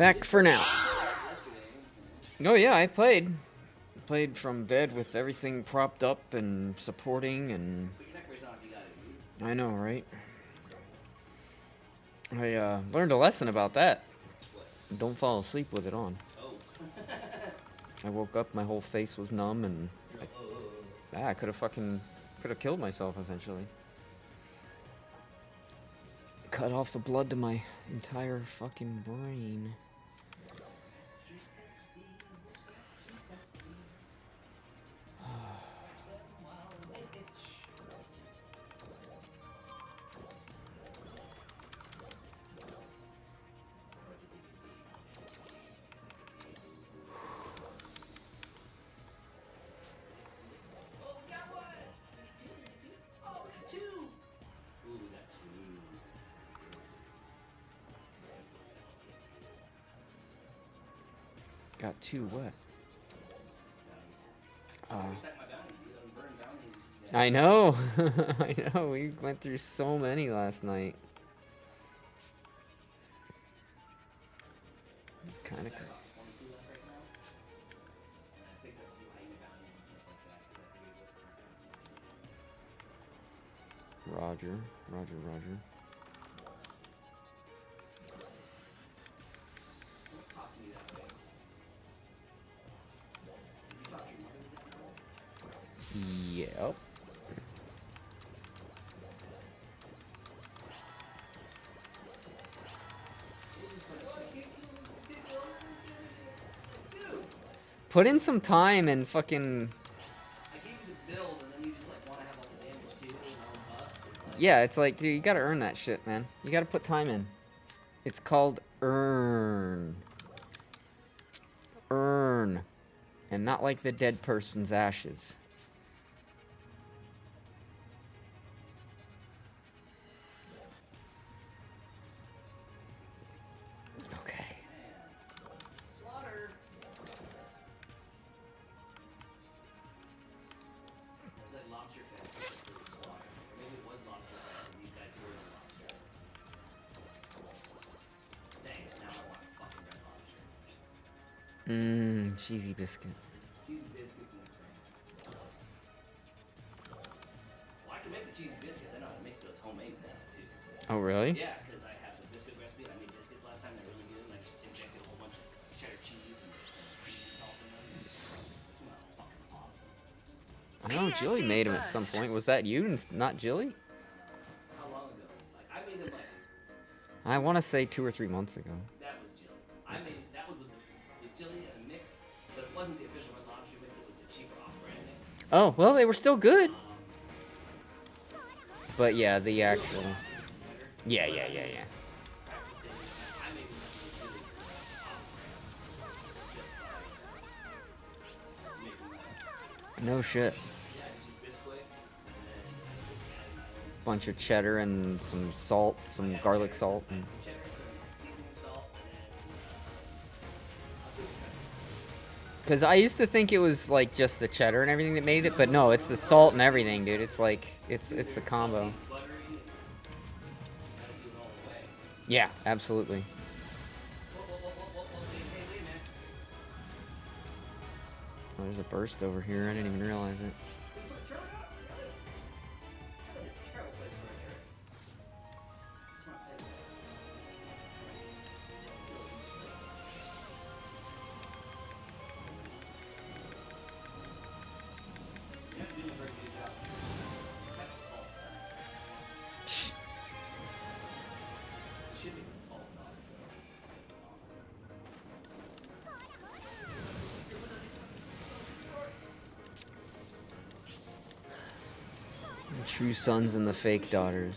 Back for now. Oh yeah, I played. Played from bed with everything propped up and supporting and... I know, right? I learned a lesson about that. Don't fall asleep with it on. I woke up, my whole face was numb, and I could have killed myself essentially. Cut off the blood to my entire fucking brain. Got two what? I know. I know. We went through so many last night. It's kind of crazy. Roger. Yep. Put in some time and fucking... Yeah, it's like, dude, you gotta earn that shit, man. You gotta put time in. It's called earn. Earn. And not like the dead person's ashes. Okay. Cheesy biscuit. Well, I can make the cheesy biscuits. I know how to make those homemade too. Oh, really? Yeah, because I have the biscuit recipe. I made biscuits last time. They're really good. And I just injected a whole bunch of cheddar cheese and salt in them. Well, fucking awesome. I know Jilly made them at some point. Was that you and not Jilly? How long ago? Like, I made them like... I want to say 2 or 3 months ago. That was Jilly. That was with Jilly and a mix, but it wasn't the official Red Lobster mix. It was the cheaper off-brand mix. Oh, well, they were still good. But yeah, the actual... Yeah. No shit. Bunch of cheddar and some salt, some garlic salt. And... Because I used to think it was like just the cheddar and everything that made it, but no, it's the salt and everything, dude. It's like, it's the combo. Yeah, absolutely. Oh, there's a burst over here. I didn't even realize it. The true sons and the fake daughters.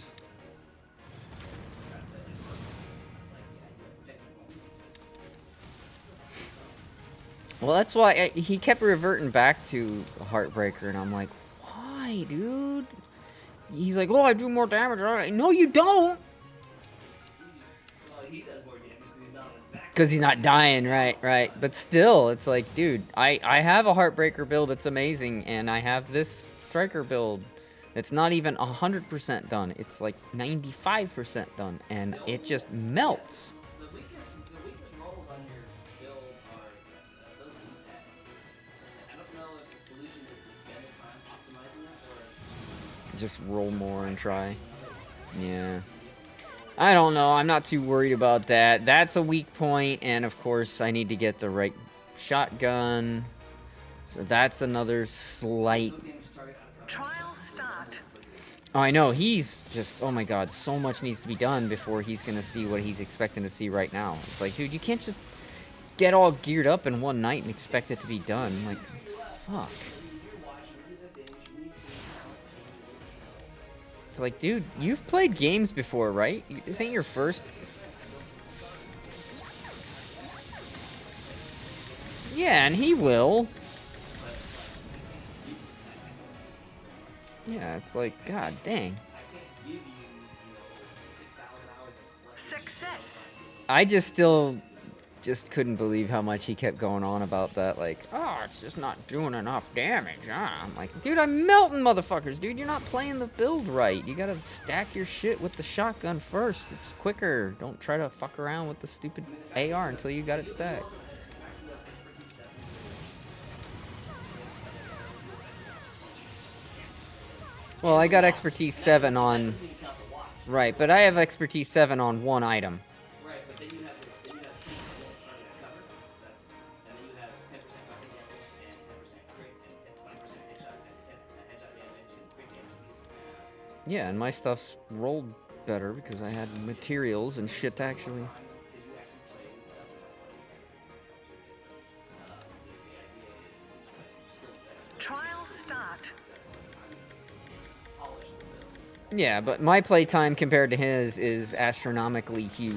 Well, that's why he kept reverting back to Heartbreaker, and I'm like, why, dude? He's like, oh, I do more damage. No, you don't. Well, he does more damage because he's not on his back. Because he's not dying, right. But still, it's like, dude, I have a Heartbreaker build that's amazing, and I have this Striker build that's not even 100% done. It's like 95% done, and it just melts. The weakest rolls on Just roll more and try. Yeah. I don't know. I'm not too worried about that. That's a weak point, and of course, I need to get the right shotgun. So that's another slight. Trial start. Oh, I know. He's just. Oh my god. So much needs to be done before he's gonna see what he's expecting to see right now. It's like, dude, you can't just get all geared up in one night and expect it to be done. Like, fuck. It's like, dude, you've played games before, right? This ain't your first. Yeah, and he will. Yeah, it's like, god dang. Success. I just couldn't believe how much he kept going on about that. Like, oh, it's just not doing enough damage. I'm like, dude, I'm melting motherfuckers, dude. You're not playing the build right. You gotta stack your shit with the shotgun first. It's quicker. Don't try to fuck around with the stupid AR until you got it stacked. Well, I got expertise 7 on. Right, but I have expertise 7 on one item. Right, but then you have cover. That's and then you have 10% weapon damage and 10% crit and 20% headshot and 10 headshot damage and crit damage. Yeah, and my stuff's rolled better because I had materials and shit to actually. Trial start. Yeah, but my playtime compared to his is astronomically huge.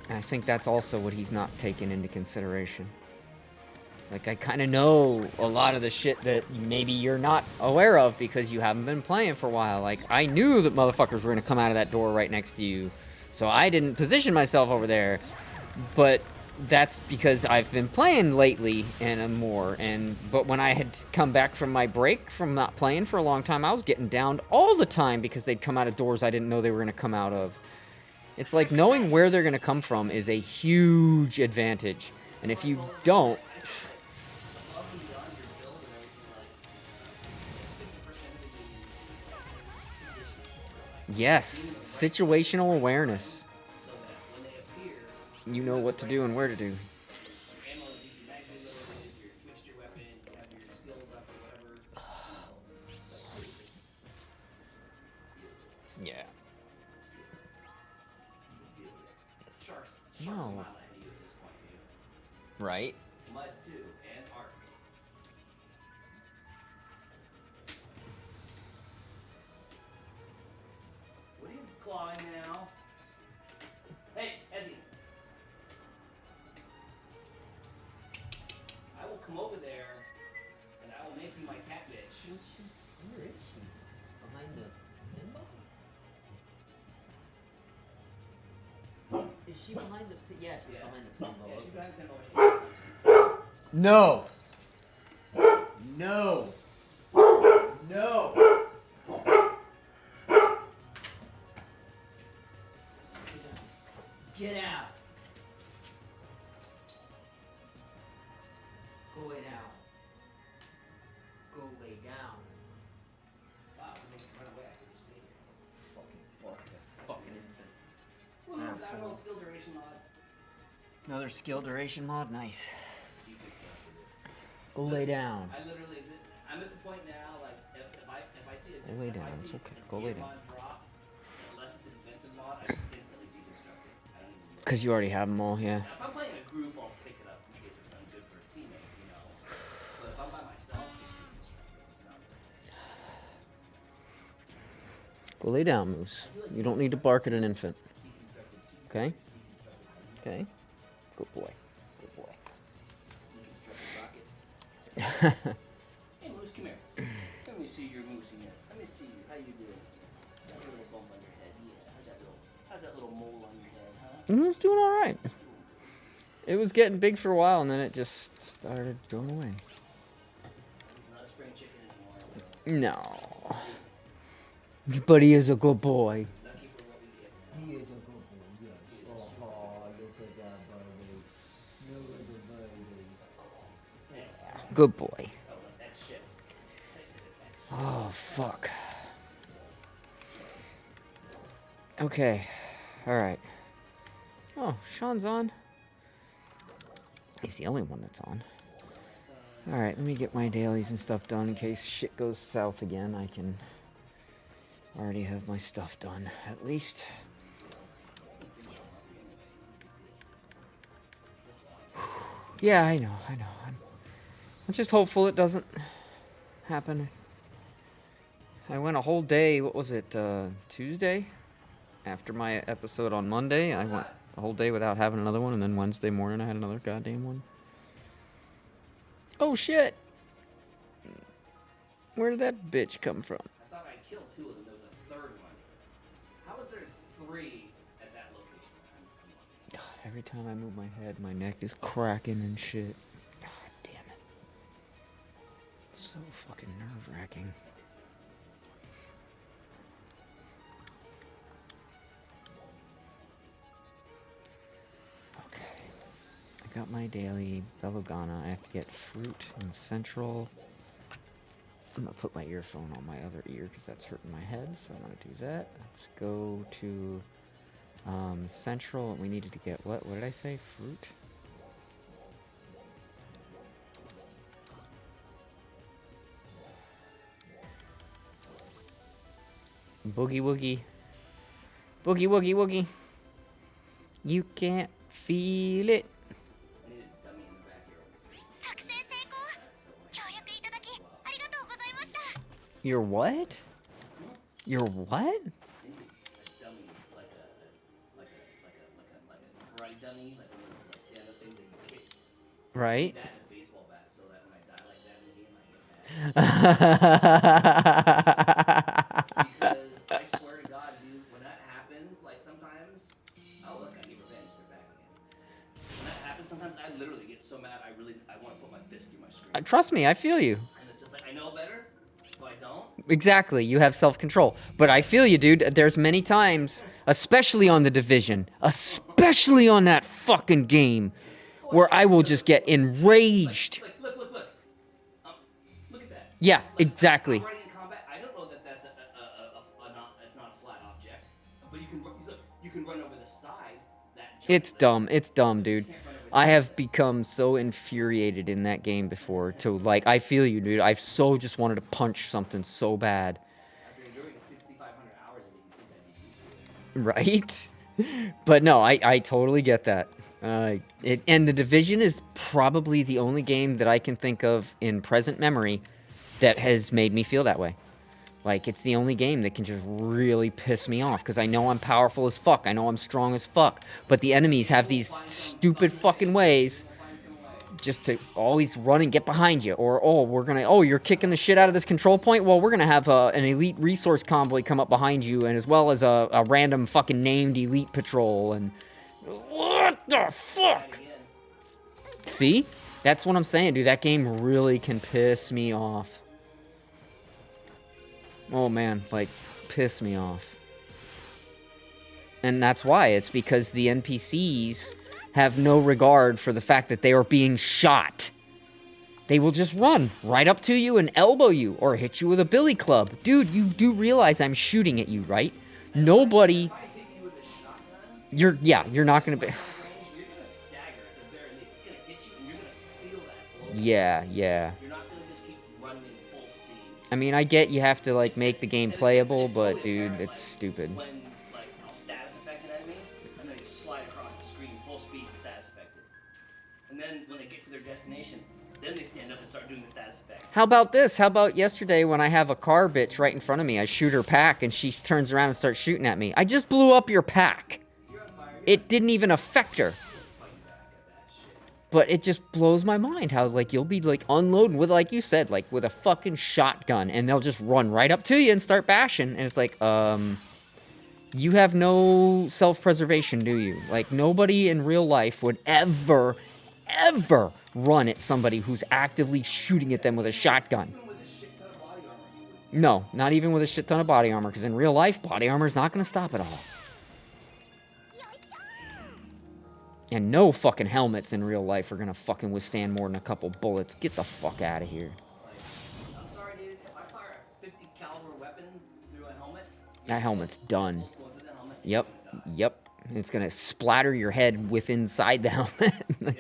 And I think that's also what he's not taking into consideration. Like, I kind of know a lot of the shit that maybe you're not aware of because you haven't been playing for a while. Like, I knew that motherfuckers were going to come out of that door right next to you, so I didn't position myself over there. But that's because I've been playing lately and more. But when I had come back from my break from not playing for a long time, I was getting downed all the time because they'd come out of doors I didn't know they were going to come out of. It's like knowing where they're going to come from is a huge advantage. And if you don't... Yes, situational awareness. You know what to do and where to do. Yeah. No. Right? Mud too, and Ark. What are you clawing now? Hey, Ezzy. I will come over there and I will make you my cat bitch. Where is she? Behind the pinball? Is she behind the... Yeah, she's behind the pinball. Yeah, she's behind the pinball. No! No! No! Get out! Go lay down. Go lay down. Wow, we can run away after we stay here. Fucking bark that fucking infant. Well, that Asshole. old skill duration mod. Another skill duration mod? Nice. Go lay down. I literally, I'm at the point now, like, if I see a Go lay if I down, see it's okay. a Go lay gear down. mod drop, unless it's a defensive mod, I just instantly deconstruct it. I don't even look. Because you already have them all, yeah. Now, if I'm playing in a group, I'll pick it up in case it's something good for a teammate, you know. But if I'm by myself, just deconstruct it. It's not good. Go lay down, Moose. You don't need to bark at an infant. Okay? Okay? Good boy. Good boy. Deconstruct the rocket. Hey, Moose, come here. Let me see your moosiness. Let me see you. How you doing? Got a little bump on your head. Yeah. How's that little mole on your head, huh? It was doing alright. It was getting big for a while, and then it just started going away. He's not a spring chicken anymore. No. But he is a good boy. Lucky for what we get. He is a good boy, yes. Oh, look at that baby. Look at the baby. Good boy. Oh, that's shit. Oh, fuck. Okay. Alright. Oh, Sean's on. He's the only one that's on. Alright, let me get my dailies and stuff done in case shit goes south again. I can already have my stuff done, at least. Yeah, I know. I'm just hopeful it doesn't happen. I went a whole day, what was it, Tuesday? After my episode on Monday, I went a whole day without having another one, and then Wednesday morning I had another goddamn one. Oh shit! Where did that bitch come from? I thought I killed 2 of them. There was a third one. How was there 3 at that location? God, every time I move my head, my neck is cracking and shit. God damn it. So fucking nerve-wracking. Okay. I got my daily Belogana. I have to get fruit and central. I'm gonna put my earphone on my other ear because that's hurting my head, so I'm gonna do that. Let's go to central. We needed to get what? What did I say? Fruit? Boogie woogie. Boogie woogie woogie. You can't feel it. I needed to dummy in the back here. 作戦成功協力いただきありがとうございました You're what? You're what? A dummy, like a karate dummy, like one of those like stand-up things that you kick Right? that in a baseball bat, so that when I die like that in the game, I get mad. Because I swear to God, dude, when that happens, like sometimes, oh look, I get revenge. They're back again. When that happens, sometimes I literally get so mad. I want to put my fist through my screen. Trust me, I feel you. And it's just like I know better, so I don't. Exactly, you have self-control. But I feel you, dude. There's many times, especially on The Division, especially on that fucking game, where I will just get enraged. Like look. Look at that. Yeah, Like, exactly. Operating in combat, I don't know that that's it's not a flat object, but you can run over the side. It's dumb. It's dumb, dude. I have become so infuriated in that game before to, like, I feel you, dude. I've so just wanted to punch something so bad. After enduring 6,500 hours of it, you think that'd be useful. Right? But no, I totally get that. And The Division is probably the only game that I can think of in present memory that has made me feel that way. Like, it's the only game that can just really piss me off, because I know I'm powerful as fuck, I know I'm strong as fuck, but the enemies have these stupid fucking ways just to always run and get behind you, or, you're kicking the shit out of this control point? Well, we're gonna have an elite resource convoy come up behind you, and as well as a random fucking named elite patrol, and... What the fuck? See? That's what I'm saying, dude. That game really can piss me off. Oh man, like, piss me off. And that's why. It's because the NPCs have no regard for the fact that they are being shot. They will just run right up to you and elbow you or hit you with a billy club. Dude, you do realize I'm shooting at you, right? Nobody... You're not gonna be... You're gonna stagger at the very least. It's gonna hit you and you're gonna feel that blow. Yeah. You're not gonna just keep running full speed. I mean, I get you have to, like, make the game playable, but, dude, it's stupid. When, like, I'll status effect an enemy, and then they slide across the screen full speed status effected. And then when they get to their destination, then they stand up and start doing the status effect. How about this? How about yesterday when I have a car bitch right in front of me? I shoot her pack, and she turns around and starts shooting at me. I just blew up your pack. It didn't even affect her. But it just blows my mind how, like, you'll be, like, unloading with, like you said, like, with a fucking shotgun, and they'll just run right up to you and start bashing, and it's like, you have no self-preservation, do you? Like, nobody in real life would ever run at somebody who's actively shooting at them with a shotgun. No, not even with a shit ton of body armor, because in real life, body armor is not going to stop it all. And no fucking helmets in real life are gonna fucking withstand more than a couple bullets. Get the fuck out of here. I'm sorry, dude. If I fire a 50 That helmet's done. Bolts going through the helmet. Yep. Yep. It's gonna splatter your head with inside the helmet. Yeah.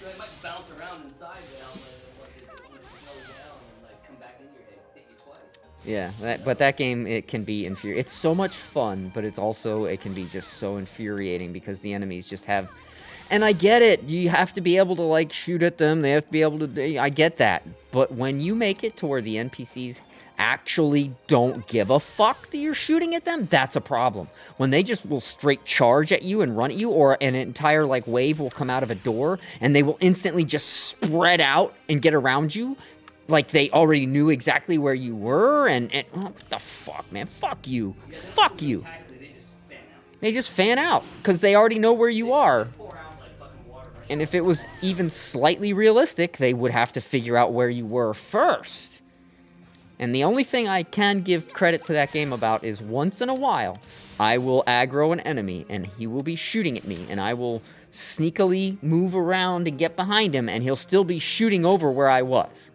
So it might bounce around inside the helmet and once it slows down and like come back in your head, hit you twice. Yeah, but that game, it can be infuriating. It's so much fun, but it can be just so infuriating because the enemies just have, and I get it, you have to be able to like shoot at them, they have to be able to, I get that, but when you make it to where the NPCs actually don't give a fuck that you're shooting at them, that's a problem. When they just will straight charge at you and run at you, or an entire like wave will come out of a door and they will instantly just spread out and get around you, like they already knew exactly where you were, and oh, what the fuck, man, fuck you, fuck you. Tactically, they just fan out. They just fan out because they already know where you are. Pour out like fucking water. And if it was even slightly realistic, they would have to figure out where you were first. And the only thing I can give credit to that game about is once in a while, I will aggro an enemy and he will be shooting at me and I will sneakily move around and get behind him and he'll still be shooting over where I was.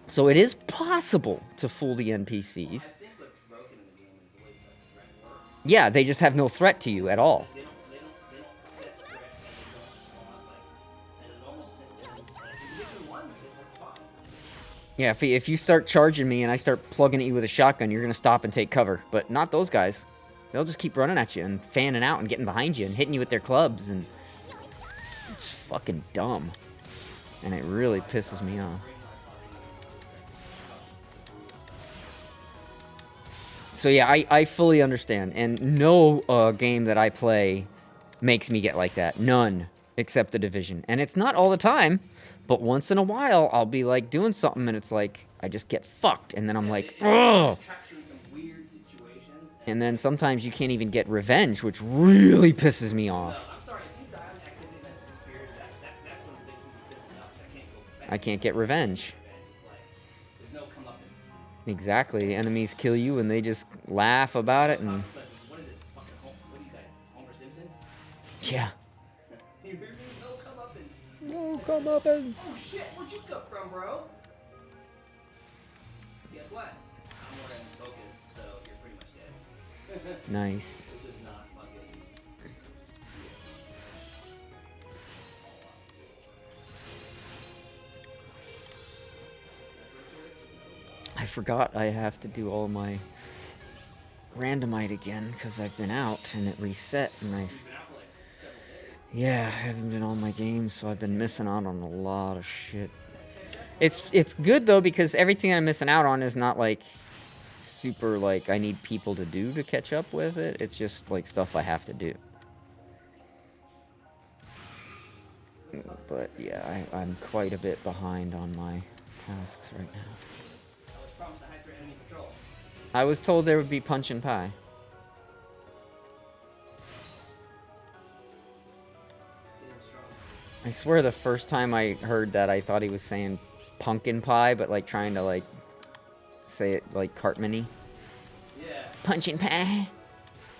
So it is possible to fool the NPCs. I think what's broken in the game is the way the threat works. Yeah, they just have no threat to you at all. They don't set threat and they don't respond like, and it almost like if you hit them once, it works fine. Yeah, if you start charging me and I start plugging at you with a shotgun, you're going to stop and take cover. But not those guys. They'll just keep running at you and fanning out and getting behind you and hitting you with their clubs. And it's fucking dumb. And it really pisses me off. So yeah, I fully understand. And no game that I play makes me get like that. None. Except The Division. And it's not all the time. But once in a while, I'll be like doing something and it's like, I just get fucked. And then I'm like, ugh. And then sometimes you can't even get revenge, which really pisses me off. I'm sorry, if you die on activity that's the spirit, that's when it makes me pissed enough. I can't go back. I can't get revenge. It's like, there's no comeuppance. Exactly. The enemies kill you and they just laugh about it. And What is it? Fucking what are you guys? Homer Simpson? yeah. You hear me? No comeuppance. No, come up and... Oh shit, where'd you come from, bro? Guess what? I'm more focused, so you're pretty much dead. Nice. This is not fucking... I forgot I have to do all my randomite again because I've been out and it reset and I... Yeah, I haven't been on my games, so I've been missing out on a lot of shit. It's good though because everything I'm missing out on is not like super like I need people to do to catch up with it. It's just like stuff I have to do. But yeah, I'm quite a bit behind on my tasks right now. I was promised a high threat enemy patrol. I was told there would be punch and pie. Getting strong. I swear the first time I heard that I thought he was saying pumpkin pie, but like trying to like say it like Cartman-y. Yeah. Punch and pie.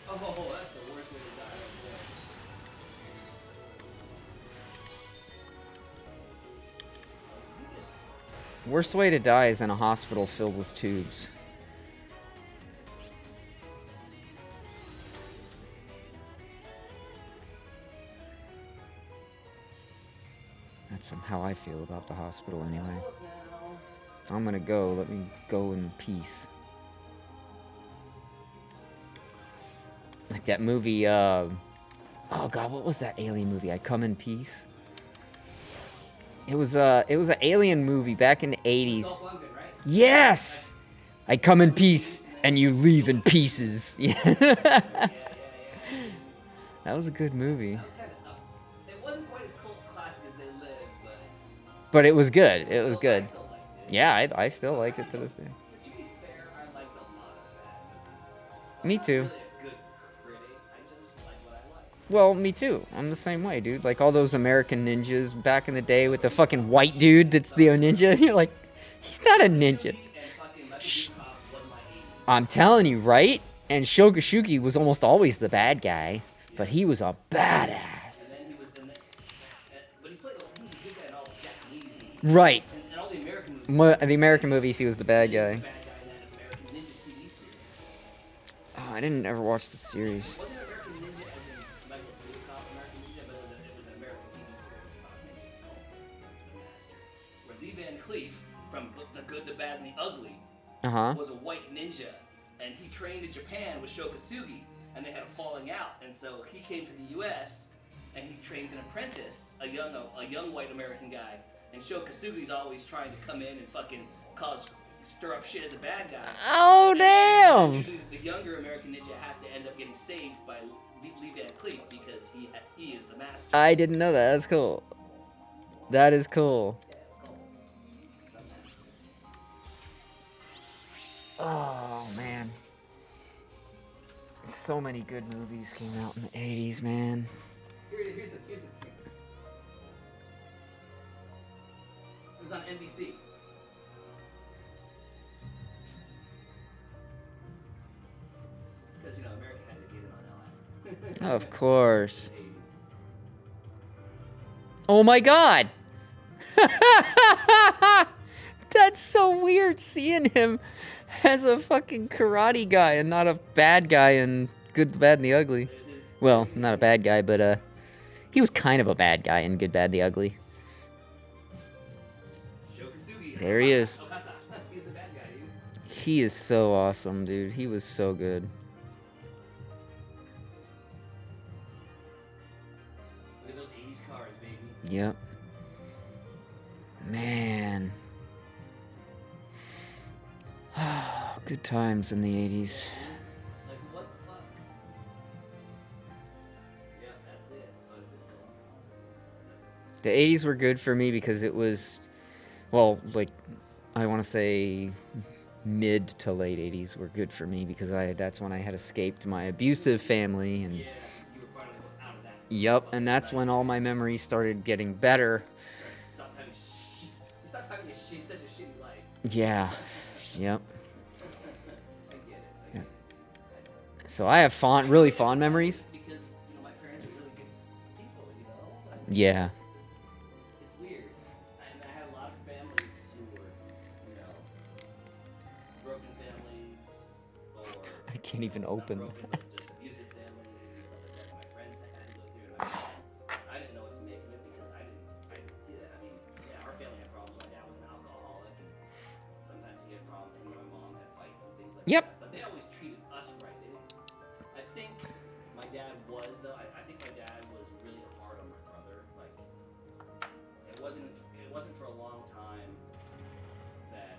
Oh, that's the worst way to die right there. You just... Worst way to die is in a hospital filled with tubes. That's how I feel about the hospital anyway. bullets now. I'm gonna go. Let me go in peace. Like that movie, oh god, what was that alien movie? I Come in Peace? It was an alien movie back in the 80s. Dolph Lundgren, right? Yes! I come in peace, and you leave in pieces. Yeah. Yeah. That was a good movie. That was kind of up. It wasn't quite as cult classic as They Live, But it was good. It was good. I still liked it. Yeah, I still liked it to this day. But to be fair, I liked a lot of bad movies. Me I'm too. not really a good critic. I just like what I like. Well, me too. I'm the same way, dude. Like all those American ninjas back in the day with the fucking white dude that's the ninja. You're like, he's not a ninja. And fucking Lucky Dukov was my 80s. I'm telling you, right? And Shogashuki was almost always the bad guy, but he was a badass. And then he was in the... But he played... He was a good guy in all the Japanese movies. Right. And all the American movies. The American movies, he was the bad guy. Bad guy in that American Ninja TV series. didn't ever watch the series. It wasn't American Ninja as in Michael Dudikoff American Ninja, but it was an American TV series about ninjas called The Master. Where Lee Van Cleef, from The Good, the Bad, and the Ugly, was a white ninja, and he trained in Japan with Sho Kosugi, and they had a falling out, and so he came to the U.S. and he trains an apprentice, a young white American guy, and Sho Kosugi's always trying to come in and fucking stir up shit as a bad guy. Oh, damn! Usually the younger American ninja has to end up getting saved by Lee Van Cleef because he is the master. I didn't know that. That's cool. That is cool. Yeah, it's called The Master. Oh, man. So many good movies came out in the 80s, man. Here's the thing. It was on NBC. Because, America had to get it on LA. Of course. Oh my god! That's so weird seeing him as a fucking karate guy and not a bad guy in Good, the Bad, and the Ugly. Well, not a bad guy, but he was kind of a bad guy in Good, Bad, the Ugly. There he is. He's the bad guy, dude. He is so awesome, dude. He was so good. Look at those 80s cars, baby. Yep. Man. Good times in the 80s. Like, what the fuck? Yeah, that's it. Oh, is it gone? The 80s were good for me because it was, well, like, I want to say mid to late 80s were good for me because that's when I had escaped my abusive family. And Yeah, you were finally out of that. yep, and that's when all my memories started getting better. You stopped having such a shitty life. Yeah. Yep. I get it. So I have really fond memories. Because, my parents are really good people, Like, Yeah. It's weird. And I had a lot of families who were, broken families or I can't even not open broken, that. but just abusive families and stuff like that. My friends had to go through it. I didn't know what to make of it because I didn't see that. I mean, yeah, our family had problems. My dad was an alcoholic, and sometimes he had problems. And my mom had fights and things like Yep. that. But they always treated us right. They didn't. I think my dad was though. I think my dad was really hard on my brother. Like, it wasn't for a long time that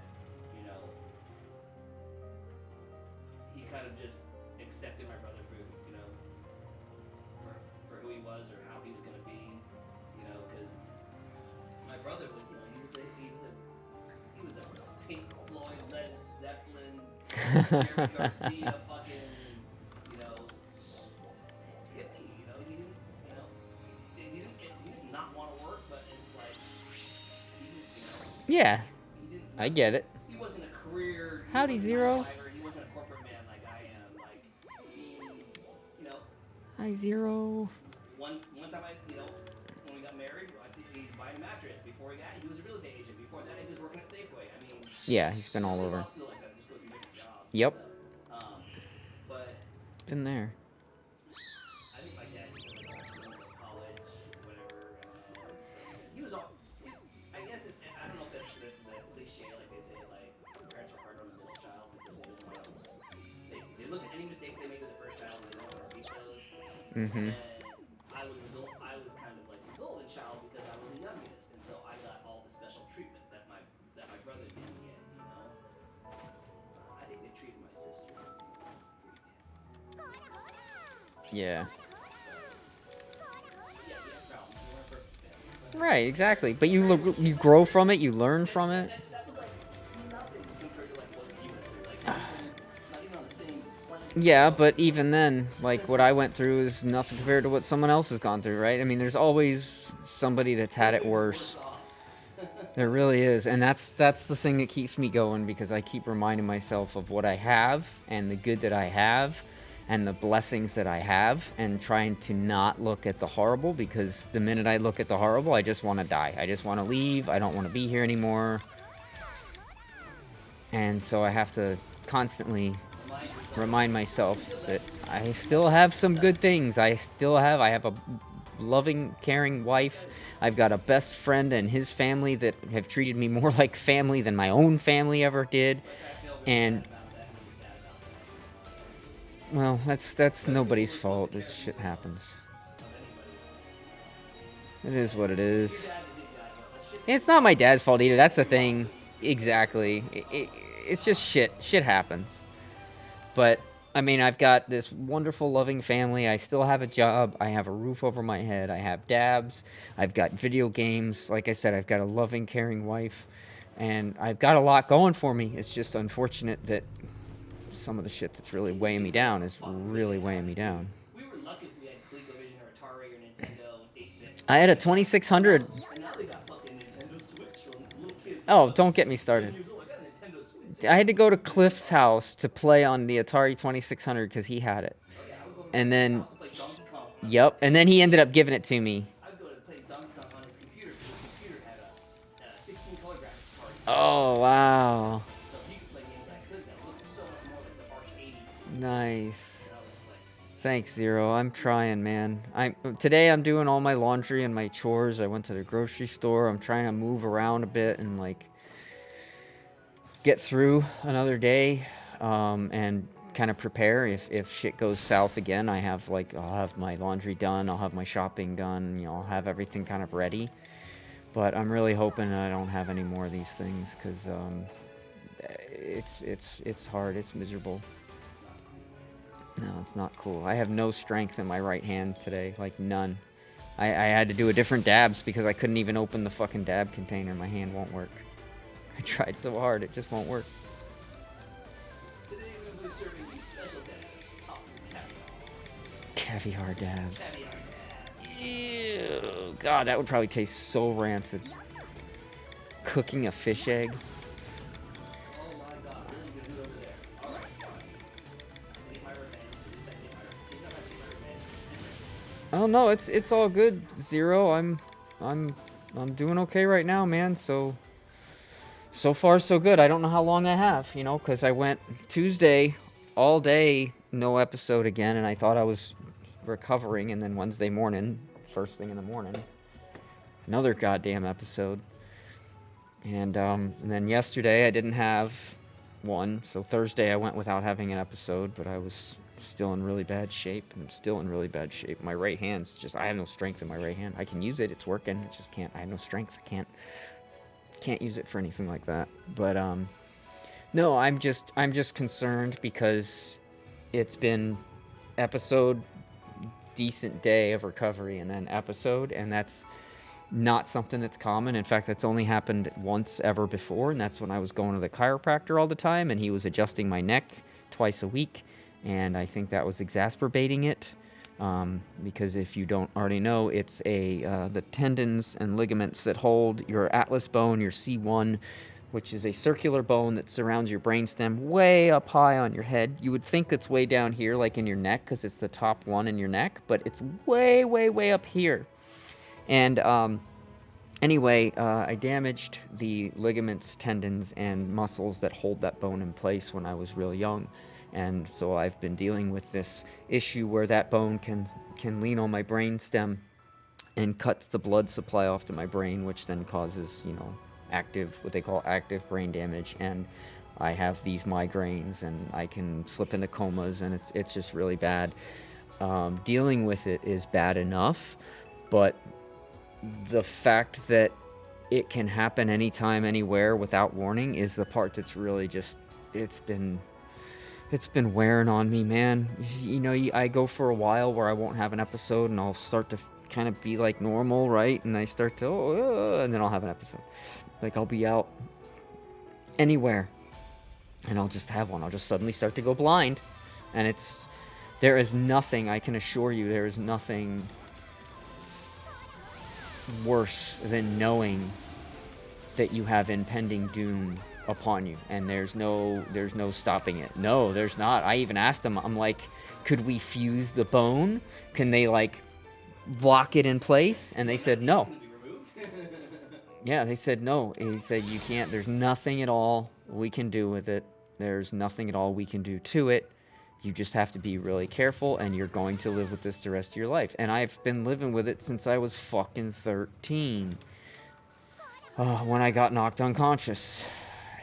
he kind of just accepted my brother for for who he was or how he was gonna be, because my brother was he was a Pink Floyd, Led Zeppelin, Jerry Garcia, fucking hippie. He didn't not want to work, but it's like Yeah, he didn't. I get it. He wasn't a career. Howdy, he wasn't a Zero. fighter, he wasn't a corporate man like I am. Like, Hi, Zero. one time when we got married, I see he buying a mattress. Before he was a real estate agent. Before that, he was working at Safeway. I mean, Yeah, he's been all over. law school like that, just go through different jobs. Yep. And stuff. But Been there. I think my dad just went to college, whatever. He was all. I guess I don't know if that's the cliche, like they say, like parents are hard on the middle child because they look at any mistakes they made with the first child and they don't want to repeat those. Mm-hmm. And I was kind of like the golden child because I was the youngest, and so I got all the special treatment that my brother didn't get. I think they treated my sister pretty good. Yeah. Yeah, we had problems. We weren't perfect family, but Right, exactly. But you grow from it, you learn from it. that was like nothing compared to like what you went through. Like not even on the same planet. Yeah, but even then, like what I went through is nothing compared to what someone else has gone through, right? I mean, there's always somebody that's had it worse. There really is, and that's the thing that keeps me going because I keep reminding myself of what I have and the good that I have and the blessings that I have and trying to not look at the horrible because the minute I look at the horrible, I just want to die. I just want to leave. I don't want to be here anymore. And so I have to constantly Remind yourself remind myself that I still have some good things. I have a loving, caring wife. I've got a best friend and his family that have treated me more like family than my own family ever did. And well, that's nobody's fault. This shit happens. It is what it is. It's not my dad's fault either. That's the thing. Exactly. It's just shit. Shit happens. But I mean, I've got this wonderful, loving family. I still have a job. I have a roof over my head. I have dabs. I've got video games. Like I said, I've got a loving, caring wife. And I've got a lot going for me. It's just unfortunate that some of the shit that's really weighing me down is really weighing me down. We were lucky if we had ColecoVision or Atari or Nintendo 8-bit. I had a 2600. And now they got fucking Nintendo Switch. So little kids. Oh, don't get me started. I got a Nintendo Switch. I had to go to Cliff's house to play on the Atari 2600 because he had it. And then, To play Donkey Kong. yep, and then he ended up giving it to me. I'd go to play Donkey Kong on his computer because his computer had a 16 color graphics card. Oh, wow. So he could play games I couldn't. That looked so much more like the arcade. Nice. And I was like, Thanks, Zero. I'm trying, man. Today I'm doing all my laundry and my chores. I went to the grocery store. I'm trying to move around a bit and like get through another day, and kind of prepare if shit goes south again. I'll have my laundry done. I'll have my shopping done. I'll have everything kind of ready. But I'm really hoping I don't have any more of these things because it's hard. It's miserable. No, it's not cool. I have no strength in my right hand today, like none. I had to do a different dabs because I couldn't even open the fucking dab container. My hand won't work. I tried so hard, it just won't work. today we will be serving you special dabs. Top caviar. Caviar dabs. Caviar dabs. Ew. God, that would probably taste so rancid. Cooking a fish egg. Oh my god, really good over there. Alright, fine. Any higher revenge? Is that any higher revenge? Oh no, it's all good, Zero. I'm doing okay right now, man. So far so good. I don't know how long I have, because I went Tuesday all day, no episode again, and I thought I was recovering, and then Wednesday morning, first thing in the morning, another goddamn episode. And then yesterday I didn't have one, so Thursday I went without having an episode, but I was still in really bad shape, and I'm still in really bad shape. My right hand's I have no strength in my right hand. I can use it, it's working, it just can't, I have no strength, I can't use it for anything like that. But no, I'm just concerned because it's been episode, decent day of recovery, and then episode, and that's not something that's common. In fact, that's only happened once ever before, and that's when I was going to the chiropractor all the time, and he was adjusting my neck twice a week, and I think that was exacerbating it. Because if you don't already know, it's the tendons and ligaments that hold your atlas bone, your C1, which is a circular bone that surrounds your brainstem way up high on your head. You would think it's way down here, like in your neck, because it's the top one in your neck, but it's way, way, way up here. And anyway, I damaged the ligaments, tendons, and muscles that hold that bone in place when I was real young. And so I've been dealing with this issue where that bone can lean on my brain stem and cuts the blood supply off to my brain, which then causes, what they call active brain damage. And I have these migraines, and I can slip into comas, and it's just really bad. Dealing with it is bad enough, but the fact that it can happen anytime, anywhere, without warning is the part that's really just, it's been wearing on me, man. I go for a while where I won't have an episode, and I'll start to kind of be like normal, right? And I start to, and then I'll have an episode. Like, I'll be out anywhere, and I'll just have one. I'll just suddenly start to go blind. And there is nothing, I can assure you, there is nothing worse than knowing that you have impending doom upon you, and there's no stopping it. No, there's not. I even asked them, I'm like, could we fuse the bone? Can they like lock it in place? And they said no. Yeah, they said no. He said you can't. There's nothing at all we can do with it. There's nothing at all we can do to it. You just have to be really careful, and you're going to live with this the rest of your life. And I've been living with it since I was fucking 13. When I got knocked unconscious.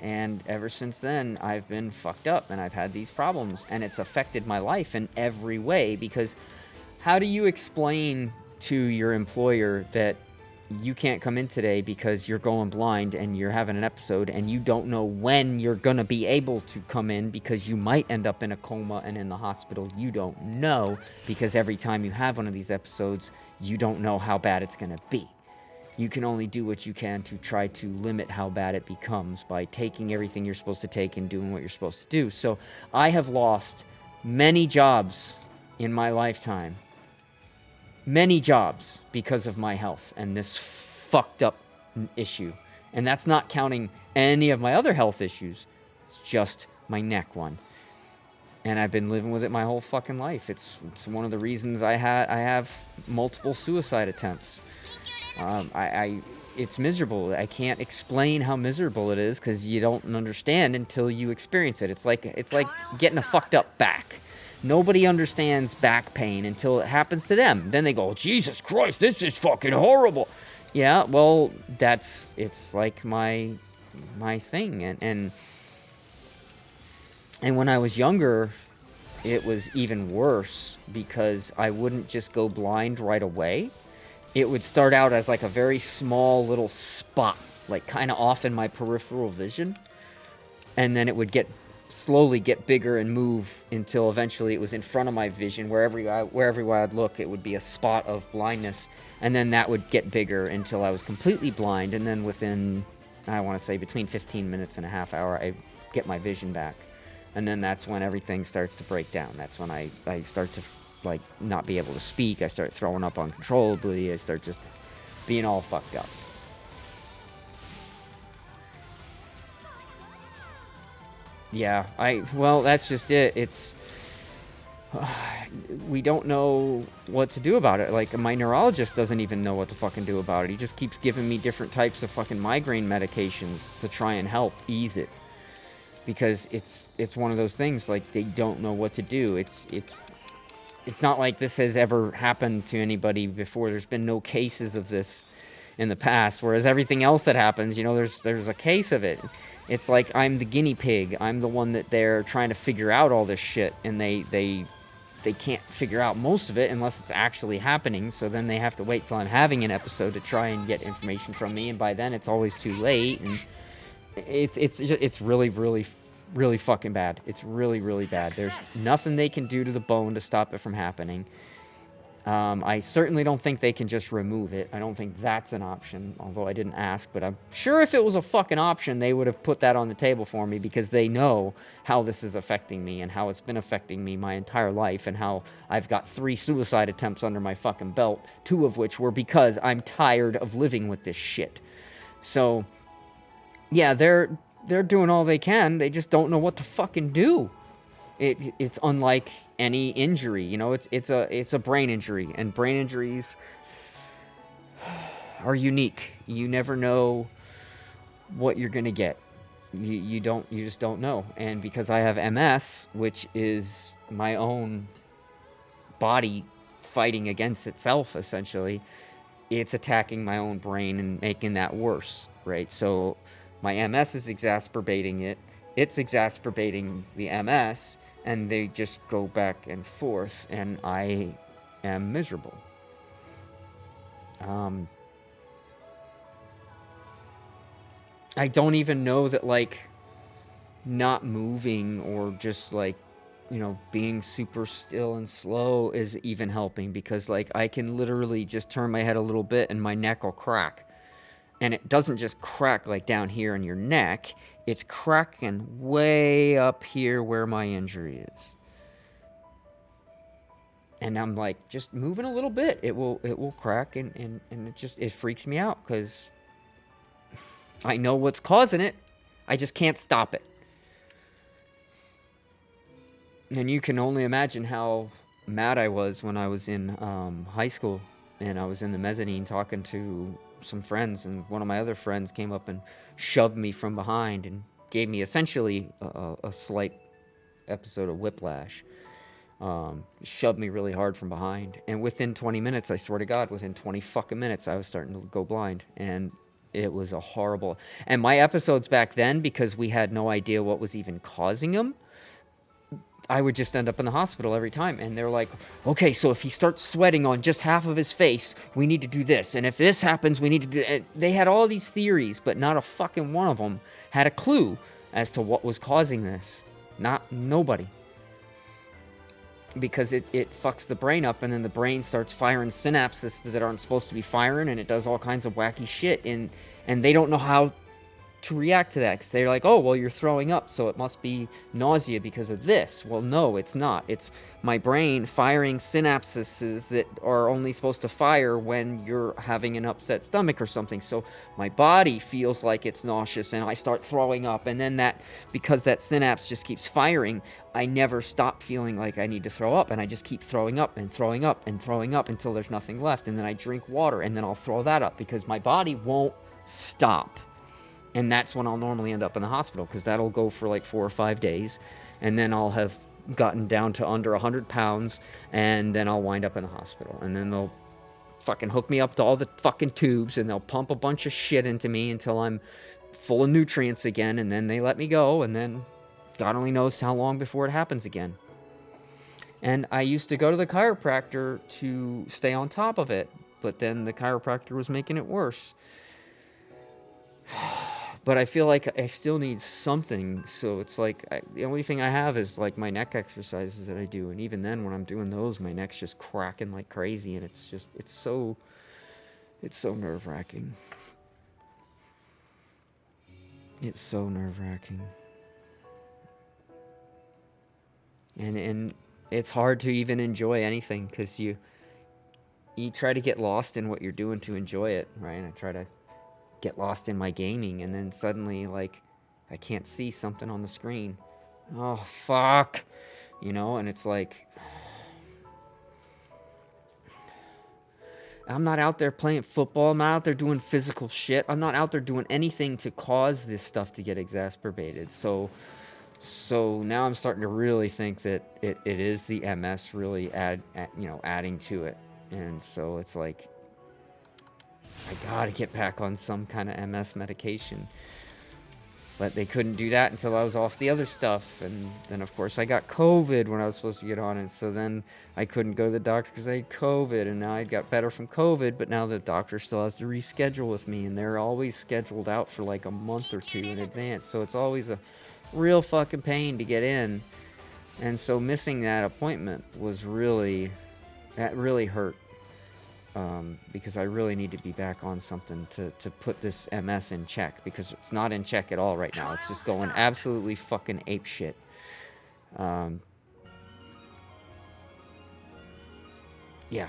And ever since then, I've been fucked up, and I've had these problems. And it's affected my life in every way, because how do you explain to your employer that you can't come in today because you're going blind and you're having an episode and you don't know when you're going to be able to come in because you might end up in a coma and in the hospital? You don't know, because every time you have one of these episodes, you don't know how bad it's going to be. You can only do what you can to try to limit how bad it becomes by taking everything you're supposed to take and doing what you're supposed to do. So I have lost many jobs in my lifetime. Many jobs because of my health and this fucked up issue. And that's not counting any of my other health issues. It's just my neck one. And I've been living with it my whole fucking life. It's one of the reasons I have multiple suicide attempts. It's miserable. I can't explain how miserable it is, because you don't understand until you experience it. It's like getting a fucked up back. Nobody understands back pain until it happens to them. Then they go, Jesus Christ, this is fucking horrible. Yeah, well, it's like my thing. And when I was younger, it was even worse, because I wouldn't just go blind right away. It would start out as like a very small little spot, like kind of off in my peripheral vision. And then it would slowly get bigger and move until eventually it was in front of my vision. Wherever I'd look, it would be a spot of blindness. And then that would get bigger until I was completely blind. And then within, I want to say, between 15 minutes and a half hour, I get my vision back. And then that's when everything starts to break down. That's when I start to like not be able to speak. I start throwing up uncontrollably. I start just being all fucked up. Yeah, well, that's just it. It's we don't know what to do about it. Like, my neurologist doesn't even know what to fucking do about it. He just keeps giving me different types of fucking migraine medications to try and help ease it. Because it's one of those things, like, they don't know what to do. It's not like this has ever happened to anybody before. There's been no cases of this in the past, whereas everything else that happens, there's a case of it. It's like I'm the guinea pig. I'm the one that they're trying to figure out all this shit, and they can't figure out most of it unless it's actually happening. So then they have to wait till I'm having an episode to try and get information from me, and by then it's always too late. And it's really, really, really fucking bad. It's really, really bad. There's nothing they can do to the bone to stop it from happening. I certainly don't think they can just remove it. I don't think that's an option, although I didn't ask. But I'm sure if it was a fucking option, they would have put that on the table for me, because they know how this is affecting me and how it's been affecting me my entire life, and how I've got 3 suicide attempts under my fucking belt, 2 of which were because I'm tired of living with this shit. So, yeah, they're doing all they can. They just don't know what to fucking do. It's unlike any injury, it's a brain injury, and brain injuries are unique. You never know what you're gonna get. You just don't know. And because I have MS, which is my own body fighting against itself, essentially, it's attacking my own brain and making that worse, right? So my MS is exacerbating it. It's exacerbating the MS, and they just go back and forth, and I am miserable. I don't even know that, like, not moving or just, like, being super still and slow is even helping, because, like, I can literally just turn my head a little bit and my neck will crack. And it doesn't just crack, like, down here in your neck. It's cracking way up here where my injury is. And I'm like, just moving a little bit, it will crack, and it freaks me out, because I know what's causing it. I just can't stop it. And you can only imagine how mad I was when I was in high school, and I was in the mezzanine talking to some friends, and one of my other friends came up and shoved me from behind and gave me essentially a slight episode of whiplash. shoved me really hard from behind. And within 20 minutes, I swear to God, within 20 fucking minutes, I was starting to go blind. And it was a horrible... And my episodes back then, because we had no idea what was even causing them, I would just end up in the hospital every time. And they're like, okay, so if he starts sweating on just half of his face, we need to do this. And if this happens, we need to do... And they had all these theories, but not a fucking one of them had a clue as to what was causing this. Nobody. Because it fucks the brain up, and then the brain starts firing synapses that aren't supposed to be firing, and it does all kinds of wacky shit, and they don't know how to react to that, because they're like, oh, well, you're throwing up, so it must be nausea because of this. Well, no, it's not. It's my brain firing synapses that are only supposed to fire when you're having an upset stomach or something. So my body feels like it's nauseous, and I start throwing up, and then because that synapse just keeps firing, I never stop feeling like I need to throw up, and I just keep throwing up and throwing up and throwing up until there's nothing left, and then I drink water, and then I'll throw that up, because my body won't stop. And that's when I'll normally end up in the hospital, because that'll go for like 4 or 5 days, and then I'll have gotten down to under 100 pounds, and then I'll wind up in the hospital, and then they'll fucking hook me up to all the fucking tubes, and they'll pump a bunch of shit into me until I'm full of nutrients again, and then they let me go, and then God only knows how long before it happens again. And I used to go to the chiropractor to stay on top of it, but then the chiropractor was making it worse. But I feel like I still need something, so it's like the only thing I have is like my neck exercises that I do, and even then when I'm doing those, my neck's just cracking like crazy, and it's so nerve-wracking. It's so nerve-wracking. And it's hard to even enjoy anything, because you try to get lost in what you're doing to enjoy it, right? I try to get lost in my gaming, and then suddenly, like, I can't see something on the screen. Oh, fuck. And it's like, I'm not out there playing football. I'm not out there doing physical shit. I'm not out there doing anything to cause this stuff to get exacerbated. So now I'm starting to really think that it is the MS really adding to it. And so it's like, I gotta get back on some kind of MS medication. But they couldn't do that until I was off the other stuff. And then, of course, I got COVID when I was supposed to get on it. So then I couldn't go to the doctor because I had COVID. And now I got better from COVID. But now the doctor still has to reschedule with me. And they're always scheduled out for like a month or 2 in advance. So it's always a real fucking pain to get in. And so missing that appointment was really hurt. Because I really need to be back on something to put this MS in check, because it's not in check at all right now. It's just going absolutely fucking apeshit. Yeah,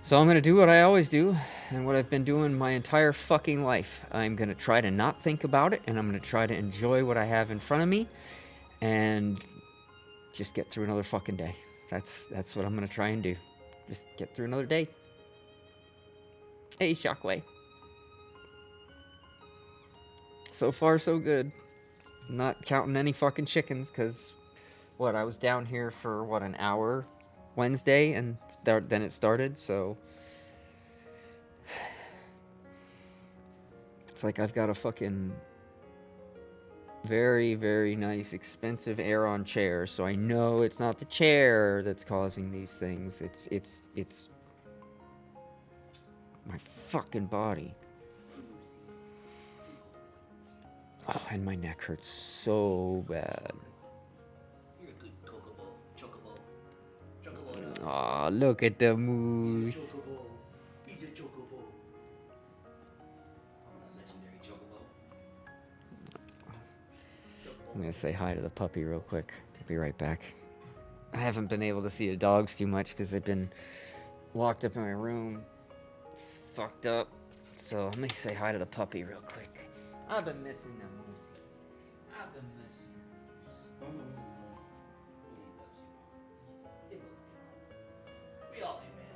So I'm going to do what I always do, and what I've been doing my entire fucking life. I'm going to try to not think about it, and I'm going to try to enjoy what I have in front of me, and just get through another fucking day. That's what I'm going to try and do. Just get through another day. Hey, Shockwave. So far, so good. Not counting any fucking chickens, because, I was down here for, an hour Wednesday, and then it started, so... It's like I've got a fucking very, very nice, expensive Aeron chair, so I know it's not the chair that's causing these things. It's my fucking body. Oh, and my neck hurts so bad. You're a good chocobo. Aw, look at the moose. He's a chocobo. I'm a legendary chocobo. I'm gonna say hi to the puppy real quick. I'll be right back. I haven't been able to see the dogs too much because they've been locked up in my room, fucked up. So let me say hi to the puppy real quick. I've been missing them, Moose. I've been missing them. He loves you. We all do, man.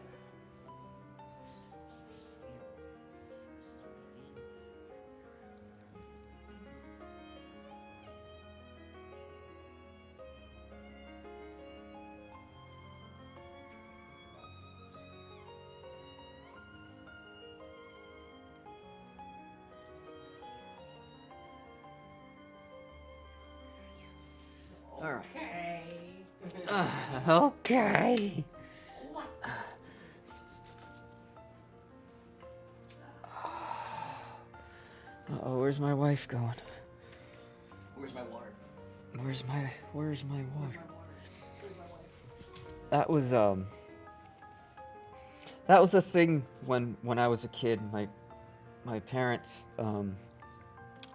All right. Okay. Okay. What? Uh-oh, where's my wife going? Where's my water? Where's my Where's water? my water? Where's my wife? That was a thing when I was a kid. My parents,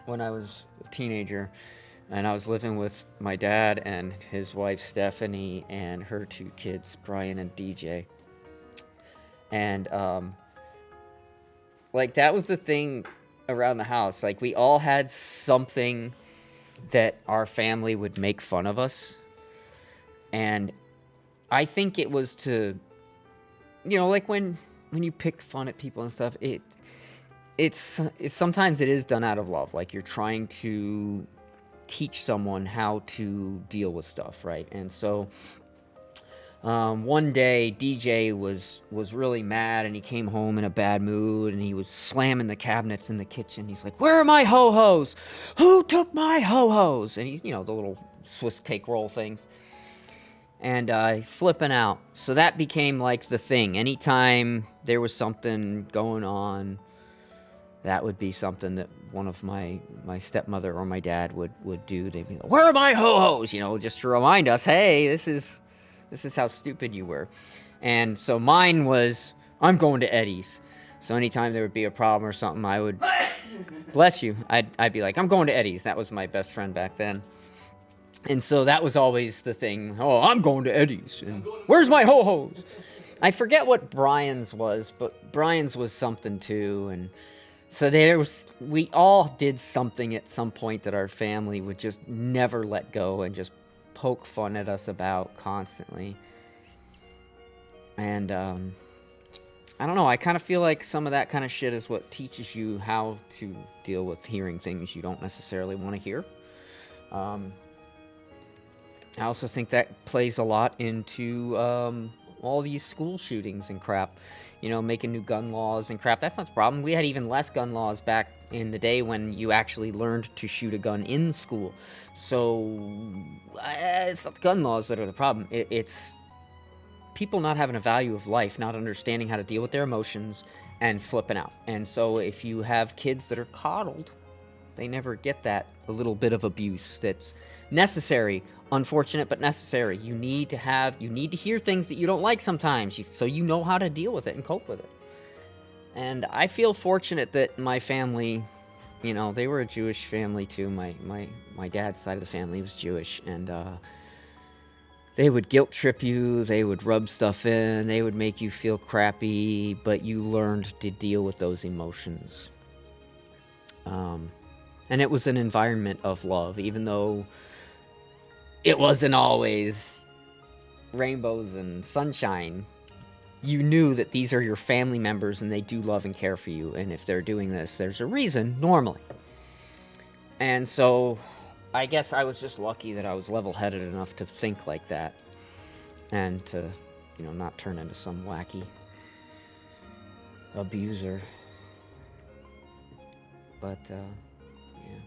when I was a teenager, and I was living with my dad and his wife Stephanie and her two kids, Brian and DJ. And like that was the thing around the house. Like we all had something that our family would make fun of us. And I think it was to, you know, like when you pick fun at people and stuff, it's sometimes it is done out of love. Like you're trying to teach someone how to deal with stuff, right? And so one day DJ was really mad, and he came home in a bad mood, and he was slamming the cabinets in the kitchen. He's like, "Where are my ho-hos? Who took my ho-hos?" And he's, you know, the little Swiss cake roll things. And flipping out. So that became like the thing. Anytime there was something going on, that would be something that one of my stepmother or my dad would do. They'd be like, "Where are my ho-hos?" You know, just to remind us, hey, this is how stupid you were. And so mine was, "I'm going to Eddie's." So anytime there would be a problem or something, I would, bless you, I'd be like, "I'm going to Eddie's." That was my best friend back then. And so that was always the thing. "Oh, I'm going to Eddie's. And where's my ho-hos?" I forget what Brian's was, but Brian's was something too. And so we all did something at some point that our family would just never let go and just poke fun at us about constantly. And I don't know, I kind of feel like some of that kind of shit is what teaches you how to deal with hearing things you don't necessarily want to hear. I also think that plays a lot into all these school shootings and crap. You know, making new gun laws and crap. That's not the problem. We had even less gun laws back in the day when you actually learned to shoot a gun in school. So it's not the gun laws that are the problem. It's people not having a value of life, not understanding how to deal with their emotions, and flipping out. And so if you have kids that are coddled, they never get that a little bit of abuse that's necessary. Unfortunate, but necessary. You need to hear things that you don't like sometimes, so you know how to deal with it and cope with it. And I feel fortunate that my family, you know, they were a Jewish family too. My dad's side of the family was Jewish, and they would guilt trip you, they would rub stuff in, they would make you feel crappy, but you learned to deal with those emotions. And it was an environment of love, even though it wasn't always rainbows and sunshine. You knew that these are your family members and they do love and care for you. And if they're doing this, there's a reason, normally. And so I guess I was just lucky that I was level-headed enough to think like that. And to, you know, not turn into some wacky abuser. But, yeah.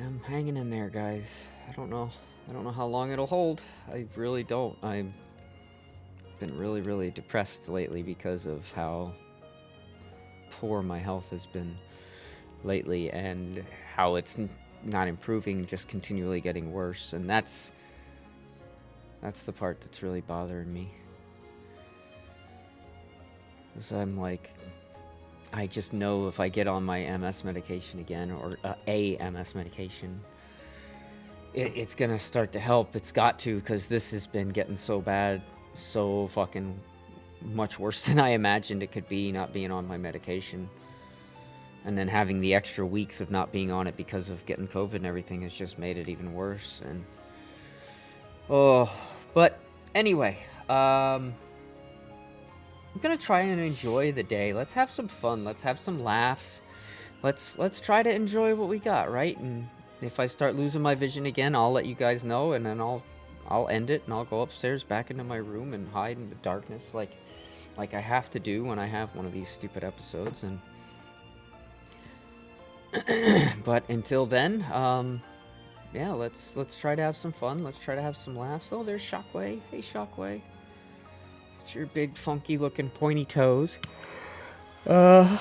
I'm hanging in there, guys. I don't know how long it'll hold. I really don't. I've been really, really depressed lately because of how poor my health has been lately, and how it's not improving, just continually getting worse. And that's the part that's really bothering me. 'Cause I'm like, I just know if I get on my MS medication again, or a MS medication, it's gonna start to help. It's got to, because this has been getting so bad, so fucking much worse than I imagined it could be, not being on my medication. And then having the extra weeks of not being on it because of getting COVID and everything has just made it even worse. And but anyway, I'm gonna try and enjoy the day. Let's have some fun. Let's have some laughs. Let's try to enjoy what we got, right? And if I start losing my vision again, I'll let you guys know, and then I'll end it, and I'll go upstairs back into my room and hide in the darkness like I have to do when I have one of these stupid episodes. And but until then, yeah, let's try to have some fun. Let's try to have some laughs. Oh, there's Shockwave. Hey, Shockwave. It's your big, funky looking pointy toes. Yeah,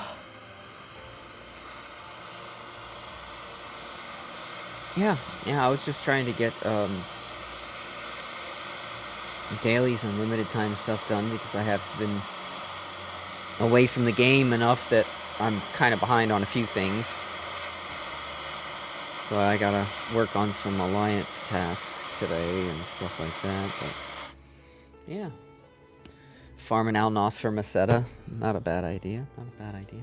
I was just trying to get dailies and limited time stuff done because I have been away from the game enough that I'm kind of behind on a few things. So I gotta work on some alliance tasks today and stuff like that, but yeah. Farming Alnoth for Meseta, not a bad idea, not a bad idea.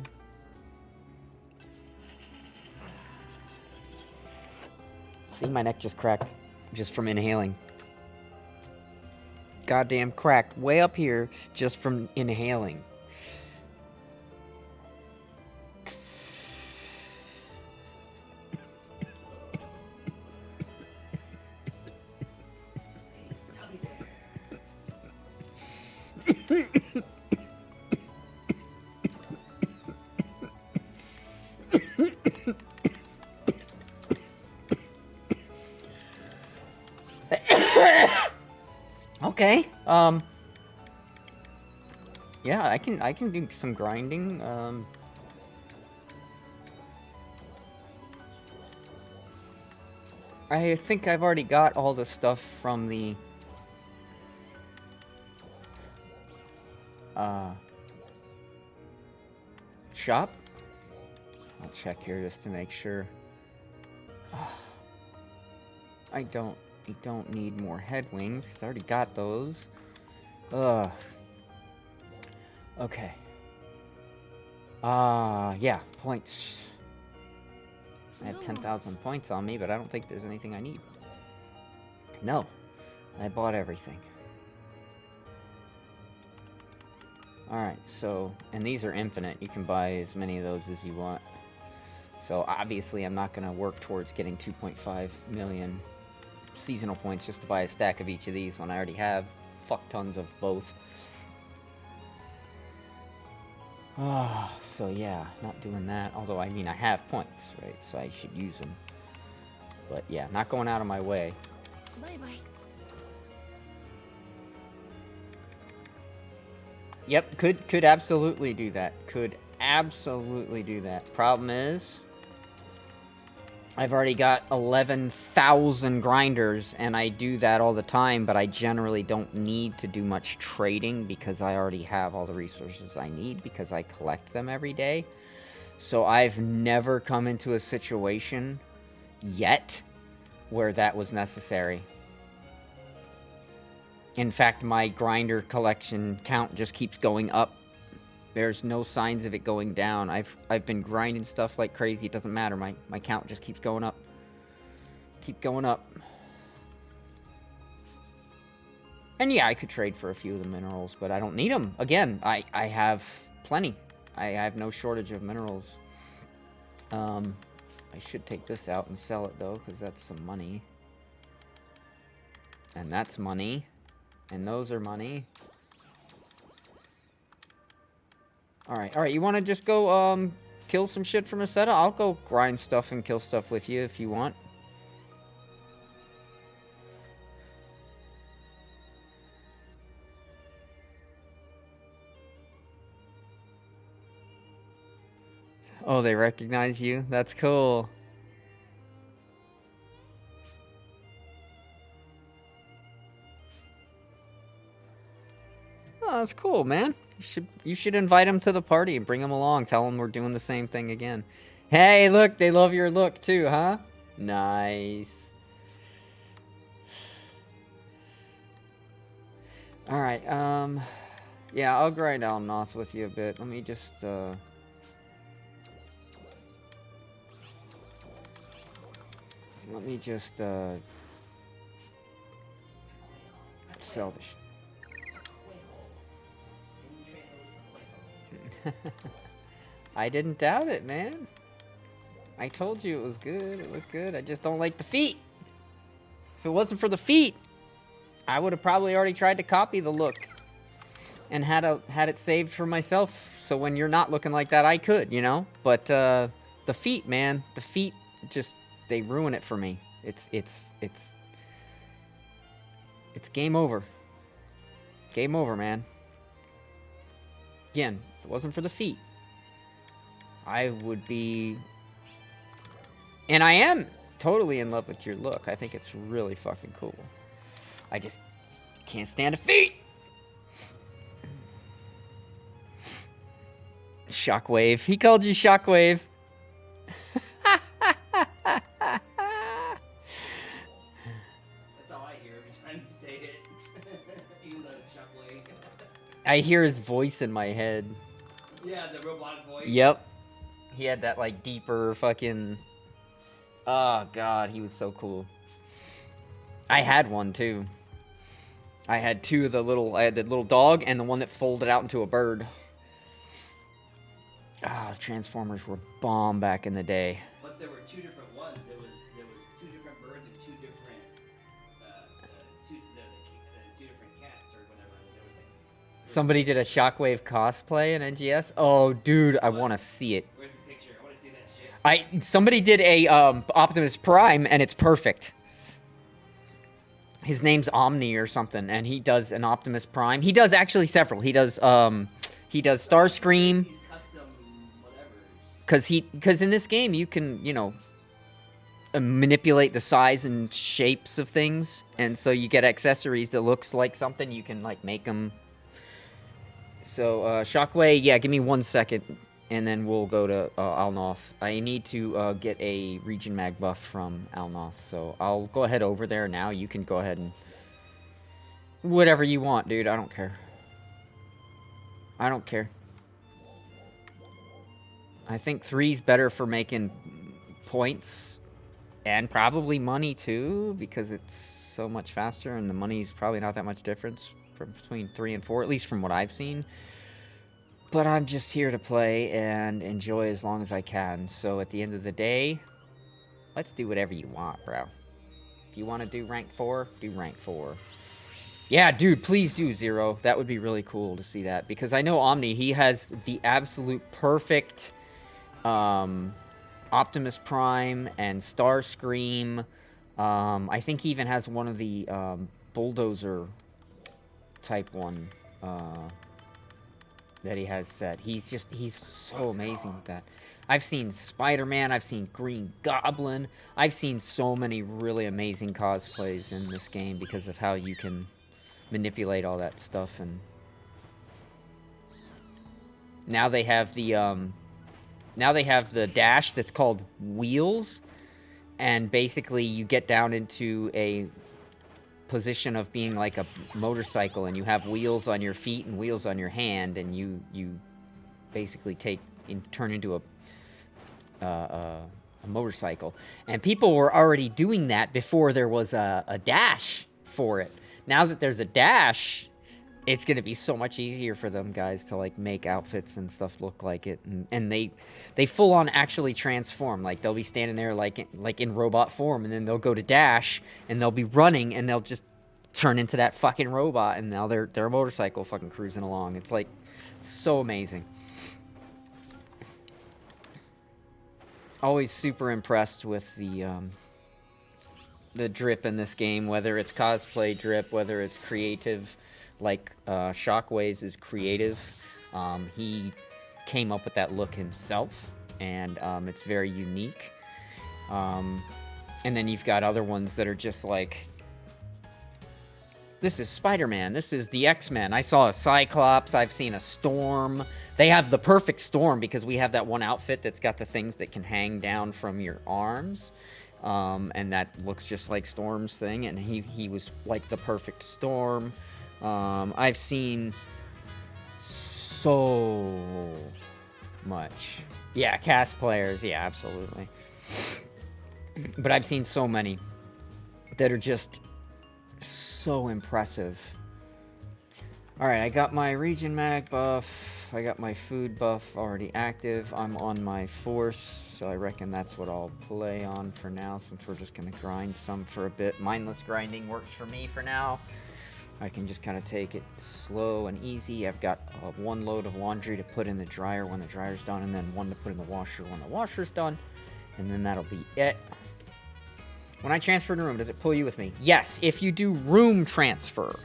See, my neck just cracked just from inhaling. Goddamn cracked way up here just from inhaling. Okay. Yeah, I can do some grinding. I think I've already got all the stuff from the shop. I'll check here just to make sure. I don't need more head wings. I already got those. Ugh. Okay. Yeah, points. I have 10,000 points on me, but I don't think there's anything I need. No. I bought everything. Alright, so, and these are infinite. You can buy as many of those as you want. So obviously I'm not going to work towards getting 2.5 million seasonal points just to buy a stack of each of these when I already have fuck tons of both. So yeah, not doing that. Although, I mean, I have points, right? So I should use them. But yeah, not going out of my way. Bye-bye. Yep, could absolutely do that. Could absolutely do that. Problem is, I've already got 11,000 grinders, and I do that all the time, but I generally don't need to do much trading because I already have all the resources I need because I collect them every day. So I've never come into a situation yet where that was necessary. In fact, my grinder collection count just keeps going up. There's no signs of it going down. I've been grinding stuff like crazy. It doesn't matter. My count just keeps going up. Keep going up. And yeah, I could trade for a few of the minerals, but I don't need them. Again, I have plenty. I have no shortage of minerals. I should take this out and sell it, though, because that's some money. And that's money. And those are money. Alright, you want to just go, kill some shit from Meseta? I'll go grind stuff and kill stuff with you if you want. Oh, they recognize you? That's cool. Oh, that's cool, man. You should invite them to the party and bring them along. Tell them we're doing the same thing again. Hey, look, they love your look too, huh? Nice. Alright, yeah, I'll grind Alnoth with you a bit. Let me just, sell the shit. I didn't doubt it, man. I told you it was good. It looked good. I just don't like the feet. If it wasn't for the feet, I would have probably already tried to copy the look and had it saved for myself. So when you're not looking like that, I could, you know. But the feet, man, the feet just they ruin it for me. It's game over. Game over, man. Again, if it wasn't for the feet, I would be... And I am totally in love with your look. I think it's really fucking cool. I just can't stand the feet. Shockwave. He called you Shockwave. That's all I hear every time you say it. Even though it's Shockwave. I hear his voice in my head. Yeah, the robotic voice. Yep. He had that, like, deeper fucking... Oh, God, he was so cool. I had one, too. I had two of the little... I had the little dog and the one that folded out into a bird. Ah, Transformers were bomb back in the day. But there were two different ones. There was two different birds and two different... two different cats or whatever. There was like... Somebody did a Shockwave cosplay in NGS? Oh, dude, I want to see it. Where's the picture? I want to see that shit. Somebody did a Optimus Prime, and it's perfect. His name's Omni or something, and he does an Optimus Prime. He does actually several. He does Starscream. He's custom whatever. Because in this game you can, you know, manipulate the size and shapes of things, and so you get accessories that looks like something. You can like make them. So Shockwave, yeah, give me 1 second, and then we'll go to Alnoth. I need to get a region mag buff from Alnoth, so I'll go ahead over there now. You can go ahead and whatever you want, dude. I don't care. I don't care. I think 3's better for making points and probably money too, because it's so much faster, and the money's probably not that much difference between 3 and 4, at least from what I've seen. But I'm just here to play and enjoy as long as I can. So at the end of the day, let's do whatever you want, bro. If you want to do rank 4, do rank 4. Yeah, dude, please do Zero. That would be really cool to see that, because I know Omni, he has the absolute perfect Optimus Prime and Starscream. I think he even has one of the bulldozer type one that he has set. He's so amazing with that. I've seen Spider-Man, I've seen Green Goblin, I've seen so many really amazing cosplays in this game because of how you can manipulate all that stuff. And now they have the dash that's called Wheels, and basically you get down into a position of being like a motorcycle, and you have wheels on your feet and wheels on your hand, and you basically turn into a motorcycle. And people were already doing that before there was a dash for it. Now that there's a dash, it's gonna be so much easier for them guys to like make outfits and stuff look like it, and they full on actually transform. Like they'll be standing there like in robot form, and then they'll go to dash and they'll be running and they'll just turn into that fucking robot, and now they're a motorcycle fucking cruising along. It's like so amazing. Always super impressed with the drip in this game, whether it's cosplay drip, whether it's creative. Like Shockwaves is creative. He came up with that look himself, and it's very unique. And then you've got other ones that are just like, this is Spider-Man, this is the X-Men. I saw a Cyclops, I've seen a Storm. They have the perfect Storm because we have that one outfit that's got the things that can hang down from your arms. And that looks just like Storm's thing, and he was like the perfect Storm. I've seen so much. Yeah, cast players, yeah, absolutely. But I've seen so many that are just so impressive. Alright, I got my region mag buff. I got my food buff already active. I'm on my force, so I reckon that's what I'll play on for now, since we're just gonna grind some for a bit. Mindless grinding works for me for now. I can just kind of take it slow and easy. I've got one load of laundry to put in the dryer when the dryer's done, and then one to put in the washer when the washer's done, and then that'll be it. When I transfer in a room, does it pull you with me? Yes, if you do room transfer.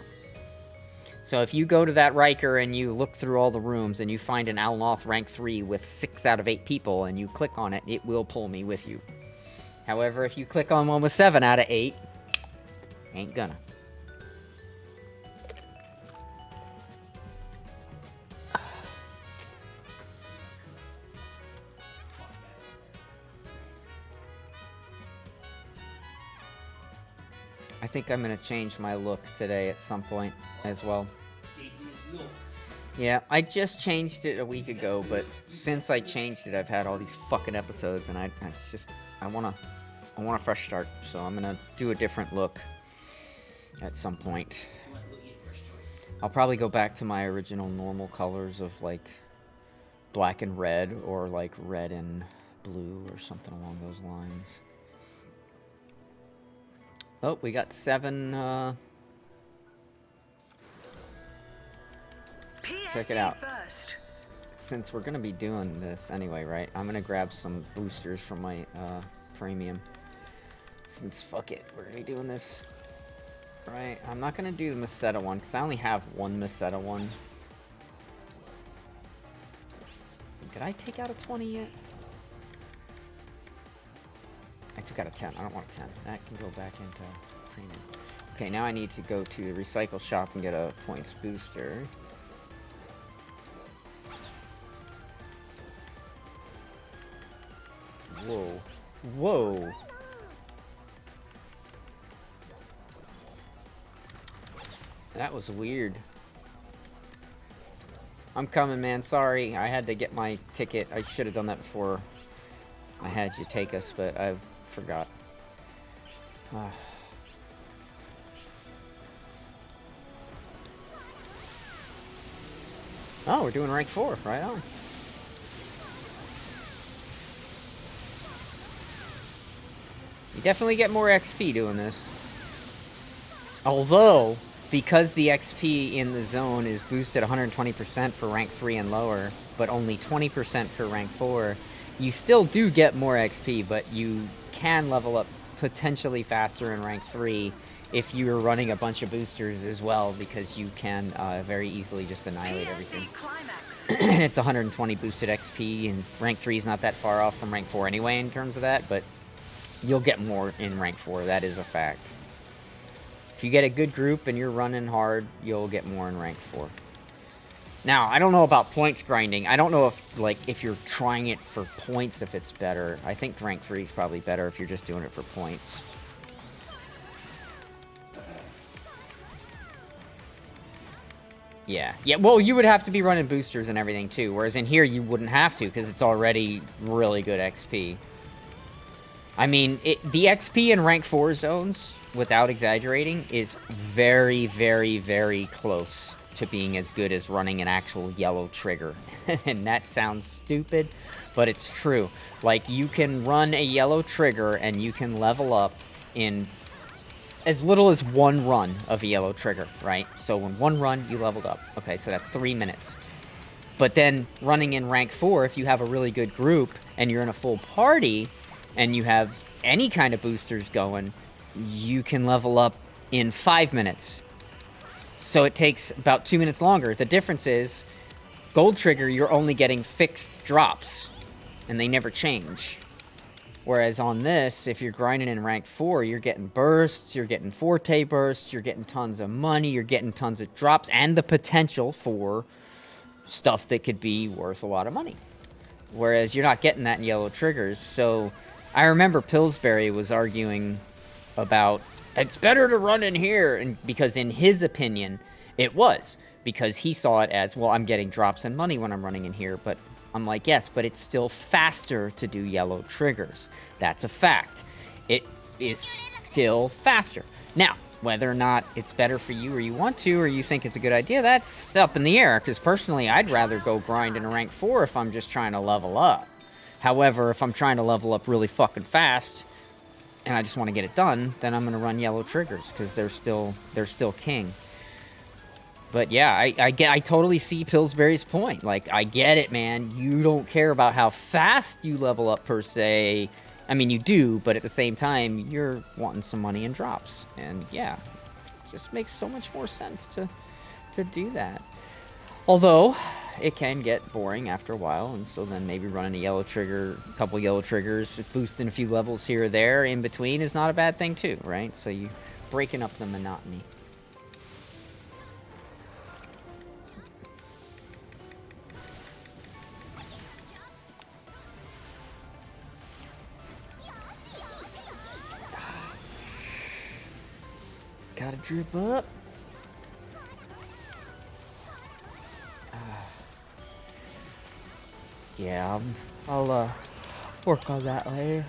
So if you go to that Riker and you look through all the rooms and you find an Alnoth rank 3 with 6 out of 8 people and you click on it, it will pull me with you. However, if you click on one with 7 out of 8, ain't gonna. I think I'm gonna change my look today at some point as well. Yeah, I just changed it a week ago, but since I changed it, I've had all these fucking episodes, and I want a fresh start. So I'm gonna do a different look at some point. I'll probably go back to my original normal colors of like black and red, or like red and blue, or something along those lines. Oh, we got 7, check it out. First. Since we're gonna be doing this anyway, right? I'm gonna grab some boosters from my, premium. Since, fuck it, we're gonna be doing this. Right, I'm not gonna do the Meseta one, because I only have one Meseta one. Did I take out a 20 yet? I took out a 10. I don't want a 10. That can go back into premium. Okay, now I need to go to the recycle shop and get a points booster. Whoa. Whoa! That was weird. I'm coming, man. Sorry. I had to get my ticket. I should have done that before I had you take us, but I forgot. Oh, we're doing rank 4. Right on. You definitely get more XP doing this. Although, because the XP in the zone is boosted 120% for rank 3 and lower, but only 20% for rank 4, you still do get more XP, but you can level up potentially faster in rank 3 if you're running a bunch of boosters as well, because you can very easily just annihilate everything. It's 120 boosted XP, and rank 3 is not that far off from rank 4 anyway in terms of that, but you'll get more in rank 4, that is a fact. If you get a good group and you're running hard, you'll get more in rank 4. Now, I don't know about points grinding. I don't know if, like, if you're trying it for points, if it's better. I think rank 3 is probably better if you're just doing it for points. Yeah. Yeah, well, you would have to be running boosters and everything, too. Whereas in here, you wouldn't have to, because it's already really good XP. I mean, the XP in rank 4 zones, without exaggerating, is very, very, very close to being as good as running an actual yellow trigger. And that sounds stupid, but it's true. Like, you can run a yellow trigger and you can level up in as little as one run of a yellow trigger, right? So in one run, you leveled up. Okay, so that's 3 minutes. But then running in rank 4, if you have a really good group and you're in a full party and you have any kind of boosters going, you can level up in 5 minutes. So it takes about 2 minutes longer. The difference is, Gold Trigger, you're only getting fixed drops, and they never change. Whereas on this, if you're grinding in rank 4, you're getting bursts, you're getting Forte bursts, you're getting tons of money, you're getting tons of drops, and the potential for stuff that could be worth a lot of money. Whereas you're not getting that in yellow triggers. So I remember Pillsbury was arguing about, it's better to run in here, and because in his opinion, it was. Because he saw it as, well, I'm getting drops and money when I'm running in here, but I'm like, yes, but it's still faster to do yellow triggers. That's a fact. It is still faster. Now, whether or not it's better for you or you want to or you think it's a good idea, that's up in the air. Because personally, I'd rather go grind in a rank 4 if I'm just trying to level up. However, if I'm trying to level up really fucking fast and I just want to get it done, then I'm going to run yellow triggers because they're still king. But yeah, I totally see Pillsbury's point. Like, I get it, man. You don't care about how fast you level up per se. I mean, you do, but at the same time, you're wanting some money in drops. And yeah, it just makes so much more sense to do that. Although, it can get boring after a while, and so then maybe running a yellow trigger, a couple yellow triggers, boosting a few levels here or there in between is not a bad thing too, right? So you breaking up the monotony. Gotta drip up. Yeah, I'll work on that later.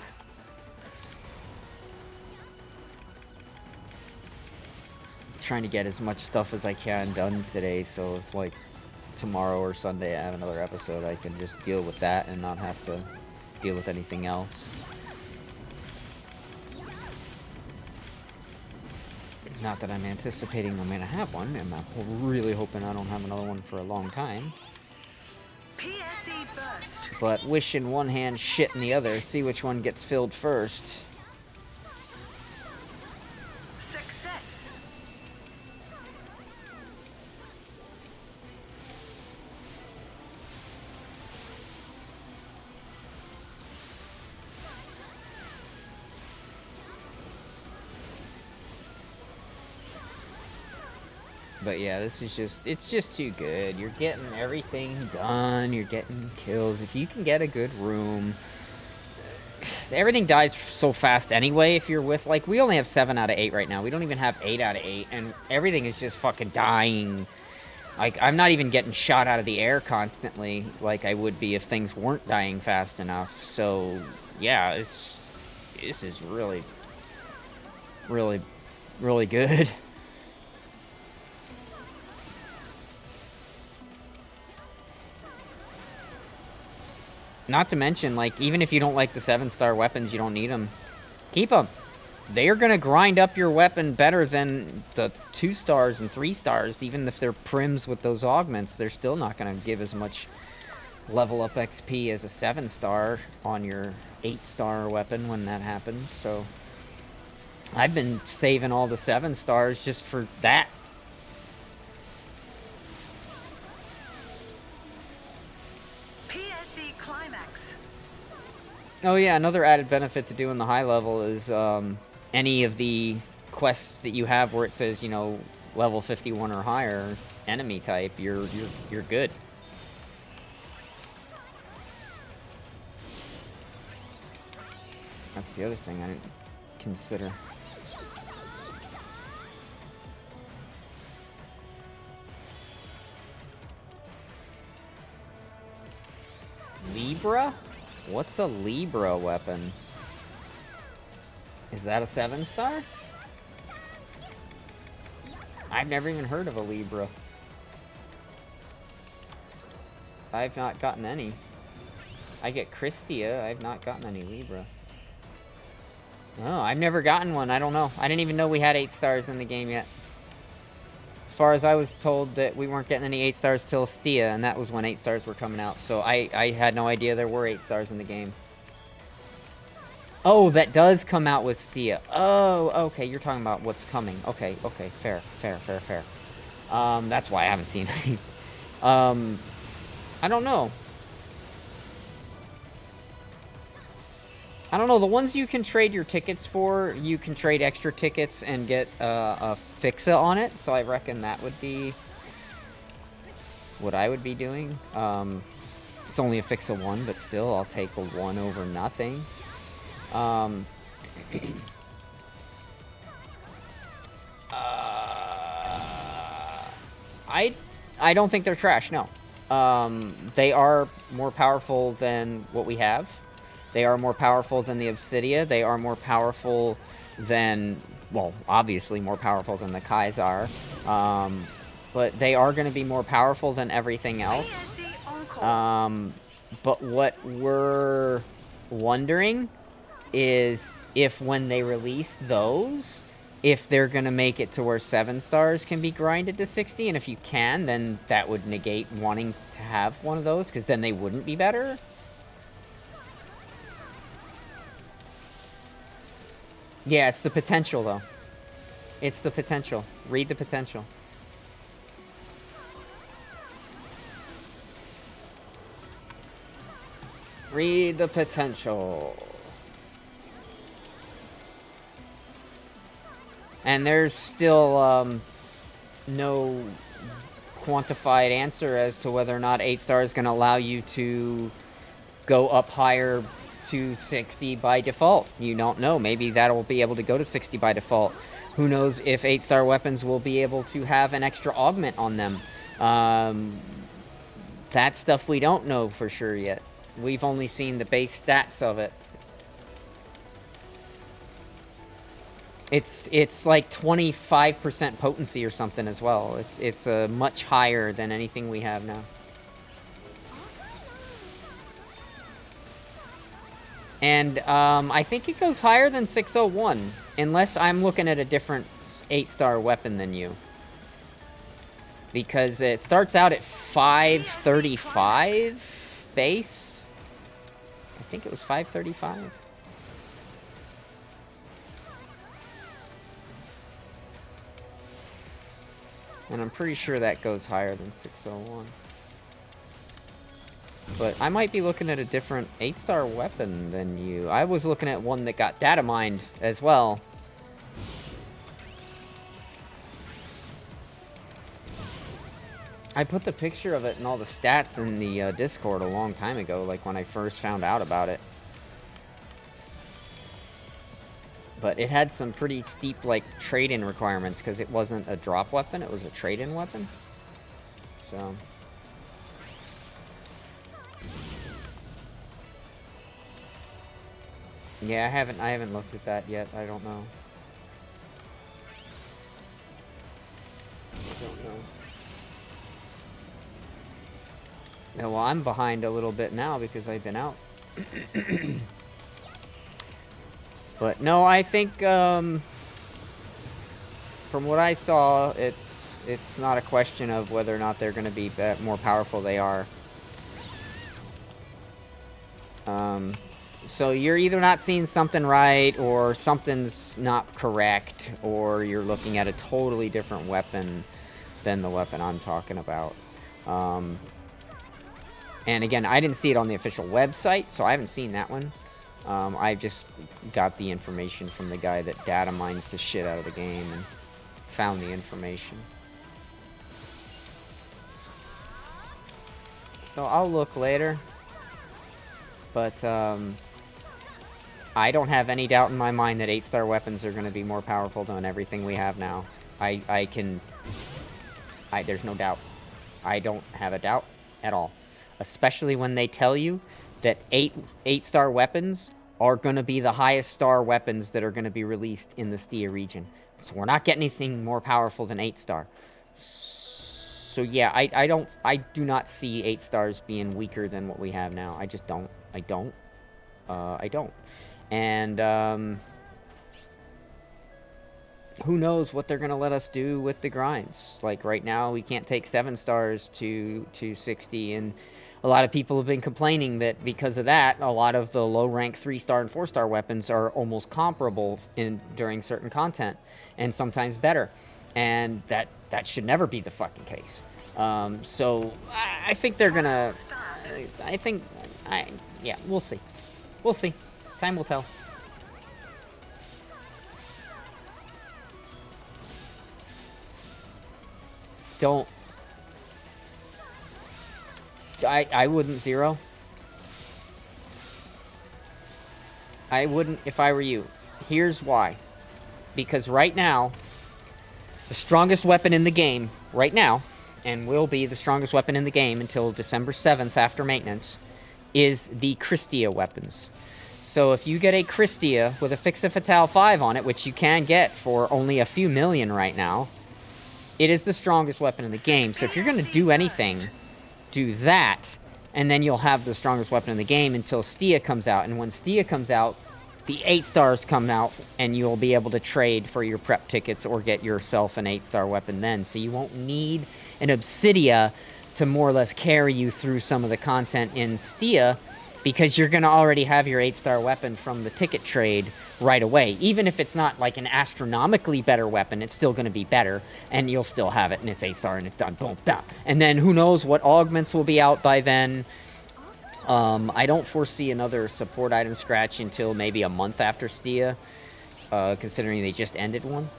Trying to get as much stuff as I can done today, so if like tomorrow or Sunday I have another episode, I can just deal with that and not have to deal with anything else. Not that I'm anticipating I'm gonna have one. I'm really hoping I don't have another one for a long time. PSE burst. But wish in one hand, shit in the other. See which one gets filled first. Success. But yeah, this is just, it's just too good. You're getting everything done. You're getting kills. If you can get a good room. Everything dies so fast anyway if you're with, like, we only have 7 out of 8 right now. We don't even have 8 out of 8. And everything is just fucking dying. Like, I'm not even getting shot out of the air constantly like I would be if things weren't dying fast enough. So, yeah, this is really, really, really good. Not to mention, like, even if you don't like the 7-star weapons, you don't need them. Keep them. They are going to grind up your weapon better than the 2 stars and 3 stars. Even if they're prims with those augments, they're still not going to give as much level up XP as a 7-star on your 8-star weapon when that happens. So I've been saving all the 7 stars just for that. Oh yeah, another added benefit to doing the high level is any of the quests that you have where it says, you know, level 51 or higher enemy type, you're good. That's the other thing I didn't consider. Libra? What's a Libra weapon? Is that a 7-star? I've never even heard of a Libra. I've not gotten any. I get Christia, I've not gotten any Libra. No, I've never gotten one, I don't know. I didn't even know we had 8 stars in the game yet. As far as I was told that we weren't getting any 8 stars till Stia, and that was when 8 stars were coming out. So I had no idea there were 8 stars in the game. Oh, that does come out with Stia. Oh, okay, you're talking about what's coming. Okay, fair. That's why I haven't seen any. I don't know. I don't know, the ones you can trade your tickets for, you can trade extra tickets and get a Fixa on it, so I reckon that would be what I would be doing. It's only a Fixa 1, but still, I'll take a 1 over nothing. I don't think they're trash, no. They are more powerful than what we have. They are more powerful than the Obsidia. They are more powerful than, well, obviously more powerful than the Kaisar. But they are going to be more powerful than everything else. But what we're wondering is if when they release those, if they're going to make it to where 7 stars can be grinded to 60. And if you can, then that would negate wanting to have one of those, because then they wouldn't be better. Yeah, it's the potential, though. It's the potential. Read the potential. Read the potential. And there's still no quantified answer as to whether or not 8-star is going to allow you to go up higher to 60 by default. You don't know. Maybe that'll be able to go to 60 by default. Who knows if 8-star weapons will be able to have an extra augment on them. That stuff we don't know for sure yet. We've only seen the base stats of it. It's like 25% potency or something as well. It's much higher than anything we have now. And I think it goes higher than 601, unless I'm looking at a different 8-star weapon than you. Because it starts out at 535 base. I think it was 535. And I'm pretty sure that goes higher than 601. But I might be looking at a different 8-star weapon than you. I was looking at one that got data mined as well. I put the picture of it and all the stats in the Discord a long time ago, like when I first found out about it. But it had some pretty steep, like, trade-in requirements, because it wasn't a drop weapon, it was a trade-in weapon. So... yeah, I haven't looked at that yet. I don't know. I don't know. Yeah, well, I'm behind a little bit now because I've been out. But no, I think from what I saw, it's not a question of whether or not they're going to be more powerful. They are. So you're either not seeing something right, or something's not correct, or you're looking at a totally different weapon than the weapon I'm talking about. And again, I didn't see it on the official website, so I haven't seen that one. I just got the information from the guy that data mines the shit out of the game and found the information. So I'll look later. But I don't have any doubt in my mind that 8-star weapons are going to be more powerful than everything we have now. There's no doubt. I don't have a doubt at all. Especially when they tell you that 8-star weapons are going to be the highest star weapons that are going to be released in the Stia region. So we're not getting anything more powerful than 8-star. So yeah, I do not see 8-stars being weaker than what we have now. I just don't. I don't. And who knows what they're going to let us do with the grinds. Like right now, we can't take 7-stars to 60, and a lot of people have been complaining that because of that, a lot of the low-rank 3-star and 4-star weapons are almost comparable during certain content, and sometimes better. And that should never be the fucking case. So I think they're gonna. Yeah, we'll see. We'll see. Time will tell. Don't. I wouldn't 0. I wouldn't if I were you. Here's why. Because right now, the strongest weapon in the game, right now, and will be the strongest weapon in the game until December 7th after maintenance, is the Christia weapons. So if you get a Christia with a Fixa Fatale 5 on it, which you can get for only a few million right now, it is the strongest weapon in the game. So if you're going to do anything, do that, and then you'll have the strongest weapon in the game until Stia comes out. And when Stia comes out, the 8-stars come out, and you'll be able to trade for your prep tickets or get yourself an 8-star weapon then. So you won't need an Obsidia to more or less carry you through some of the content in Stia, because you're going to already have your 8-star weapon from the ticket trade right away. Even if it's not like an astronomically better weapon, it's still going to be better, and you'll still have it, and it's 8-star, and it's done. Boom, done. And then who knows what augments will be out by then. I don't foresee another support item scratch until maybe a month after Stia, considering they just ended one.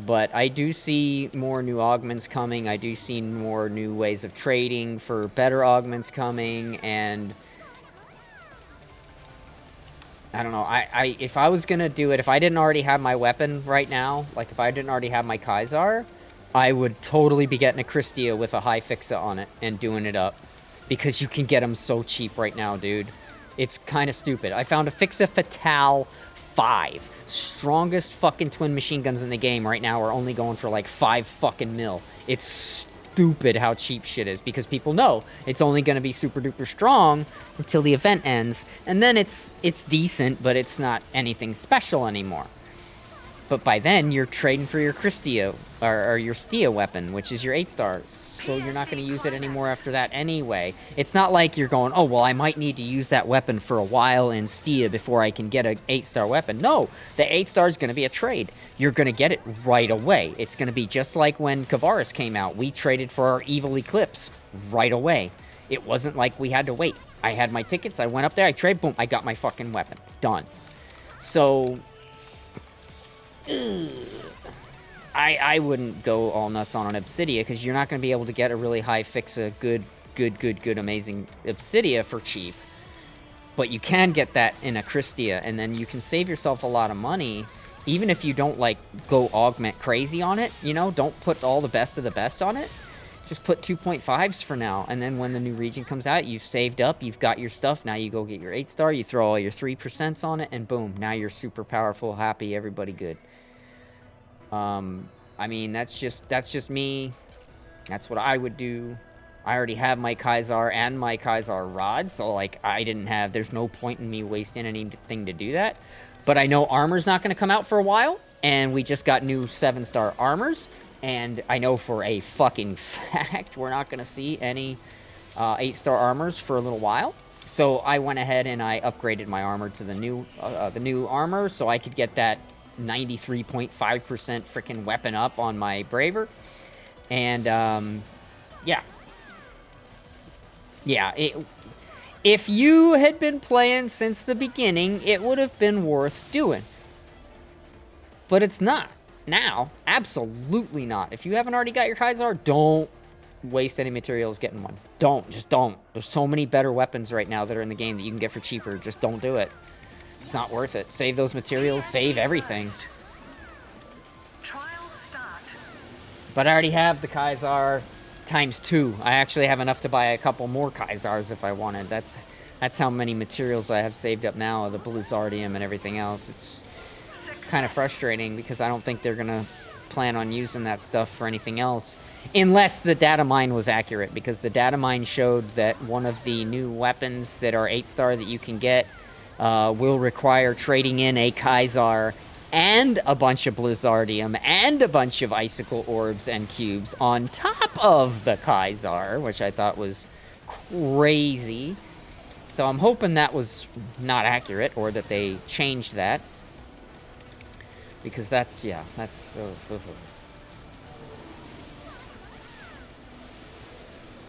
But I do see more new augments coming. I do see more new ways of trading for better augments coming, and I don't know. If I was gonna do it, if I didn't already have my weapon right now, like if I didn't already have my Kai'Zar, I would totally be getting a Christia with a high fixa on it and doing it up. Because you can get them so cheap right now, dude. It's kind of stupid. I found a Fixa Fatale 5. Strongest fucking twin machine guns in the game right now are only going for like 5 fucking mil. It's stupid how cheap shit is, because people know it's only going to be super duper strong until the event ends, and then it's decent, but it's not anything special anymore. But by then you're trading for your Christia or your Stia weapon, which is your 8-star, so you're not going to use it anymore after that anyway. It's not like you're going, oh well, I might need to use that weapon for a while in Stia before I can get a 8-star weapon. No, the 8-star is going to be a trade. You're going to get it right away. It's going to be just like when Kavaris came out. We traded for our Evil Eclipse right away. It wasn't like we had to wait. I had my tickets, I went up there, I traded, boom, I got my fucking weapon. Done. So I wouldn't go all nuts on an Obsidia, because you're not going to be able to get a really high fixa, good, amazing Obsidia for cheap. But you can get that in a Christia, and then you can save yourself a lot of money, even if you don't, like, go augment crazy on it, you know? Don't put all the best of the best on it. Just put 2.5s for now, and then when the new region comes out, you've saved up, you've got your stuff, now you go get your 8-star, you throw all your 3% on it, and boom, now you're super powerful, happy, everybody good. I mean, that's just me. That's what I would do. I already have my Kai'Zar and my Kai'Zar rod, so, like, there's no point in me wasting anything to do that. But I know armor's not going to come out for a while, and we just got new 7-star armors, and I know for a fucking fact we're not going to see any 8-star armors for a little while. So I went ahead and I upgraded my armor to the new armor, so I could get that 93.5% freaking weapon up on my Braver. And yeah, if you had been playing since the beginning, it would have been worth doing, but it's not now. Absolutely not. If you haven't already got your Kai'Zar, don't waste any materials getting one. Just don't. There's so many better weapons right now that are in the game that you can get for cheaper. Just don't do it. It's not worth it. Save those materials, save everything. Trial start. But I already have the Kai'Zar times 2. I actually have enough to buy a couple more Kai'Zars if I wanted. That's how many materials I have saved up now, the Blizzardium and everything else. It's kind of frustrating because I don't think they're going to plan on using that stuff for anything else. Unless the data mine was accurate, because the data mine showed that one of the new weapons that are 8-star that you can get will require trading in a Kai'Zar and a bunch of Blizzardium and a bunch of Icicle Orbs and Cubes on top of the Kai'Zar, which I thought was crazy. So I'm hoping that was not accurate, or that they changed that. Because that's, yeah, that's...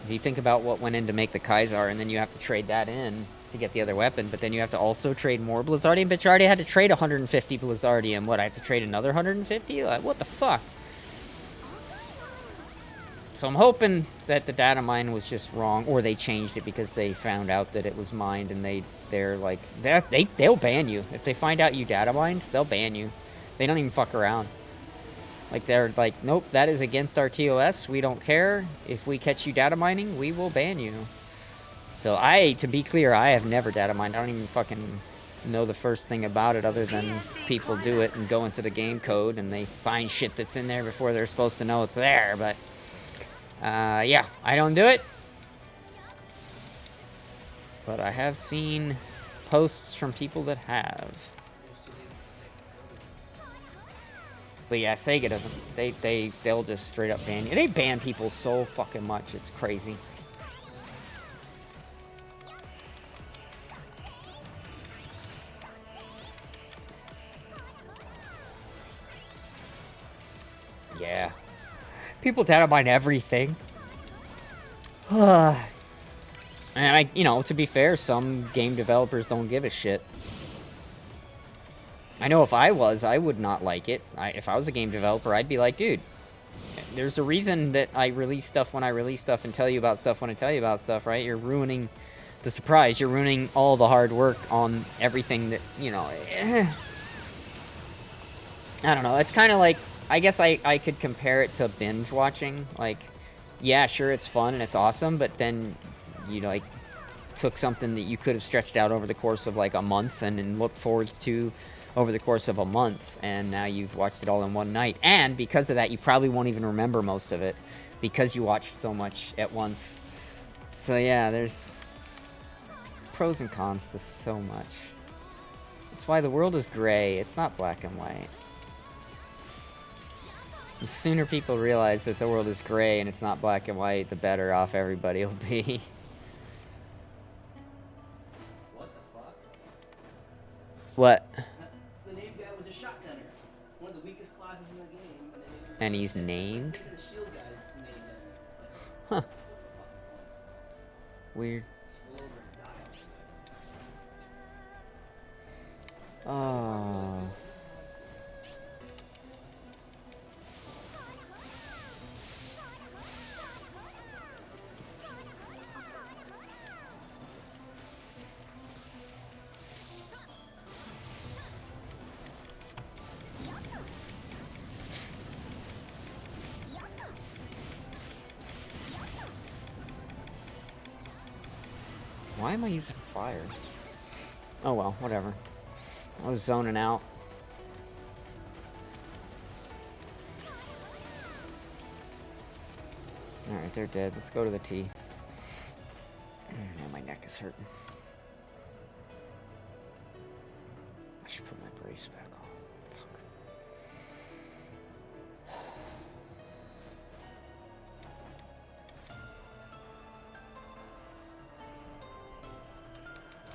If you think about what went in to make the Kai'Zar, and then you have to trade that in to get the other weapon, but then you have to also trade more Blizzardium. But you already had to trade 150 Blizzardium. What, I have to trade another 150? Like, what the fuck? So I'm hoping that the data mine was just wrong, or they changed it because they found out that it was mined, and they're like, they'll ban you. If they find out you data mined, they'll ban you. They don't even fuck around. Like, they're like, nope, that is against our TOS. We don't care. If we catch you data mining, we will ban you. So to be clear, I have never data mined. I don't even fucking know the first thing about it, other than people do it and go into the game code and they find shit that's in there before they're supposed to know it's there. But yeah, I don't do it. But I have seen posts from people that have. But yeah, Sega doesn't. They'll just straight up ban you. They ban people so fucking much. It's crazy. People data mine everything. And I, you know, to be fair, some game developers don't give a shit. I know if I was, I would not like it. If I was a game developer, I'd be like, dude, there's a reason that I release stuff when I release stuff and tell you about stuff when I tell you about stuff, right? You're ruining the surprise. You're ruining all the hard work on everything that, you know. I don't know. It's kind of like, I guess I could compare it to binge watching. Like, yeah, sure, it's fun and it's awesome, but then you, like, took something that you could have stretched out over the course of, like, a month and then looked forward to over the course of a month, and now you've watched it all in one night. And because of that, you probably won't even remember most of it because you watched so much at once. So yeah, there's pros and cons to so much. That's why the world is gray. It's not black and white. The sooner people realize that the world is gray and it's not black and white, the better off everybody will be. What the fuck? What? The name guy was a shotgunner. One of the weakest classes in the game. And he's named? The shield guy's named him. It's Huh. like, Weird. roll over and die. Oh. Why am I using fire? Oh well, whatever. I was zoning out. Alright, they're dead. Let's go to the T. Now my neck is hurting. I should put my brace back on. Fuck.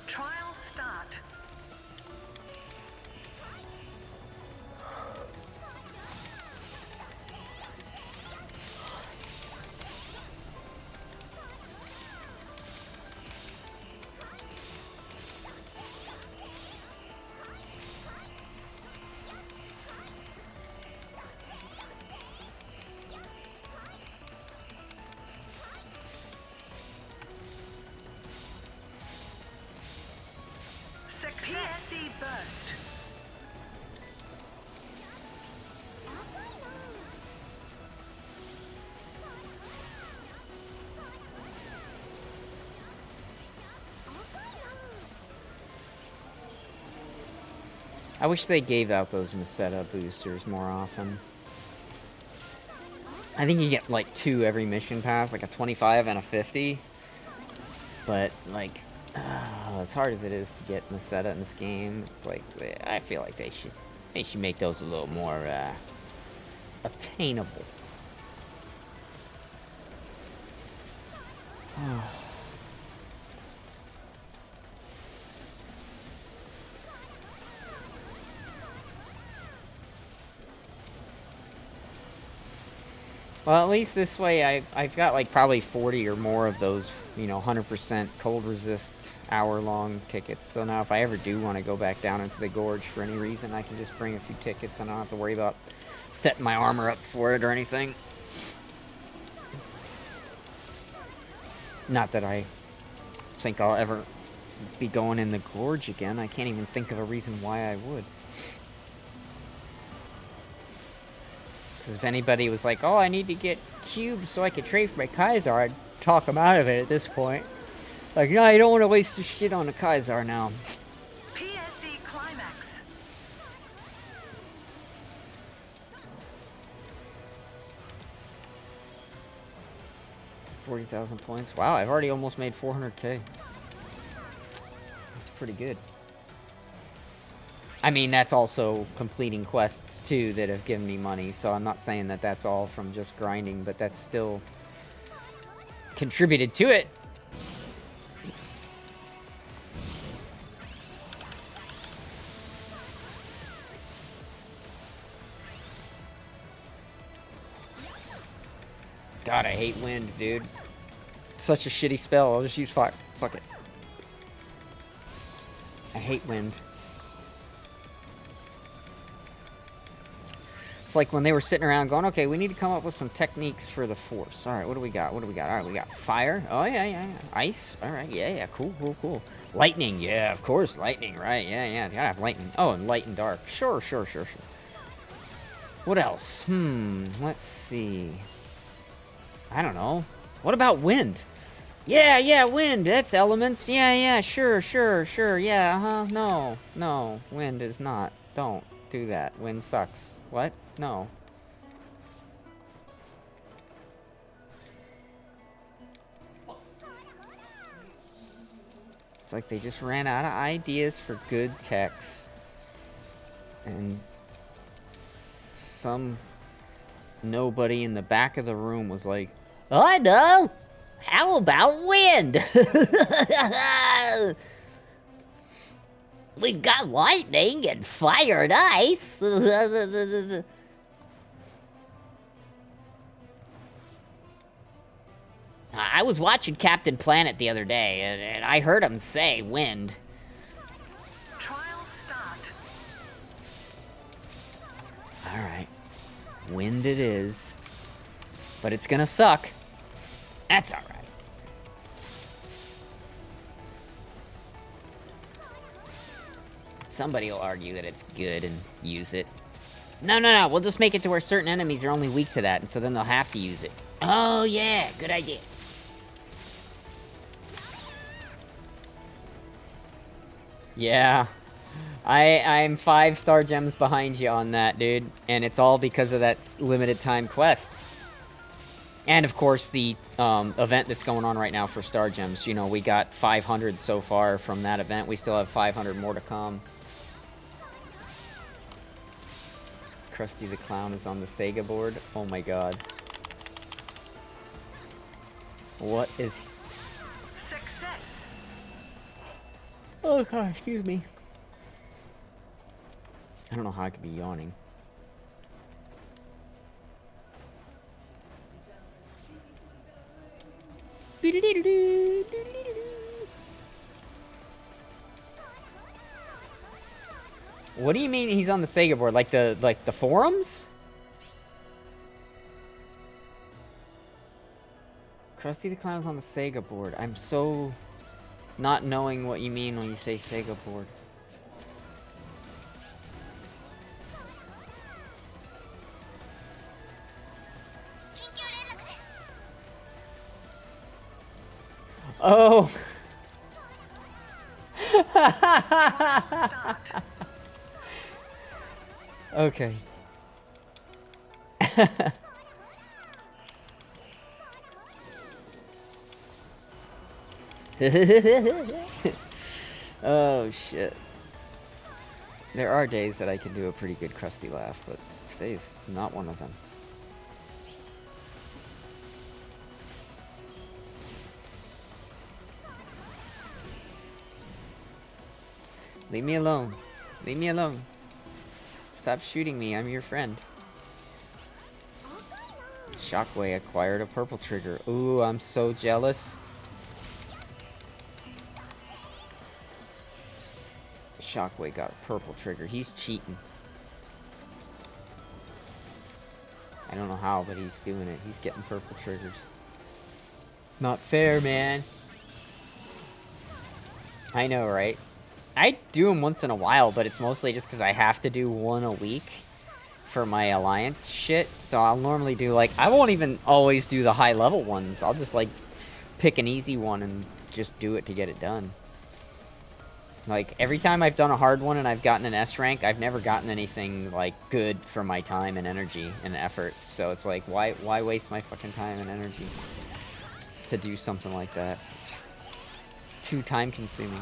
Trial start. Success. PSC burst. I wish they gave out those Meseta boosters more often. I think you get like 2 every mission pass, like a 25 and a 50. But like, as hard as it is to get Meseta in this game, it's like, I feel like they should make those a little more obtainable. Well, at least this way I've got like probably 40 or more of those, you know, 100% cold resist hour-long tickets. So now if I ever do want to go back down into the gorge for any reason, I can just bring a few tickets and I don't have to worry about setting my armor up for it or anything. Not that I think I'll ever be going in the gorge again. I can't even think of a reason why I would. Because if anybody was like, oh, I need to get cubes so I can trade for my Kaiser, I'd talk them out of it at this point. Like, no, you don't want to waste your shit on a Kaiser now. PSC climax. $40,000 points. Wow, I've already almost made 400k. That's pretty good. I mean, that's also completing quests, too, that have given me money. So I'm not saying that that's all from just grinding, but that's still contributed to it. God, I hate wind, dude. Such a shitty spell. I'll just use fire. Fuck it. I hate wind. It's like when they were sitting around going, okay, we need to come up with some techniques for the force. All right, what do we got? What do we got? All right, we got fire. Oh, yeah. Ice. All right, yeah. Cool. Lightning. Yeah, of course, lightning. Right, yeah. Gotta have lightning. Oh, and light and dark. Sure. What else? Let's see. I don't know. What about wind? Yeah, wind. That's elements. Yeah, sure. Yeah, No, wind is not. Don't do that. Wind sucks. What? No. It's like they just ran out of ideas for good techs. And some nobody in the back of the room was like, I know! How about wind? We've got lightning and fire and ice. I was watching Captain Planet the other day, and I heard him say wind. Trial start. Alright. Wind it is. But it's gonna suck. That's alright. Somebody will argue that it's good and use it. No. We'll just make it to where certain enemies are only weak to that, and so then they'll have to use it. Oh, yeah. Good idea. Yeah. I'm 5 star gems behind you on that, dude. And it's all because of that limited time quest. And, of course, the event that's going on right now for star gems. You know, we got 500 so far from that event. We still have 500 more to come. Krusty the Clown is on the Sega board. Oh my god. What is... Success. Oh god, excuse me. I don't know how I could be yawning. What do you mean he's on the Sega board? Like the forums? Krusty the Clown's on the Sega board. I'm so not knowing what you mean when you say Sega board. Oh. Start. Okay. Oh shit. There are days that I can do a pretty good Krusty laugh, but today's not one of them. Leave me alone. Leave me alone. Stop shooting me. I'm your friend. Shockwave acquired a purple trigger. Ooh, I'm so jealous. Shockwave got a purple trigger. He's cheating. I don't know how, but he's doing it. He's getting purple triggers. Not fair, man. I know, right? I do them once in a while, but it's mostly just because I have to do one a week for my alliance shit. So I'll normally do, like, I won't even always do the high level ones. I'll just, like, pick an easy one and just do it to get it done. Like, every time I've done a hard one and I've gotten an S rank, I've never gotten anything, like, good for my time and energy and effort. So it's like, why waste my fucking time and energy to do something like that? It's too time consuming.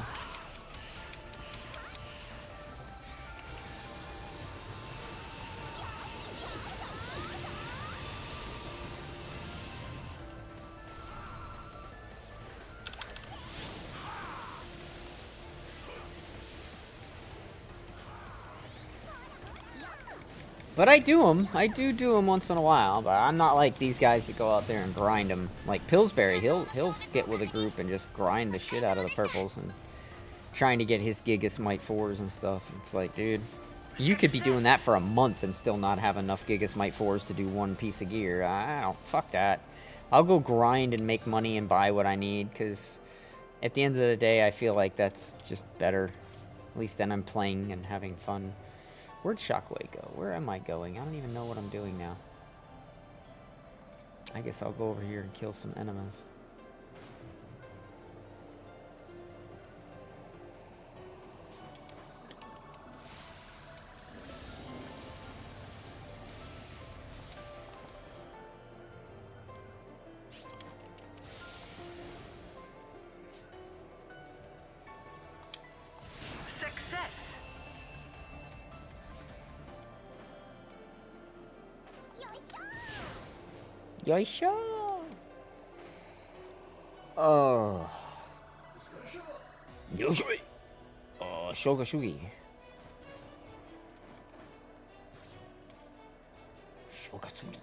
But I do them. I do them once in a while. But I'm not like these guys that go out there and grind them. Like Pillsbury, he'll get with a group and just grind the shit out of the purples and trying to get his Giga Smite 4s and stuff. It's like, dude, you could be doing that for a month and still not have enough Giga Smite 4s to do one piece of gear. I don't, fuck that. I'll go grind and make money and buy what I need, because at the end of the day, I feel like that's just better. At least then I'm playing and having fun. Where'd Shockwave go? Where am I going? I don't even know what I'm doing now. I guess I'll go over here and kill some enemies. Success. Yoisho! Oh. Yoisho! Oh, Shogashugi. Shogatsugi.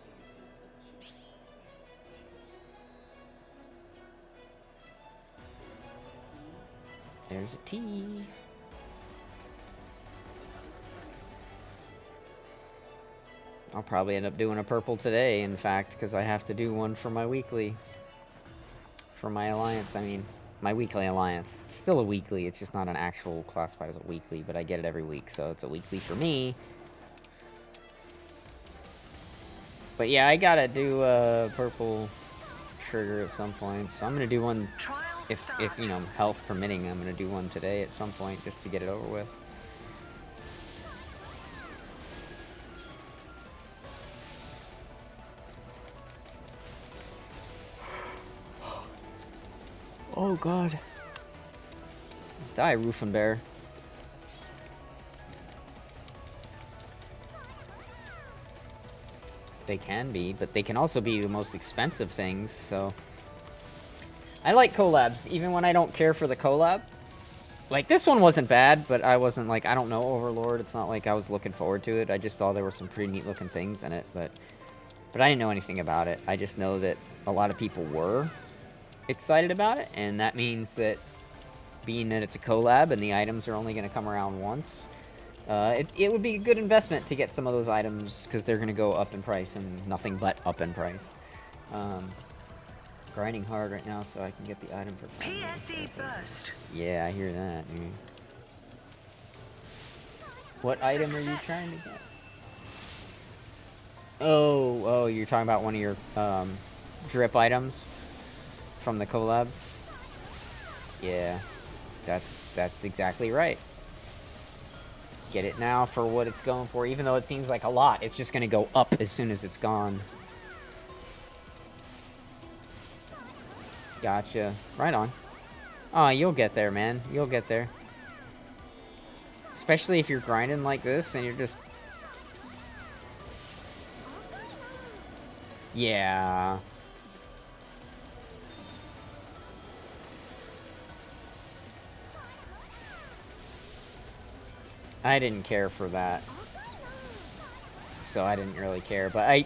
There's a T. I'll probably end up doing a purple today, in fact, because I have to do one for my weekly. For my alliance, I mean, my weekly alliance. It's still a weekly, it's just not an actual classified as a weekly, but I get it every week, so it's a weekly for me. But yeah, I gotta do a purple trigger at some point, so I'm gonna do one, if you know, health permitting, I'm gonna do one today at some point, just to get it over with. Oh god. Die, Roofenbear. They can be, but they can also be the most expensive things, so... I like collabs, even when I don't care for the collab. Like, this one wasn't bad, but I wasn't like, I don't know Overlord. It's not like I was looking forward to it. I just saw there were some pretty neat looking things in it, but I didn't know anything about it. I just know that a lot of people were excited about it, and that means that being that it's a collab and the items are only going to come around once, it would be a good investment to get some of those items, because they're going to go up in price, and nothing but up in price. Grinding hard right now so I can get the item for PSE first. Yeah, I hear that, dude. What item are you trying to get? Oh, you're talking about one of your drip items from the collab? Yeah, that's exactly right. Get it now for what it's going for, even though it seems like a lot. It's just gonna go up as soon as it's gone. Gotcha. Right on. Oh, you'll get there, man. You'll get there. Especially if you're grinding like this and you're just... Yeah. I didn't care for that. So I didn't really care. But I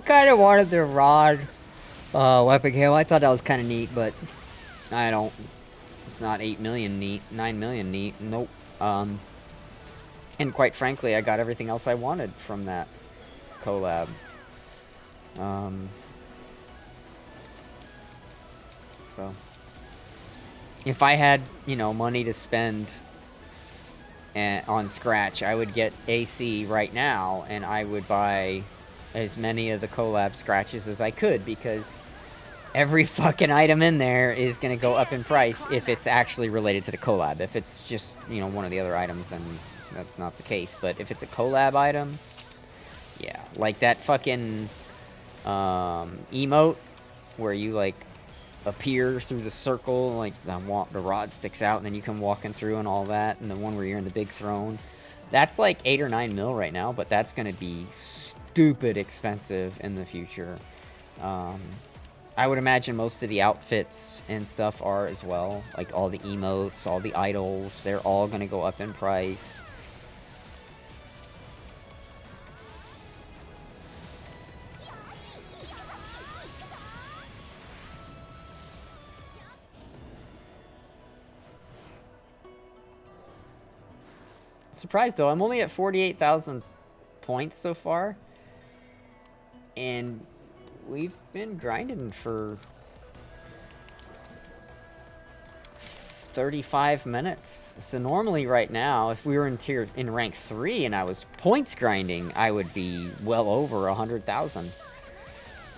kind of wanted the rod weapon camo. I thought that was kind of neat, but I don't. It's not 8 million neat, 9 million neat. Nope. And quite frankly, I got everything else I wanted from that collab. So if I had, money to spend on Scratch, I would get AC right now, and I would buy as many of the collab scratches as I could, because every fucking item in there is going to go up in price if it's actually related to the collab. If it's just, one of the other items, then that's not the case. But if it's a collab item, yeah. Like that fucking emote where you, like, appear through the circle, like the rod sticks out and then you come walking through and all that, and the one where you're in the big throne. That's like 8 or 9 mil right now, but that's going to be stupid expensive in the future. I would imagine most of the outfits and stuff are as well. Like all the emotes, all the idols, they're all going to go up in price. Surprised though, I'm only at 48,000 points so far. And we've been grinding for 35 minutes. So normally right now, if we were in rank 3 and I was points grinding, I would be well over 100,000.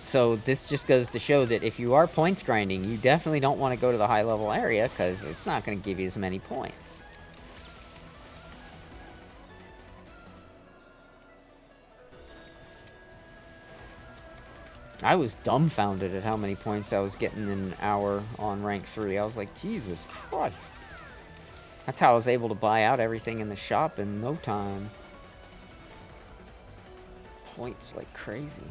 So this just goes to show that if you are points grinding, you definitely don't want to go to the high level area because it's not going to give you as many points. I was dumbfounded at how many points I was getting in an hour on rank 3. I was like, Jesus Christ. That's how I was able to buy out everything in the shop in no time. Points like crazy.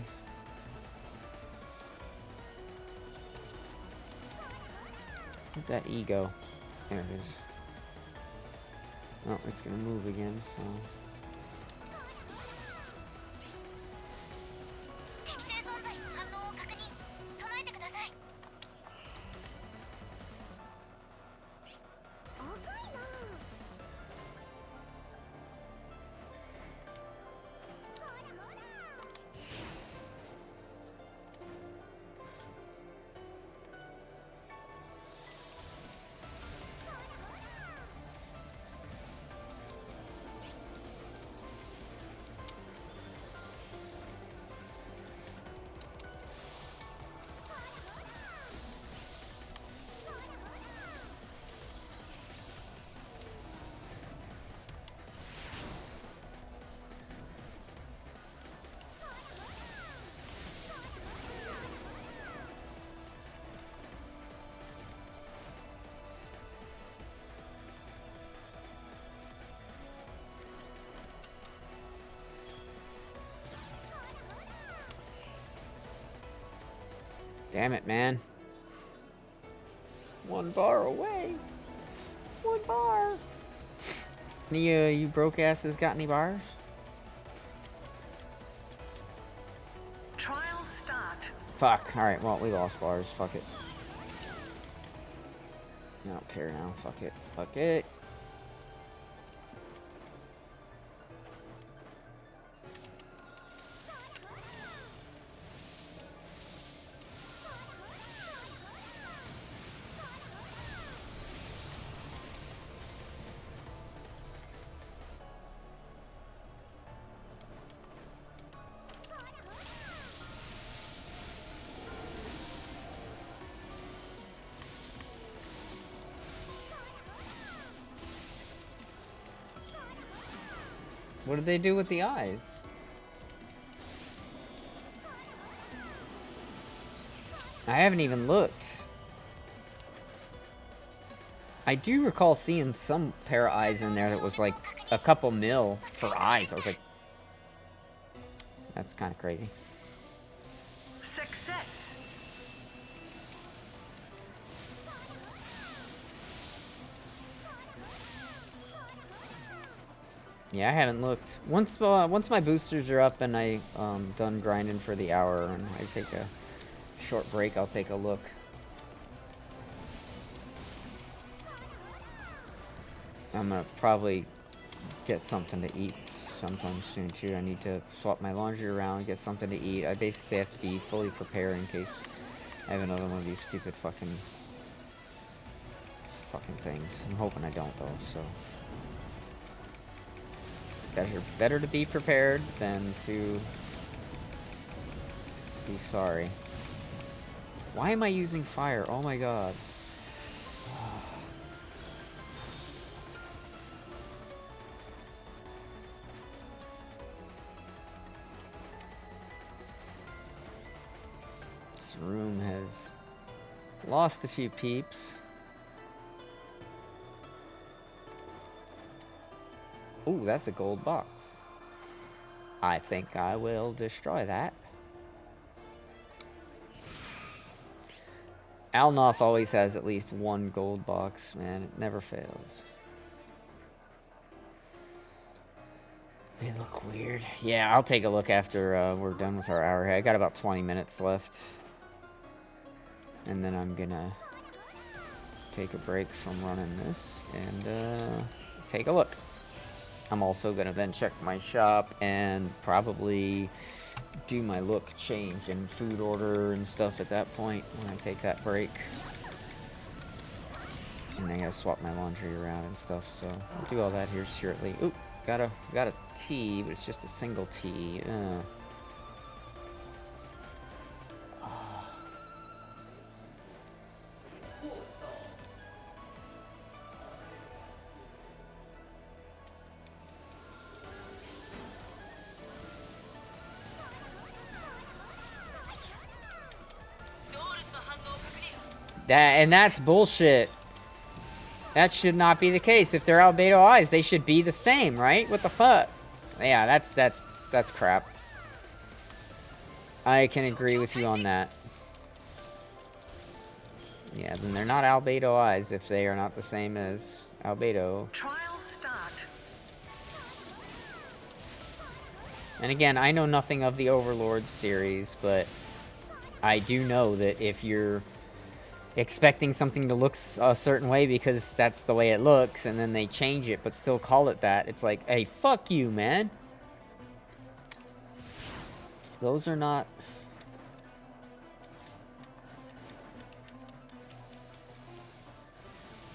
Where'd that E go? There it is. Oh, it's gonna move again, so... 敵性存在反応を確認。備えてください。赤いな。ほらほら。Damn it, man. 1 bar away. 1 bar. Any, you broke asses got any bars? Trial start. Fuck. Alright, well, we lost bars. Fuck it. I don't care now. Fuck it. Fuck it. What did they do with the eyes? I haven't even looked. I do recall seeing some pair of eyes in there that was like a couple mil for eyes. I was like, that's kind of crazy. Success. Yeah, I haven't looked. Once my boosters are up and I done grinding for the hour and I take a short break, I'll take a look. I'm gonna probably get something to eat sometime soon too. I need to swap my laundry around, get something to eat. I basically have to be fully prepared in case I have another one of these stupid fucking things. I'm hoping I don't though, so. Better to be prepared than to be sorry. Why am I using fire? Oh my god. This room has lost a few peeps. Ooh, that's a gold box. I think I will destroy that. Alnoth always has at least 1 gold box, man. It never fails. They look weird. Yeah, I'll take a look after we're done with our hour here. I got about 20 minutes left. And then I'm gonna take a break from running this and take a look. I'm also gonna then check my shop and probably do my look change and food order and stuff at that point when I take that break. And I gotta swap my laundry around and stuff, so I'll do all that here shortly. Oop, got a tea, but it's just a single tea. That's bullshit. That should not be the case. If they're albedo eyes, they should be the same, right? What the fuck? Yeah, that's crap. I can agree with you on that. Yeah, then they're not albedo eyes if they are not the same as albedo. Trial start. And again, I know nothing of the Overlord series, but I do know that if you're expecting something to look a certain way because that's the way it looks, and then they change it but still call it that, it's like, hey, fuck you, man. Those are not...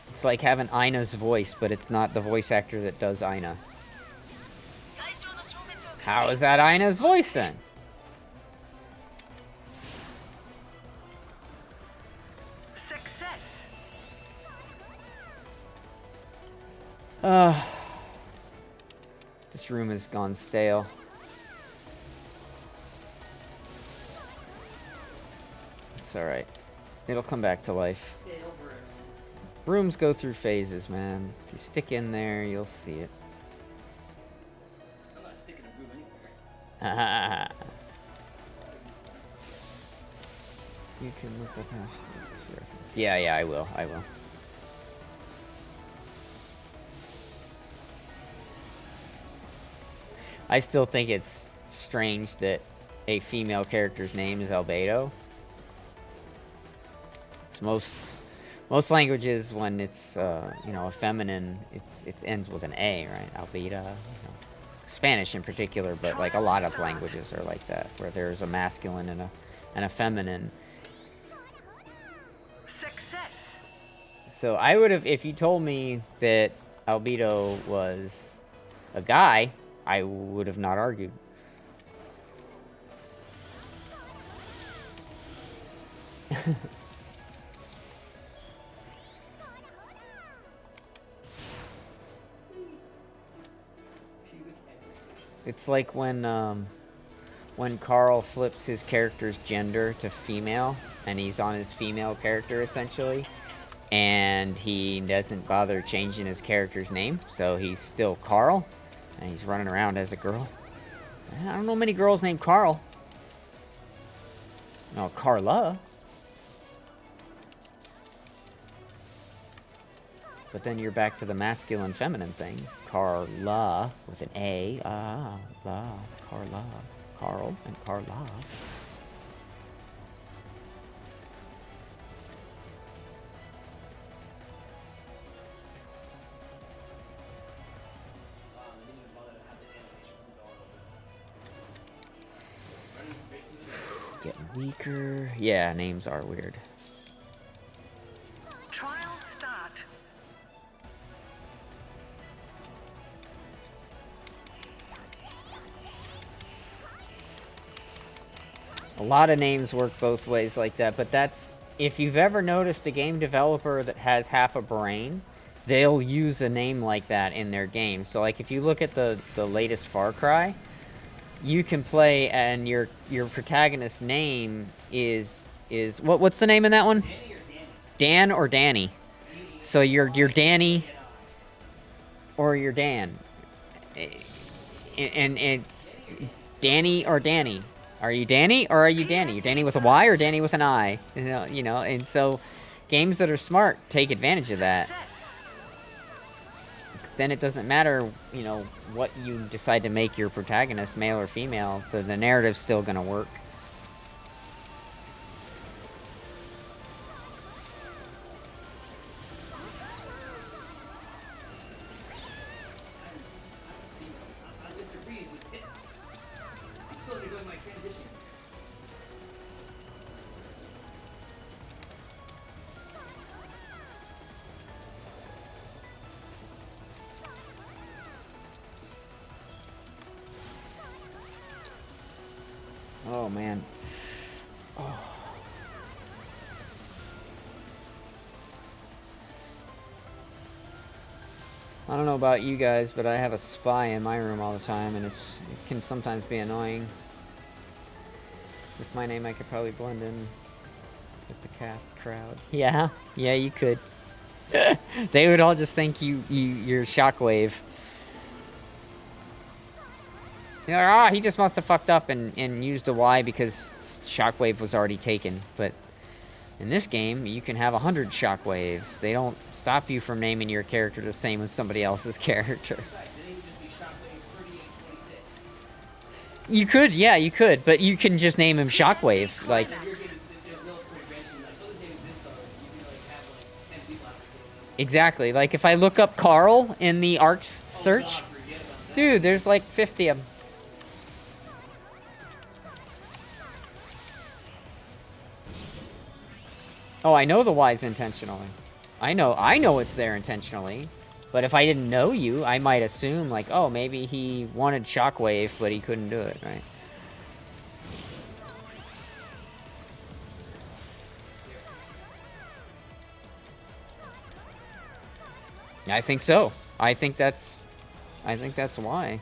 It's like having Ina's voice, but it's not the voice actor that does Ina. How is that Ina's voice then? Success. This room has gone stale. It's alright. It'll come back to life. Rooms go through phases, man. If you stick in there, you'll see it. I'm not sticking a room anywhere. You can look up how... Yeah, I will. I still think it's strange that a female character's name is Albedo. It's most languages, when it's you know, a feminine, it ends with an A, right? Albedo. You know. Spanish in particular, but like a lot of languages are like that, where there's a masculine and a feminine. Success. So I would have, if you told me that Albedo was a guy, I would have not argued. It's like when Carl flips his character's gender to female, and he's on his female character essentially, and he doesn't bother changing his character's name, so he's still Carl, and he's running around as a girl. I don't know many girls named Carl. No, Carla. But then you're back to the masculine feminine thing. Carla with an A. La. Carla. Carl and Carla. Getting weaker. Yeah, names are weird. Trial start. A lot of names work both ways like that, but that's... If you've ever noticed a game developer that has half a brain, they'll use a name like that in their game. So, like, if you look at the latest Far Cry, you can play, and your protagonist's name is what's the name in that one? Danny or Danny? Dan or Danny. So you're Danny or you're Dan. And it's Danny or Danny. Are you Danny or are you Danny? You're Danny with a Y or Danny with an I? You know, and so games that are smart take advantage of that. Success. Because then it doesn't matter, you know, what you decide to make your protagonist, male or female, the narrative's still gonna work. Oh, man. I don't know about you guys, but I have a spy in my room all the time, and it can sometimes be annoying. With my name, I could probably blend in with the cast crowd. Yeah, yeah, you could. They would all just think you're Shockwave. You're like, oh, he just must have fucked up and used a Y because Shockwave was already taken. But in this game, you can have 100 Shockwaves. They don't stop you from naming your character the same as somebody else's character. You could, yeah, you could, but you can just name him Shockwave, like. Exactly, like if I look up Carl in the ARX search, dude, there's like 50 of them. Oh, I know the Y's intentionally. I know it's there intentionally. But if I didn't know you, I might assume, like, oh, maybe he wanted Shockwave, but he couldn't do it, right? I think so. I think that's why.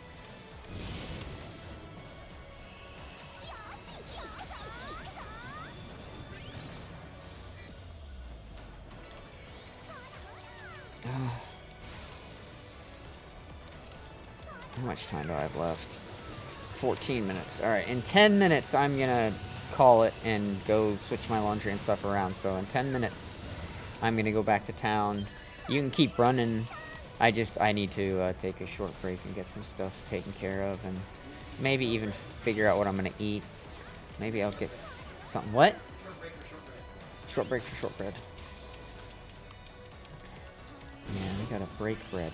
How much time do I have left? 14 minutes. Alright, in 10 minutes, I'm gonna call it and go switch my laundry and stuff around. So in 10 minutes, I'm gonna go back to town. You can keep running. I need to take a short break and get some stuff taken care of. And maybe even figure out what I'm gonna eat. Maybe I'll get something. What? Short break for shortbread. Man, we gotta break bread.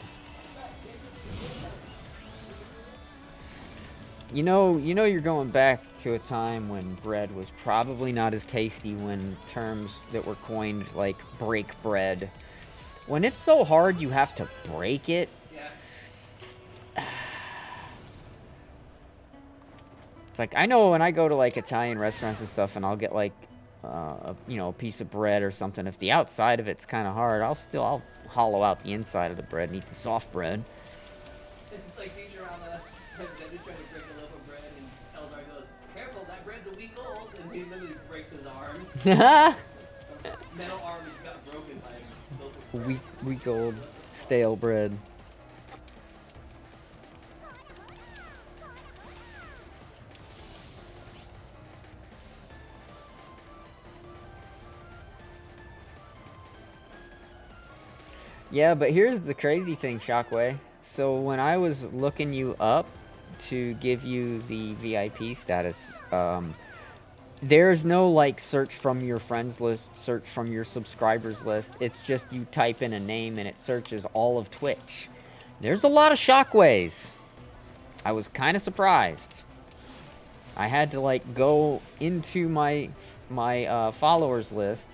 You know you're going back to a time when bread was probably not as tasty, when terms that were coined like break bread. When it's so hard you have to break it. Yeah. It's like, I know when I go to like Italian restaurants and stuff and I'll get like a piece of bread or something, if the outside of it's kind of hard, I'll hollow out the inside of the bread and eat the soft bread. It's like he's around they're trying to break a loaf of bread, and Elzar goes, "Careful, that bread's a week old," and he literally breaks his arms. Metal arm just got broken by a loaf of bread. Week old stale bread. Yeah, but here's the crazy thing, Shockwave. So when I was looking you up to give you the VIP status, there's no like search from your friends list, search from your subscribers list. It's just you type in a name and it searches all of Twitch. There's a lot of Shockwaves. I was kind of surprised. I had to like go into my followers list,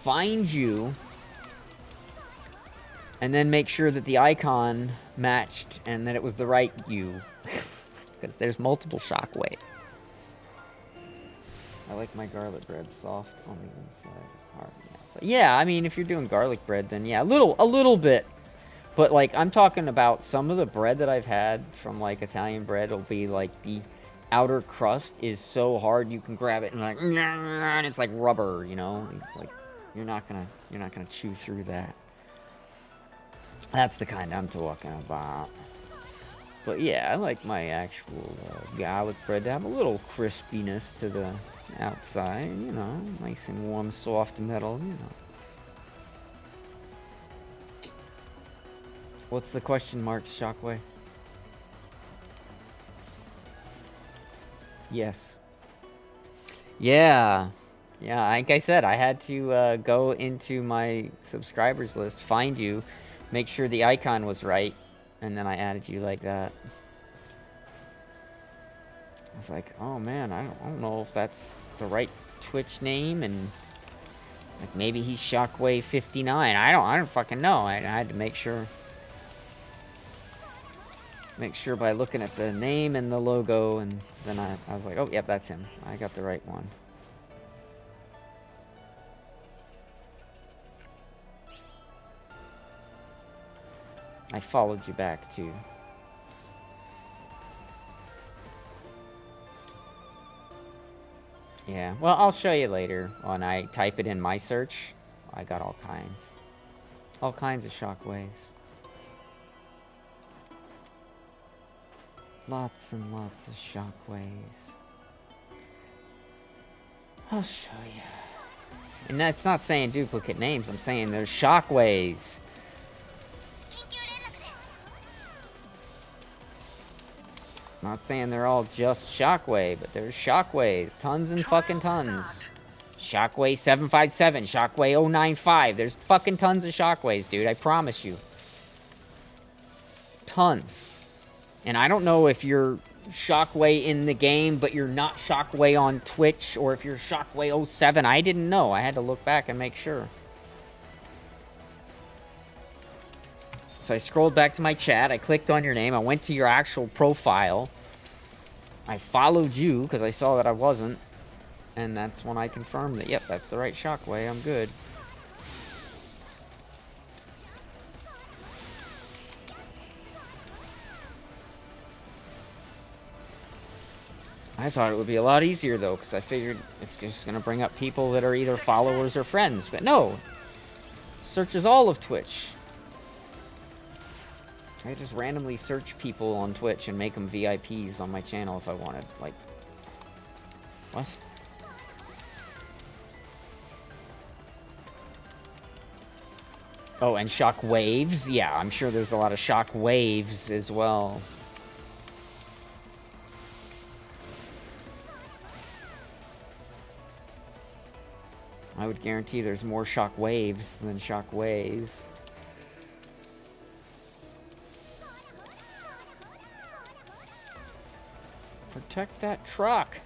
find you, and then make sure that the icon matched and that it was the right you. Because there's multiple Shockwaves. I like my garlic bread soft on the inside, hard on the outside. Yeah, I mean, if you're doing garlic bread, then yeah, a little bit. But like, I'm talking about some of the bread that I've had from like Italian bread will be like the outer crust is so hard you can grab it and like, and it's like rubber, you know? It's like, you're not gonna chew through that. That's the kind I'm talking about. But yeah, I like my actual garlic bread to have a little crispiness to the outside, you know, nice and warm, soft metal, you know. What's the question mark, Shockwave? Yes. Yeah. Yeah, like I said, I had to go into my subscribers list, find you, make sure the icon was right, and then I added you like that. I was like, oh man, I don't know if that's the right Twitch name, and like maybe he's Shockwave 59. I don't fucking know. I had to make sure. make sure by looking at the name and the logo, and then I was like, oh, yep, that's him. I got the right one. I followed you back, too. Yeah, well, I'll show you later. When I type it in my search, I got all kinds. All kinds of shockwaves. Lots and lots of shockwaves. I'll show you. And that's not saying duplicate names. I'm saying there's shockwaves. Not saying they're all just Shockwave, but there's Shockwaves. Tons and fucking tons. Shockwave 757, Shockwave 095. There's fucking tons of Shockwaves, dude. I promise you. Tons. And I don't know if you're Shockwave in the game, but you're not Shockwave on Twitch, or if you're Shockwave 07. I didn't know. I had to look back and make sure. So I scrolled back to my chat. I clicked on your name. I went to your actual profile. I followed you because I saw that I wasn't. And that's when I confirmed that, yep, that's the right Shockwave. I'm good. I thought it would be a lot easier, though, because I figured it's just going to bring up people that are either followers or friends. But no. Searches all of Twitch. I just randomly search people on Twitch and make them VIPs on my channel if I wanted. Like, what? Oh, and shock waves? Yeah, I'm sure there's a lot of shock waves as well. I would guarantee there's more shock waves than shock waves. Protect that truck.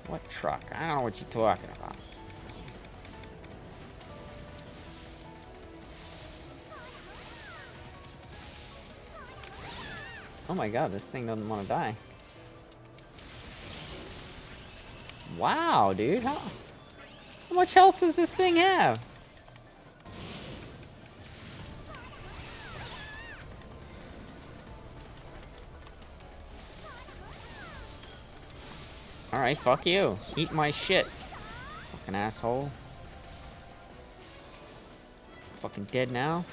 What truck? I don't know what you're talking about. Oh my god, this thing doesn't want to die. Wow, dude. How much health does this thing have? Alright, fuck you. Eat my shit. Fucking asshole. Fucking dead now.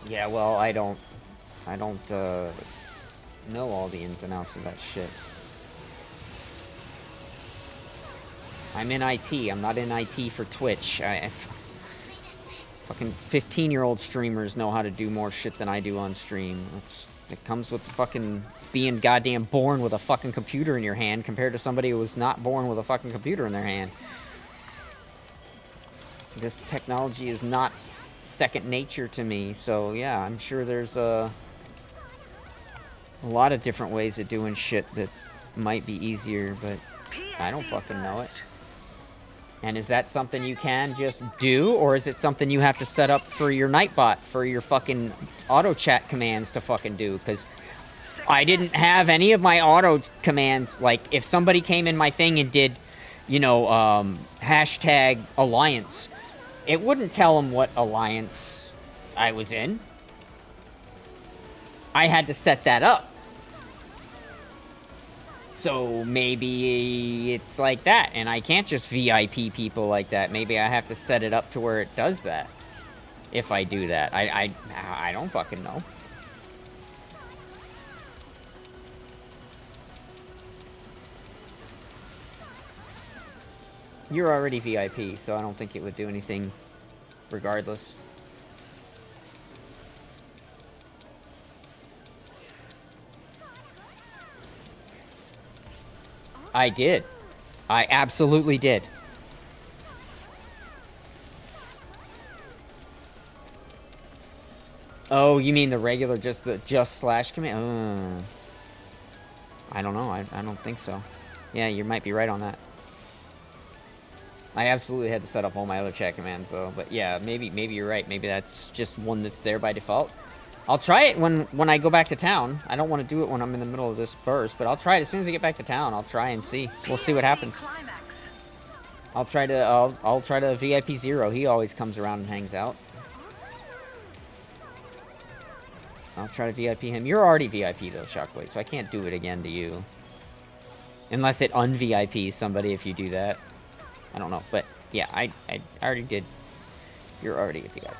Yeah, well, I don't know all the ins and outs of that shit. I'm in IT. I'm not in IT for Twitch. Fucking 15-year-old streamers know how to do more shit than I do on stream. It comes with fucking being goddamn born with a fucking computer in your hand compared to somebody who was not born with a fucking computer in their hand. This technology is not second nature to me, so yeah, I'm sure there's a lot of different ways of doing shit that might be easier, but I don't fucking know it. And is that something you can just do, or is it something you have to set up for your Nightbot, for your fucking auto chat commands to fucking do? Because I didn't have any of my auto commands. Like, if somebody came in my thing and did, you know, hashtag alliance, it wouldn't tell them what alliance I was in. I had to set that up. So maybe it's like that, and I can't just VIP people like that. Maybe I have to set it up to where it does that. If I do that. I don't fucking know. You're already VIP, so I don't think it would do anything regardless. I did. I absolutely did. Oh, you mean the regular, just slash command? I don't know. I don't think so. Yeah, you might be right on that. I absolutely had to set up all my other chat commands though, but yeah, maybe you're right. Maybe that's just one that's there by default. I'll try it when I go back to town. I don't want to do it when I'm in the middle of this burst, but I'll try it as soon as I get back to town. I'll try and see. We'll see what happens. Climax. I'll try to VIP 0. He always comes around and hangs out. I'll try to VIP him. You're already VIP though, Shockwave, so I can't do it again to you. Unless it un-VIPs somebody if you do that. I don't know, but yeah, I already did. You're already a VIP.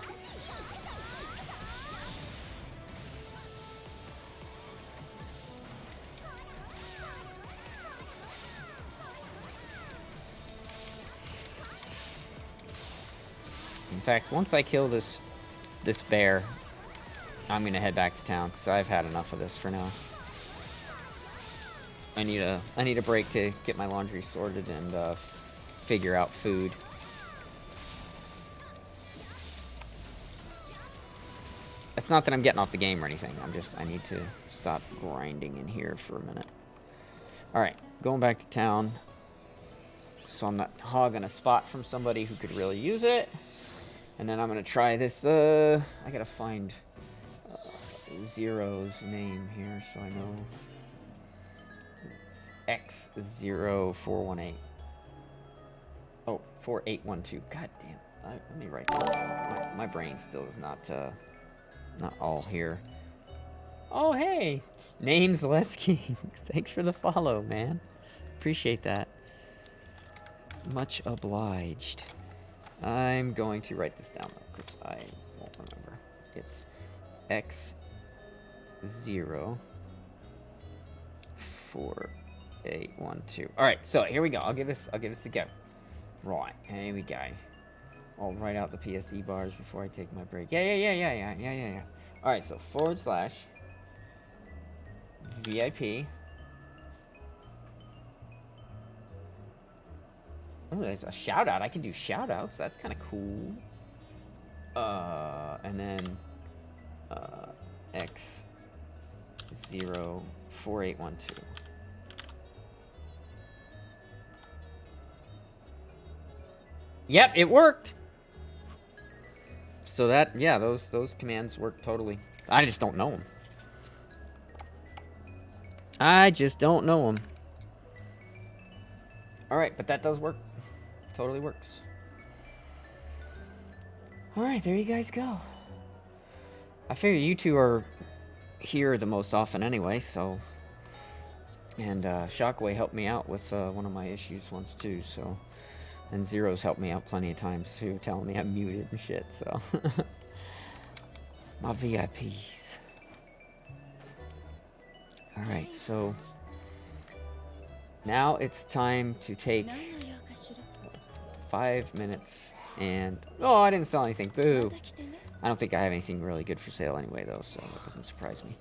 In fact, once I kill this bear, I'm gonna head back to town because I've had enough of this for now. I need a break to get my laundry sorted and figure out food. It's not that I'm getting off the game or anything. I need to stop grinding in here for a minute. All right, going back to town. So I'm not hogging a spot from somebody who could really use it. And then I'm gonna try this. I gotta find Zero's name here so I know. It's X0418. Oh, 4812. God damn. Let me write that. My brain still is not all here. Oh, hey. Name's Les King. Thanks for the follow, man. Appreciate that. Much obliged. I'm going to write this down though, because I won't remember. It's X04 812. All right, so here we go. I'll give this a go. Right, here we go. I'll write out the PSE bars before I take my break. Yeah. All right, so / VIP. Oh, there's a shout out. I can do shout outs. That's kind of cool. And then X04 812. Yep, it worked. So that, yeah, those commands work totally. I just don't know them. All right, but that does work. Totally works. All right, there you guys go. I figure you two are here the most often anyway, so. And Shockwave helped me out with one of my issues once too, so. And Zero's helped me out plenty of times too, telling me I'm muted and shit, so. My VIPs. Alright, so. Now it's time to take 5 minutes and. Oh, I didn't sell anything. Boo. I don't think I have anything really good for sale anyway, though, so that doesn't surprise me.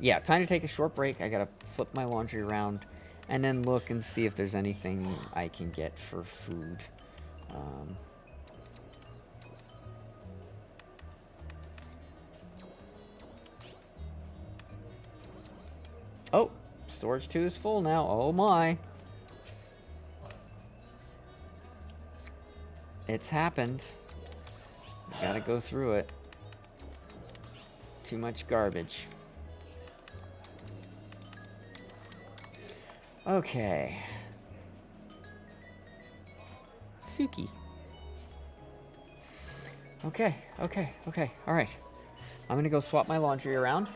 Yeah, time to take a short break. I gotta flip my laundry around. And then look and see if there's anything I can get for food. Oh, storage 2 is full now. Oh my. It's happened. Gotta go through it. Too much garbage. Okay. Suki. Okay. All right. I'm gonna go swap my laundry around.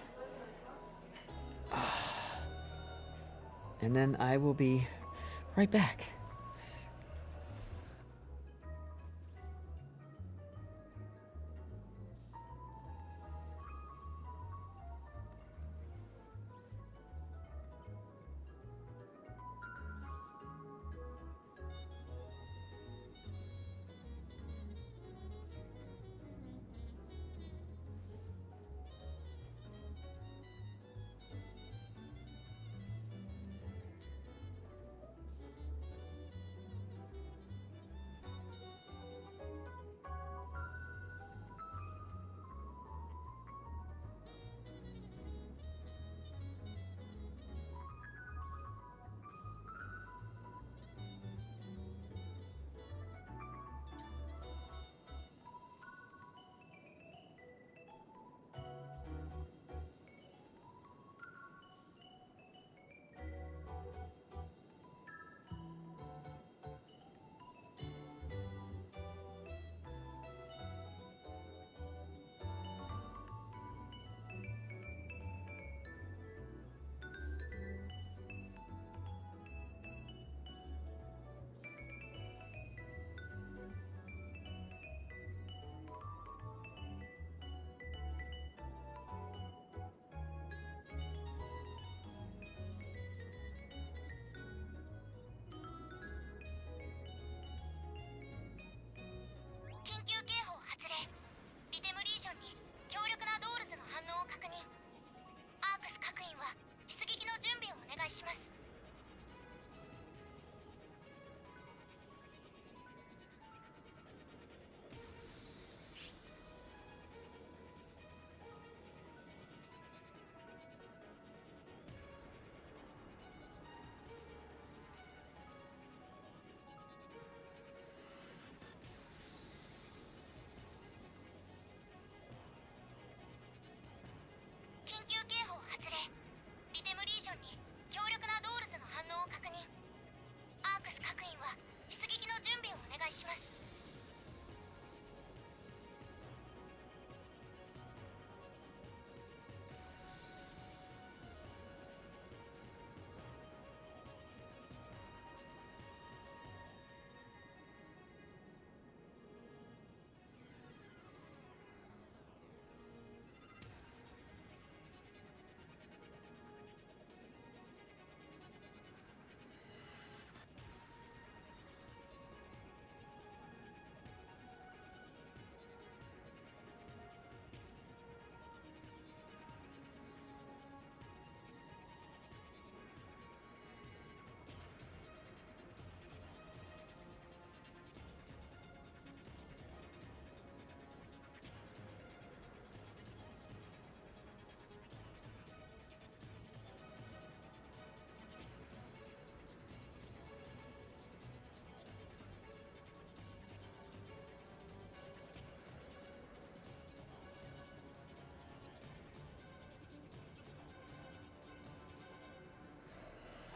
And then I will be right back. します。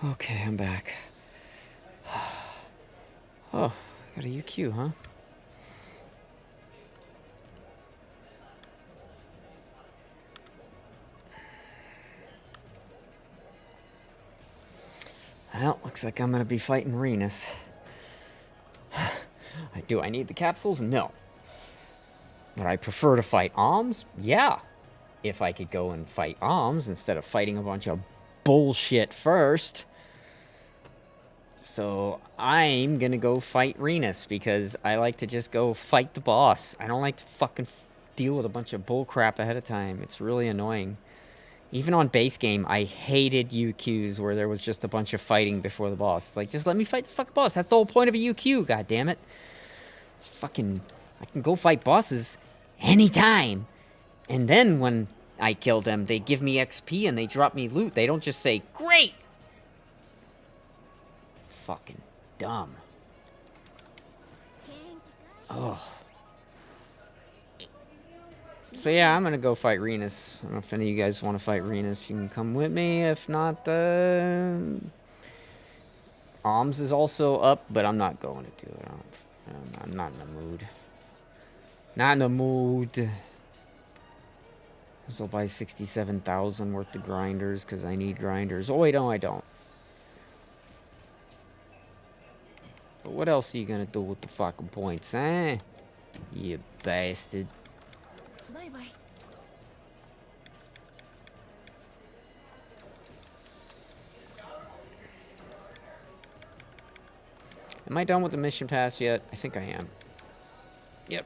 Okay, I'm back. Oh, got a UQ, huh? Well, looks like I'm gonna be fighting Renus. Do I need the capsules? No. Would I prefer to fight Alms? Yeah. If I could go and fight Alms instead of fighting a bunch of bullshit first. So I'm gonna go fight Renus because I like to just go fight the boss. I don't like to fucking deal with a bunch of bullcrap ahead of time. It's really annoying. Even on base game, I hated UQs where there was just a bunch of fighting before the boss. It's like, just let me fight the fucking boss. That's the whole point of a UQ, goddammit. It's fucking... I can go fight bosses anytime. And then when I kill them, they give me XP and they drop me loot. They don't just say, great! Fucking dumb. Oh. So yeah, I'm gonna go fight Renus. I don't know if any of you guys want to fight Renus. You can come with me. If not, Alms is also up, but I'm not going to do it. I'm not in the mood. Not in the mood. So I'll buy 67,000 worth of grinders because I need grinders. Oh wait, no, I don't. But what else are you gonna do with the fucking points, eh? You bastard. バイバイ。 Am I done with the mission pass yet? I think I am. Yep.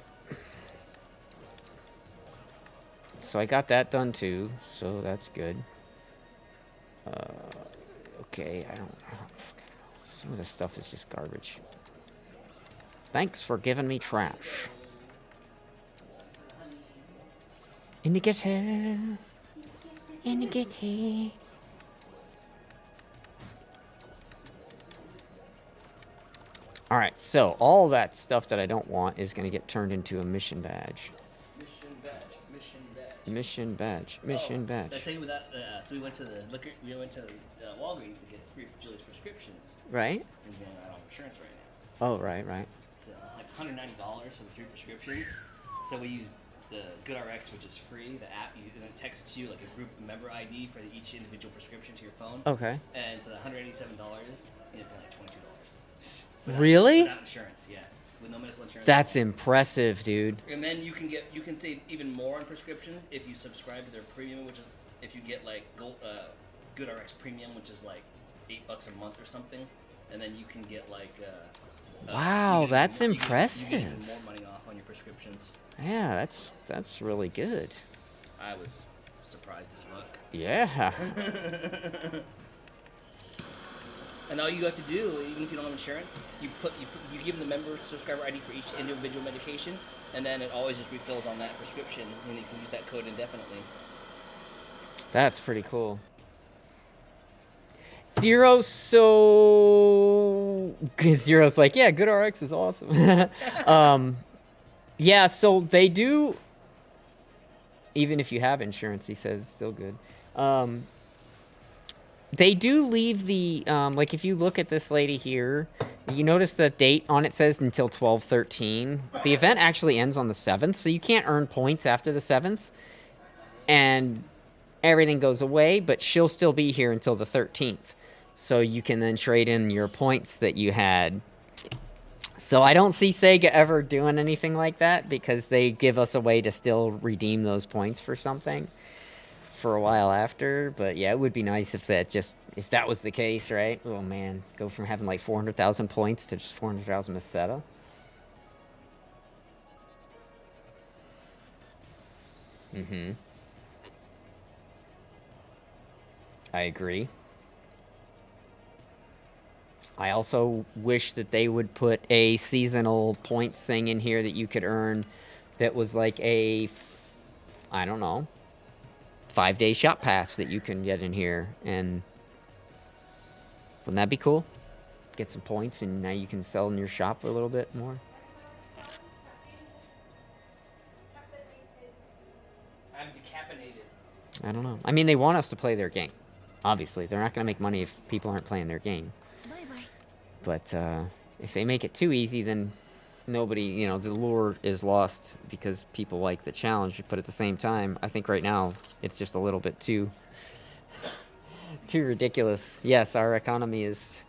So I got that done too, so that's good. Okay, I don't know. Some of this stuff is just garbage. Thanks for giving me trash. Indicator. Indicator. Alright, so all that stuff that I don't want is going to get turned into a mission badge. Mission badge. Mission badge. Mission badge. Mission badge. I tell you what that. So we went to the liquor. We went to Walgreens to get free Julie's prescriptions. Right? And we're going out on insurance right now. Oh, right, right. So like $190 for the 3 prescriptions. So we used the GoodRx, which is free. The app, and it texts you like a group member ID for each individual prescription to your phone. Okay. And so the $187, you end up paying like $22. Really? Without insurance, yeah. With no medical insurance. That's impressive, dude. And then you can save even more on prescriptions if you subscribe to their premium, which is if you get like GoodRx Premium, which is like $8 a month or something, and then you can get like. Wow, you get that's even more- impressive. You get even more money off on your prescriptions. Yeah, that's really good. I was surprised as fuck. Yeah. And all you have to do, even if you don't have insurance, you give them the member subscriber ID for each individual medication, and then it always just refills on that prescription, and you can use that code indefinitely. That's pretty cool. Zero, so... Zero's like, yeah, GoodRx is awesome. Yeah, so they do... Even if you have insurance, he says it's still good. They do leave the... like, if you look at this lady here, You notice the date on it says until 12/13. The event actually ends on the 7th, so you can't earn points after the 7th. And everything goes away, but she'll still be here until the 13th. So you can then trade in your points that you had. So I don't see Sega ever doing anything like that because they give us a way to still redeem those points for something for a while after. But yeah, it would be nice if that was the case, right? Oh man, go from having like 400,000 points to just 400,000 Meseta. Mm-hmm. I agree. I also wish that they would put a seasonal points thing in here that you could earn that was like I don't know, 5-day shop pass that you can get in here. And wouldn't that be cool? Get some points and now you can sell in your shop a little bit more. I'm decaffeinated. I don't know. I mean, they want us to play their game. Obviously, they're not going to make money if people aren't playing their game. But if they make it too easy, then nobody, the lure is lost because people like the challenge. But at the same time, I think right now it's just a little bit too ridiculous. Yes, our economy is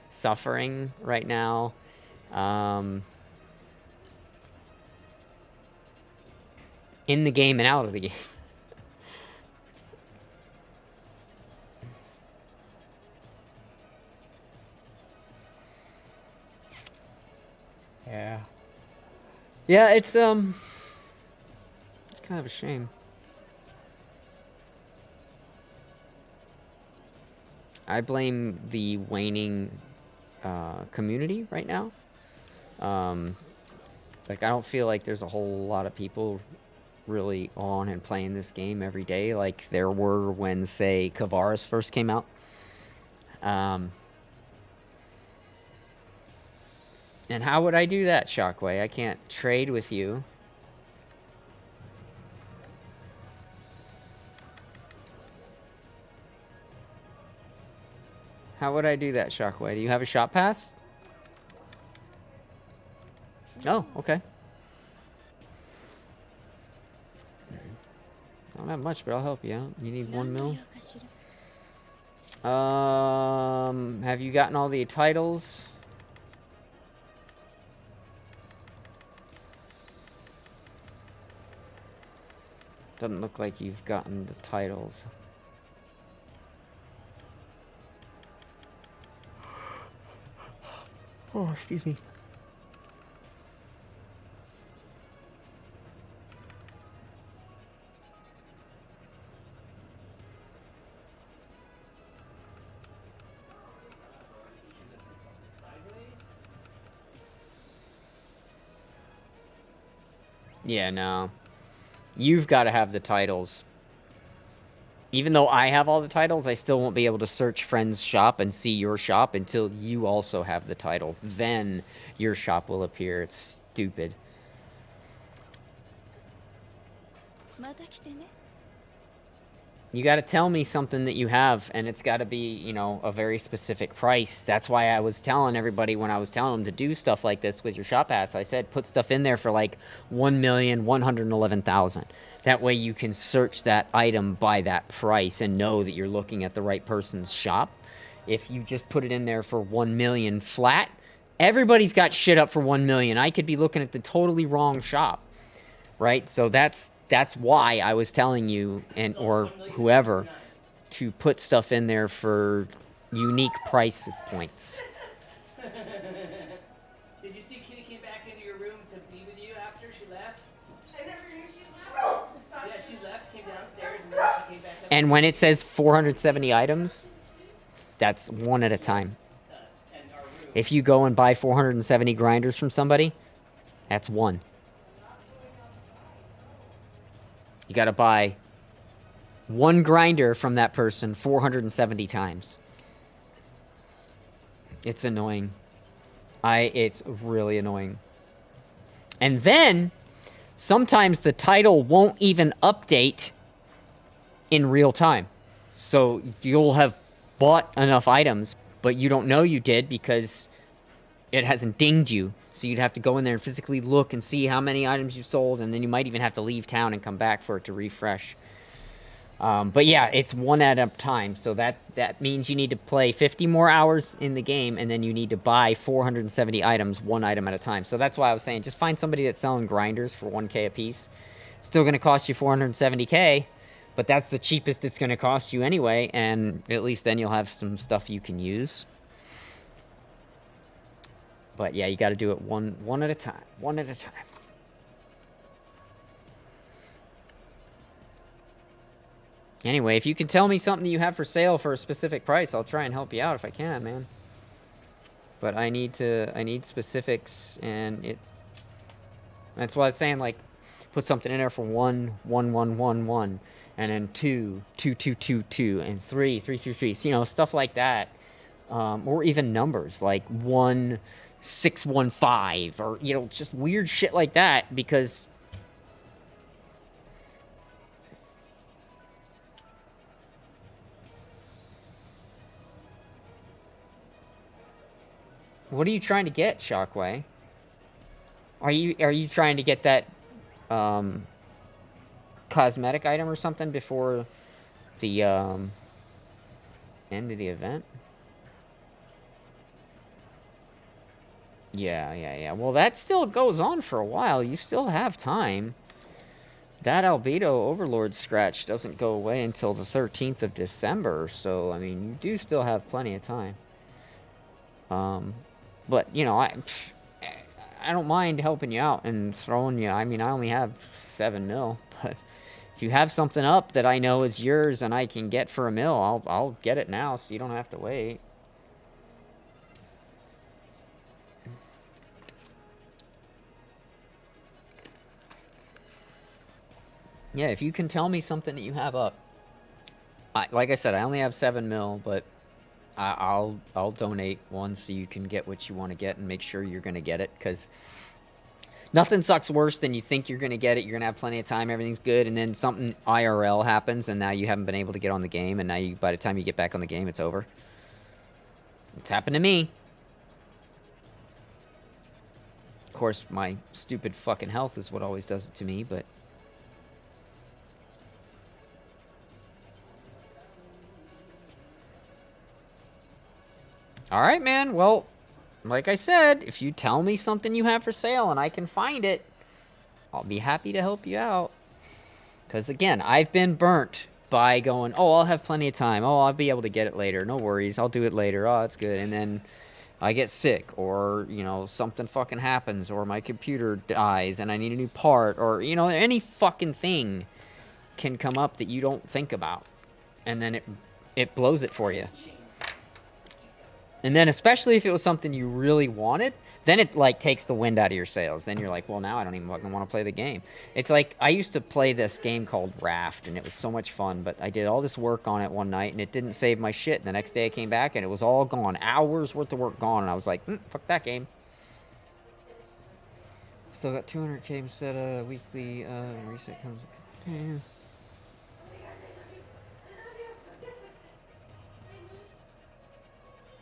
suffering right now. In the game and out of the game. Yeah. Yeah, it's kind of a shame. I blame the waning community right now. Like, I don't feel like there's a whole lot of people really on and playing this game every day like there were when, say, Kavaris first came out. And how would I do that, Shockwave? I can't trade with you. How would I do that, Shockwave? Do you have a shop pass? Oh, okay. I don't have much, but I'll help you out. You need 1 mil? Have you gotten all the titles? Doesn't look like you've gotten the titles. Oh, excuse me. Yeah, no. You've got to have the titles. Even though I have all the titles, I still won't be able to search friend's shop and see your shop until you also have the title. Then your shop will appear. It's stupid. You got to tell me something that you have, and it's got to be, a very specific price. That's why I was telling everybody when I was telling them to do stuff like this with your shop pass, I said put stuff in there for like 1,111,000. That way you can search that item by that price and know that you're looking at the right person's shop. If you just put it in there for 1 million flat, everybody's got shit up for 1 million. I could be looking at the totally wrong shop, right? So that's why I was telling you or whoever to put stuff in there for unique price points. Did you see Kitty came back into your room to be with you after she left? I never knew she left. Yeah, she left, came downstairs, and then she came back up. And when it says 470 items, that's one at a time. If you go and buy 470 grinders from somebody, that's one. You got to buy one grinder from that person 470 times. It's annoying. It's really annoying. And then sometimes the title won't even update in real time. So you'll have bought enough items, but you don't know you did because it hasn't dinged you. So you'd have to go in there and physically look and see how many items you've sold, and then you might even have to leave town and come back for it to refresh. But yeah, it's one at a time, so that means you need to play 50 more hours in the game, and then you need to buy 470 items, one item at a time. So that's why I was saying, just find somebody that's selling grinders for 1k a piece. It's still going to cost you 470k, but that's the cheapest it's going to cost you anyway, and at least then you'll have some stuff you can use. But yeah, you got to do it one at a time. One at a time. Anyway, if you can tell me something you have for sale for a specific price, I'll try and help you out if I can, man. But I need specifics, and that's why I was saying, like, put something in there for 1, 1, 1, 1, 1, and then 2, 2, 2, 2, 2, and 3, 3, 3, 3. So, you know, stuff like that. Or even numbers like 1, 6, 1, 5, or, you know, just weird shit like that, because what are you trying to get, Shockway? Are you trying to get that cosmetic item or something before the end of the event? Yeah. Well, that still goes on for a while. You still have time. That Albedo Overlord scratch doesn't go away until the 13th of December, so, I mean, you do still have plenty of time. But, you know, I don't mind helping you out and throwing you. I mean, I only have 7 mil, but if you have something up that I know is yours and I can get for a mil, I'll get it now so you don't have to wait. Yeah, if you can tell me something that you have up. Like I said, I only have 7 mil, but I'll donate one so you can get what you want to get and make sure you're going to get it, because nothing sucks worse than you think you're going to get it, you're going to have plenty of time, everything's good, and then something IRL happens, and now you haven't been able to get on the game, and now by the time you get back on the game, it's over. It's happened to me. Of course, my stupid fucking health is what always does it to me, but... Alright, man. Well, like I said, if you tell me something you have for sale and I can find it, I'll be happy to help you out. Because, again, I've been burnt by going, oh, I'll have plenty of time. Oh, I'll be able to get it later. No worries. I'll do it later. Oh, that's good. And then I get sick, or, you know, something fucking happens, or my computer dies and I need a new part, or, you know, any fucking thing can come up that you don't think about. And then it blows it for you. And then especially if it was something you really wanted, then it, like, takes the wind out of your sails. Then you're like, well, now I don't even fucking want to play the game. It's like, I used to play this game called Raft, and it was so much fun, but I did all this work on it one night, and it didn't save my shit. And the next day I came back, and it was all gone. Hours worth of work gone, and I was like, fuck that game. Still got 200k instead of weekly reset comes. Yeah.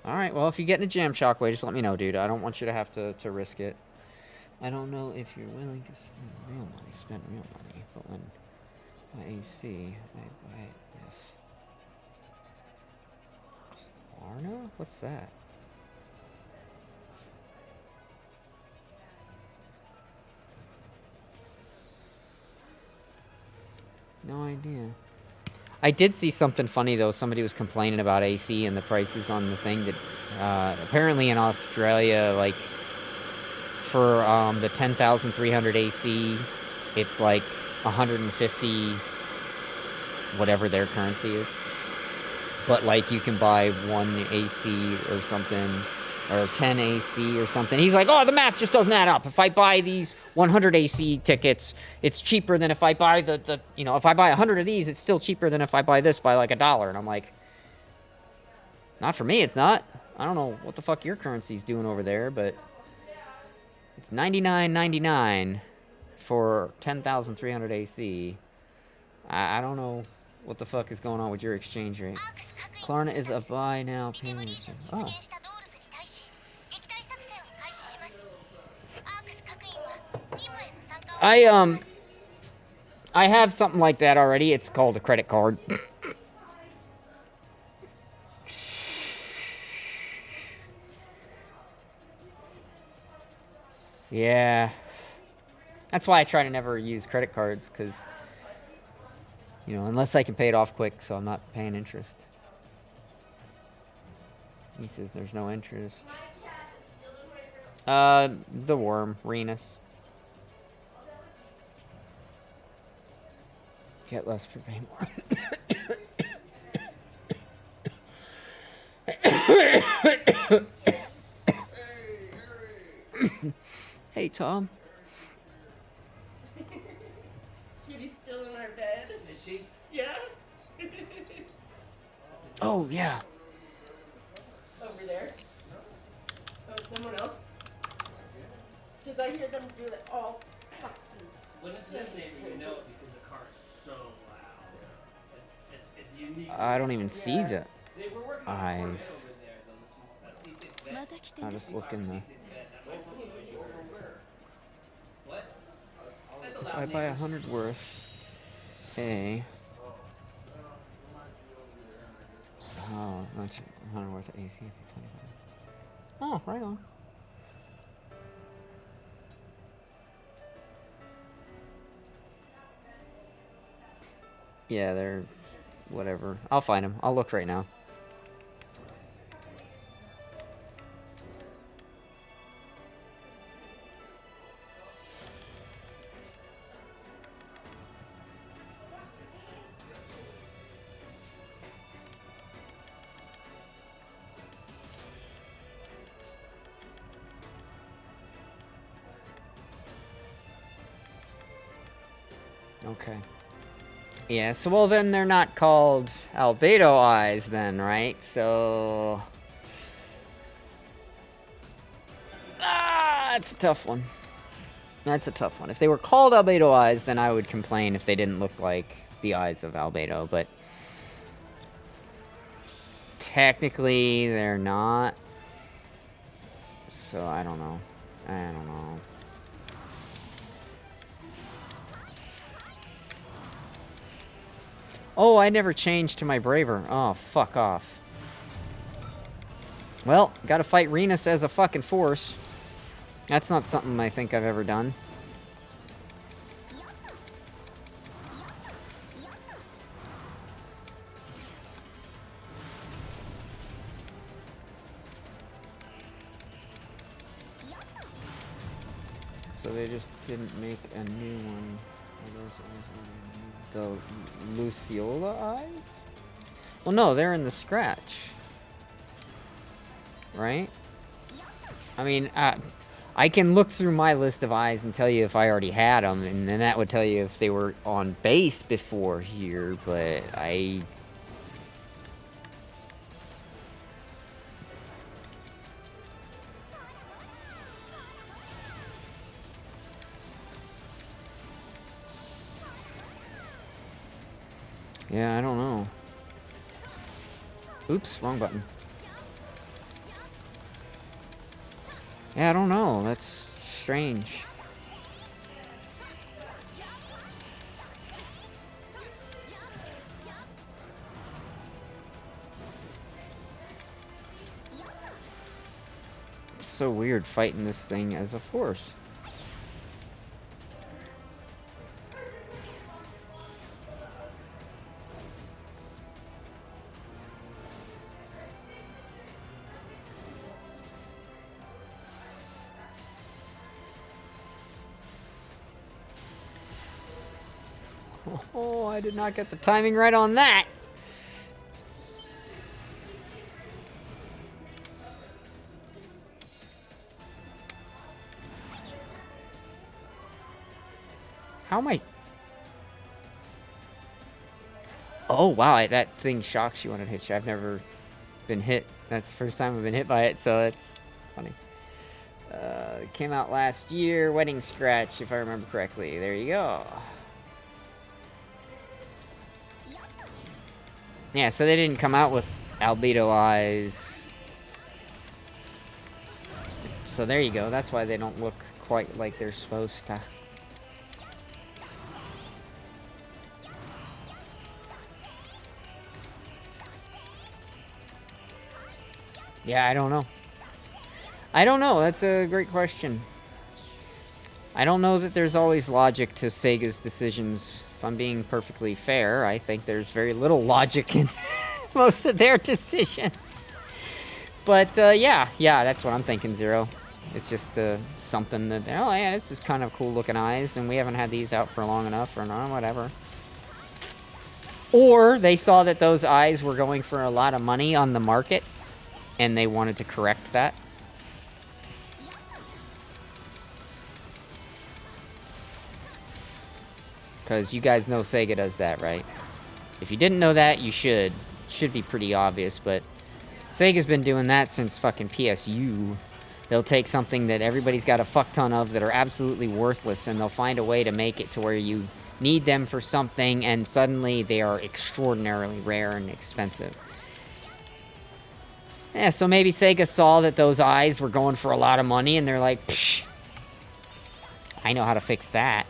Alright, well, if you get in a jam, Shockway, just let me know, dude. I don't want you to have to risk it. I don't know if you're willing to spend real money, but when I AC, I buy this. Klarna? What's that? No idea. I did see something funny, though. Somebody was complaining about AC and the prices on the thing that, apparently in Australia, like, for, the 10,300 AC, it's like 150, whatever their currency is. But, like, you can buy 1 AC or something, or 10 AC or something. He's like, oh, the math just doesn't add up. If I buy these 100 AC tickets, it's cheaper than if I buy you know, if I buy 100 of these, it's still cheaper than if I buy this by like $1. And I'm like, not for me, it's not. I don't know what the fuck your currency's doing over there, but it's $99.99 for 10,300 AC. I don't know what the fuck is going on with your exchange rate. Klarna is a buy now payment. Oh. I have something like that already. It's called a credit card. Yeah. That's why I try to never use credit cards, because, you know, unless I can pay it off quick, so I'm not paying interest. He says there's no interest. The worm, Renus. Get less for pay more. Hey, Tom. Kitty's still in our bed. Is she? Yeah. Oh, yeah. Over there. Oh, someone else? Because I hear them do that all fucking. When it's this neighbor, you know it because the car is so loud. It's unique. I don't even see the They were working on a Corvette eyes. over there, though, the small C6 vet. また来て I'll ね just look in the... C6 vet, that might be the issue. What? At the If loud I buy neighbors. 100 worth, A. Oh, not 100 worth of AC. 25. Oh, right on. Yeah, they're whatever. I'll find them. I'll look right now. Okay. Yeah, so well then they're not called albedo eyes then, right? So... that's a tough one. That's a tough one. If they were called albedo eyes, then I would complain if they didn't look like the eyes of albedo, but... technically, they're not. So, I don't know. I don't know. Oh, I never changed to my Braver. Oh, fuck off. Well, gotta fight Renus as a fucking force. That's not something I think I've ever done. So they just didn't make a new one. The Luciola eyes? Well, no, they're in the scratch. Right? I mean, I can look through my list of eyes and tell you if I already had them, and then that would tell you if they were on base before here, but I... yeah, I don't know. Oops, wrong button. Yeah, I don't know. That's strange. It's so weird fighting this thing as a force. Oh, I did not get the timing right on that. How am I? Oh, wow, that thing shocks you when it hits you. I've never been hit. That's the first time I've been hit by it, so it's funny. It came out last year. Wedding Scratch, if I remember correctly. There you go. Yeah, so they didn't come out with albedo eyes. So there you go. That's why they don't look quite like they're supposed to. Yeah, I don't know. I don't know. That's a great question. I don't know that there's always logic to Sega's decisions. If I'm being perfectly fair, I think there's very little logic in most of their decisions. But yeah, that's what I'm thinking, Zero. It's just something that, oh yeah, this is kind of cool looking eyes, and we haven't had these out for long enough, or no, whatever. Or they saw that those eyes were going for a lot of money on the market, and they wanted to correct that. Because you guys know Sega does that, right? If you didn't know that, you should. Should be pretty obvious, but Sega's been doing that since fucking PSU. They'll take something that everybody's got a fuck ton of that are absolutely worthless, and they'll find a way to make it to where you need them for something, and suddenly they are extraordinarily rare and expensive. Yeah, so maybe Sega saw that those eyes were going for a lot of money, and they're like, psh, I know how to fix that.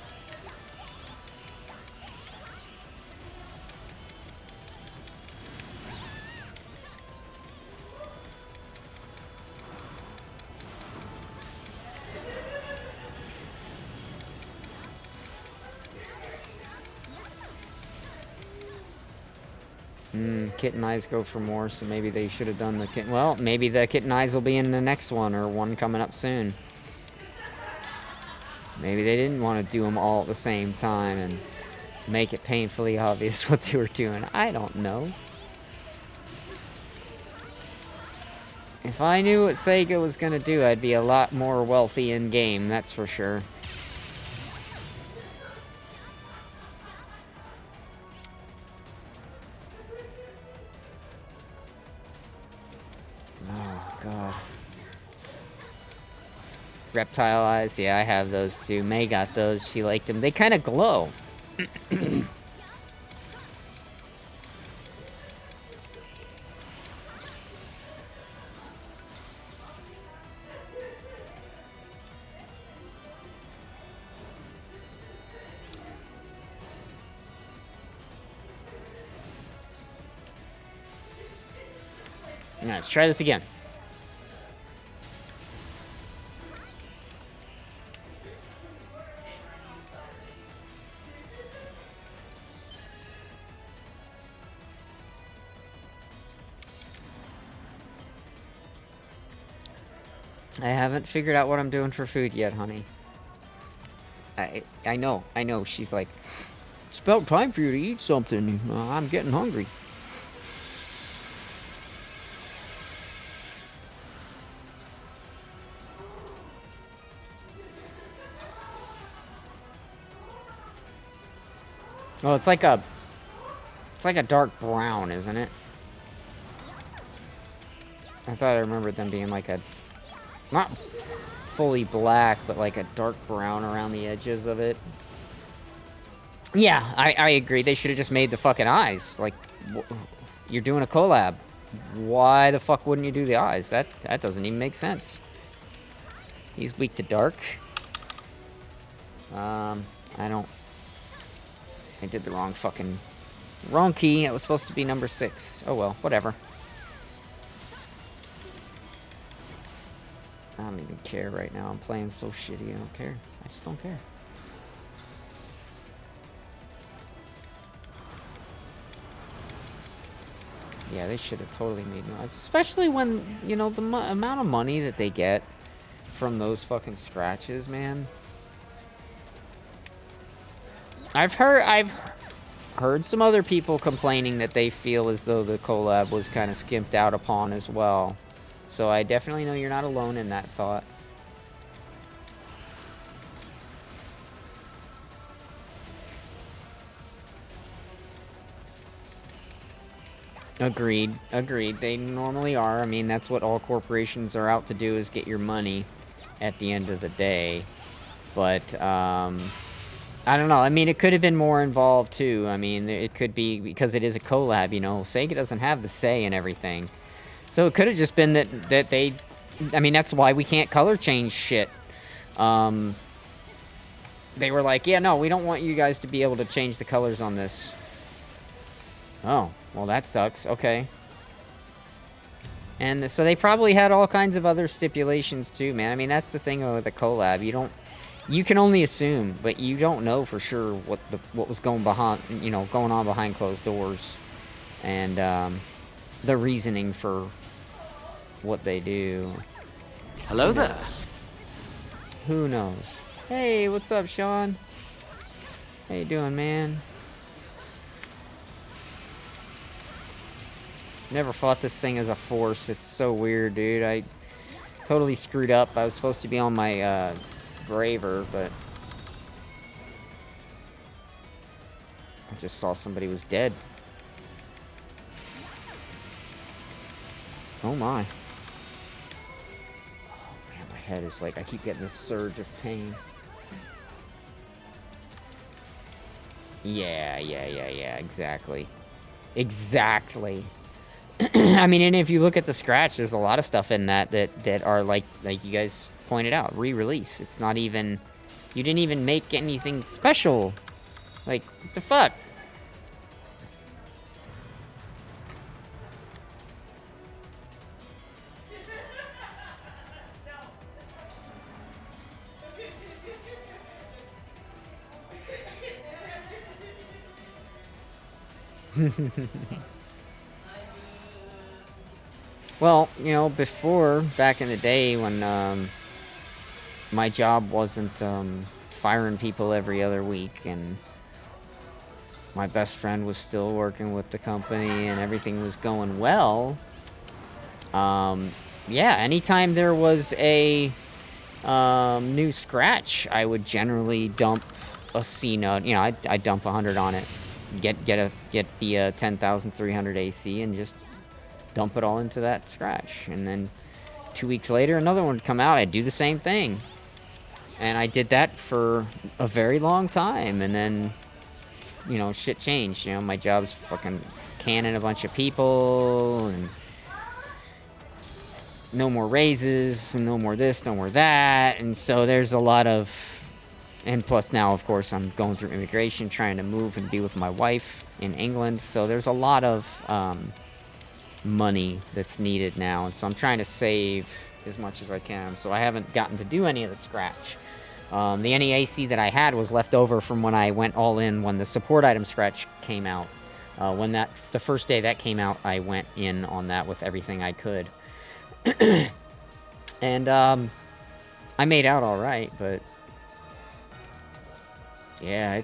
Kitten eyes go for more, so maybe they should have done the kitten. Well, maybe the kitten eyes will be in the next one, or one coming up soon. Maybe they didn't want to do them all at the same time and make it painfully obvious what they were doing. I don't know. If I knew what Sega was gonna do, I'd be a lot more wealthy in game, that's for sure. Oh, God. Reptile eyes, yeah, I have those too. May got those, she liked them. They kind of glow. All right, let's try this again. I haven't figured out what I'm doing for food yet, honey. I know. She's like, it's about time for you to eat something. I'm getting hungry. Oh, it's like a dark brown, isn't it? I thought I remembered them being like a, not fully black, but like a dark brown around the edges of it. Yeah, I agree. They should have just made the fucking eyes. Like, you're doing a collab. Why the fuck wouldn't you do the eyes? That doesn't even make sense. He's weak to dark. I did the wrong key. It was supposed to be number 6. Oh well, whatever. I don't even care right now. I'm playing so shitty. I don't care. I just don't care. Yeah, they should have totally made noise. Especially when, you know, the amount of money that they get from those fucking scratches, man. I've heard some other people complaining that they feel as though the collab was kind of skimped out upon as well. So I definitely know you're not alone in that thought. Agreed. They normally are. I mean, that's what all corporations are out to do, is get your money at the end of the day. But, I don't know. I mean, it could have been more involved, too. I mean, it could be because it is a collab, you know. Sega doesn't have the say in everything. So it could have just been that they... I mean, that's why we can't color change shit. They were like, yeah, no, we don't want you guys to be able to change the colors on this. Oh, well, that sucks. Okay. And so they probably had all kinds of other stipulations too, man. I mean, that's the thing with a collab. You can only assume, but you don't know for sure what was going on behind closed doors, and the reasoning for what they do. Hello there. Who knows? Hey, what's up, Sean? How you doing, man? Never fought this thing as a force. It's so weird, dude. I totally screwed up. I was supposed to be on my Braver, but I just saw somebody was dead. Oh my. Oh man, my head is like, I keep getting this surge of pain. Yeah, exactly. Exactly. I mean, and if you look at the scratch, there's a lot of stuff in that are like you guys pointed out, re-release. It's not even, you didn't even make anything special. Like, what the fuck? Well, you know, before, back in the day when my job wasn't firing people every other week, and my best friend was still working with the company and everything was going well, yeah, anytime there was a new scratch, I would generally dump a C node. You know, I'd dump 100 on it, get the 10,300 AC, and just dump it all into that scratch. And then 2 weeks later, another one would come out. I'd do the same thing. And I did that for a very long time. And then, you know, shit changed. You know, my job's fucking canning a bunch of people, and no more raises, and no more this, no more that. And so there's a lot of, and plus now, of course, I'm going through immigration, trying to move and be with my wife in England. So there's a lot of money that's needed now, and so I'm trying to save as much as I can. So I haven't gotten to do any of the scratch. The NEAC that I had was left over from when I went all in when the support item scratch came out. The first day that came out, I went in on that with everything I could. And I made out all right, but yeah,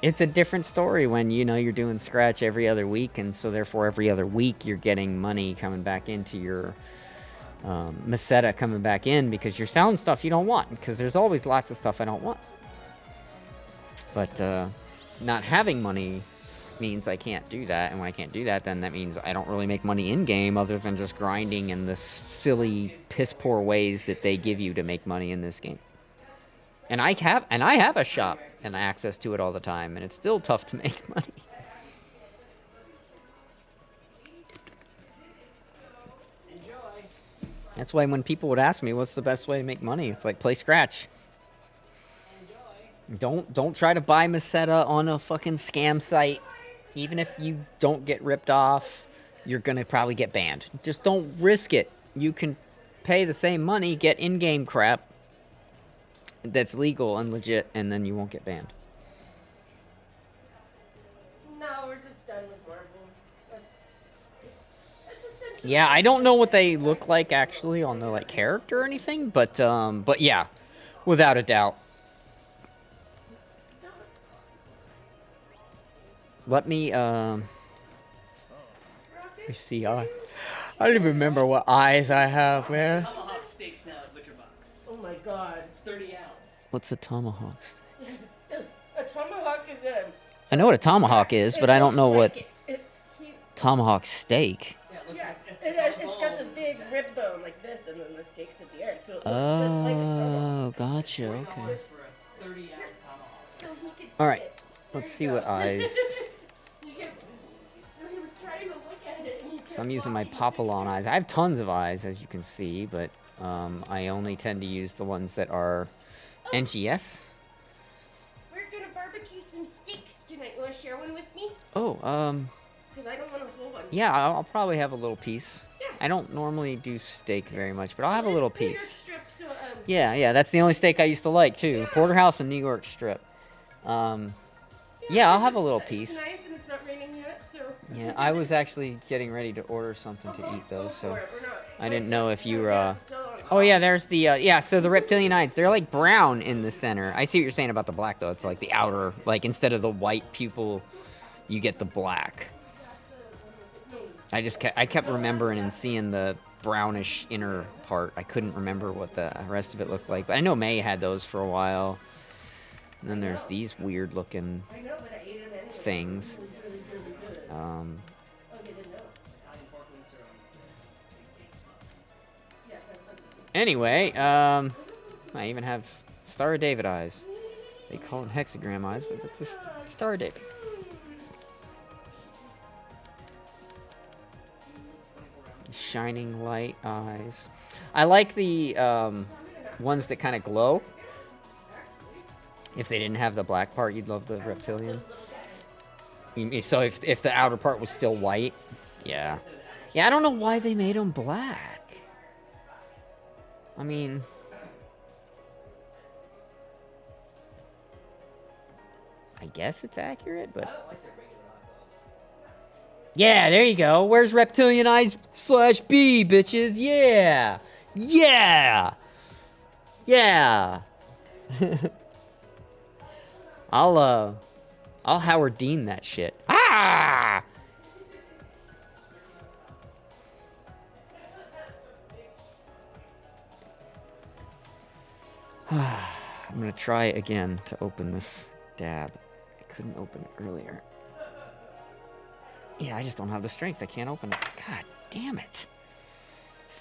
it's a different story when, you know, you're doing scratch every other week, and so therefore every other week you're getting money coming back into your Meseta coming back in, because you're selling stuff you don't want, because there's always lots of stuff I don't want. But not having money means I can't do that, and when I can't do that, then that means I don't really make money in game other than just grinding in the silly piss poor ways that they give you to make money in this game. And I have a shop and access to it all the time, and it's still tough to make money. Enjoy. That's why when people would ask me what's the best way to make money, it's like, play scratch. Don't try to buy Meseta on a fucking scam site. Even if you don't get ripped off, you're gonna probably get banned. Just don't risk it. You can pay the same money, get in-game crap that's legal and legit, and then you won't get banned. No, we're just done with Marvel. That's essentially. Yeah, I don't know what they look like actually on the like character or anything, but yeah, without a doubt. Let me see. I don't even remember what eyes I have, man. Tomahawk steaks now at Butcher Box. Oh my god. 30 ounce. What's a tomahawk steak? A tomahawk is a. I know what a tomahawk is, but I don't know what It's tomahawk steak. Yeah, it looks yeah, like it's got the big rib bone like this, and then the steaks at the end, so it looks just like a tomahawk. Oh, gotcha. Okay. for a 30 ounce tomahawk. So he could All right. sit. Let's There see you what go. eyes. So he was trying to look at it, and he So I'm using my Papillon eyes. I have tons of eyes, as you can see, but I only tend to use the ones that are NGS. We're gonna barbecue some steaks tonight. You wanna share one with me? Oh, Because I don't want a whole one. yeah, I'll probably have a little piece. Yeah. I don't normally do steak very much, but I'll have a little It's New York piece. strip, so, Yeah, that's the only steak I used to like too. Porterhouse and New York strip. Yeah, I'll have a little piece. It's nice and it's not raining yet, so. Yeah, I was actually getting ready to order something to eat Go those, so for it. We're not- I didn't know if you were. Yeah, it's still on. Oh yeah, there's the yeah. So the reptilian eyes, they're like brown in the center. I see what you're saying about the black though. It's like the outer, like instead of the white pupil, you get the black. I kept remembering and seeing the brownish inner part. I couldn't remember what the rest of it looked like. But I know May had those for a while. And then there's these weird looking I know, but I ate them anyway. things. Really good. Um, Oh, you didn't know? Italian pork wings are on $8. Yeah, that's not anyway, I even have Star of David eyes. They call them hexagram eyes, but that's just Star of David. Shining light eyes. I like the ones that kind of glow. If they didn't have the black part, you'd love the reptilian. So if the outer part was still white, yeah. Yeah, I don't know why they made them black. I mean, I guess it's accurate, but yeah, there you go. Where's Reptilian Eyes /B, bitches? Yeah, yeah, yeah. I'll Howard Dean that shit. Ah! I'm gonna try again to open this dab. I couldn't open it earlier. Yeah, I just don't have the strength. I can't open it. God damn it.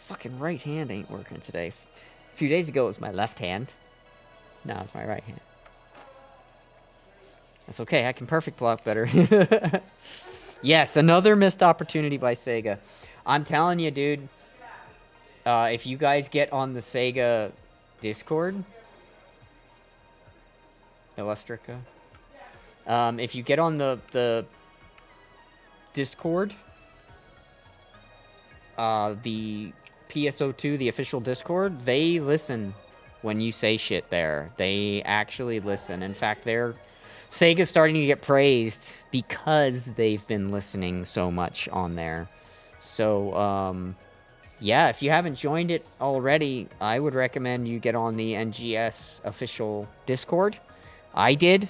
Fucking right hand ain't working today. A few days ago it was my left hand. Now it's my right hand. That's okay. I can perfect block better. Yes, another missed opportunity by Sega. I'm telling you, dude. If you guys get on the Sega Discord, Illustrica. If you get on the Discord, the PSO2, the official Discord, they listen when you say shit there. They actually listen. In fact, Sega's starting to get praised because they've been listening so much on there. So, yeah, if you haven't joined it already, I would recommend you get on the NGS official Discord. I did.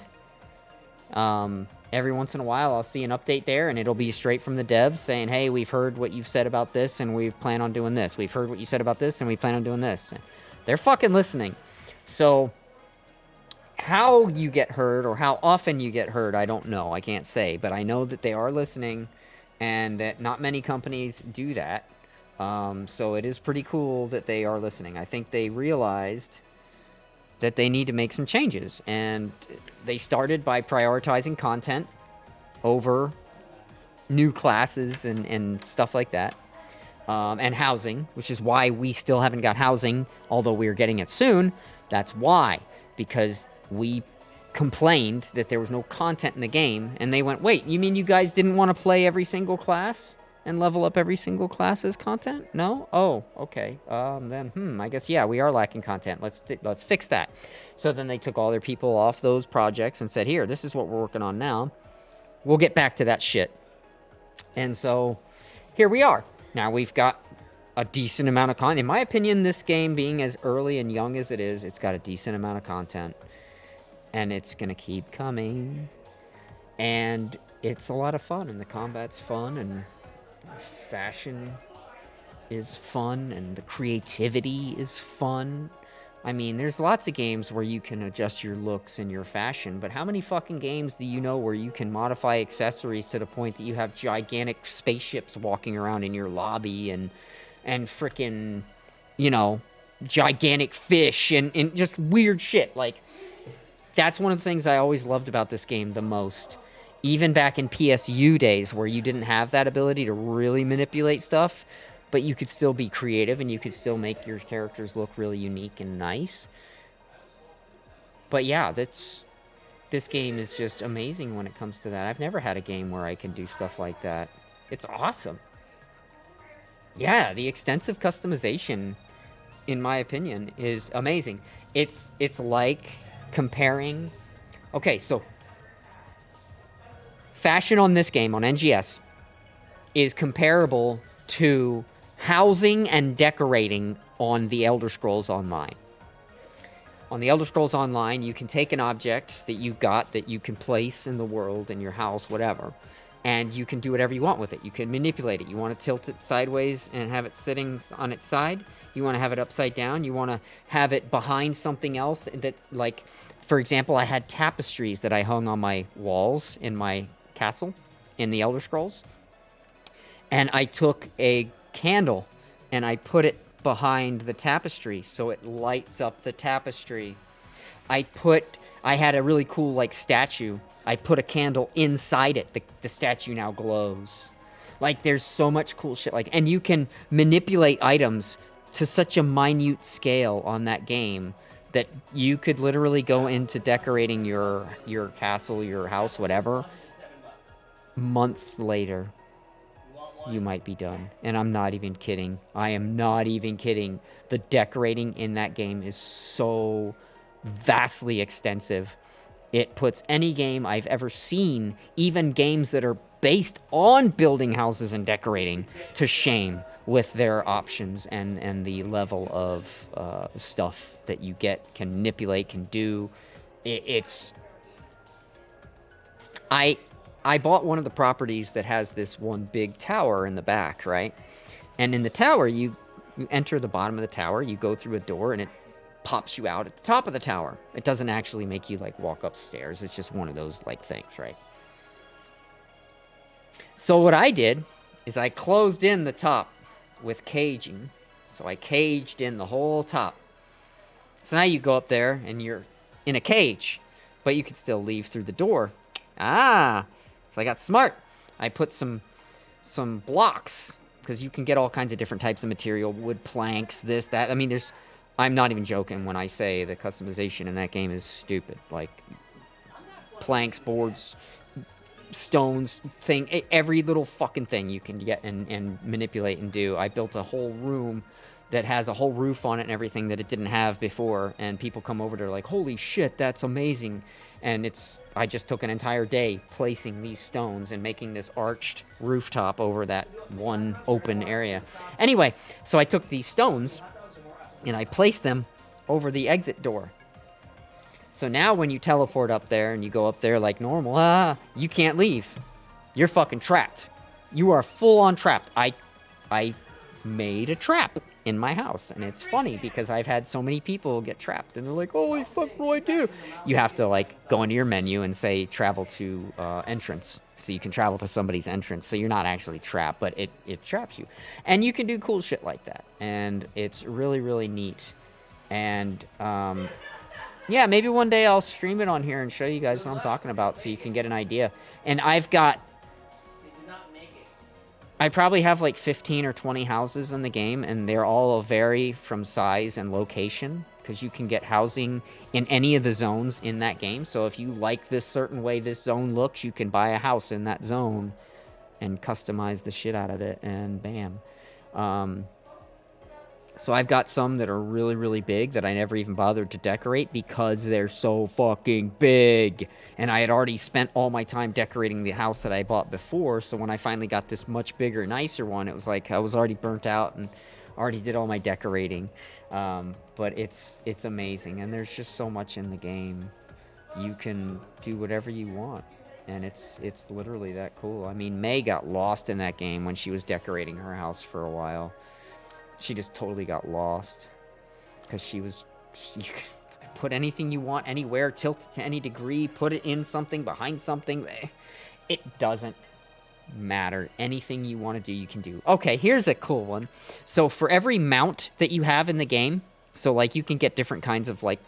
Every once in a while, I'll see an update there, and it'll be straight from the devs saying, hey, we've heard what you've said about this, and we plan on doing this. We've heard what you said about this, and we plan on doing this. And they're fucking listening. So how you get heard or how often you get heard, I don't know. I can't say. But I know that they are listening, and that not many companies do that. So it is pretty cool that they are listening. I think they realized that they need to make some changes. And they started by prioritizing content over new classes and stuff like that. And housing, which is why we still haven't got housing, although we're getting it soon. That's why. Because we complained that there was no content in the game. And they went, wait, you mean you guys didn't want to play every single class? And level up every single class's content? No? Oh, okay. Then, I guess, yeah, we are lacking content. Let's fix that. So then they took all their people off those projects and said, here, this is what we're working on now. We'll get back to that shit. And so, here we are. Now we've got a decent amount of content. In my opinion, this game being as early and young as it is, it's got a decent amount of content. And it's going to keep coming. And it's a lot of fun, and the combat's fun, and fashion is fun, and the creativity is fun. I mean, there's lots of games where you can adjust your looks and your fashion, but how many fucking games do you know where you can modify accessories to the point that you have gigantic spaceships walking around in your lobby and frickin', gigantic fish and just weird shit? Like, that's one of the things I always loved about this game the most. Even back in PSU days where you didn't have that ability to really manipulate stuff, but you could still be creative and you could still make your characters look really unique and nice. But yeah, this game is just amazing when it comes to that. I've never had a game where I can do stuff like that. It's awesome. yeah, the extensive customization, in my opinion, is amazing. It's like comparing. Okay, so fashion on this game on NGS is comparable to housing and decorating on the Elder Scrolls Online. On the Elder Scrolls Online, you can take an object that you've got that you can place in the world, in your house, whatever, and you can do whatever you want with it. You can manipulate it. You want to tilt it sideways and have it sitting on its side. You want to have it upside down. You want to have it behind something else that, like, for example, I had tapestries that I hung on my walls in my castle in the Elder Scrolls. And I took a candle and I put it behind the tapestry so it lights up the tapestry. I had a really cool, like, statue. I put a candle inside it. The statue now glows. Like, there's so much cool shit. Like, and you can manipulate items to such a minute scale on that game that you could literally go into decorating your castle, your house, whatever. Months later, you might be done. And I'm not even kidding. I am not even kidding. The decorating in that game is so vastly extensive. It puts any game I've ever seen, even games that are based on building houses and decorating, to shame with their options and the level of stuff that you can manipulate, can do. I bought one of the properties that has this one big tower in the back, right? And in the tower, you enter the bottom of the tower, you go through a door, and it pops you out at the top of the tower. It doesn't actually make you, like, walk upstairs. It's just one of those, like, things, right? So what I did is I closed in the top with caging. So I caged in the whole top. So now you go up there, and you're in a cage, but you can still leave through the door. So I got smart. I put some blocks, because you can get all kinds of different types of material, wood planks, this, that. I mean, I'm not even joking when I say the customization in that game is stupid. Like, planks, boards, stones, every little fucking thing you can get and manipulate and do. I built a whole room that has a whole roof on it and everything that it didn't have before, and people come over, they're like, holy shit, that's amazing. And I just took an entire day placing these stones and making this arched rooftop over that one open area. Anyway, so I took these stones and I placed them over the exit door. So now when you teleport up there and you go up there like normal, you can't leave. You're fucking trapped. You are full on trapped. I made a trap in my house, and it's funny because I've had so many people get trapped and they're like, holy fuck, what do I do? You have to, like, go into your menu and say travel to entrance, so you can travel to somebody's entrance, so you're not actually trapped, but it traps you. And you can do cool shit like that, and it's really, really neat. And yeah, maybe one day I'll stream it on here and show you guys what I'm talking about so you can get an idea. And I probably have like 15 or 20 houses in the game, and they're all vary from size and location, because you can get housing in any of the zones in that game. So if you like this certain way this zone looks, you can buy a house in that zone and customize the shit out of it, and bam. So I've got some that are really, really big that I never even bothered to decorate because they're so fucking big. And I had already spent all my time decorating the house that I bought before. So when I finally got this much bigger, nicer one, it was like I was already burnt out and already did all my decorating. But it's amazing. And there's just so much in the game. You can do whatever you want. And it's literally that cool. I mean, May got lost in that game when she was decorating her house for a while. She just totally got lost because you could put anything you want anywhere, tilt it to any degree, put it in something, behind something. It doesn't matter. Anything you want to do, you can do. Okay, here's a cool one. So for every mount that you have in the game, so like you can get different kinds of like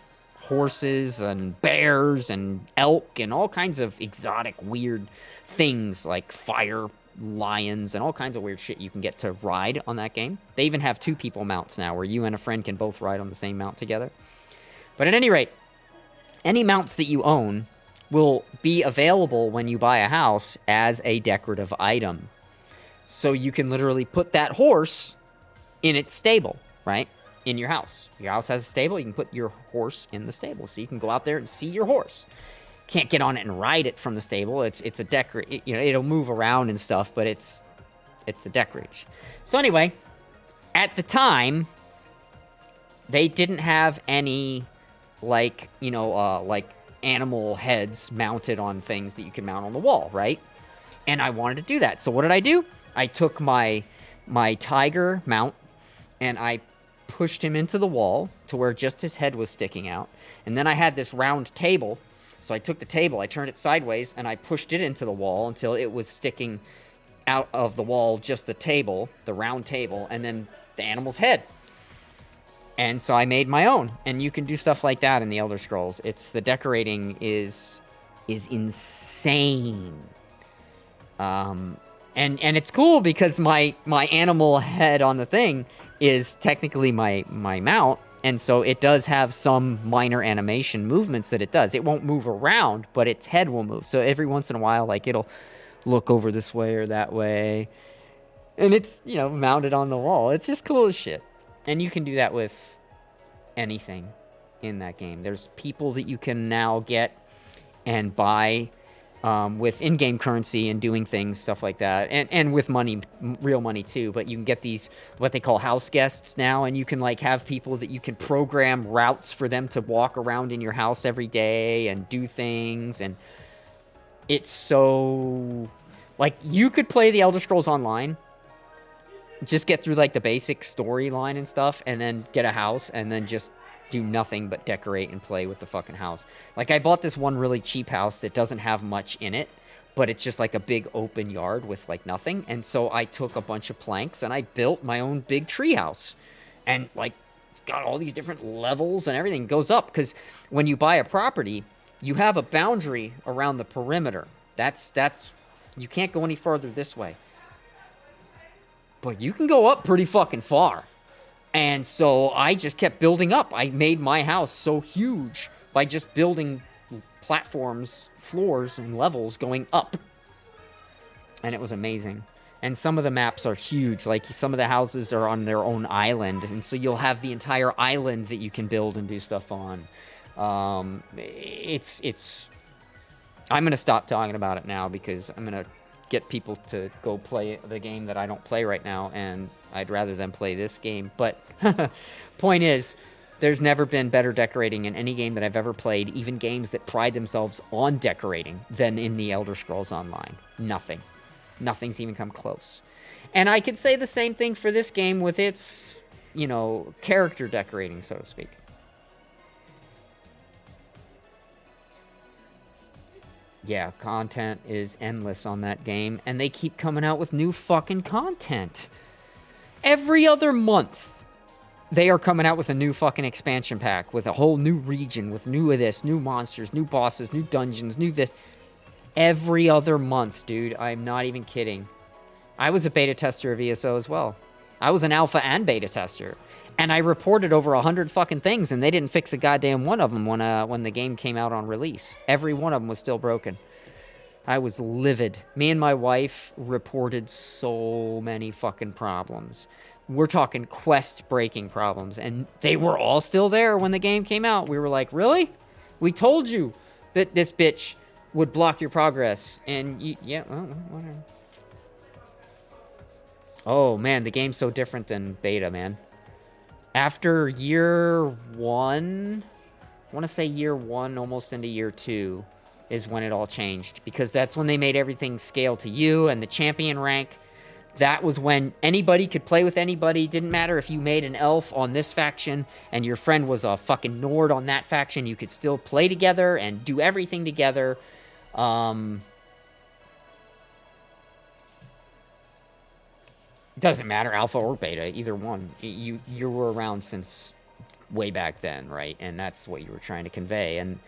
horses and bears and elk and all kinds of exotic weird things like fire lions and all kinds of weird shit you can get to ride on that game. They even have 2 people mounts now where you and a friend can both ride on the same mount together. But at any rate, any mounts that you own will be available when you buy a house as a decorative item. So you can literally put that horse in its stable, right? In your house. Your house has a stable. You can put your horse in the stable. So you can go out there and see your horse. Can't get on it and ride it from the stable. It's a it'll move around and stuff, but it's a decoration. So anyway, at the time, they didn't have any, like, like animal heads mounted on things that you can mount on the wall, right? And I wanted to do that. So what did I do? I took my tiger mount and I pushed him into the wall to where just his head was sticking out. And then I had this round table. So I took the table, I turned it sideways, and I pushed it into the wall until it was sticking out of the wall, just the table, the round table, and then the animal's head. And so I made my own. And you can do stuff like that in the Elder Scrolls. The decorating is insane. And it's cool because my animal head on the thing is technically my mount. And so it does have some minor animation movements that it does. It won't move around, but its head will move. So every once in a while, like, it'll look over this way or that way. And it's, mounted on the wall. It's just cool as shit. And you can do that with anything in that game. There's people that you can now get and buy with in-game currency and doing things, stuff like that, and with money, real money too. But you can get these, what they call house guests now, and you can, like, have people that you can program routes for them to walk around in your house every day and do things. And it's so, like, you could play the Elder Scrolls Online, just get through, like, the basic storyline and stuff, and then get a house, and then just do nothing but decorate and play with the fucking house. Like, I bought this one really cheap house that doesn't have much in it, but it's just like a big open yard with, like, nothing. And so I took a bunch of planks and I built my own big tree house. And, like, it's got all these different levels and everything goes up, because when you buy a property, you have a boundary around the perimeter. That's you can't go any further this way. But you can go up pretty fucking far. And so I just kept building up. I made my house so huge by just building platforms, floors, and levels going up. And it was amazing. And some of the maps are huge. Like, some of the houses are on their own island. And so you'll have the entire island that you can build and do stuff on. I'm going to stop talking about it now because I'm going to get people to go play the game that I don't play right now, and I'd rather them play this game. But point is, there's never been better decorating in any game that I've ever played, even games that pride themselves on decorating, than in the Elder Scrolls Online. Nothing. Nothing's even come close. And I could say the same thing for this game with its, character decorating, so to speak. Yeah, content is endless on that game, and they keep coming out with new fucking content. Every other month, they are coming out with a new fucking expansion pack, with a whole new region, with new of this, new monsters, new bosses, new dungeons, new this. Every other month, dude. I'm not even kidding. I was a beta tester of ESO as well. I was an alpha and beta tester. And I reported over 100 fucking things, and they didn't fix a goddamn one of them when the game came out on release. Every one of them was still broken. I was livid. Me and my wife reported so many fucking problems. We're talking quest-breaking problems, and they were all still there when the game came out. We were like, really? We told you that this bitch would block your progress. And, whatever. Oh, man, the game's so different than beta, man. After year 1, I want to say year 1, almost into year 2, is when it all changed. Because that's when they made everything scale to you and the champion rank. That was when anybody could play with anybody. Didn't matter if you made an elf on this faction and your friend was a fucking Nord on that faction. You could still play together and do everything together. Doesn't matter, alpha or beta, either one. You were around since way back then, right? And that's what you were trying to convey. And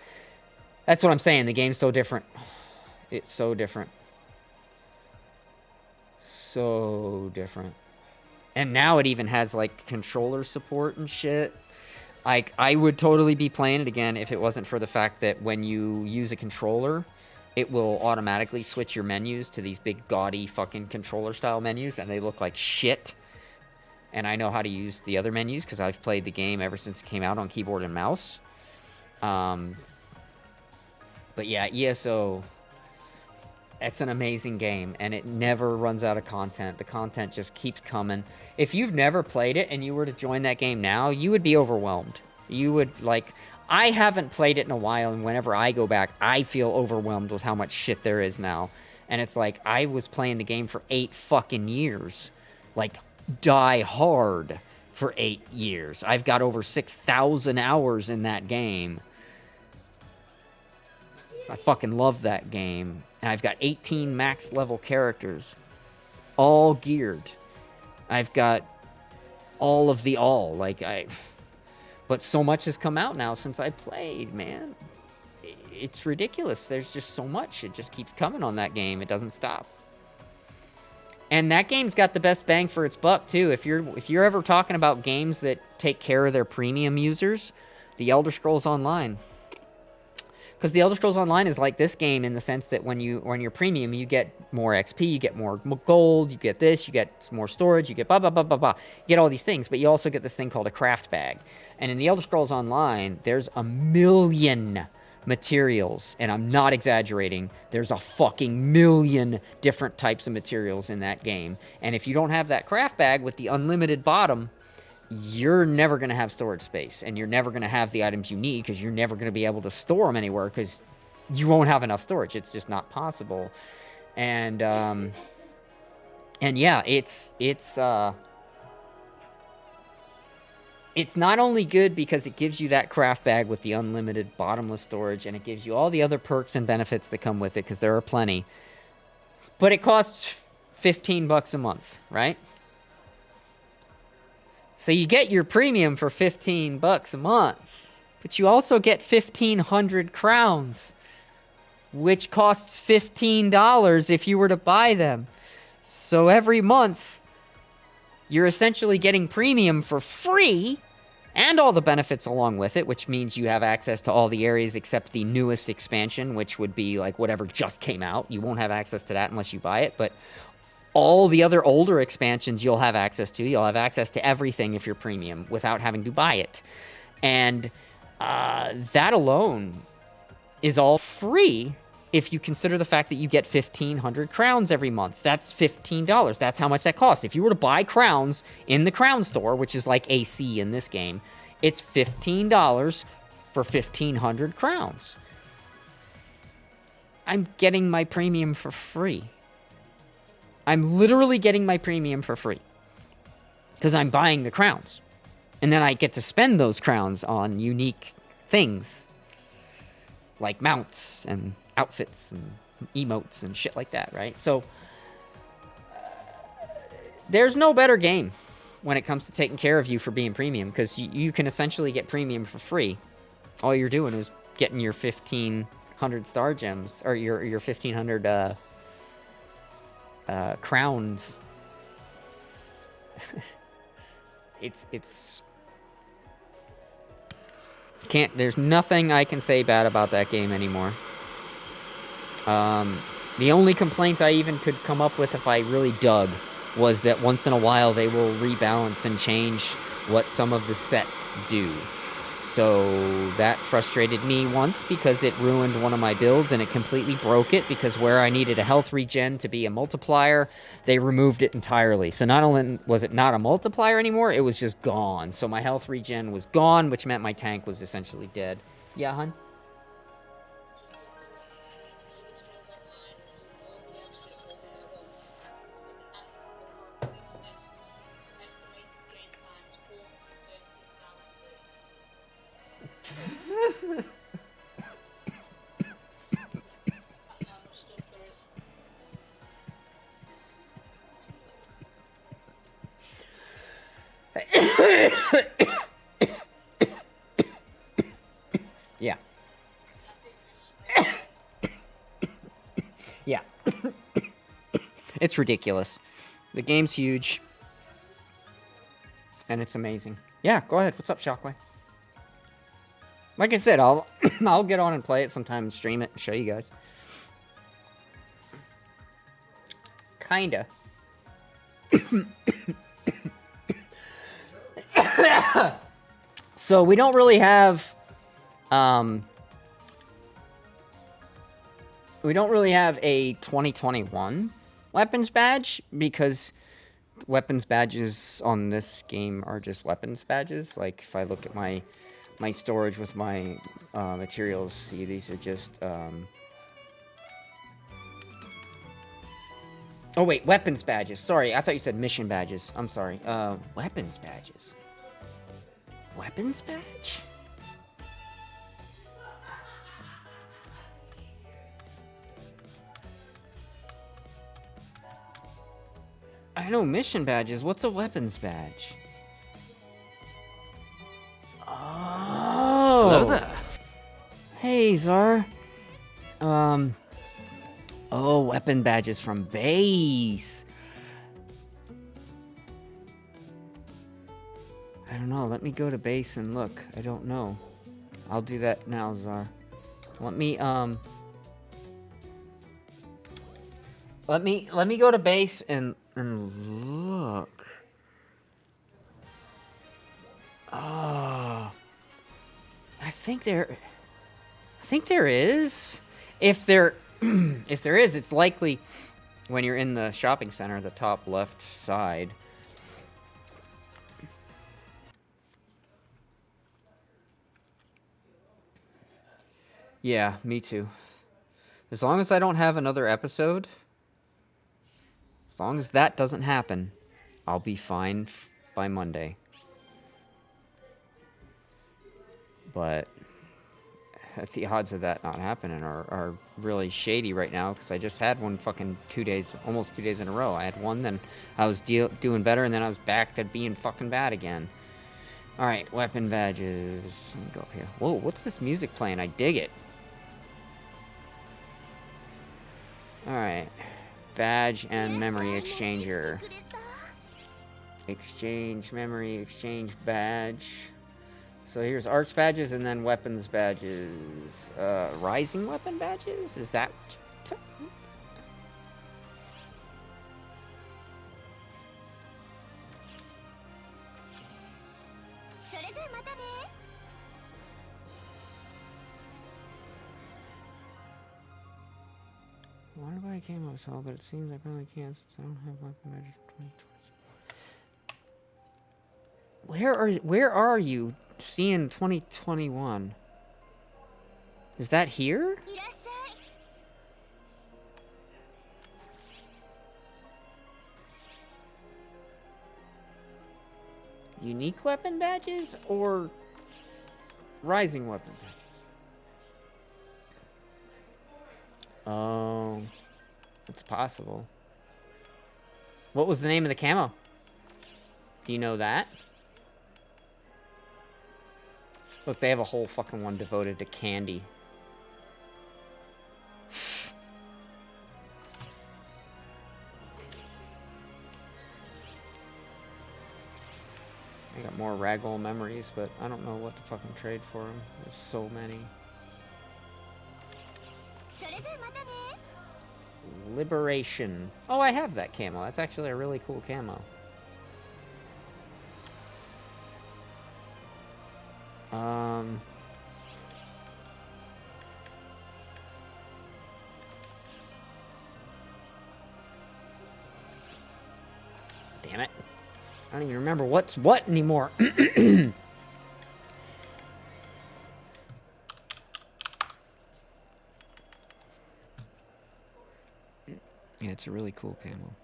that's what I'm saying. The game's so different. It's so different. So different. And now it even has, like, controller support and shit. Like, I would totally be playing it again if it wasn't for the fact that when you use a controller, it will automatically switch your menus to these big gaudy fucking controller style menus, and they look like shit. and I know how to use the other menus because I've played the game ever since it came out on keyboard and mouse. But yeah, ESO, it's an amazing game, and it never runs out of content. The content just keeps coming. If you've never played it and you were to join that game now, you would be overwhelmed. You would, like, I haven't played it in a while, and whenever I go back, I feel overwhelmed with how much shit there is now. And it's like, I was playing the game for 8 fucking years. Like, die hard for 8 years. I've got over 6,000 hours in that game. I fucking love that game. And I've got 18 max level characters. All geared. I've got all of the all. But so much has come out now since I played, man. It's ridiculous. There's just so much. It just keeps coming on that game. It doesn't stop. And that game's got the best bang for its buck, too. If you're ever talking about games that take care of their premium users, The Elder Scrolls Online. Because The Elder Scrolls Online is like this game in the sense that when you're premium, you get more XP, you get more gold, you get this, you get more storage, you get blah, blah, blah, blah, blah. You get all these things, but you also get this thing called a craft bag. And in The Elder Scrolls Online, there's a million materials, and I'm not exaggerating. There's a fucking million different types of materials in that game. And if you don't have that craft bag with the unlimited bottom, you're never going to have storage space, and you're never going to have the items you need because you're never going to be able to store them anywhere because you won't have enough storage. It's just not possible. And yeah, it's not only good because it gives you that craft bag with the unlimited bottomless storage, and it gives you all the other perks and benefits that come with it, because there are plenty, but it costs $15 a month, right? So you get your premium for $15 a month, but you also get 1,500 crowns, which costs $15 if you were to buy them. So every month, you're essentially getting premium for free and all the benefits along with it, which means you have access to all the areas except the newest expansion, which would be like whatever just came out. You won't have access to that unless you buy it, but all the other older expansions you'll have access to. You'll have access to everything if you're premium without having to buy it. And that alone is all free if you consider the fact that you get 1,500 crowns every month. That's $15. That's how much that costs. If you were to buy crowns in the crown store, which is like AC in this game, it's $15 for 1,500 crowns. I'm getting my premium for free. I'm literally getting my premium for free because I'm buying the crowns. And then I get to spend those crowns on unique things like mounts and outfits and emotes and shit like that, right? So there's no better game when it comes to taking care of you for being premium, because you can essentially get premium for free. All you're doing is getting your 1,500 star gems, or your 1,500 crowns. It's there's nothing I can say bad about that game anymore. The only complaint I even could come up with if I really dug was that once in a while they will rebalance and change what some of the sets do. So that frustrated me once because it ruined one of my builds and it completely broke it, because where I needed a health regen to be a multiplier, they removed it entirely. So not only was it not a multiplier anymore, it was just gone. So my health regen was gone, which meant my tank was essentially dead. Yeah, hun? Yeah. Yeah. It's ridiculous. The game's huge. And it's amazing. Yeah, go ahead. What's up, Shockwave? Like I said, I'll I'll get on and play it sometime and stream it and show you guys. Kinda. So we don't really have a 2021 weapons badge because weapons badges on this game are just weapons badges. Like if I look at my storage with my materials, see these are just oh wait, weapons badges. Sorry, I thought you said mission badges. I'm sorry. Weapons badges. Weapons badge? I know mission badges. What's a weapons badge? Oh. Hello there. Hey, Zar. Oh, weapon badges from base. I don't know. Let me go to base and look. I don't know. I'll do that now, Zar. Let me go to base and look. Oh. I think there is. If there is, it's likely when you're in the shopping center, the top left side. Yeah, me too. As long as I don't have another episode, as long as that doesn't happen, I'll be fine by Monday. But the odds of that not happening are really shady right now because I just had one fucking almost 2 days in a row. I had one, then I was doing better, and then I was back to being fucking bad again. Alright, weapon badges. Let me go up here. Whoa, what's this music playing? I dig it. Alright. Badge and memory exchanger. Exchange memory, exchange badge. So here's arch badges and then weapons badges. Rising weapon badges? Is that... I wonder why I came up so, but it seems I probably can't since I don't have weapon badges. Where are you seeing 2021? Is that here? Unique weapon badges or rising weapon badges? Oh, it's possible. What was the name of the camo? Do you know that? Look, they have a whole fucking one devoted to candy. I got more Ragdoll memories, but I don't know what to fucking trade for them. There's so many. Liberation. Oh, I have that camo. That's actually a really cool camo. Damn it. I don't even remember what's what anymore. Yeah, it's a really cool camo.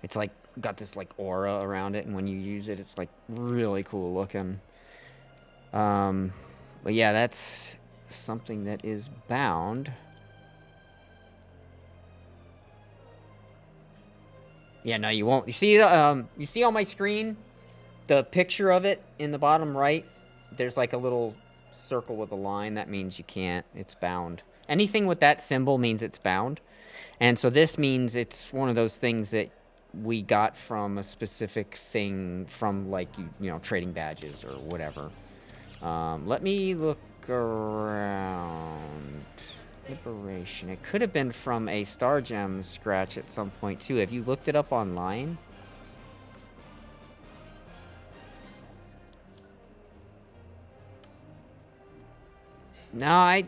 It's like got this like aura around it, and when you use it, it's like really cool looking. But yeah, that's something that is bound. Yeah, no, you won't. You see on my screen, the picture of it in the bottom right. There's like a little circle with a line. That means you can't. It's bound. Anything with that symbol means it's bound. And so this means it's one of those things that we got from a specific thing from like, you know, trading badges or whatever. Let me look around. Liberation. It could have been from a Star Gem scratch at some point too. Have you looked it up online? No, I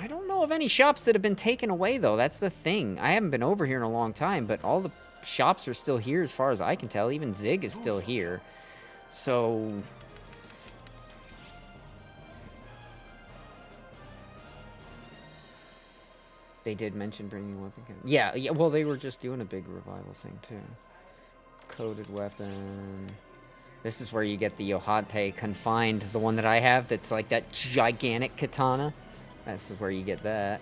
don't know of any shops that have been taken away though. That's the thing. I haven't been over here in a long time, but all the shops are still here as far as I can tell. Even Zig is still here. So they did mention bringing weapon. Yeah, yeah. Well, they were just doing a big revival thing too. Coated weapon. This is where you get the Yohate Confined, the one that I have that's like that gigantic katana. This is where you get that.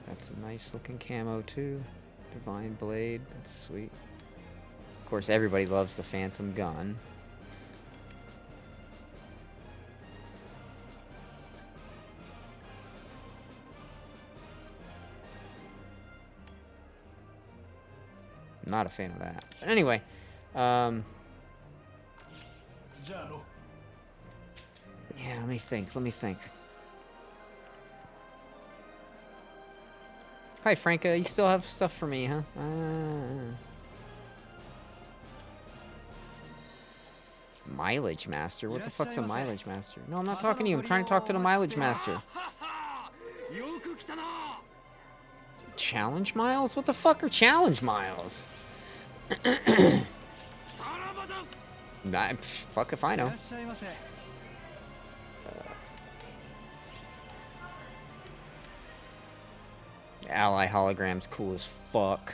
That's a nice looking camo too. Divine Blade, that's sweet. Of course, everybody loves the Phantom Gun. Not a fan of that. But anyway, yeah, let me think. Hi, Franca. You still have stuff for me, huh? Mileage Master? What the fuck's a Mileage Master? No, I'm not talking to you. I'm trying to talk to the Mileage Master. Challenge Miles? What the fuck are Challenge Miles? Fuck if I know. Ally hologram's cool as fuck.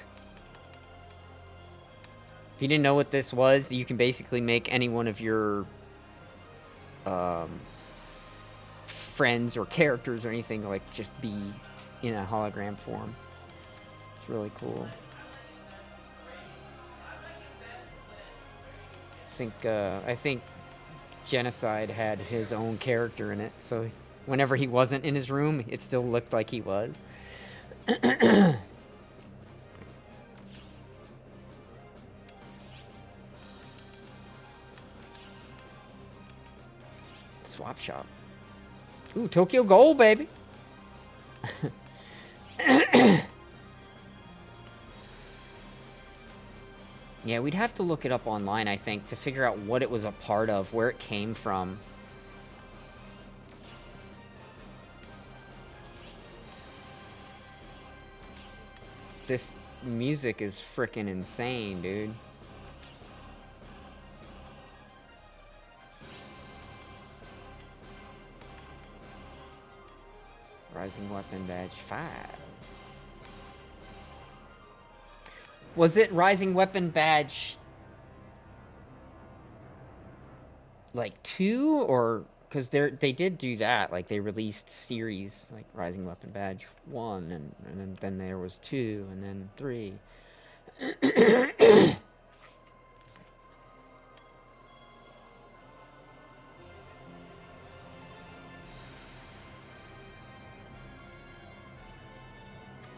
If you didn't know what this was, you can basically make any one of your friends or characters or anything like just be in a hologram form. It's really cool. I think Genocide had his own character in it, so whenever he wasn't in his room, it still looked like he was. Swap shop. Ooh, Tokyo Gold, baby. Yeah, we'd have to look it up online, I think, to figure out what it was a part of, where it came from. This music is freaking insane, dude. Rising Weapon Badge 5. Was it Rising Weapon Badge like 2 or because they did do that, like they released series like Rising Weapon Badge 1 and then there was 2 and then 3.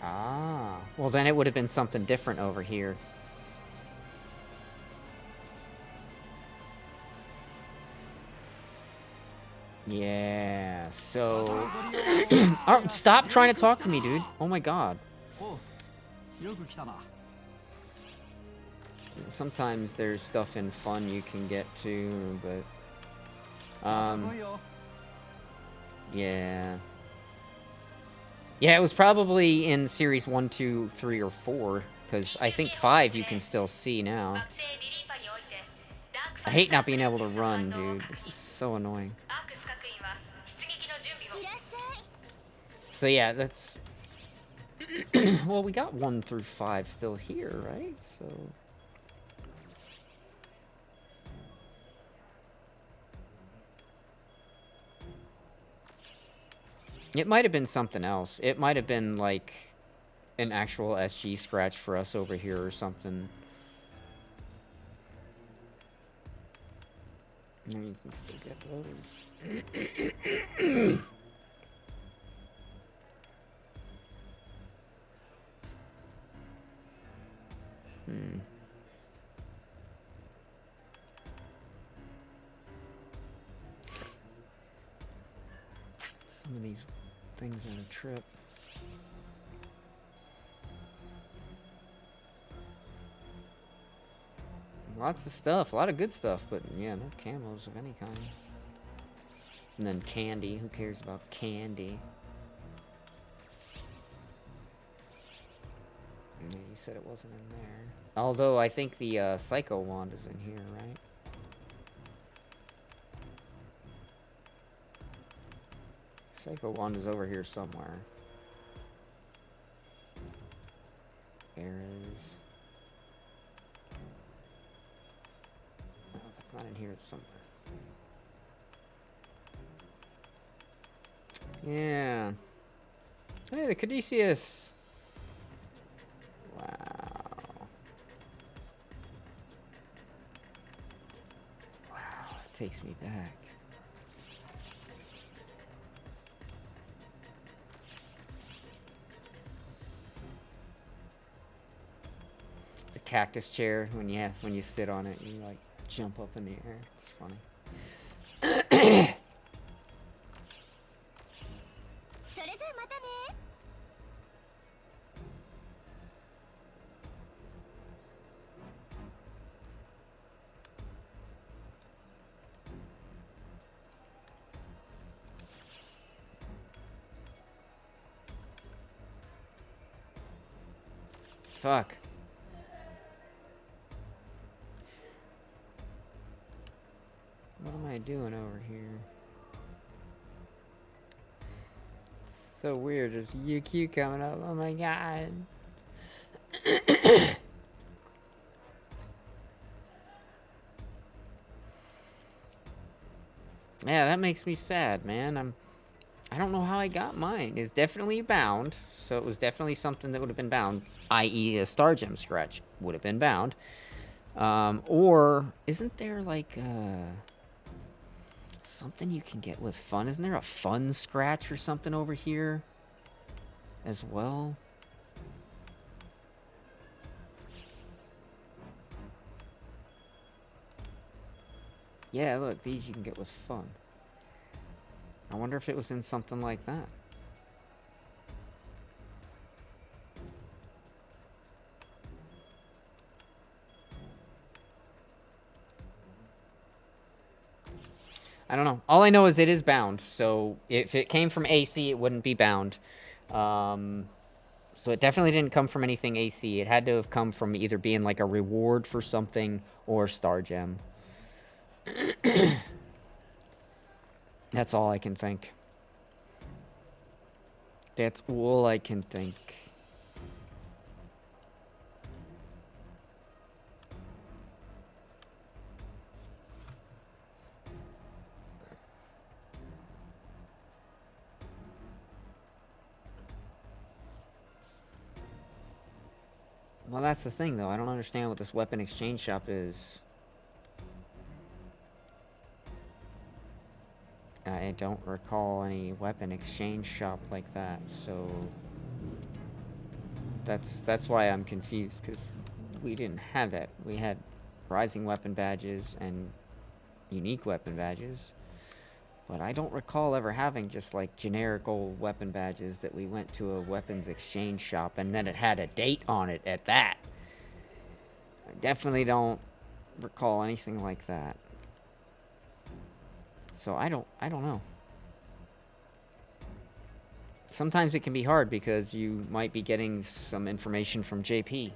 Ah, well then it would have been something different over here. Yeah, so... Oh, stop trying to talk to me, dude. Oh my god. Sometimes there's stuff in fun you can get to, but... Yeah. Yeah, it was probably in series 1, 2, 3, or 4, because I think 5 you can still see now. I hate not being able to run, dude. This is so annoying. So yeah, that's... Well, we got 1 through 5 still here, right? So... It might have been something else. It might have been, like, an actual SG scratch for us over here or something. No, you can still get those. Some of these things are a trip. Lots of stuff, a lot of good stuff, but yeah, no camos of any kind. And then candy, who cares about candy? Yeah, you said it wasn't in there. Although I think the Psycho Wand is in here, right? Psycho Wand is over here somewhere. Eras. No, if it's not in here, it's somewhere. Yeah. Hey, the Caduceus. Wow. Wow, it takes me back. The cactus chair, when you sit on it, you like jump up in the air. It's funny. それじゃあまたね。Fuck. What am I doing over here? So weird, there's UQ coming up. Oh my god. Yeah, that makes me sad, man. I don't know how I got mine. It's definitely bound, so it was definitely something that would have been bound, i.e. a Star Gem scratch would have been bound. Or isn't there like something you can get with fun? Isn't there a fun scratch or something over here as well? Yeah, look, these you can get with fun. I wonder if it was in something like that. I don't know. All I know is it is bound. So if it came from AC, it wouldn't be bound. So it definitely didn't come from anything AC. It had to have come from either being like a reward for something or Star Gem. That's all I can think. That's all I can think. Well, that's the thing, though. I don't understand what this weapon exchange shop is. I don't recall any weapon exchange shop like that, so that's why I'm confused, because we didn't have that. We had rising weapon badges and unique weapon badges, but I don't recall ever having just like generic old weapon badges that we went to a weapons exchange shop and then it had a date on it at that. I definitely don't recall anything like that. So I don't know. Sometimes it can be hard because you might be getting some information from JP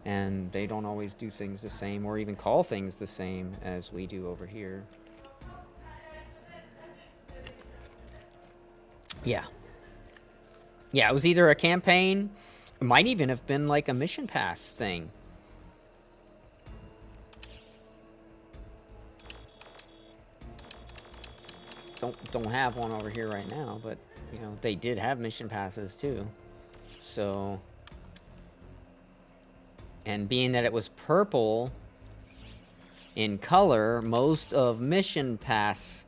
and they don't always do things the same or even call things the same as we do over here. Yeah. Yeah, it was either a campaign, it might even have been like a mission pass thing. Don't have one over here right now, but you know, they did have mission passes too. So, and being that it was purple in color, most of mission pass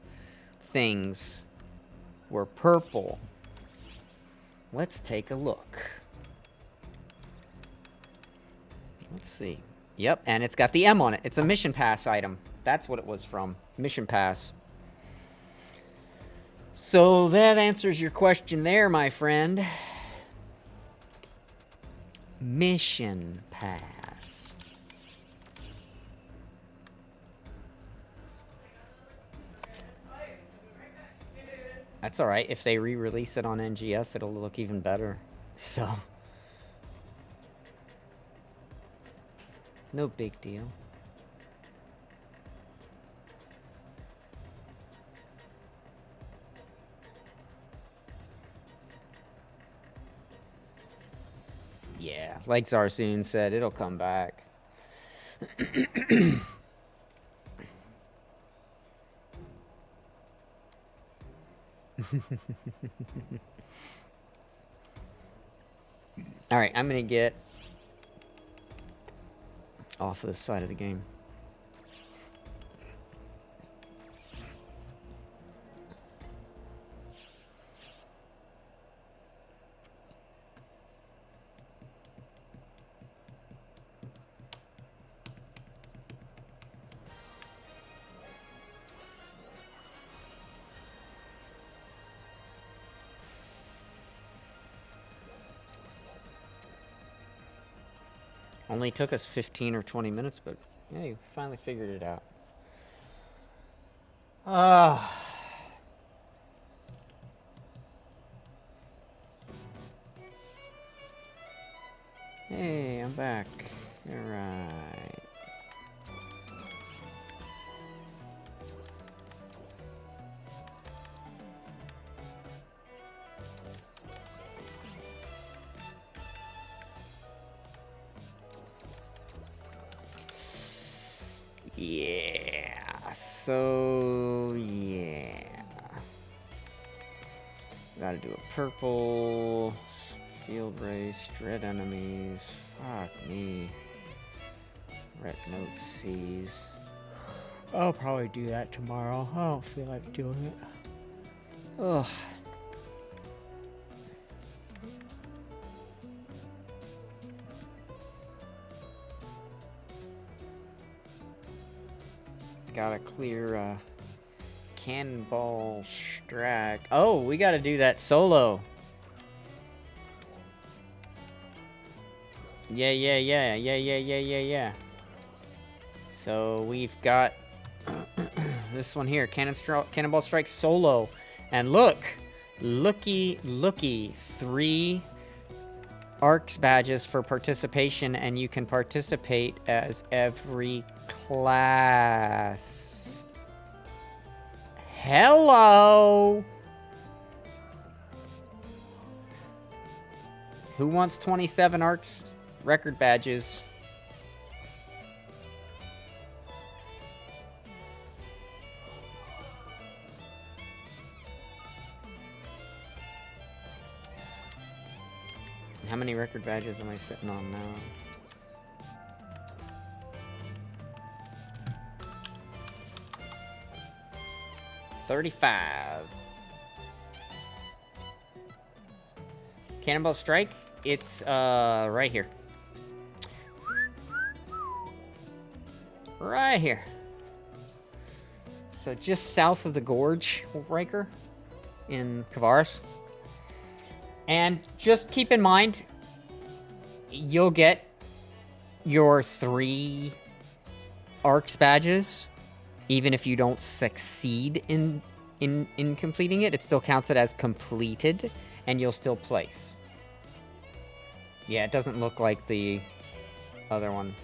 things were purple. Let's take a look. Let's see. Yep, and it's got the M on it. It's a mission pass item. That's what it was from. Mission pass. So that answers your question there, my friend. Mission pass. That's alright. If they re-release it on NGS, it'll look even better. So, no big deal. Yeah, like Zarsoon said, it'll come back. Alright, I'm gonna get off of this side of the game. Only took us 15 or 20 minutes, but yeah, you finally figured it out. Hey, I'm back. Alright. Yeah, so yeah. Gotta do a purple field race, dread enemies. Fuck me. Rec note C's. I'll probably do that tomorrow. I don't feel like doing it. Ugh. Gotta clear Cannonball Strack. Oh, we gotta do that solo. Yeah. So we've got this one here, Cannonball Strike solo. And looky, 3 ARCS badges for participation, and you can participate as every class. Hello! Who wants 27 ARCS record badges? How many record badges am I sitting on now? $35. Cannonball Strike, it's right here. Right here. So just south of the Gorge, Riker, in Kavaris. And just keep in mind, you'll get your 3 ARCS badges, even if you don't succeed in completing it. It still counts it as completed, and you'll still place. Yeah, it doesn't look like the other one.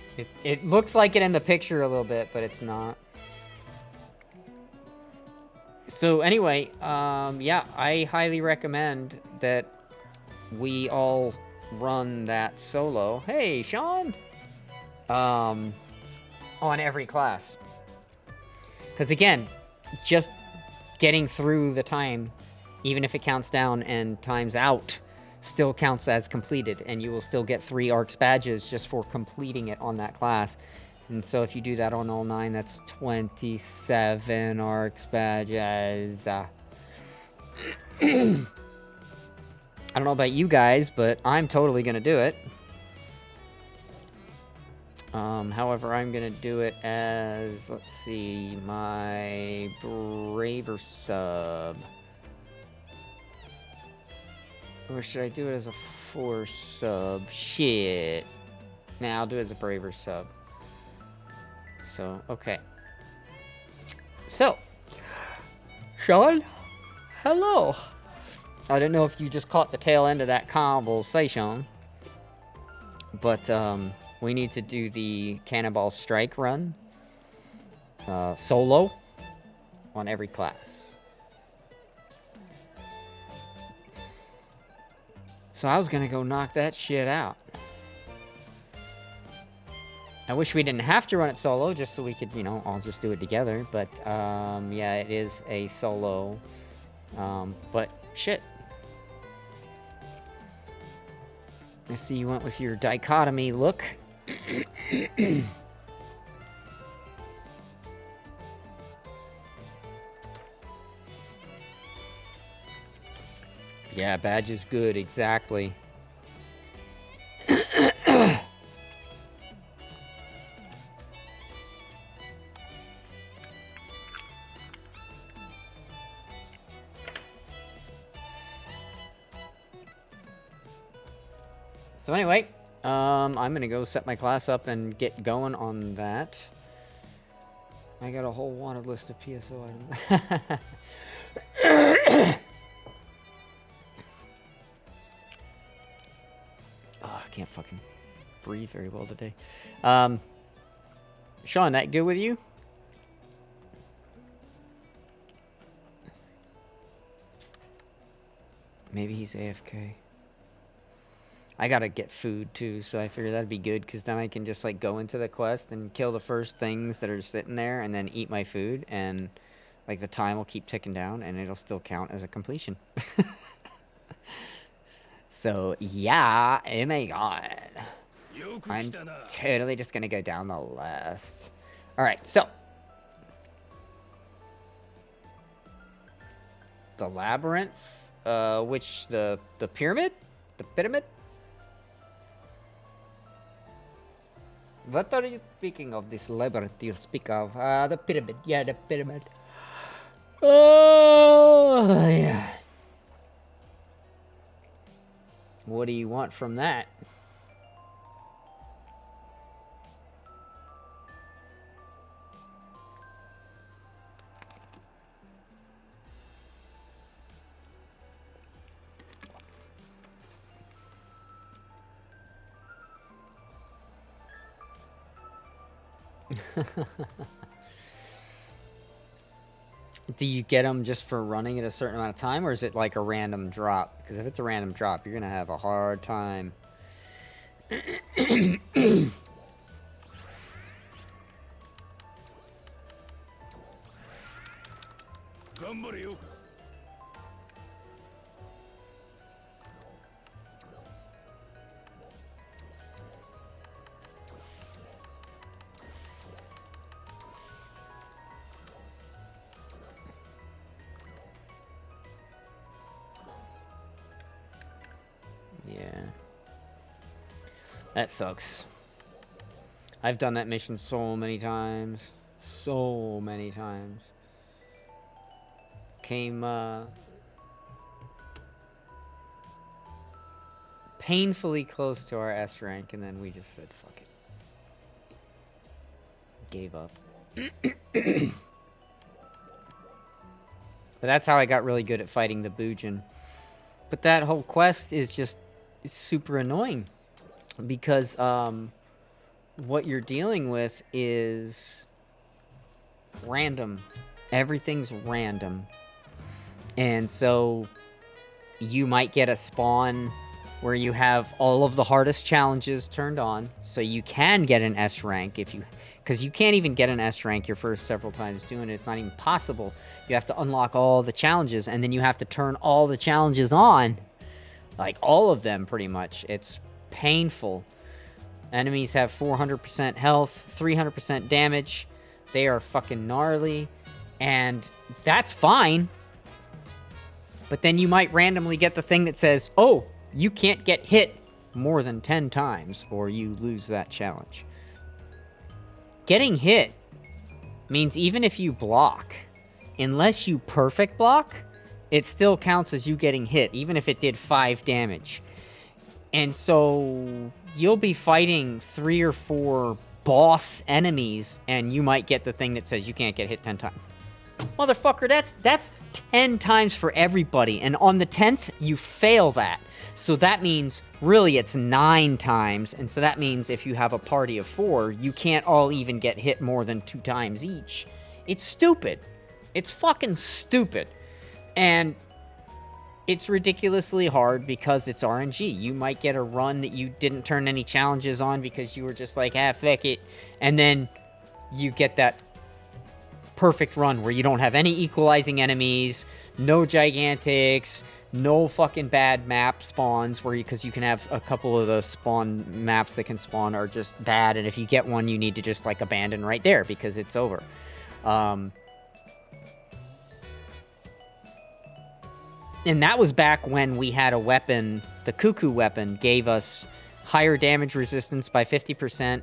It looks like it in the picture a little bit, but it's not. So anyway, yeah, I highly recommend that we all run that solo. Hey, Sean! On every class. Because again, just getting through the time, even if it counts down and times out, still counts as completed, and you will still get 3 ARCS badges just for completing it on that class. And so if you do that on all 9, that's 27 ARCS badges. I don't know about you guys, but I'm totally gonna do it. However, I'm gonna do it as, let's see, my Braver sub. Or should I do it as a 4 sub? Shit. Nah, I'll do it as a braver sub. So, okay. So, Sean, hello. I don't know if you just caught the tail end of that conversation, but we need to do the Cannonball Strike run solo on every class. So I was gonna go knock that shit out. I wish we didn't have to run it solo, just so we could, you know, all just do it together. But, yeah, it is a solo. But, shit. I see you went with your dichotomy look. Yeah, badge is good, exactly. So anyway, I'm gonna go set my class up and get going on that. I got a whole wanted list of PSO items. Oh, I can't fucking breathe very well today. Sean, that good with you? Maybe he's AFK. I gotta get food too, so I figured that'd be good, because then I can just like go into the quest and kill the first things that are sitting there and then eat my food, and like the time will keep ticking down and it'll still count as a completion. So yeah, oh my god. I'm totally just gonna go down the list. Alright, so the labyrinth, which the pyramid? The pyramid? What are you speaking of, this labyrinth you speak of? The pyramid. Yeah, the pyramid. Oh, yeah. What do you want from that? Do you get them just for running at a certain amount of time, or is it like a random drop? Because if it's a random drop, you're gonna have a hard time. Yeah. That sucks. I've done that mission so many times. So many times. Came, painfully close to our S rank, and then we just said, fuck it. Gave up. But that's how I got really good at fighting the Bujin. But that whole quest is just super annoying. Because, what you're dealing with is random. Everything's random. And so you might get a spawn where you have all of the hardest challenges turned on, so you can get an S rank if you, because you can't even get an S rank your first several times doing it. It's not even possible. You have to unlock all the challenges, and then you have to turn all the challenges on, like all of them pretty much. It's painful. Enemies have 400% health, 300% damage. They are fucking gnarly, and that's fine. But then you might randomly get the thing that says, oh, you can't get hit more than 10 times, or you lose that challenge. Getting hit means even if you block, unless you perfect block, it still counts as you getting hit, even if it did 5 damage. And so you'll be fighting 3 or 4 boss enemies, and you might get the thing that says you can't get hit 10 times. Motherfucker, that's 10 times for everybody, and on the 10th, you fail that. So that means, really, it's 9 times, and so that means if you have a party of 4, you can't all even get hit more than 2 times each. It's stupid. It's fucking stupid. And it's ridiculously hard because it's RNG. You might get a run that you didn't turn any challenges on because you were just like, ah, fuck it. And then you get that perfect run where you don't have any equalizing enemies, no gigantics, no fucking bad map spawns where because you can have a couple of the spawn maps that can spawn are just bad, and if you get one you need to just like abandon right there because it's over. And that was back when we had a weapon, the Cuckoo weapon gave us higher damage resistance by 50%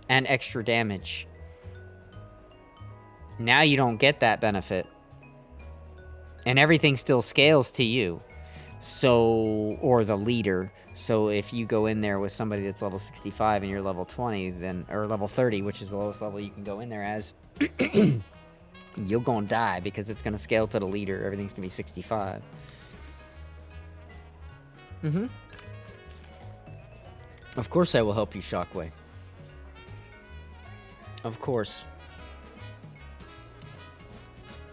and extra damage. Now you don't get that benefit. And everything still scales to you. So, or the leader. So if you go in there with somebody that's level 65 and you're level 20, then, or level 30, which is the lowest level you can go in there as, you're gonna die because it's gonna scale to the leader. Everything's gonna be 65. Of course I will help you, Shockwave. Of course.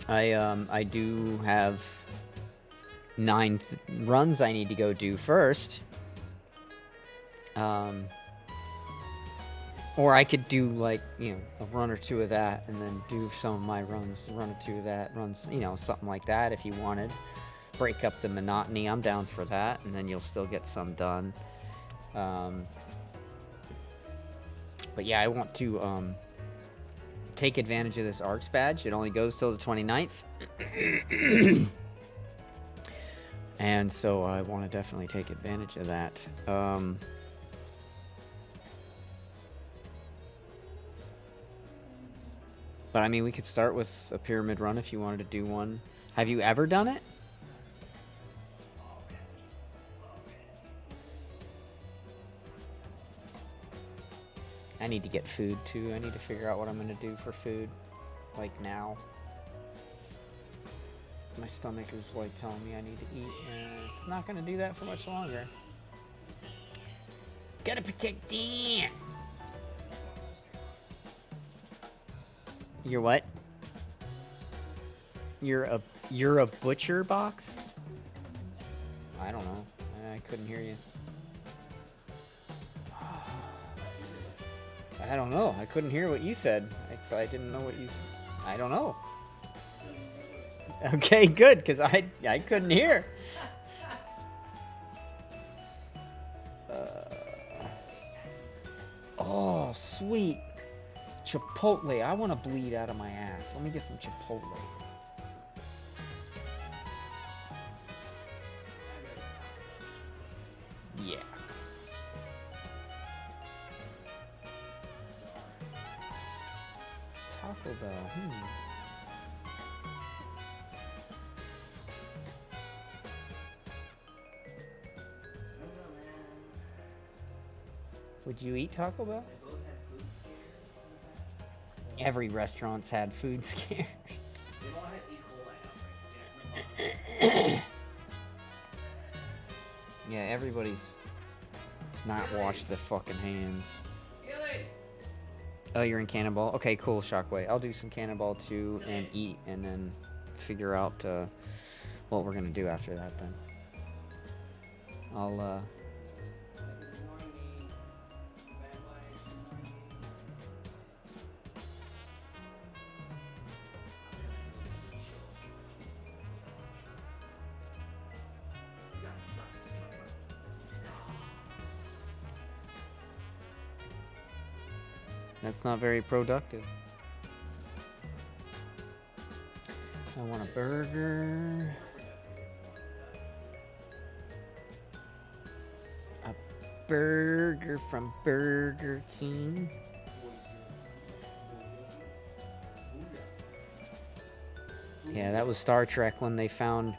I do have 9 runs I need to go do first. Or I could do, like, you know, a run or 2 of that and then do some of my runs, a run or 2 of that, runs, you know, something like that if you wanted. Break up the monotony, I'm down for that, and then you'll still get some done. But yeah, I want to take advantage of this ARX badge. It only goes till the 29th. And so I want to definitely take advantage of that. But I mean, we could start with a pyramid run if you wanted to do one. Have you ever done it? I need to get food too. I need to figure out what I'm gonna do for food, like now. My stomach is like telling me I need to eat, and it's not gonna do that for much longer. Gotta protect Dan. You're what? You're a butcher box? I don't know. I couldn't hear you. I don't know. I couldn't hear what you said. I didn't know what you... I don't know. Okay, good, because I couldn't hear. Oh, sweet. Chipotle. I want to bleed out of my ass. Let me get some Chipotle. Yeah. Taco Bell. Would you eat Taco Bell? Every restaurant's had food scares. Yeah, everybody's not washed their fucking hands. Oh, you're in Cannonball? Okay, cool, Shockwave. I'll do some Cannonball too and eat and then figure out what we're gonna do after that then. I'll That's not very productive. I want a burger. A burger from Burger King. Yeah, that was Star Trek when they found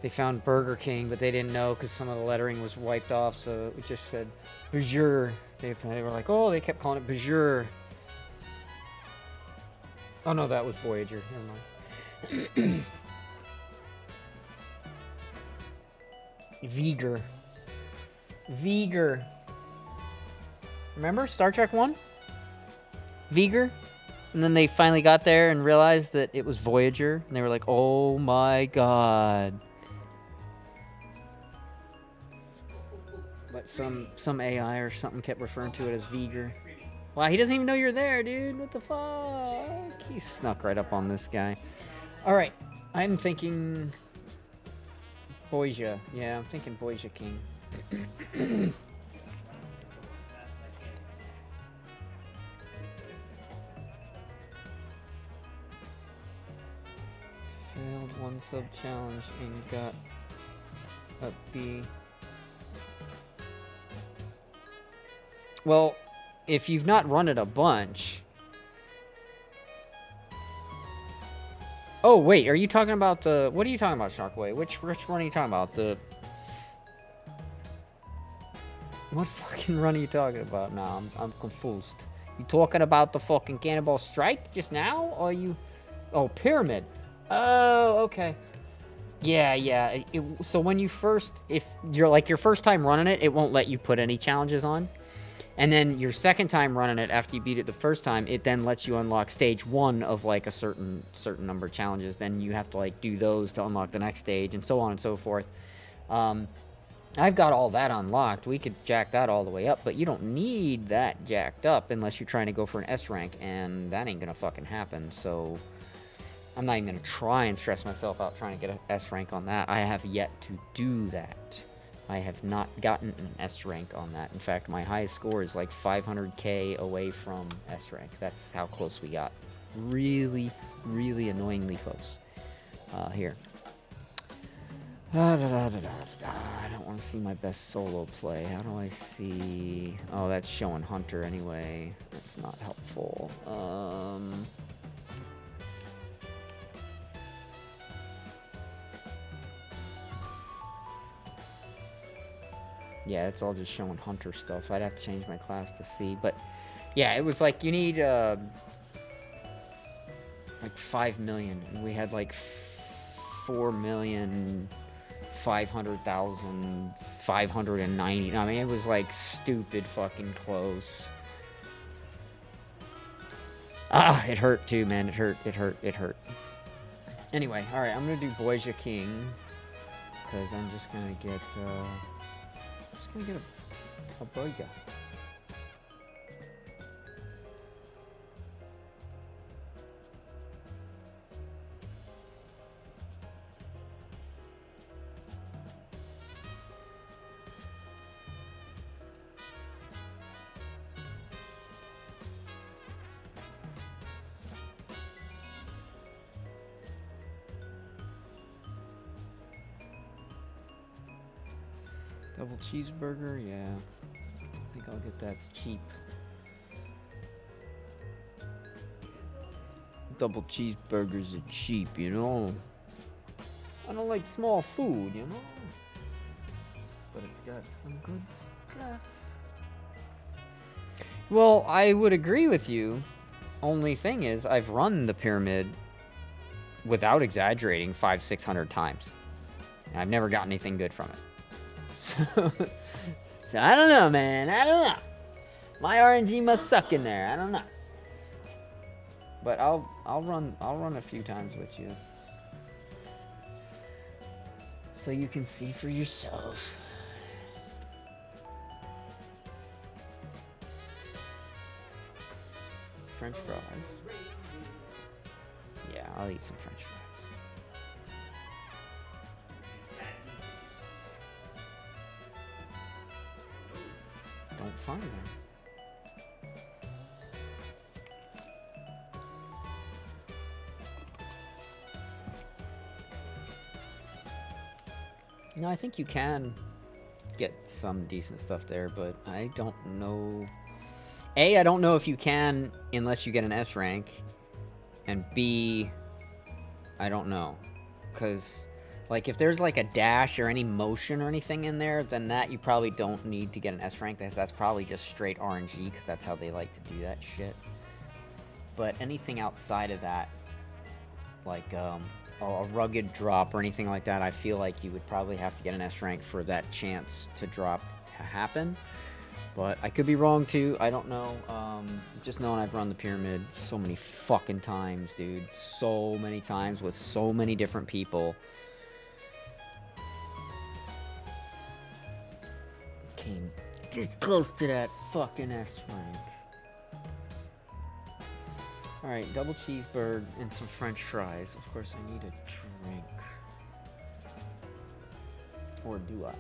They found Burger King, but they didn't know because some of the lettering was wiped off, so it just said Bonjour. They were like, oh, they kept calling it Bonjour. Oh no, that was Voyager. Never mind. V'ger. V'ger. Remember Star Trek 1? V'ger? And then they finally got there and realized that it was Voyager. And they were like, oh my god. But some AI or something kept referring to it as V'ger. Wow, he doesn't even know you're there, dude. What the fuck? He snuck right up on this guy. Alright, I'm thinking... Boyja. Yeah, I'm thinking Boyja King. Failed one sub challenge and got a B. Well, if you've not run it a bunch... Oh, wait, are you talking about the... What are you talking about, Sharkway? Which one are you talking about? The... What fucking run are you talking about now? I'm confused. You talking about the fucking Cannonball Strike just now? Or you... Oh, Pyramid. Oh, okay. Yeah. So when you first... If you're like your first time running it, it won't let you put any challenges on. And then your second time running it after you beat it the first time, it then lets you unlock stage 1 of like a certain number of challenges. Then you have to like do those to unlock the next stage and so on and so forth. I've got all that unlocked. We could jack that all the way up, but you don't need that jacked up unless you're trying to go for an S rank, and that ain't gonna fucking happen. So I'm not even gonna try and stress myself out trying to get an S rank on that. I have yet to do that. I have not gotten an S rank on that. In fact, my highest score is like 500k away from S rank. That's how close we got. Really, really annoyingly close. Here. I don't want to see my best solo play. How do I see... Oh, that's showing Hunter anyway. That's not helpful. Yeah, it's all just showing Hunter stuff. I'd have to change my class to see. But, yeah, it was like you need, like 5 million. And we had like 4,500,590. I mean, it was like stupid fucking close. Ah, it hurt too, man. It hurt. Anyway, alright, I'm gonna do Boyja King. Because I'm just gonna get, gonna get a burger. Double cheeseburger, yeah. I think I'll get that. It's cheap. Double cheeseburgers are cheap, you know. I don't like small food, you know. But it's got some good stuff. Well, I would agree with you. Only thing is, I've run the pyramid without exaggerating 500-600 times. And I've never gotten anything good from it. So I don't know, man. I don't know. My RNG must suck in there. I don't know. But I'll run a few times with you, so you can see for yourself. French fries. Yeah, I'll eat some French fries. Don't find them. No, I think you can get some decent stuff there, but I don't know. A, I don't know if you can unless you get an S rank, and B, I don't know, because Like, if there's, like, a dash or any motion or anything in there, then that you probably don't need to get an S rank. That's probably just straight RNG, because that's how they like to do that shit. But anything outside of that, like, a rugged drop or anything like that, I feel like you would probably have to get an S rank for that chance to drop to happen. But I could be wrong, too. I don't know. Just knowing I've run the pyramid so many fucking times, dude. So many times with so many different people. Came this close to that fucking S rank. Alright, double cheeseburger and some french fries. Of course, I need a drink. Or do I?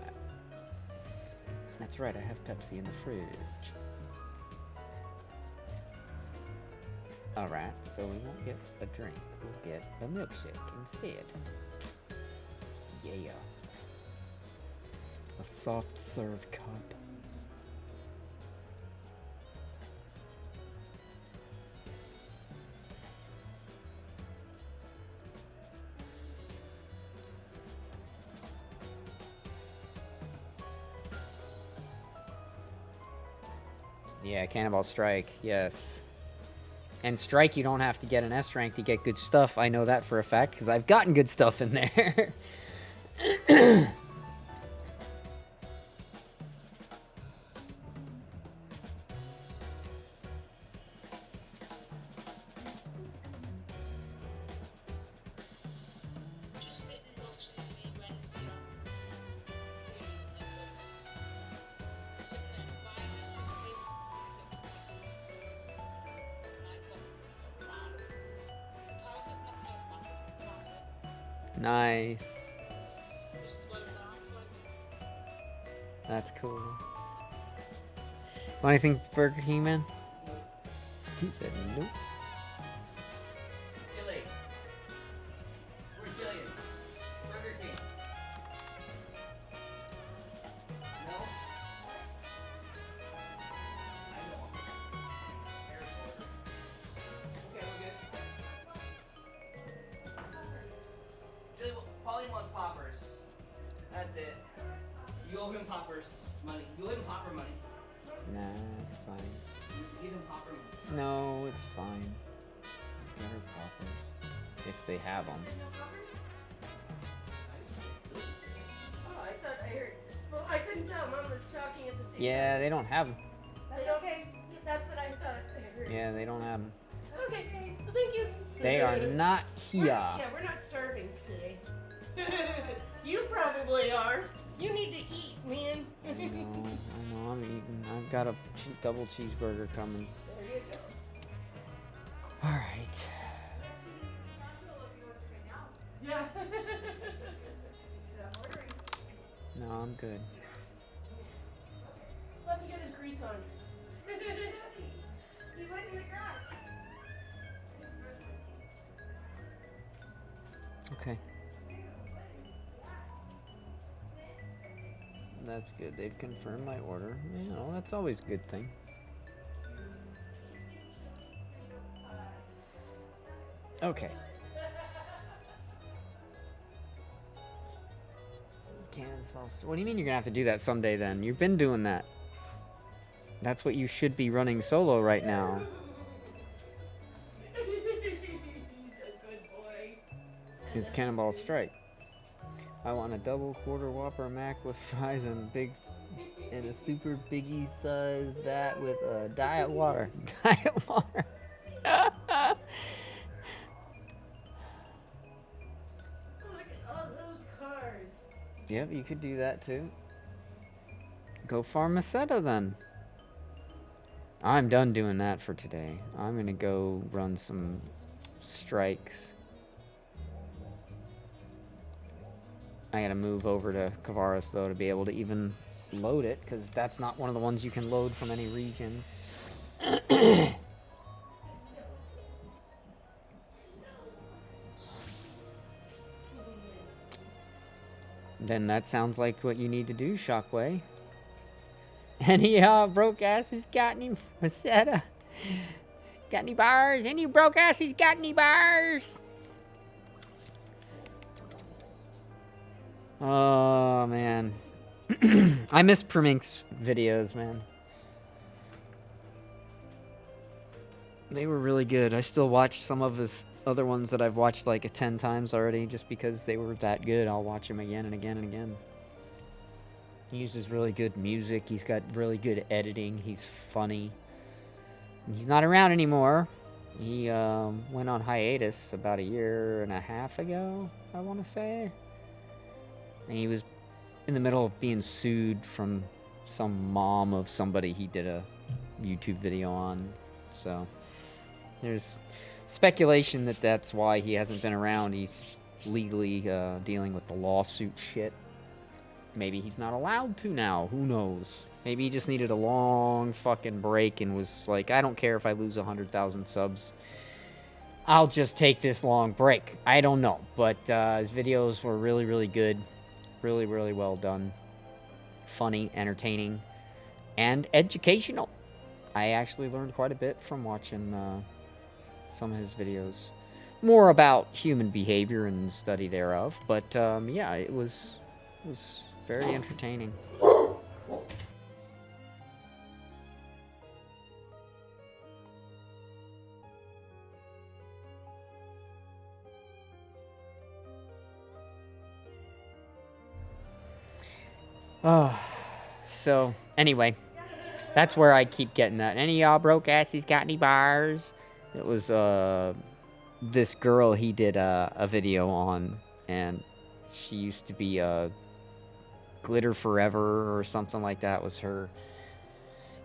That's right, I have Pepsi in the fridge. Alright, so we won't get a drink. We'll get a milkshake instead. Yeah. A soft serve cup. Yeah, Cannonball Strike, yes. And Strike, you don't have to get an S rank to get good stuff. I know that for a fact, because I've gotten good stuff in there. Nice. That's cool. Want anything, Burger King man? He said nope. Gilly. Where's Gillian? Burger King. No? I know. Airport. Okay, we're good. Gilly, Pauline wants poppers. That's it. You owe him poppers money. You owe him popper money. Nah, it's fine. You give him popper money. No, it's fine. Get her poppers. If they have them. Oh, I thought I heard. Well, I couldn't tell. Mom was talking at the same time. Yeah, they don't have them. They don't. Okay. That's what I thought I heard. Yeah, they don't have them. Okay. Well, thank you. They are not here. Yeah, we're not starving today. You probably are. You need to eat, man. I know, I'm eating. I've got a double cheeseburger coming. There you go. Alright. Yeah. No, I'm good. Let me get his grease on. He went in the garage. Okay. That's good. They've confirmed my order. You know, that's always a good thing. Okay. What do you mean you're gonna have to do that someday then? You've been doing that. That's what you should be running solo right now. He's a good boy. Is Cannonball Strike. I want a double quarter Whopper Mac with fries and a super biggie size that with diet water. Diet water. Look at all those cars. Yep, you could do that too. Go farm Meseta then. I'm done doing that for today. I'm gonna go run some strikes. I gotta move over to Kavaris though to be able to even load it, because that's not one of the ones you can load from any region. Then that sounds like what you need to do, Shockway. Any broke asses got any Meseta? Got any bars? Any broke asses got any bars? Oh, man. I miss Primink's videos, man. They were really good. I still watch some of his other ones that I've watched like 10 times already just because they were that good. I'll watch them again and again and again. He uses really good music. He's got really good editing. He's funny. He's not around anymore. He went on hiatus about 1.5 years ago, I want to say. And he was in the middle of being sued from some mom of somebody he did a YouTube video on. So there's speculation that that's why he hasn't been around. He's legally dealing with the lawsuit shit. Maybe he's not allowed to now. Who knows? Maybe he just needed a long fucking break and was like, I don't care if I lose 100,000 subs. I'll just take this long break. I don't know. But his videos were really, really good. Really, really well done. Funny, entertaining, and educational. I actually learned quite a bit from watching some of his videos. More about human behavior and study thereof. But yeah, it was very entertaining. Oh, so anyway, that's where I keep getting that. Any of y'all broke asses got any bars? It was this girl he did a video on, and she used to be Glitter Forever or something like that was her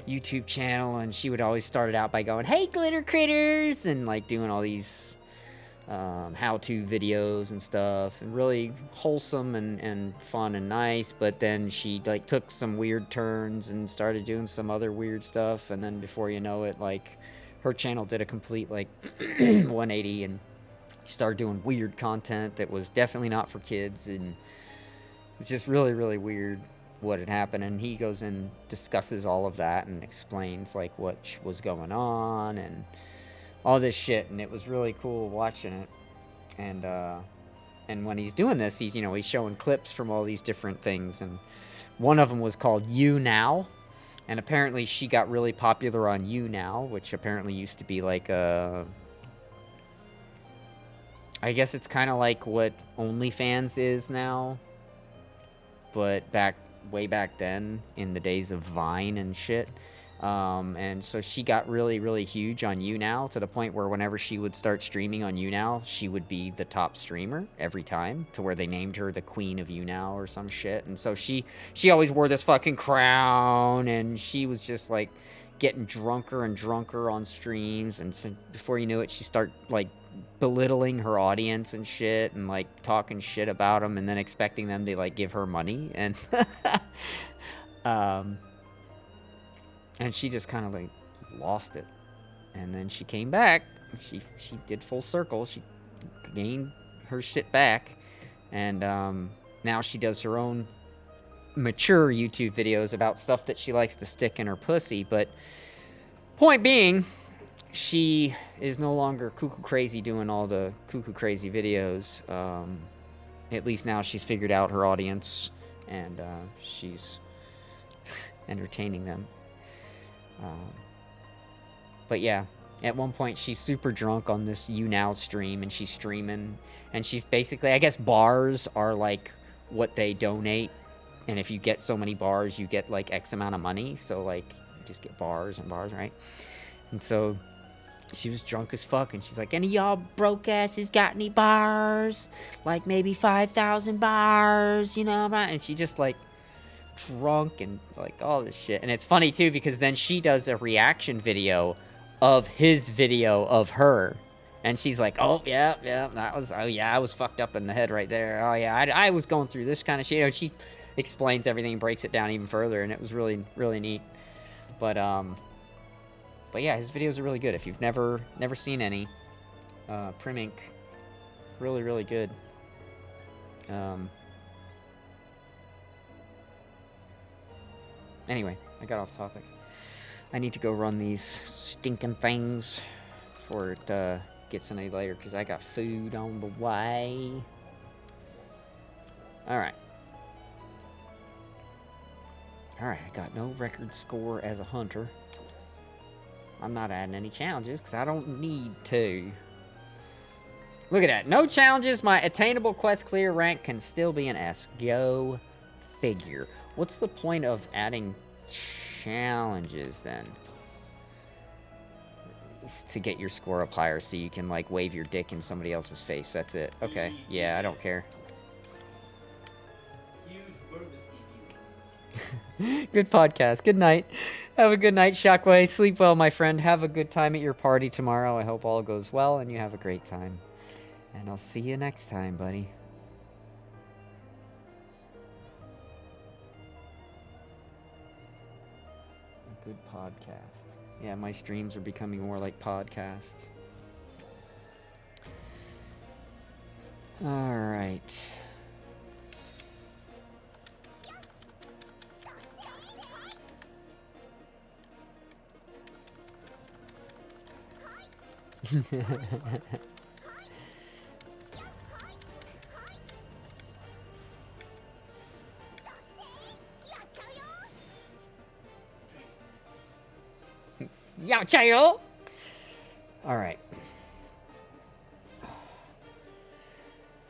YouTube channel, and she would always start it out by going, "Hey glitter critters," and like doing all these how-to videos and stuff, and really wholesome and fun and nice. But then she like took some weird turns and started doing some other weird stuff, and then before you know it, like her channel did a complete like 180 and started doing weird content that was definitely not for kids, and it's just really, really weird what had happened. And he goes and discusses all of that and explains like what was going on and all this shit, and it was really cool watching it. And when he's doing this, he's he's showing clips from all these different things, and one of them was called YouNow, and apparently she got really popular on YouNow, which apparently used to be like I guess it's kind of like what OnlyFans is now, but way back then in the days of Vine and shit. And so she got really, really huge on YouNow to the point where whenever she would start streaming on YouNow, she would be the top streamer every time, to where they named her the Queen of YouNow or some shit. And so she always wore this fucking crown, and she was just like getting drunker and drunker on streams. And so before you knew it, she started like belittling her audience and shit, and like talking shit about them, and then expecting them to like give her money. And and she just kind of like lost it. And then she came back. She did full circle. She gained her shit back. And now she does her own mature YouTube videos about stuff that she likes to stick in her pussy. But point being, she is no longer cuckoo crazy doing all the cuckoo crazy videos. At least now she's figured out her audience, and she's entertaining them. But yeah, at one point she's super drunk on this YouNow stream, and she's streaming, and she's basically, I guess bars are like what they donate, and if you get so many bars, you get like X amount of money. So like you just get bars and bars, right? And so she was drunk as fuck, and she's like, any of y'all broke asses got any bars? Like maybe 5,000 bars, and she just like drunk and like all this shit. And it's funny too, because then she does a reaction video of his video of her, and she's like, oh yeah, I was fucked up in the head right there. Oh yeah, I was going through this kind of shit. She explains everything, breaks it down even further, and it was really, really neat. But yeah, his videos are really good. If you've never seen any, Primink, really, really good. Anyway, I got off topic. I need to go run these stinking things before it gets any later, because I got food on the way. Alright. Alright, I got no record score as a hunter. I'm not adding any challenges because I don't need to. Look at that. No challenges. My attainable quest clear rank can still be an S. Go figure. What's the point of adding challenges then? It's to get your score up higher so you can like wave your dick in somebody else's face. That's it. Okay. Yeah, I don't care. Huge word is EQ. Good podcast. Good night. Have a good night, Shockwave. Sleep well, my friend. Have a good time at your party tomorrow. I hope all goes well and you have a great time. And I'll see you next time, buddy. A good podcast. Yeah, my streams are becoming more like podcasts. All right. All right.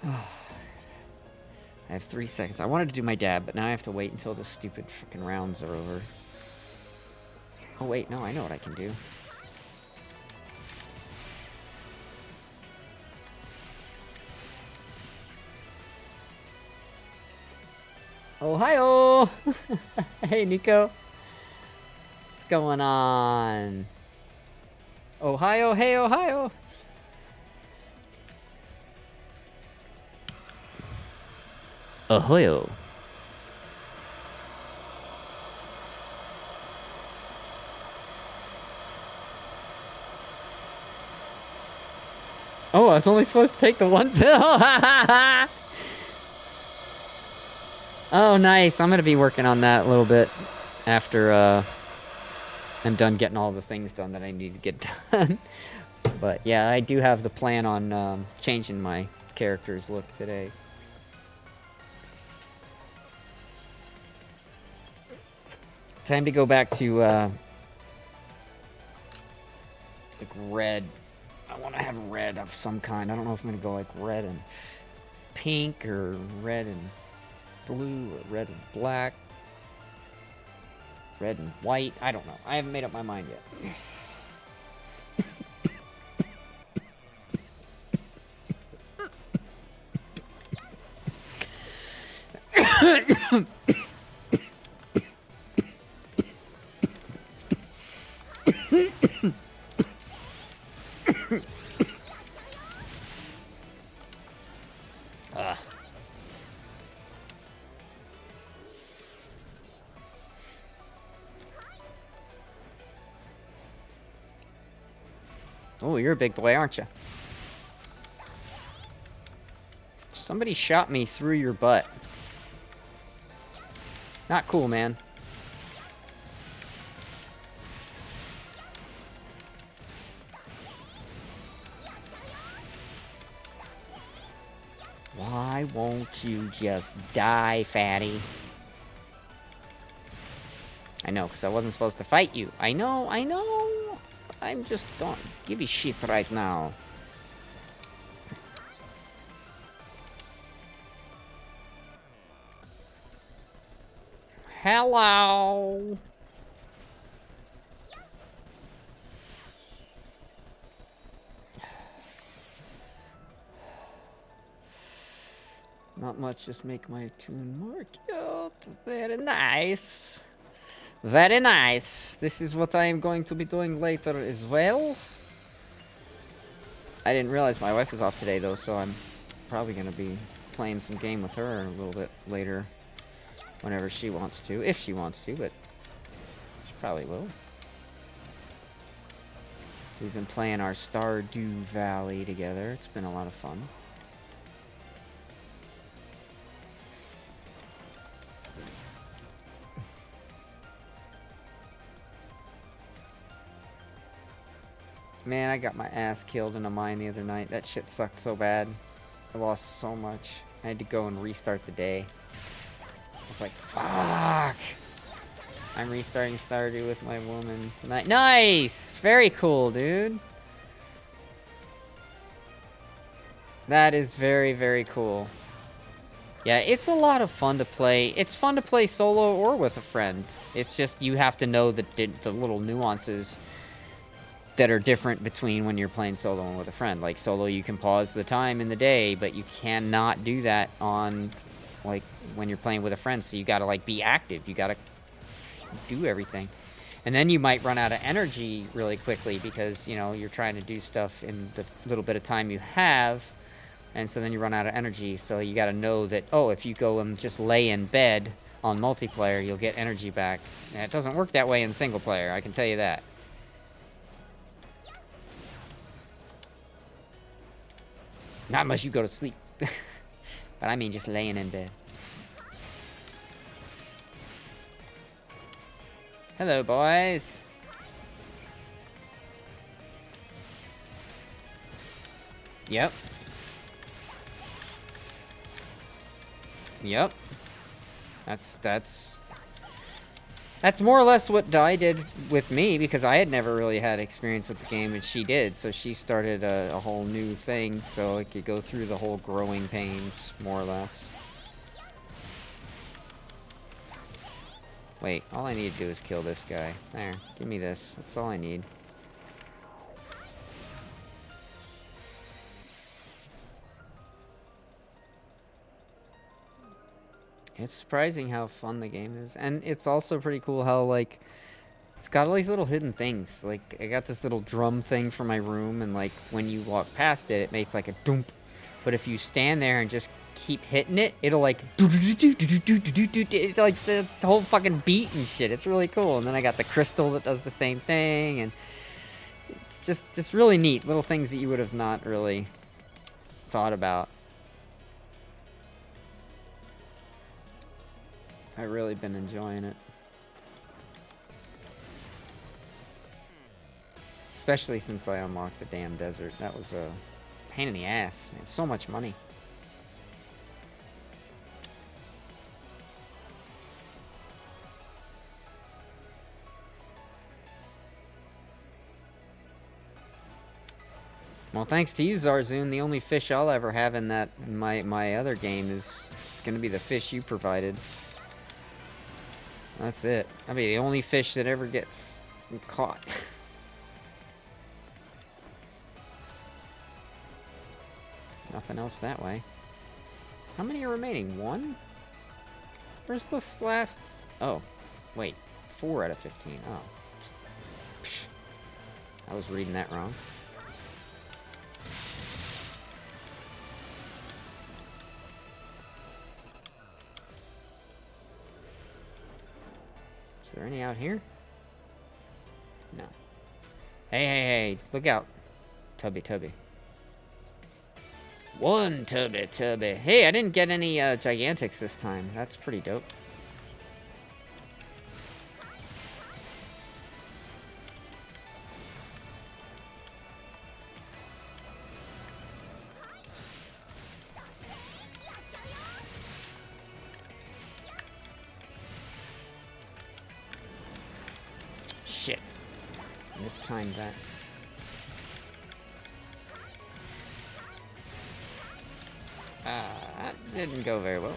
I have 3 seconds. I wanted to do my dab, but now I have to wait until the stupid freaking rounds are over. Oh, wait. No, I know what I can do. Ohio! Hey, Nico. What's going on? Ohio, hey, Ohio! Ohio. Oh, I was only supposed to take the one pill. Oh, nice. I'm going to be working on that a little bit after I'm done getting all the things done that I need to get done. But yeah, I do have the plan on changing my character's look today. Time to go back to like red. I want to have red of some kind. I don't know if I'm going to go like red and pink or red and blue or red and black. Red and white. I don't know. I haven't made up my mind yet. Oh, you're a big boy, aren't you? Somebody shot me through your butt. Not cool, man. Why won't you just die, fatty? I know, because I wasn't supposed to fight you. I know. I'm just don't give you shit right now. Hello. Not much, just make my tune more cute. Very nice. Very nice. This is what I am going to be doing later as well. I didn't realize my wife was off today though, so I'm probably going to be playing some game with her a little bit later. Whenever she wants to. If she wants to, but she probably will. We've been playing our Stardew Valley together. It's been a lot of fun. Man, I got my ass killed in a mine the other night. That shit sucked so bad. I lost so much. I had to go and restart the day. I was like, fuck. I'm restarting Stardew with my woman tonight. Nice! Very cool, dude. That is very, very cool. Yeah, it's a lot of fun to play. It's fun to play solo or with a friend. It's just you have to know the little nuances that are different between when you're playing solo and with a friend. Like solo, you can pause the time in the day, but you cannot do that on like when you're playing with a friend. So you gotta like be active. You gotta do everything. And then you might run out of energy really quickly because, you know, you're trying to do stuff in the little bit of time you have. And so then you run out of energy. So you got to know that, oh, if you go and just lay in bed on multiplayer, you'll get energy back. And it doesn't work that way in single player, I can tell you that. Not unless you go to sleep. But I mean just laying in bed. Hello, boys. Yep. Yep. That's more or less what Di did with me, because I had never really had experience with the game, and she did. So she started a whole new thing, so I could go through the whole growing pains, more or less. Wait, all I need to do is kill this guy. There, give me this. That's all I need. It's surprising how fun the game is. And it's also pretty cool how, like, it's got all these little hidden things. Like, I got this little drum thing for my room, and, like, when you walk past it, it makes, like, a doomp. But if you stand there and just keep hitting it, it'll, like, it's like this whole fucking beat and shit. It's really cool. And then I got the crystal that does the same thing, and it's just really neat. Little things that you would have not really thought about. I've really been enjoying it. Especially since I unlocked the damn desert. That was a pain in the ass, man. So much money. Well, thanks to you, Zarzun, the only fish I'll ever have in my other game is gonna be the fish you provided. That's it. I mean, the only fish that ever get caught. Nothing else that way. How many are remaining? 1? Where's this last? Oh, wait. 4 out of 15. Oh. I was reading that wrong. Is there any out here? No. Hey, look out. Tubby. One tubby. Hey, I didn't get any gigantics this time. That's pretty dope. Shit. Mistimed that. That didn't go very well.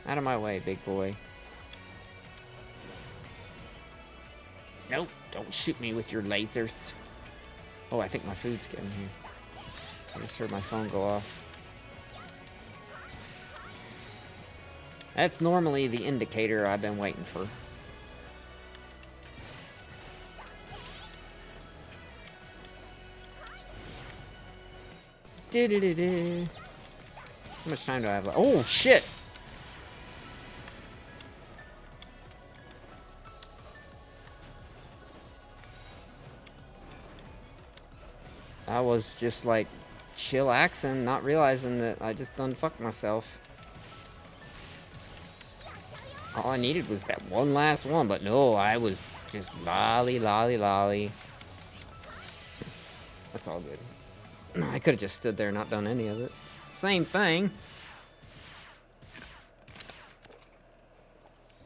Out of my way, big boy. Nope, don't shoot me with your lasers. Oh, I think my food's getting here. I just heard my phone go off. That's normally the indicator I've been waiting for. How much time do I have left? Oh, shit! I was just like chillaxing, not realizing that I just done fucked myself. All I needed was that one last one, but no, I was just lolly. That's all good. I could have just stood there and not done any of it. Same thing.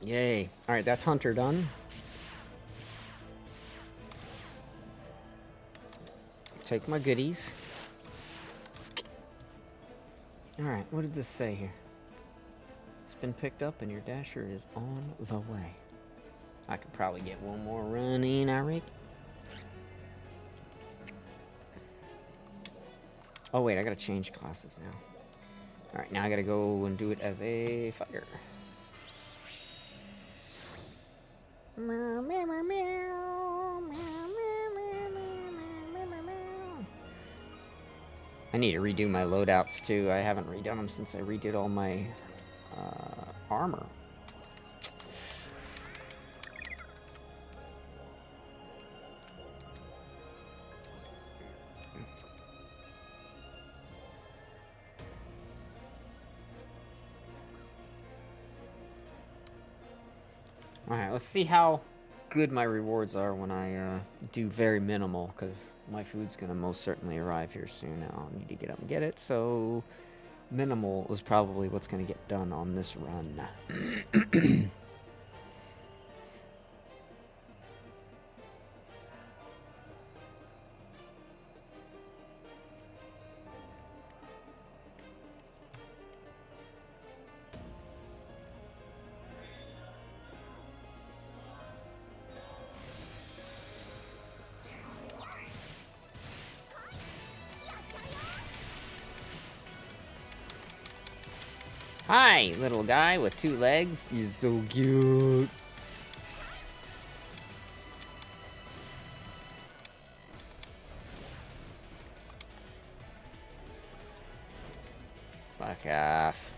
Yay. Alright, that's Hunter done. Take my goodies. Alright, what did this say here? It's been picked up and your dasher is on the way. I could probably get one more run in, I reckon. Oh wait, I gotta change classes now. Alright, now I gotta go and do it as a fighter. I need to redo my loadouts too. I haven't redone them since I redid all my armor. Alright, let's see how good my rewards are when I do very minimal, because my food's gonna most certainly arrive here soon. Now I'll need to get up and get it, so minimal is probably what's gonna get done on this run. Hi, little guy with 2 legs. He's so cute. Fuck off.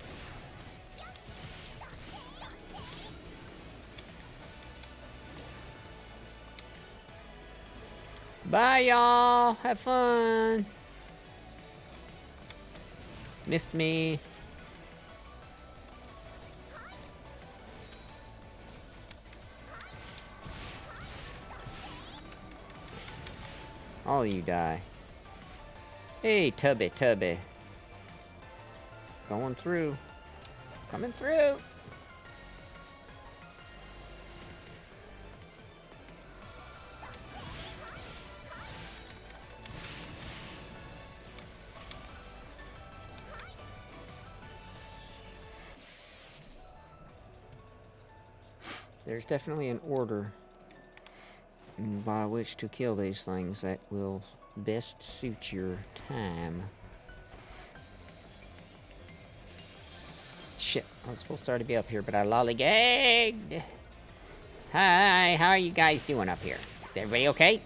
Bye, y'all. Have fun. Missed me. All you die. Hey, Tubby, Tubby. Going through. Coming through. There's definitely an order by which to kill these things that will best suit your time. Shit, I was supposed to already be up here, but I lollygagged. Hi, how are you guys doing up here? Is everybody okay?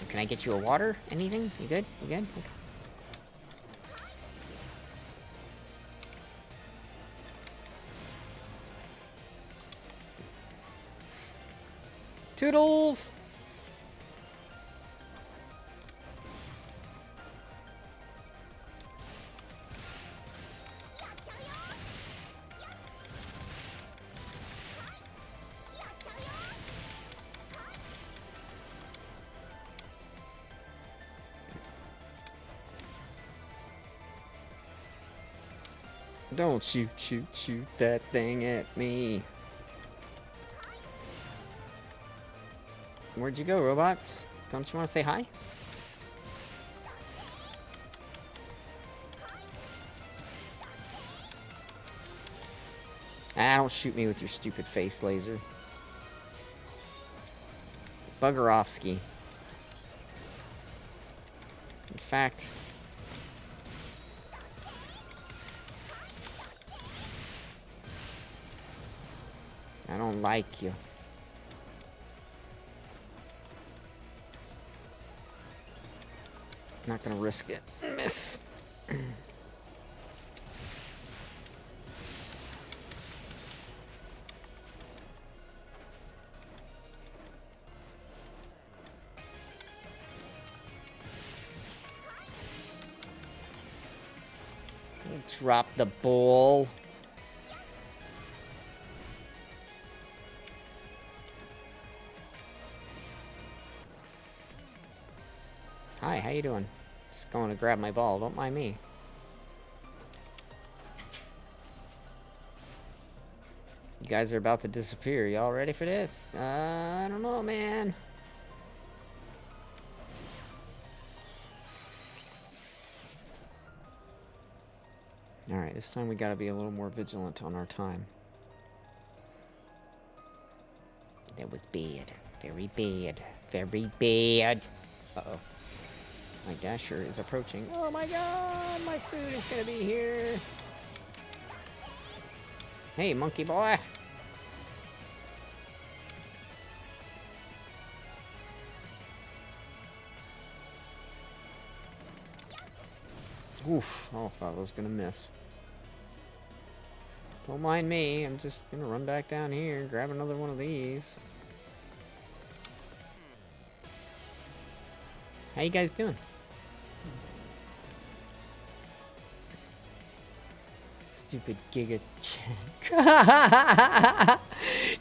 Can I get you a water? Anything? You good? You good? Okay. Toodles! Don't shoot that thing at me. Where'd you go, robots? Don't you want to say hi? Ah, don't shoot me with your stupid face laser. Buggeroffski. In fact... I don't like you. Not gonna risk it. Miss. Drop the ball. Hi, how you doing? Just going to grab my ball, don't mind me. You guys are about to disappear. Y'all ready for this? I don't know, man. Alright, this time we gotta be a little more vigilant on our time. That was bad. Very bad. Very bad. Uh-oh. My dasher is approaching. Oh my god! My food is gonna be here! Hey, monkey boy! Oof. Oh, I thought I was gonna miss. Don't mind me. I'm just gonna run back down here and grab another one of these. How you guys doing? Stupid Giga Check.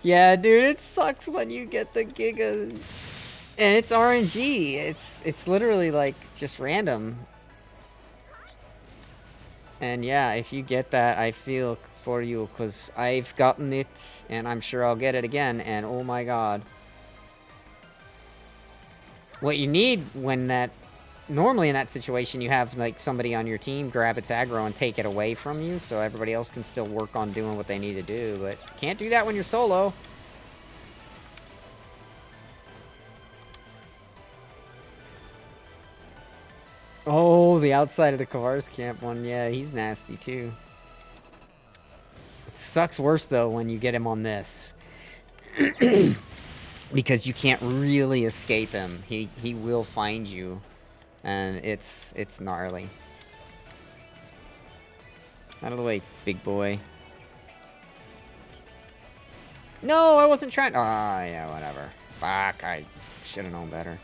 Yeah, dude, it sucks when you get the Giga. And it's RNG. It's literally like just random. And yeah, if you get that, I feel for you, because I've gotten it, and I'm sure I'll get it again, and oh my god. What you need when that... Normally in that situation, you have like somebody on your team grab its aggro and take it away from you, so everybody else can still work on doing what they need to do, but can't do that when you're solo. Oh, the outside of the Kavars camp one. Yeah, he's nasty too. It sucks worse though when you get him on this. Because you can't really escape him. He will find you. And it's gnarly. Out of the way, big boy. No, I wasn't trying. Ah, yeah, whatever. Fuck, I should have known better.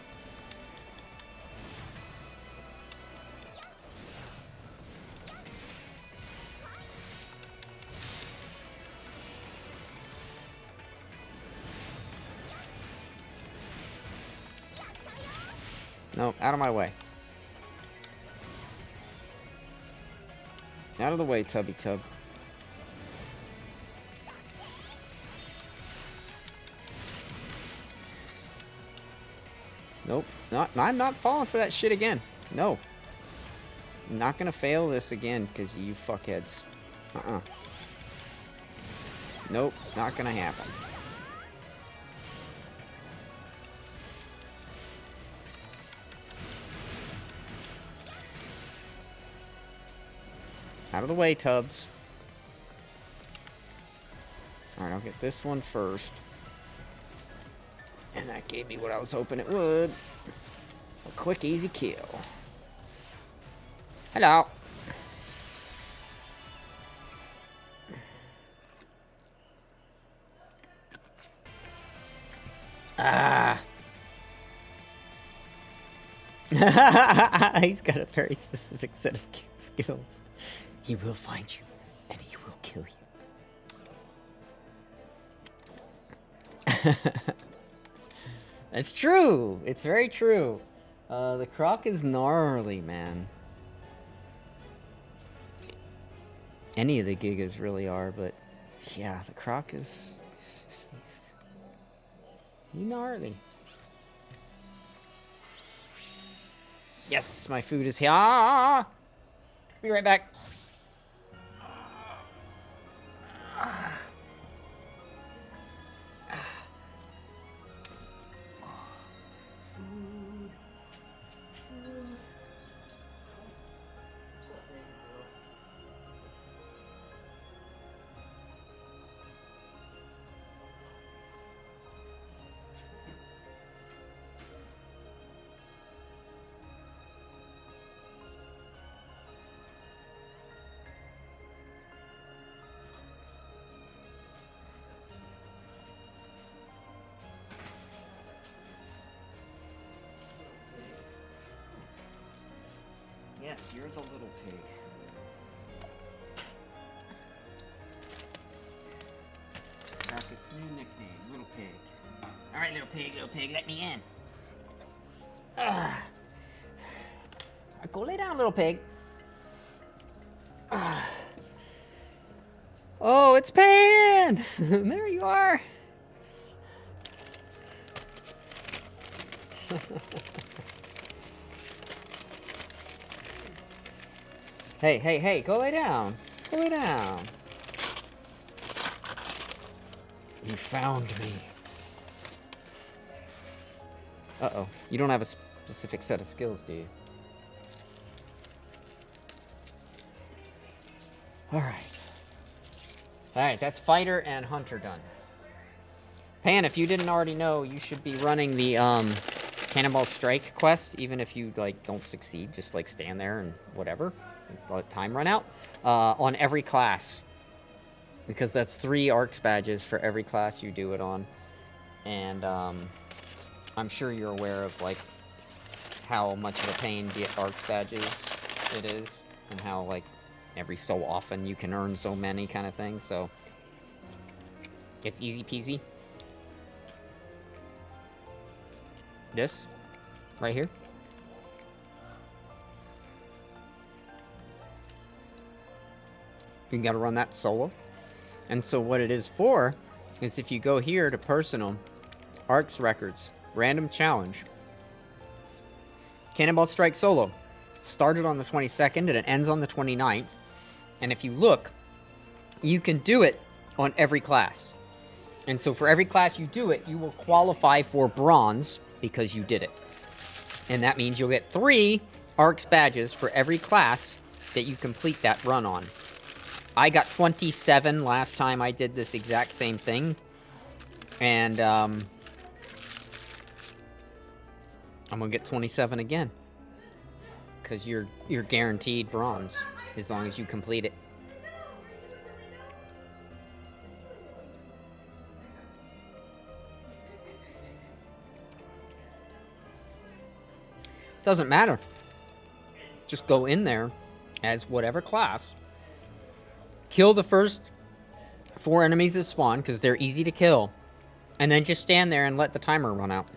Nope, out of my way. Out of the way, Tubby Tub. Nope, I'm not falling for that shit again. No. I'm not gonna fail this again, because you fuckheads. Nope, not gonna happen. Out of the way, Tubbs. Alright, I'll get this one first. And that gave me what I was hoping it would. A quick, easy kill. Hello. Ah. He's got a very specific set of skills. He will find you, and he will kill you. That's true. It's very true. The Croc is gnarly, man. Any of the Gigas really are, but yeah, the Croc is he's gnarly. Yes, my food is here. Be right back. Yes, you're the little pig. Rocket's new nickname, Little Pig. Alright, little pig, let me in. Go lay down, little pig. Oh, it's Pan! There you are. Hey, go lay down. Go lay down. You found me. Uh-oh. You don't have a specific set of skills, do you? Alright. Alright, that's Fighter and Hunter done. Pan, if you didn't already know, you should be running the, Cannonball Strike quest, even if you, like, don't succeed. Just, like, stand there and whatever. Let time run out. On every class. Because that's 3 ARCS badges for every class you do it on. And, I'm sure you're aware of, like, how much of a pain to get ARCS badges it is. And how, like, every so often you can earn so many kind of thing. So, it's easy peasy. This, right here. You gotta run that solo. And so what it is for, is if you go here to personal, ARCS records, random challenge, Cannonball Strike solo, started on the 22nd and it ends on the 29th. And if you look, you can do it on every class. And so for every class you do it, you will qualify for bronze, because you did it. And that means you'll get 3 ARCS badges for every class that you complete that run on. I got 27 last time I did this exact same thing. And, I'm gonna get 27 again. Because you're guaranteed bronze, as long as you complete it. Doesn't matter. Just go in there as whatever class. Kill the first 4 enemies that spawn, because they're easy to kill. And then just stand there and let the timer run out.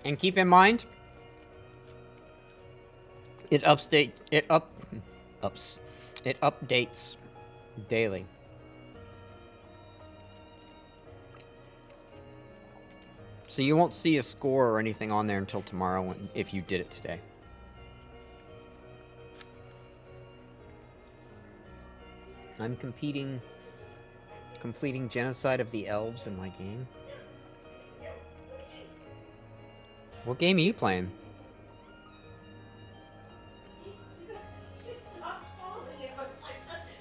And keep in mind, it updates daily. So you won't see a score or anything on there until tomorrow if you did it today. I'm completing Genocide of the Elves in my game. What game are you playing? She stopped holding it once I touch it.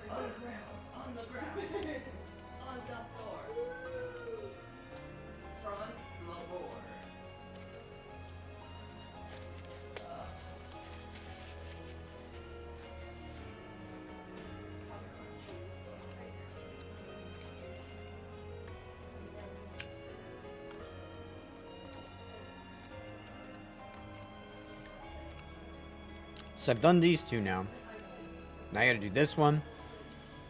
On the ground. On the floor. Front the board. So I've done these 2 now. Now I gotta do this one.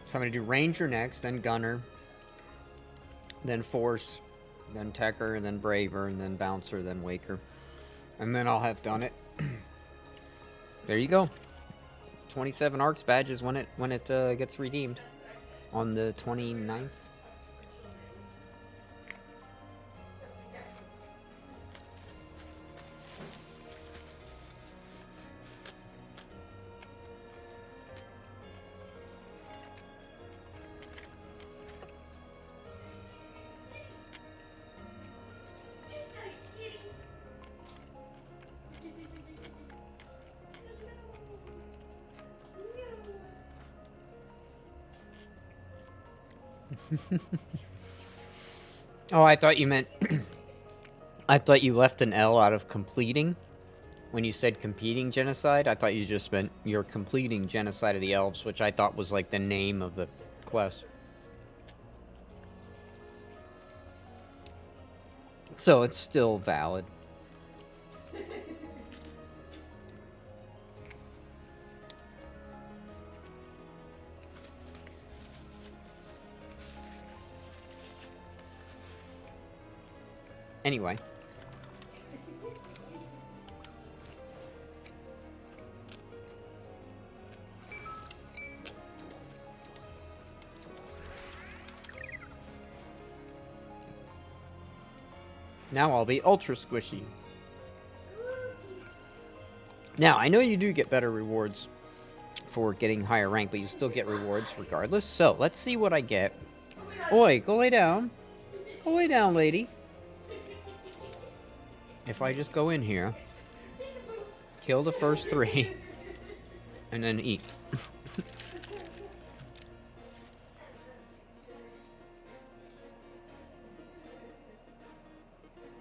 So I'm gonna do Ranger next, then Gunner, then Force, then Techer, then Braver, and then Bouncer, then Waker. And then I'll have done it. There you go. 27 ARCS badges when it gets redeemed on the 29th. Oh, I thought you meant... I thought you left an L out of completing. When you said competing genocide, I thought you just meant you're completing Genocide of the Elves, which I thought was like the name of the quest. So it's still valid. Anyway. Now I'll be ultra squishy. Now, I know you do get better rewards for getting higher rank, but you still get rewards regardless. So, let's see what I get. Oi, go lay down. Go lay down, lady. If I just go in here, kill the first 3, and then eat.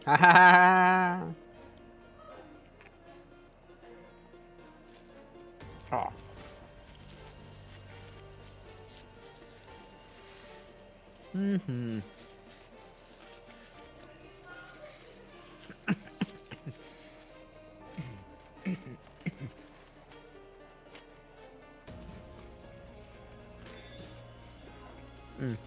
Ha ha ha! Oh. Mm-hmm. Mm.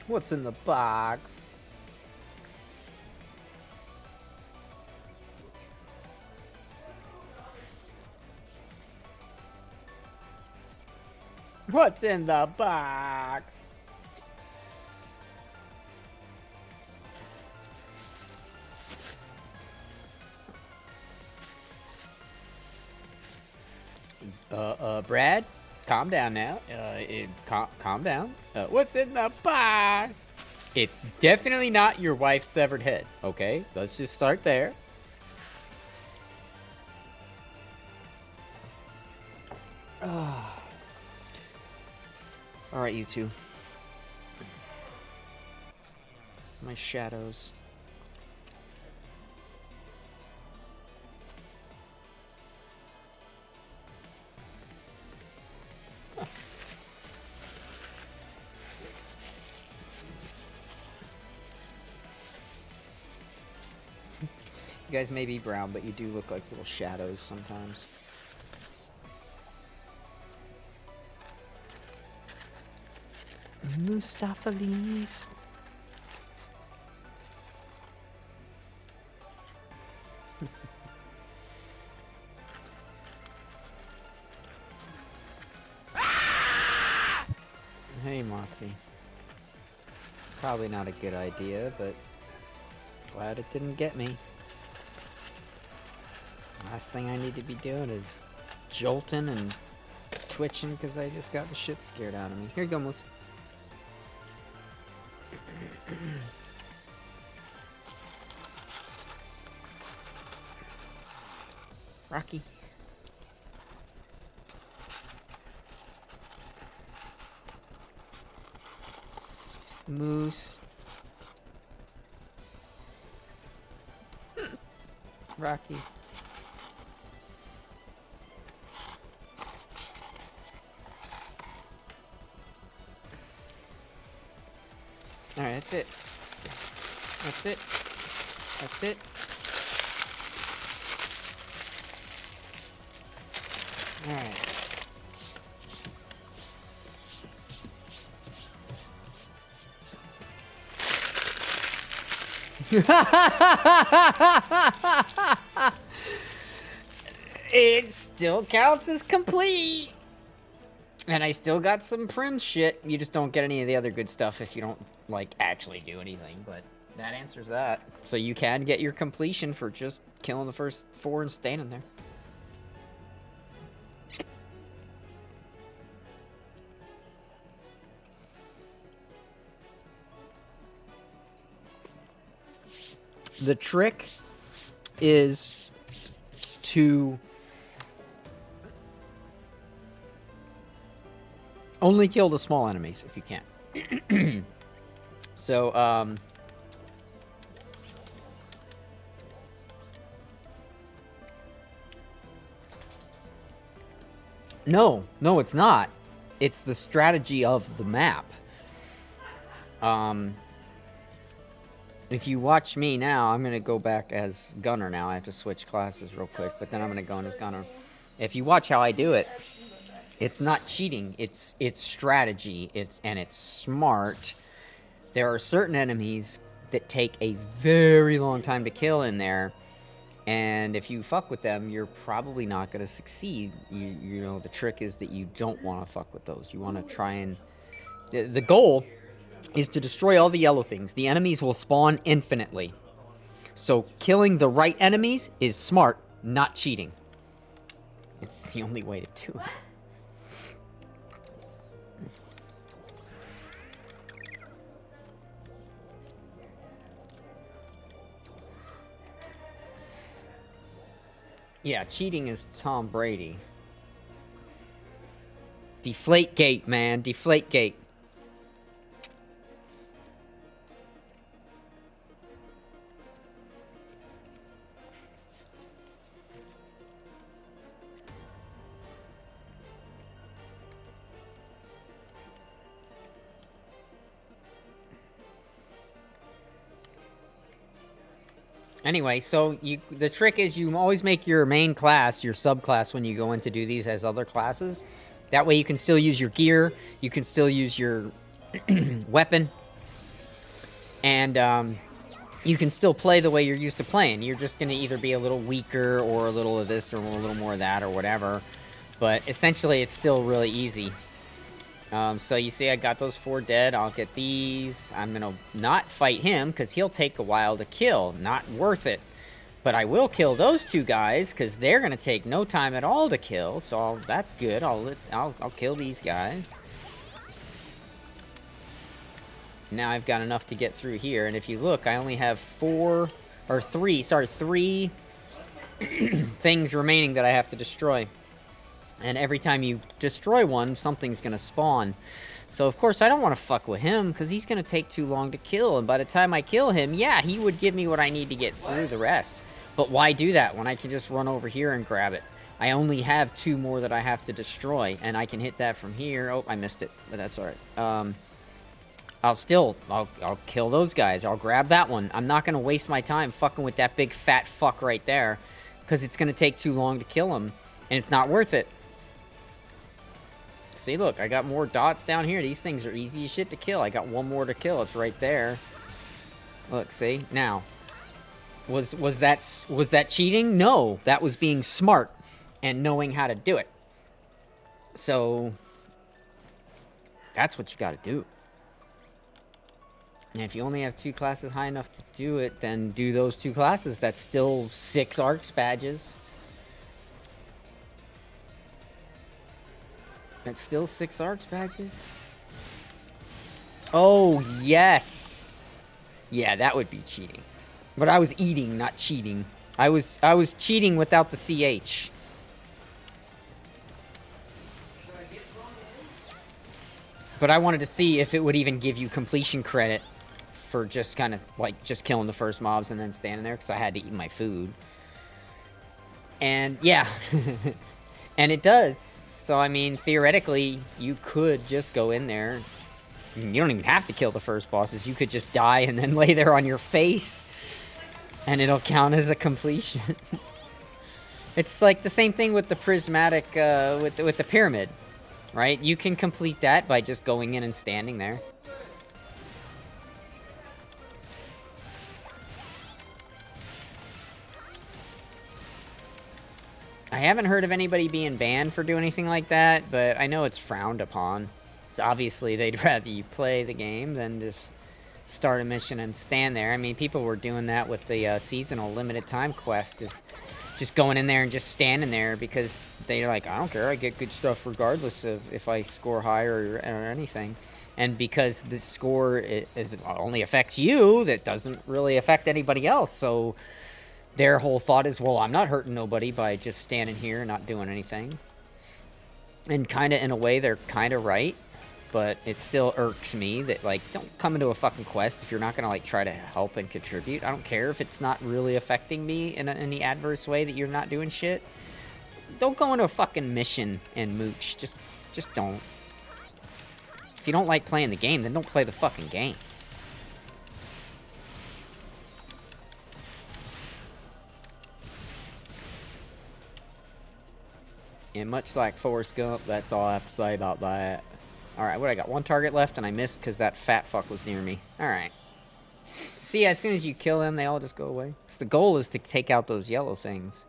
What's in the box? What's in the box? Brad, calm down now. Calm down. What's in the box? It's definitely not your wife's severed head, okay? Let's just start there. Alright, you two. My shadows. You guys may be brown, but you do look like little shadows sometimes. Mustaphalis. Hey, Mossy. Probably not a good idea, but glad it didn't get me. Last thing I need to be doing is jolting and twitching because I just got the shit scared out of me. Here you go, Moose. Rocky. Moose. Rocky. Alright, that's it. That's it. That's it. Alright. It still counts as complete. And I still got some prim shit. You just don't get any of the other good stuff if you don't like, actually do anything, but that answers that. So you can get your completion for just killing the first 4 and standing there. The trick is to only kill the small enemies if you can. So, no, it's not. It's the strategy of the map. If you watch me now, I'm going to go back as Gunner now. I have to switch classes real quick, but then I'm going to go in as Gunner. If you watch how I do it, it's not cheating. It's strategy. It's smart. There are certain enemies that take a very long time to kill in there, and if you fuck with them, you're probably not going to succeed. You know, the trick is that you don't want to fuck with those. You want to try and... The goal is to destroy all the yellow things. The enemies will spawn infinitely. So killing the right enemies is smart, not cheating. It's the only way to do it. Yeah, cheating is Tom Brady. Deflate gate, man. Deflate gate. Anyway, so the trick is you always make your main class your subclass when you go in to do these as other classes. That way you can still use your gear, you can still use your weapon, and you can still play the way you're used to playing. You're just going to either be a little weaker or a little of this or a little more of that or whatever. But essentially it's still really easy. So you see I got those 4 dead. I'll get these. I'm going to not fight him because he'll take a while to kill. Not worth it. But I will kill those 2 guys because they're going to take no time at all to kill. So that's good. I'll kill these guys. Now I've got enough to get through here. And if you look, I only have 3 things remaining that I have to destroy. And every time you destroy one, something's going to spawn. So, of course, I don't want to fuck with him, because he's going to take too long to kill. And by the time I kill him, yeah, he would give me what I need to get through the rest. But why do that when I can just run over here and grab it? I only have 2 more that I have to destroy, and I can hit that from here. Oh, I missed it, but that's all right. I'll kill those guys. I'll grab that one. I'm not going to waste my time fucking with that big fat fuck right there, because it's going to take too long to kill him, and it's not worth it. See, look, I got more dots down here. These things are easy as shit to kill. I got 1 more to kill. It's right there. Look, see? Now, was that cheating? No, that was being smart and knowing how to do it. So, that's what you got to do. And if you only have 2 classes high enough to do it, then do those 2 classes. That's still 6 ARX badges. That's still 6 ARX badges? Oh, yes! Yeah, that would be cheating. But I was eating, not cheating. I was cheating without the CH. But I wanted to see if it would even give you completion credit for just kind of, like, just killing the first mobs and then standing there, because I had to eat my food. And, yeah. And it does. So, I mean, theoretically, you could just go in there. You don't even have to kill the first bosses. You could just die and then lay there on your face. And it'll count as a completion. It's like the same thing with the prismatic, with the pyramid. Right? You can complete that by just going in and standing there. I haven't heard of anybody being banned for doing anything like that, but I know it's frowned upon. So obviously, they'd rather you play the game than just start a mission and stand there. I mean, people were doing that with the seasonal limited time quest, is just going in there and just standing there because they're like, I don't care, I get good stuff regardless of if I score high or anything. And because the score only affects you, that doesn't really affect anybody else. So their whole thought is, well, I'm not hurting nobody by just standing here and not doing anything. And kind of in a way, they're kind of right. But it still irks me that, like, don't come into a fucking quest if you're not going to, like, try to help and contribute. I don't care if it's not really affecting me in any adverse way that you're not doing shit. Don't go into a fucking mission and mooch. Just don't. If you don't like playing the game, then don't play the fucking game. And much like Forrest Gump, that's all I have to say about that. Alright, what I got? One target left, and I missed because that fat fuck was near me. Alright. See, as soon as you kill them, they all just go away. So the goal is to take out those yellow things.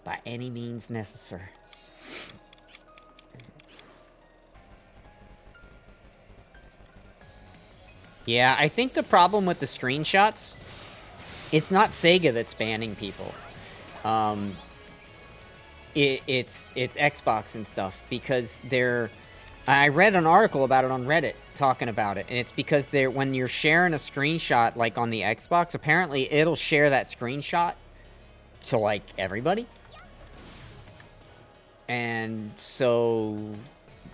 By any means necessary. Yeah, I think the problem with the screenshots, it's not Sega that's banning people. It's Xbox and stuff, because they're... I read an article about it on Reddit talking about it, and it's because when you're sharing a screenshot, like on the Xbox, apparently it'll share that screenshot to, like, everybody. And so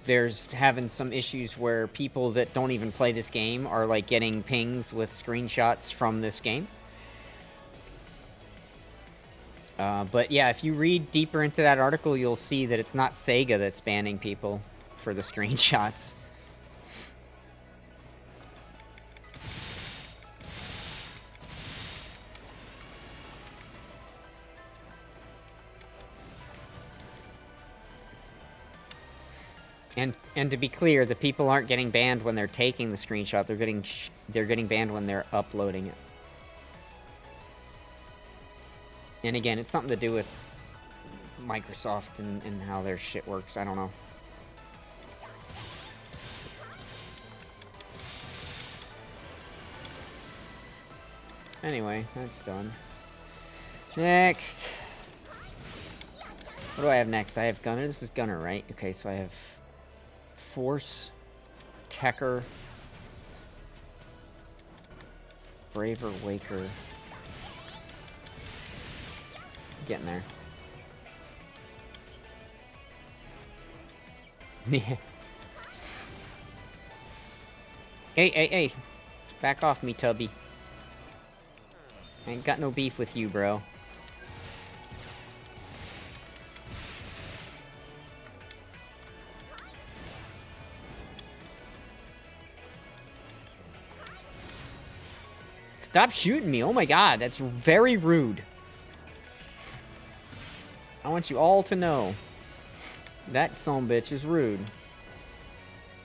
there's having some issues where people that don't even play this game are, like, getting pings with screenshots from this game. But yeah, if you read deeper into that article, you'll see that it's not Sega that's banning people for the screenshots. And to be clear, the people aren't getting banned when they're taking the screenshot. They're getting banned when they're uploading it. And again, it's something to do with Microsoft and how their shit works. I don't know. Anyway, that's done. Next. What do I have next? I have Gunner. This is Gunner, right? Okay, so I have Force, Tekker, Braver, Waker. Getting there. Yeah. Hey. Back off me, Tubby. I ain't got no beef with you, bro. Stop shooting me. Oh my god, that's very rude. I want you all to know that sumbitch is rude.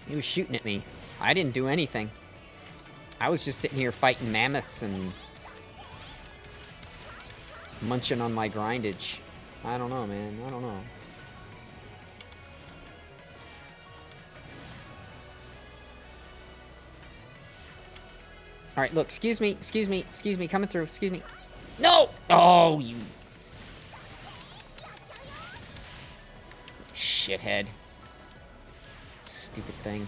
He was shooting at me. I didn't do anything. I was just sitting here fighting mammoths and munching on my grindage. I don't know, man. I don't know. Alright, look. Excuse me. Coming through. Excuse me. No! Oh, you... shithead. Stupid thing.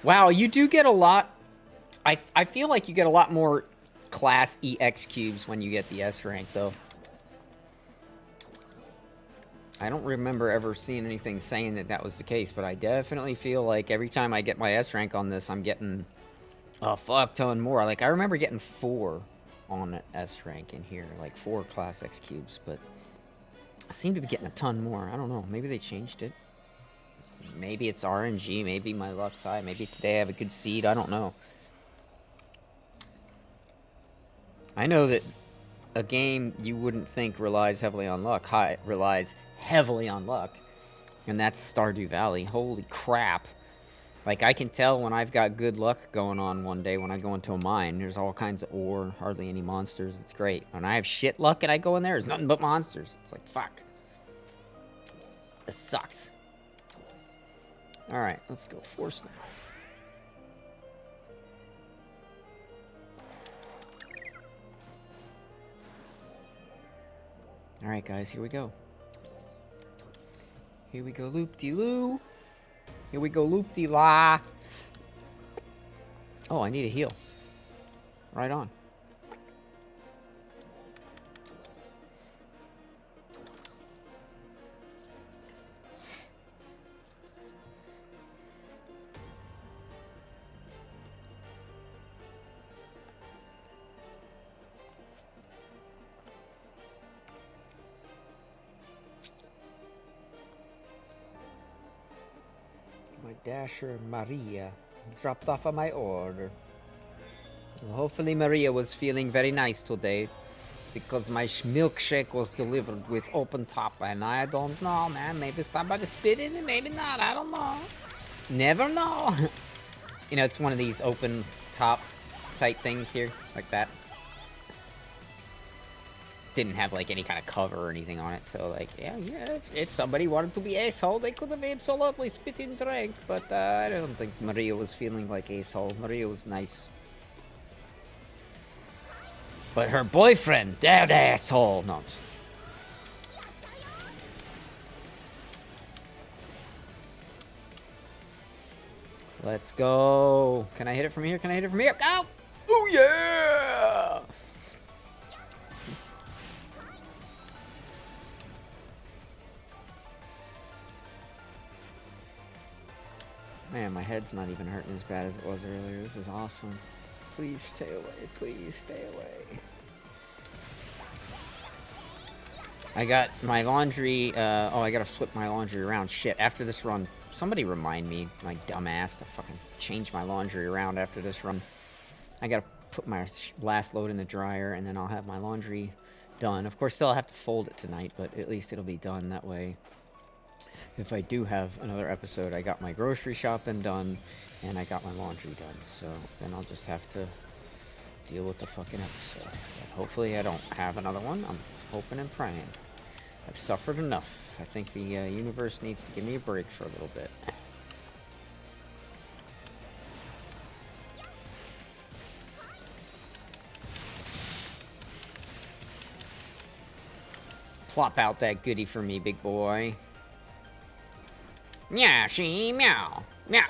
Wow, you do get a lot... I feel like you get a lot more class EX cubes when you get the S rank, though. I don't remember ever seeing anything saying that that was the case, but I definitely feel like every time I get my S rank on this, I'm getting a fuck ton more. Like, I remember getting 4 on S rank in here, like 4 class X cubes, but I seem to be getting a ton more. I don't know. Maybe they changed it. Maybe it's RNG. Maybe my luck's high. Maybe today I have a good seed. I don't know. I know that a game you wouldn't think relies heavily on luck relies heavily on luck, and that's Stardew Valley. Holy crap. Like, I can tell when I've got good luck going on one day when I go into a mine. There's all kinds of ore, hardly any monsters. It's great. When I have shit luck and I go in there, there's nothing but monsters. It's like, fuck. This sucks. Alright, let's go force now. Alright, guys, here we go. Here we go, loop-de-loo. Here we go, loop-de-la. Oh, I need a heal. Right on. My Dasher Maria dropped off of my order. Well, hopefully Maria was feeling very nice today because my milkshake was delivered with open top, and I don't know, man. Maybe somebody spit in it, maybe not. I don't know. Never know. You know, it's one of these open top type things here, like that. Didn't have like any kind of cover or anything on it, so like, yeah, if somebody wanted to be asshole, they could have absolutely spit in drink, but I don't think Maria was feeling like asshole. Maria was nice. But her boyfriend, that asshole. No, I'm just... Let's go. Can I hit it from here? Can I hit it from here? Go! Oh yeah! Man, my head's not even hurting as bad as it was earlier. This is awesome. Please stay away. Please stay away. I got my laundry. Oh, I gotta flip my laundry around. Shit. After this run, somebody remind me, my dumb ass, to fucking change my laundry around after this run. I gotta put my last load in the dryer, and then I'll have my laundry done. Of course, still I'll have to fold it tonight, but at least it'll be done that way. If I do have another episode, I got my grocery shopping done, and I got my laundry done. So then I'll just have to deal with the fucking episode. But hopefully I don't have another one. I'm hoping and praying. I've suffered enough. I think the universe needs to give me a break for a little bit. Plop out that goodie for me, big boy. Meow, she, meow, meow.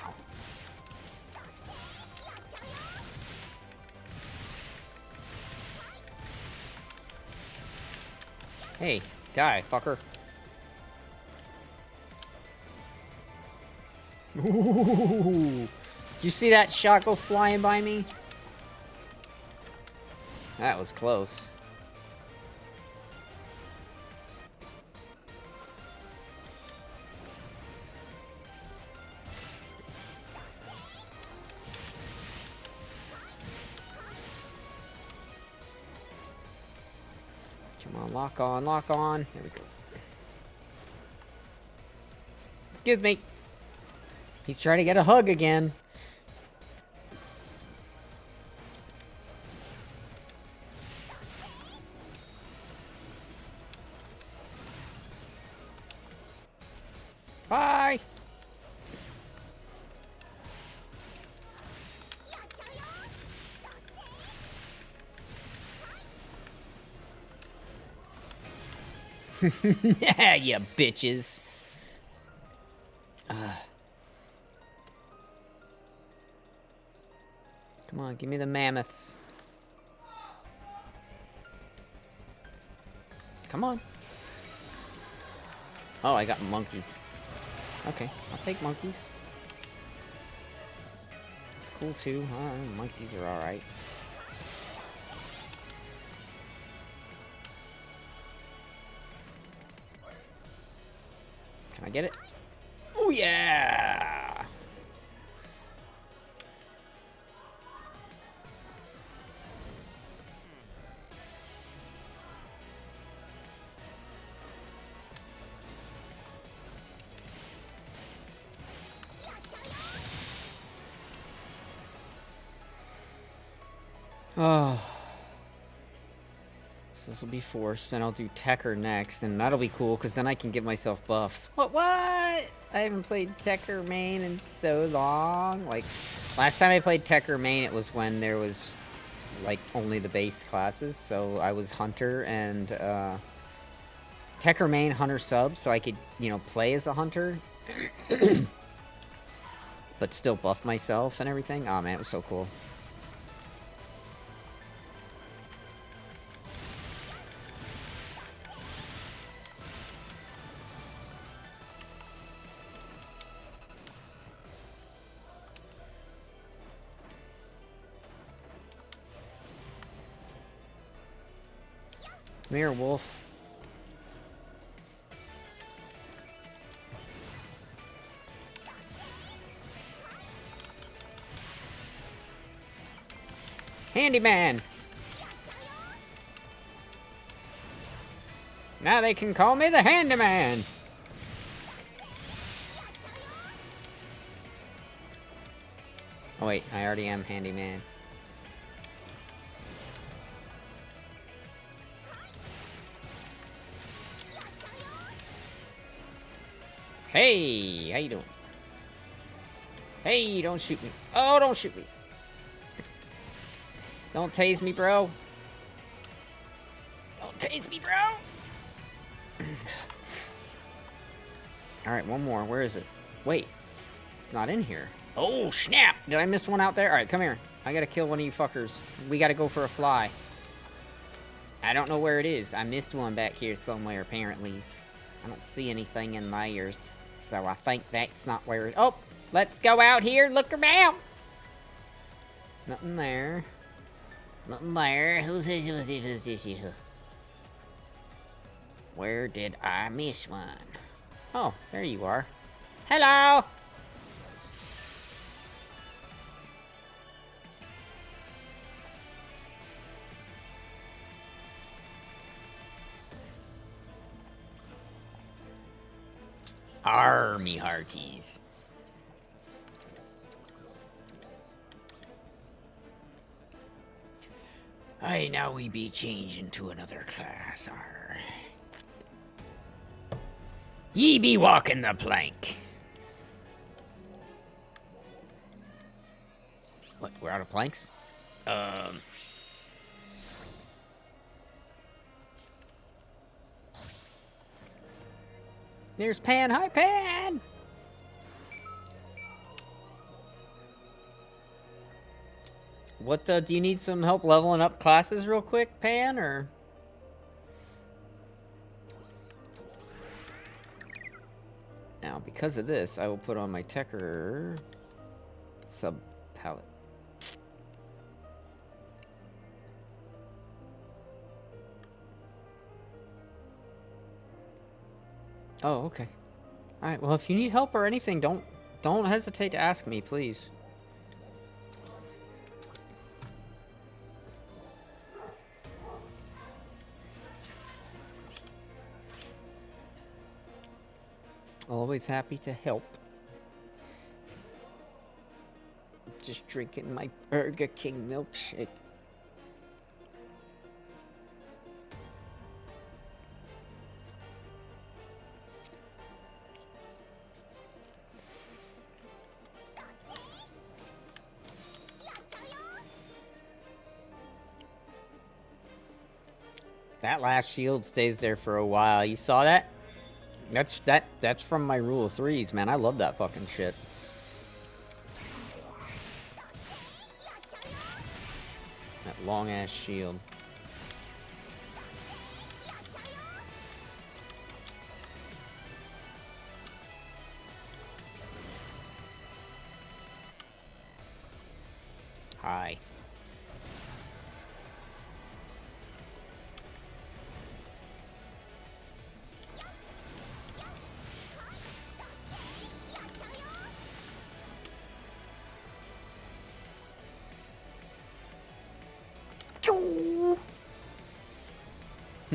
Hey, die, fucker. Ooh. Did you see that shot go flying by me? That was close. Come on, lock on, lock on. Here we go. Excuse me. He's trying to get a hug again. Bye. Yeah, you bitches. Come on, give me the mammoths. Come on. Oh, I got monkeys. Okay, I'll take monkeys. It's cool too. Monkeys are alright. Can I get it? Oh yeah! Oh. So this will be forced, then I'll do Tekker next, and that'll be cool, because then I can give myself buffs. What? I haven't played Tekker main in so long. Like, last time I played Tekker main, it was when there was, like, only the base classes, so I was Hunter and, Tekker main, Hunter sub, so I could, you know, play as a Hunter, but still buff myself and everything. Oh man, it was so cool. Come here, wolf. Handyman! Now they can call me the Handyman! Oh wait, I already am Handyman. Hey, how you doing? Hey, don't shoot me. Oh, don't shoot me. Don't tase me, bro. Don't tase me, bro. Alright, one more. Where is it? Wait. It's not in here. Oh, snap. Did I miss one out there? Alright, come here. I gotta kill one of you fuckers. We gotta go for a fly. I don't know where it is. I missed one back here somewhere, apparently. I don't see anything in layers. So I think that's not where it... Oh! Let's go out here. Look around. Nothing there. Nothing there. Where did I miss one? Oh, there you are. Hello! Army hearties. Aye, now we be changing to another class, arr. Ye be walking the plank. What, we're out of planks? There's Pan. Hi, Pan! What, do you need some help leveling up classes real quick, Pan, or? Now, because of this, I will put on my Tekker sub-palette. Oh, okay. Alright, well, if you need help or anything, don't hesitate to ask me, please. Always happy to help. Just drinking my Burger King milkshake. That last shield stays there for a while. You saw that? That's from my rule of threes, man. I love that fucking shit. That long ass shield. Hi.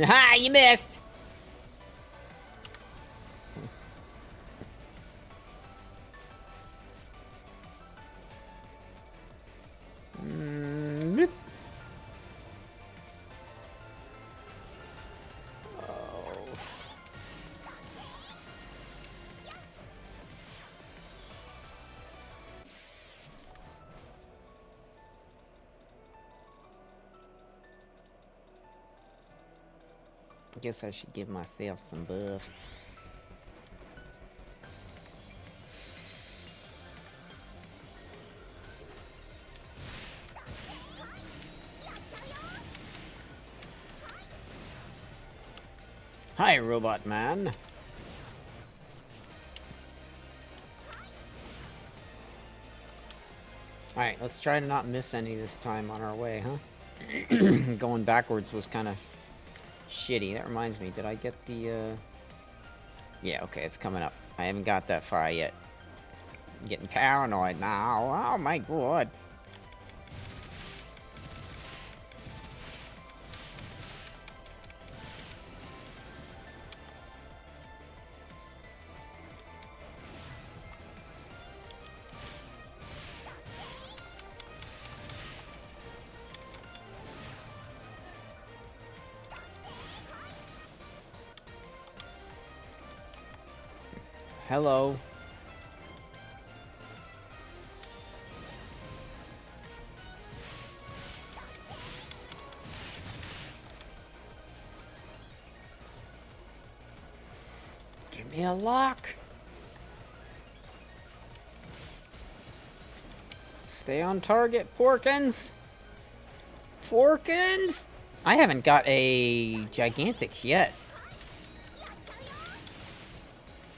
Ha! You missed! Guess I should give myself some buffs. Hi, Robot Man. Alright, let's try to not miss any this time on our way, huh? Going backwards was kind of shitty. That reminds me, did I get the, Yeah, okay, it's coming up. I haven't got that far yet. I'm getting paranoid now. Oh my god. Hello. Give me a lock. Stay on target, Porkins. Porkins! I haven't got a Gigantix yet.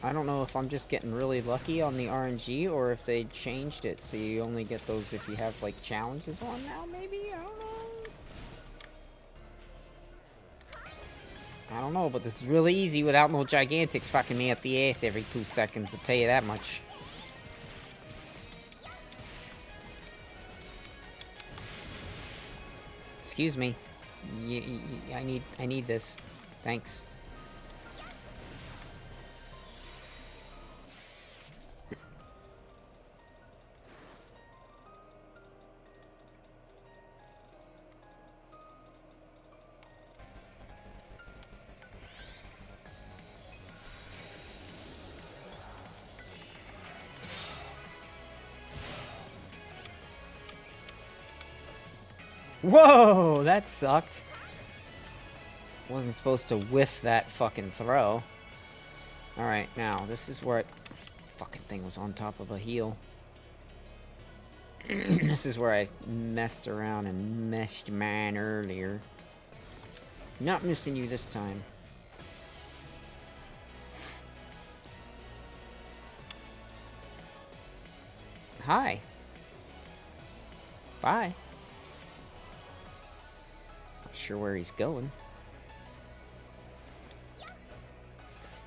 I don't know if I'm just getting really lucky on the RNG or if they changed it so you only get those if you have like challenges on now, maybe? I don't know. I don't know, but this is really easy without no Gigantix fucking me up the ass every 2 seconds, I'll tell you that much. Excuse me. I need this. Thanks. Whoa, that sucked. Wasn't supposed to whiff that fucking throw. Alright, now, this is where fucking thing was on top of a heel. This is where I messed around and messed mine earlier. Not missing you this time. Hi. Bye. Not sure where he's going.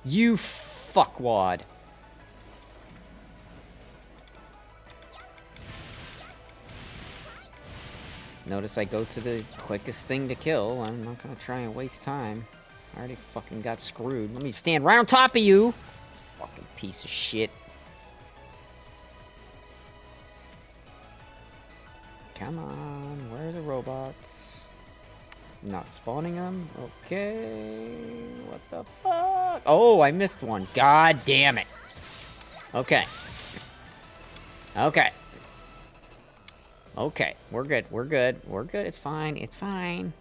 You fuckwad. Notice I go to the quickest thing to kill. I'm not gonna try and waste time. I already fucking got screwed. Let me stand right on top of you. Fucking piece of shit. Come on, where are the robots? Not spawning them? Okay, what the fuck? Oh, I missed one. God damn it. Okay. Okay. Okay, we're good, we're good, we're good, it's fine, it's fine.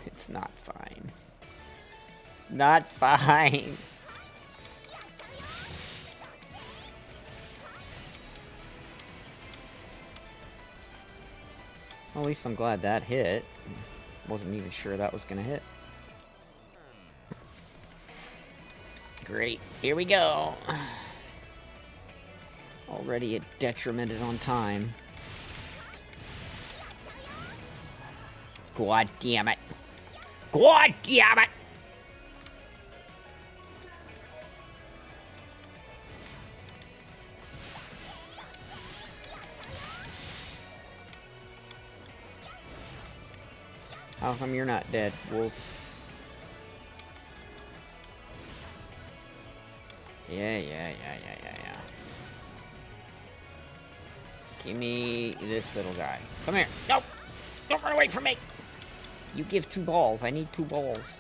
It's not fine. It's not fine. Well, at least I'm glad that hit. Wasn't even sure that was gonna hit. Great, here we go. Already detrimented on time. God damn it. God damn it! How come you're not dead, Wolf? Yeah. Give me this little guy. Come here. Nope. Don't run away from me. You give 2 balls. I need 2 balls.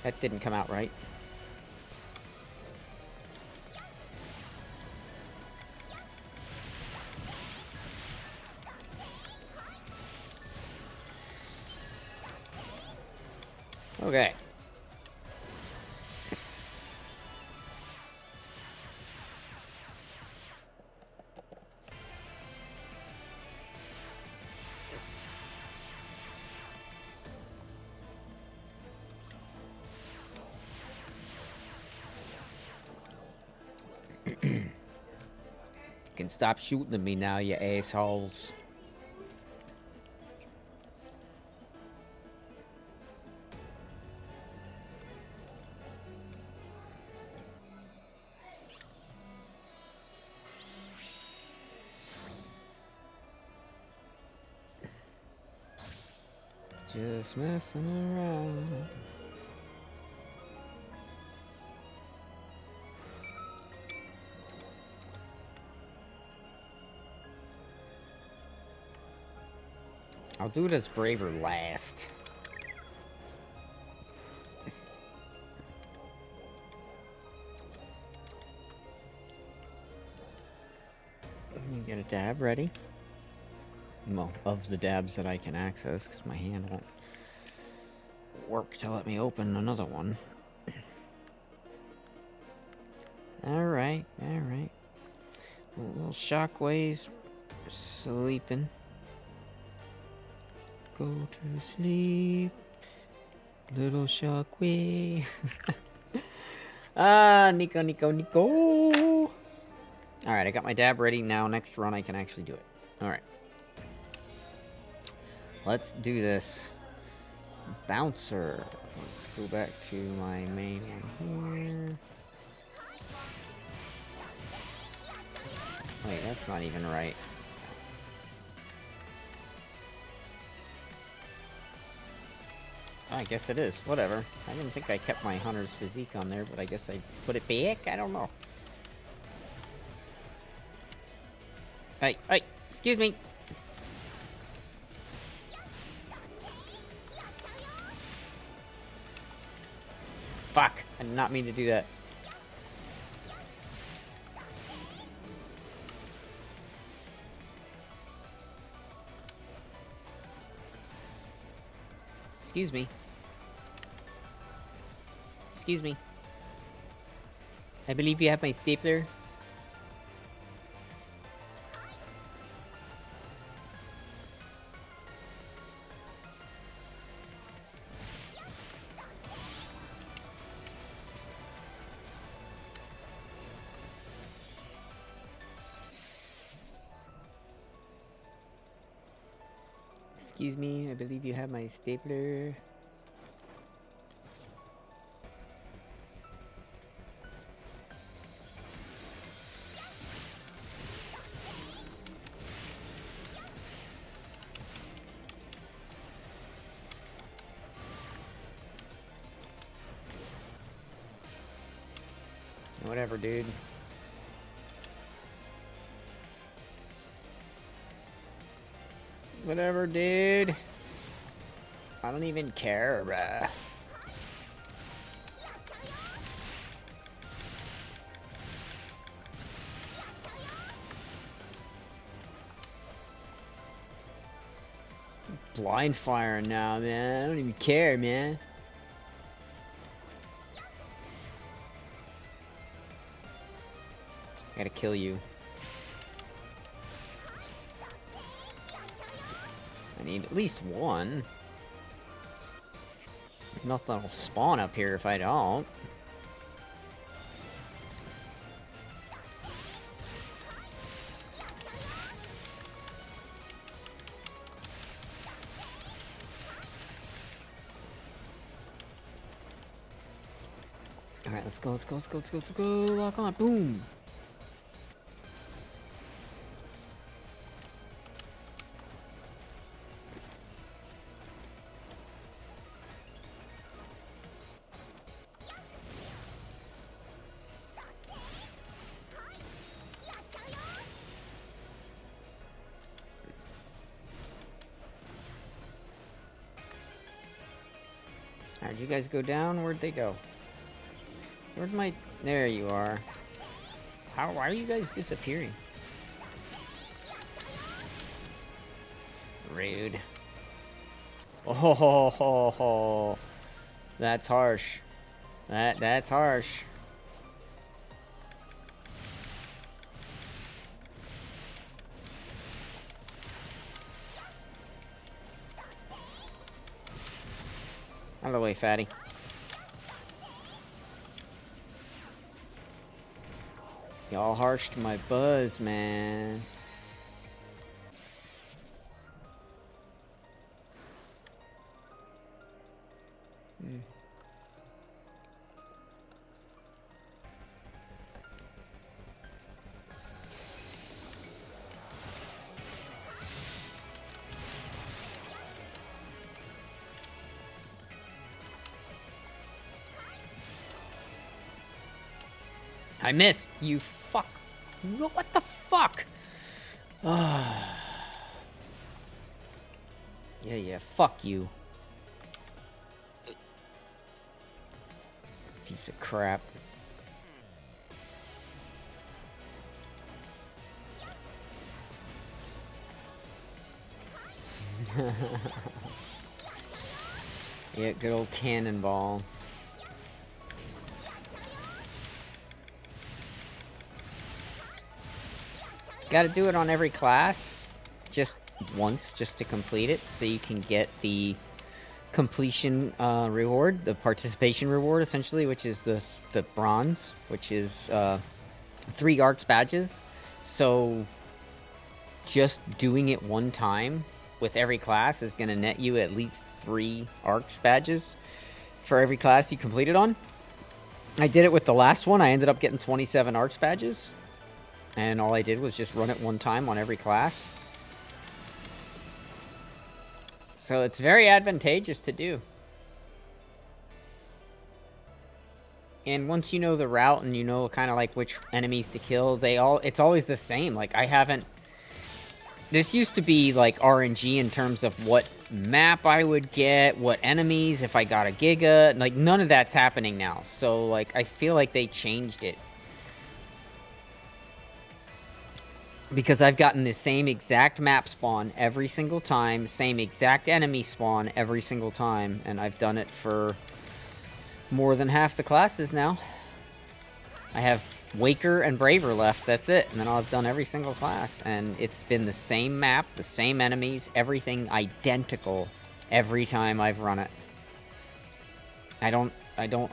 That didn't come out right. Okay. You can stop shooting at me now, you assholes. Just messing around. I'll do this braver last. You get a dab ready. Well, of the dabs that I can access, because my hand won't work to let me open another one. Alright, alright. Little shockwaves sleeping. Go to sleep, little shockwave. Ah, Nico, Nico, Nico. Alright, I got my dab ready. Now, next run, I can actually do it. Alright. Let's do this. Bouncer. Let's go back to my main one here. Wait, that's not even right. I guess it is. Whatever. I didn't think I kept my hunter's physique on there, but I guess I put it back? I don't know. Hey, hey, excuse me. Fuck. I did not mean to do that. Excuse me. Excuse me. I believe you have my stapler. Excuse me, I believe you have my stapler. Whatever, dude. Whatever, dude. I don't even care, bruh. Blind fire now, man. I don't even care, man. I gotta kill you. I need at least one. Nothing will spawn up here if I don't. Alright, let's go, let's go, let's go, let's go, let's go. Lock on. Boom. Alright, you guys go down? Where'd they go? Where'd my... There you are. Why are you guys disappearing? Rude. Oh ho ho ho ho. That's harsh. That's harsh. Out of the way, fatty. Y'all harshed my buzz, man. I missed, you fuck. What the fuck? Yeah, fuck you. Piece of crap. Yeah, good old cannonball. Gotta do it on every class, just once, just to complete it, so you can get the completion reward, the participation reward, essentially, which is the bronze, which is 3 ARCS badges. So just doing it one time with every class is going to net you at least 3 ARCS badges for every class you completed on. I did it with the last one. I ended up getting 27 ARCS badges. And all I did was just run it one time on every class. So it's very advantageous to do. And once you know the route and you know kind of like which enemies to kill, it's always the same. Like, I haven't... This used to be like RNG in terms of what map I would get, what enemies, if I got a Giga. Like, none of that's happening now. So, like, I feel like they changed it. Because I've gotten the same exact map spawn every single time, same exact enemy spawn every single time, and I've done it for more than half the classes now. I have Waker and Braver left, that's it, and then I'll have done every single class, and it's been the same map, the same enemies, everything identical every time I've run it. I don't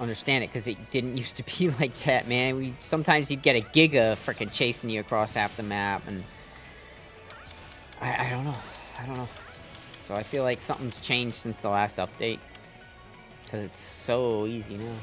understand it, because it didn't used to be like that, man. Sometimes you'd get a Giga frickin' chasing you across half the map, and I don't know. I don't know. So I feel like something's changed since the last update, because it's so easy now.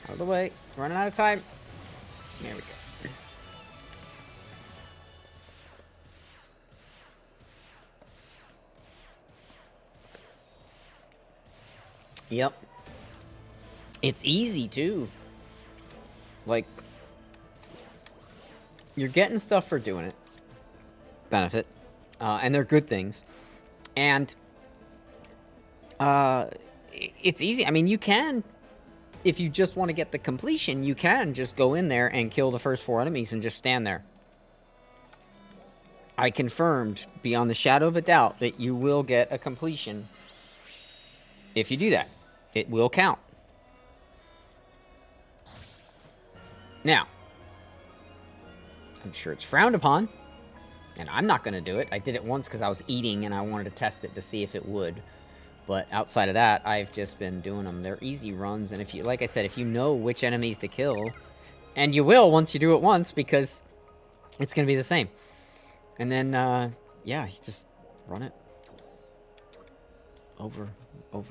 Out of the way. Running out of time. There we go. Yep. It's easy, too. Like, you're getting stuff for doing it. Benefit. And they're good things. And, it's easy. I mean, you can... If you just want to get the completion, you can just go in there and kill the first 4 enemies and just stand there. I confirmed, beyond the shadow of a doubt, that you will get a completion if you do that. It will count. Now, I'm sure it's frowned upon, and I'm not going to do it. I did it once because I was eating and I wanted to test it to see if it would. But outside of that, I've just been doing them. They're easy runs, and if you, like I said, if you know which enemies to kill, and you will once you do it once, because it's going to be the same. And then, yeah, you just run it. Over. I'm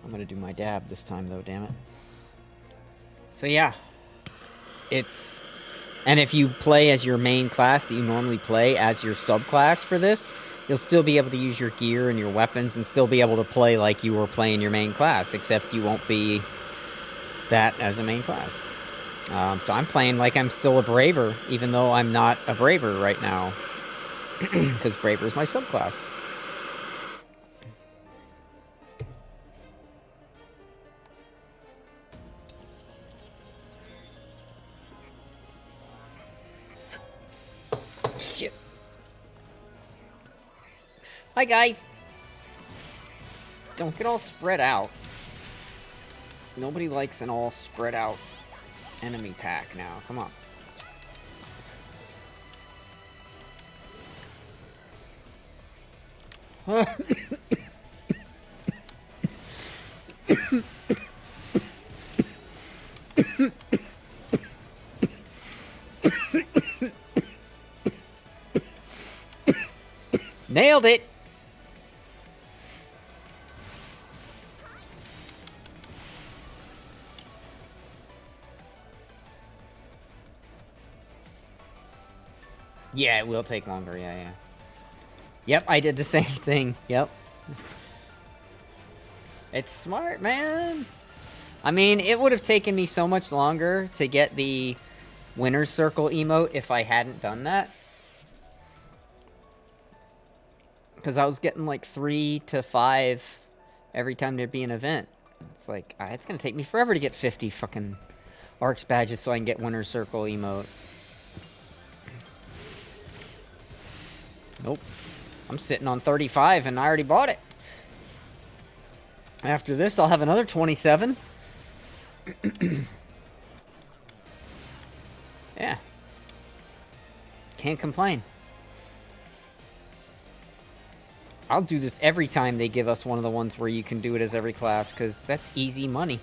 going to do my dab this time, though, damn it. So, yeah. It's... And if you play as your main class that you normally play as your subclass for this... You'll still be able to use your gear and your weapons and still be able to play like you were playing your main class, except you won't be that as a main class. So I'm playing like I'm still a Braver, even though I'm not a Braver right now. Because Braver is my subclass. Shit. Hi, guys. Don't get all spread out. Nobody likes an all spread out enemy pack now. Come on. Nailed it! Yeah, it will take longer, yeah. Yep, I did the same thing, yep. It's smart, man! I mean, it would have taken me so much longer to get the winner's circle emote if I hadn't done that. Because I was getting like 3 to 5 every time there'd be an event. It's like, it's gonna take me forever to get 50 fucking ARX badges so I can get winner's circle emote. Nope. I'm sitting on 35 and I already bought it. After this, I'll have another 27. Yeah. Can't complain. I'll do this every time they give us one of the ones where you can do it as every class, because that's easy money.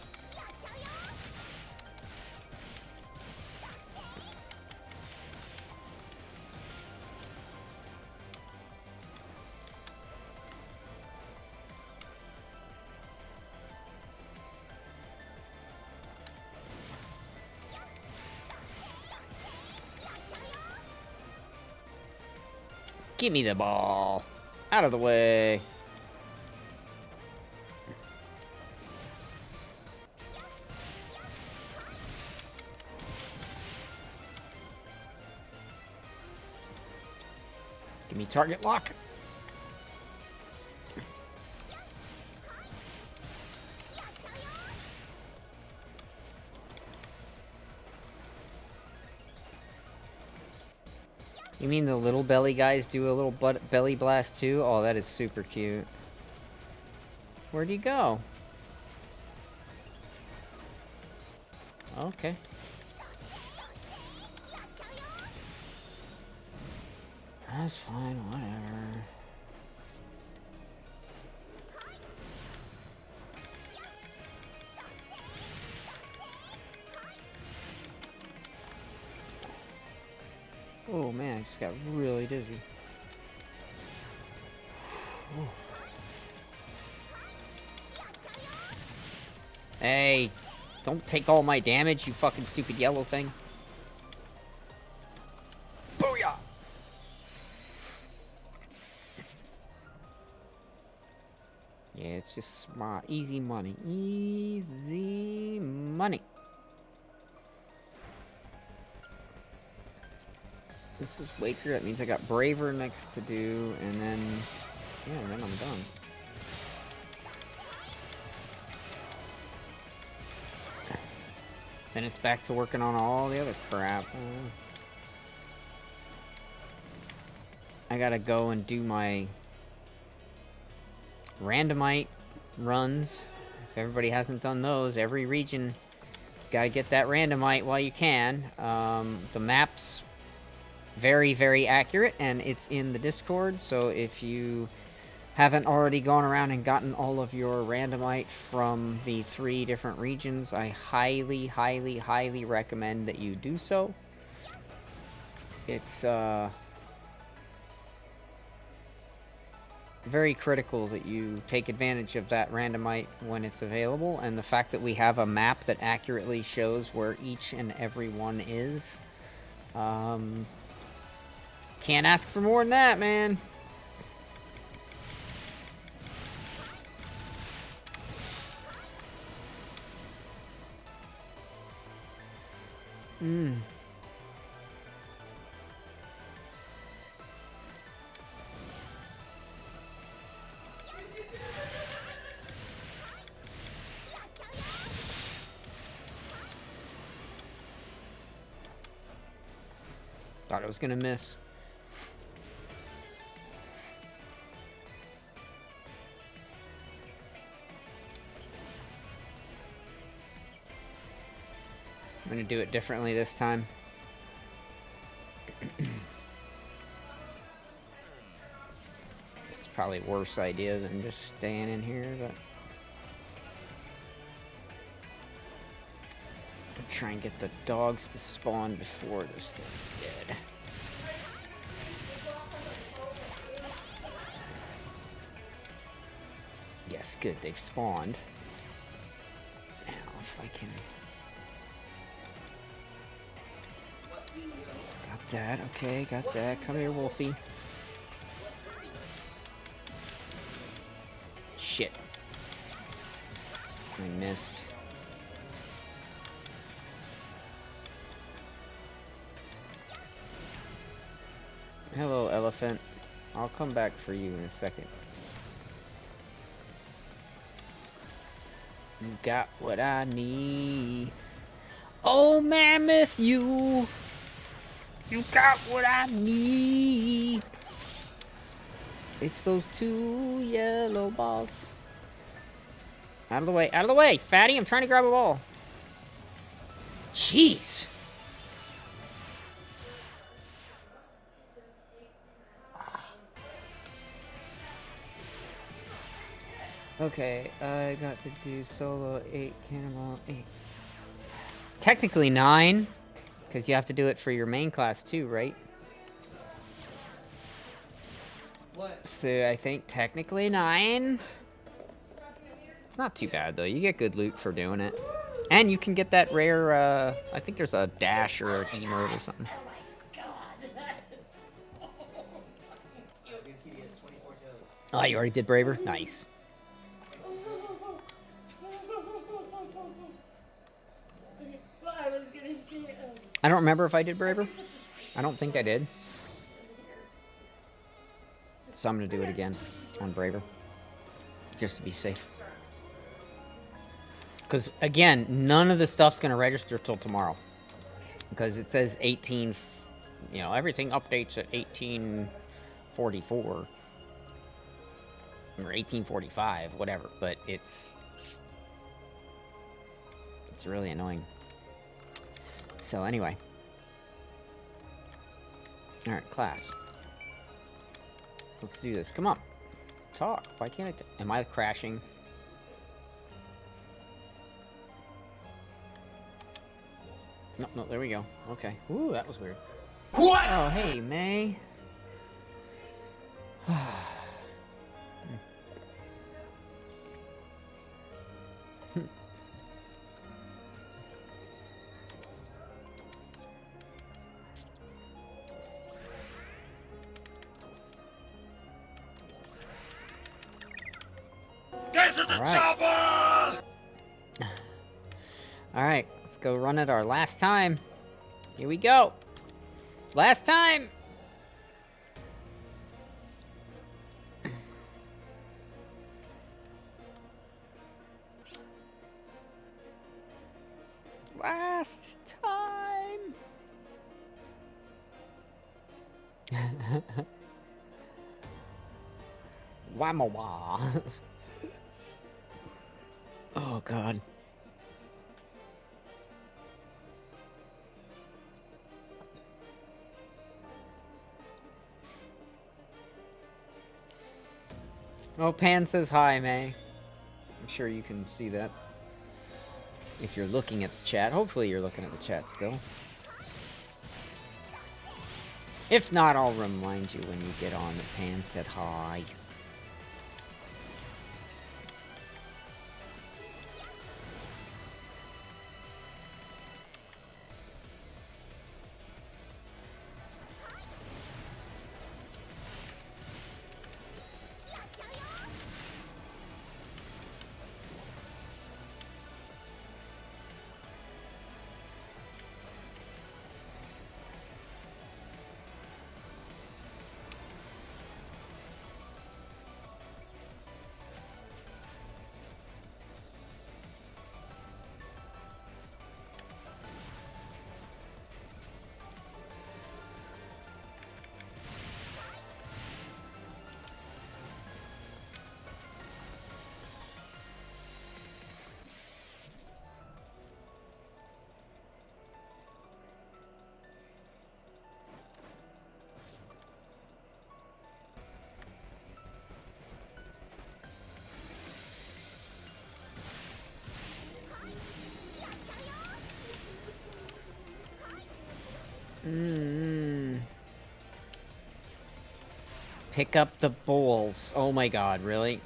Give me the ball. Out of the way. Give me target lock. You mean the little belly guys do a little belly blast too? Oh, that is super cute. Where'd he go? Okay. That's fine, whatever. Oh man, I just got really dizzy. Ooh. Hey, don't take all my damage, you fucking stupid yellow thing. Booyah! Yeah, it's just smart. Easy money. Easy money. This is Waker. That means I got Braver next to do, and then, yeah, then I'm done. Then it's back to working on all the other crap. I gotta go and do my randomite runs. If everybody hasn't done those, every region, gotta get that randomite while you can. The maps, very, very accurate, and it's in the Discord, so if you haven't already gone around and gotten all of your randomite from the 3 different regions, I highly, highly, highly recommend that you do so. It's very critical that you take advantage of that randomite when it's available, and the fact that we have a map that accurately shows where each and every one is, can't ask for more than that, man. Mm. Thought I was gonna miss. I'm gonna do it differently this time. This is probably a worse idea than just staying in here, but I'll try and get the dogs to spawn before this thing's dead. Yes, good, they've spawned. Now, if I can... Got that, okay, got that. Come here, Wolfie. Shit. I missed. Hello, elephant. I'll come back for you in a second. You got what I need. Oh, mammoth, you got what I need. It's those two yellow balls. Out of the way, fatty. I'm trying to grab a ball. Jeez. Okay, I got to do solo 8, cannonball 8. Technically 9, because you have to do it for your main class too, right? What? So I think technically 9. It's not too bad though. You get good loot for doing it. And you can get that rare, I think there's a dash or an emote or something. Oh, you already did Braver? Nice. Well, I was gonna say, I don't remember if I did Braver. I don't think I did. So I'm going to do it again on Braver. Just to be safe. Because, again, none of the stuff's going to register till tomorrow. Because it says 18... You know, everything updates at 1844. Or 1845, whatever. But it's really annoying. So, anyway. Alright, class. Let's do this. Come on. Talk. Why can't I... Am I crashing? No, no, there we go. Okay. Ooh, that was weird. What? Oh, hey, May. Get to the chopper! Alright, let's go run it our last time. Here we go. Last time! Last time! Whamma-wah. Oh, God. Oh, Pan says hi, May. I'm sure you can see that. If you're looking at the chat. Hopefully you're looking at the chat still. If not, I'll remind you when you get on that Pan said hi. Mm. Pick up the bowls. Oh my god, really?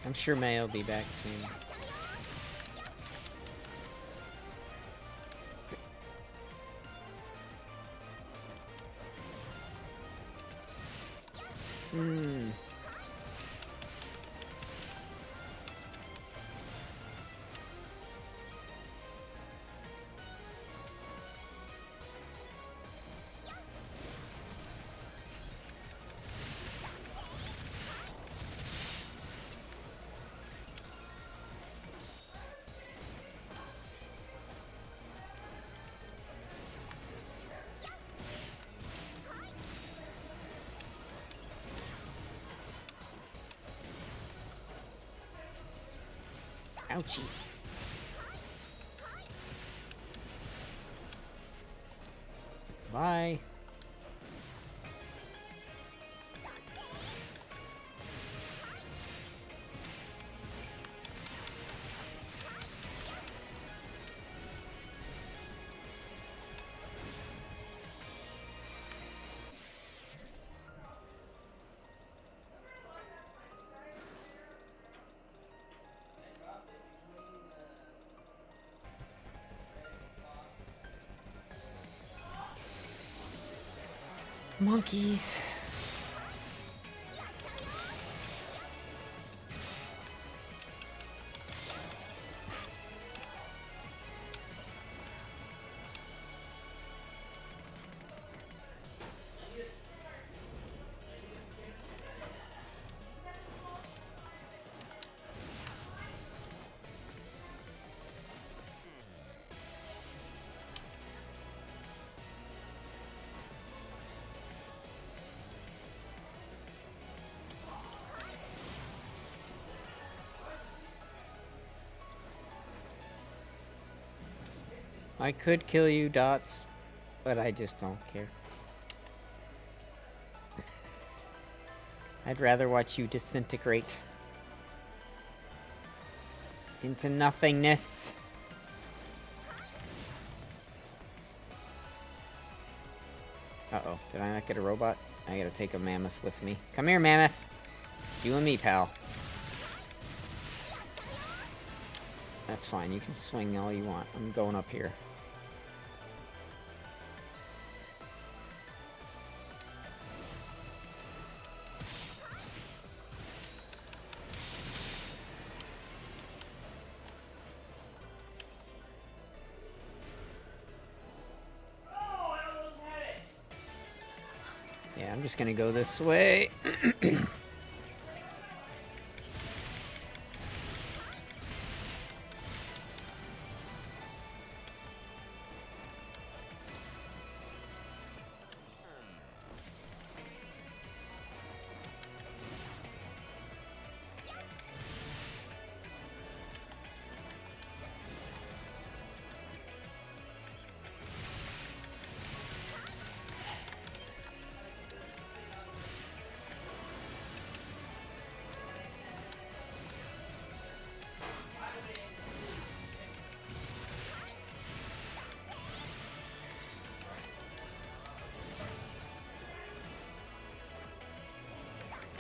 I'm sure May will be back soon. Hmm. Ouchie. Bye. Monkeys. I could kill you, Dots, but I just don't care. I'd rather watch you disintegrate into nothingness. Uh-oh, did I not get a robot? I gotta take a mammoth with me. Come here, mammoth. You and me, pal. That's fine, you can swing all you want. I'm going up here. Yeah, I'm just gonna go this way.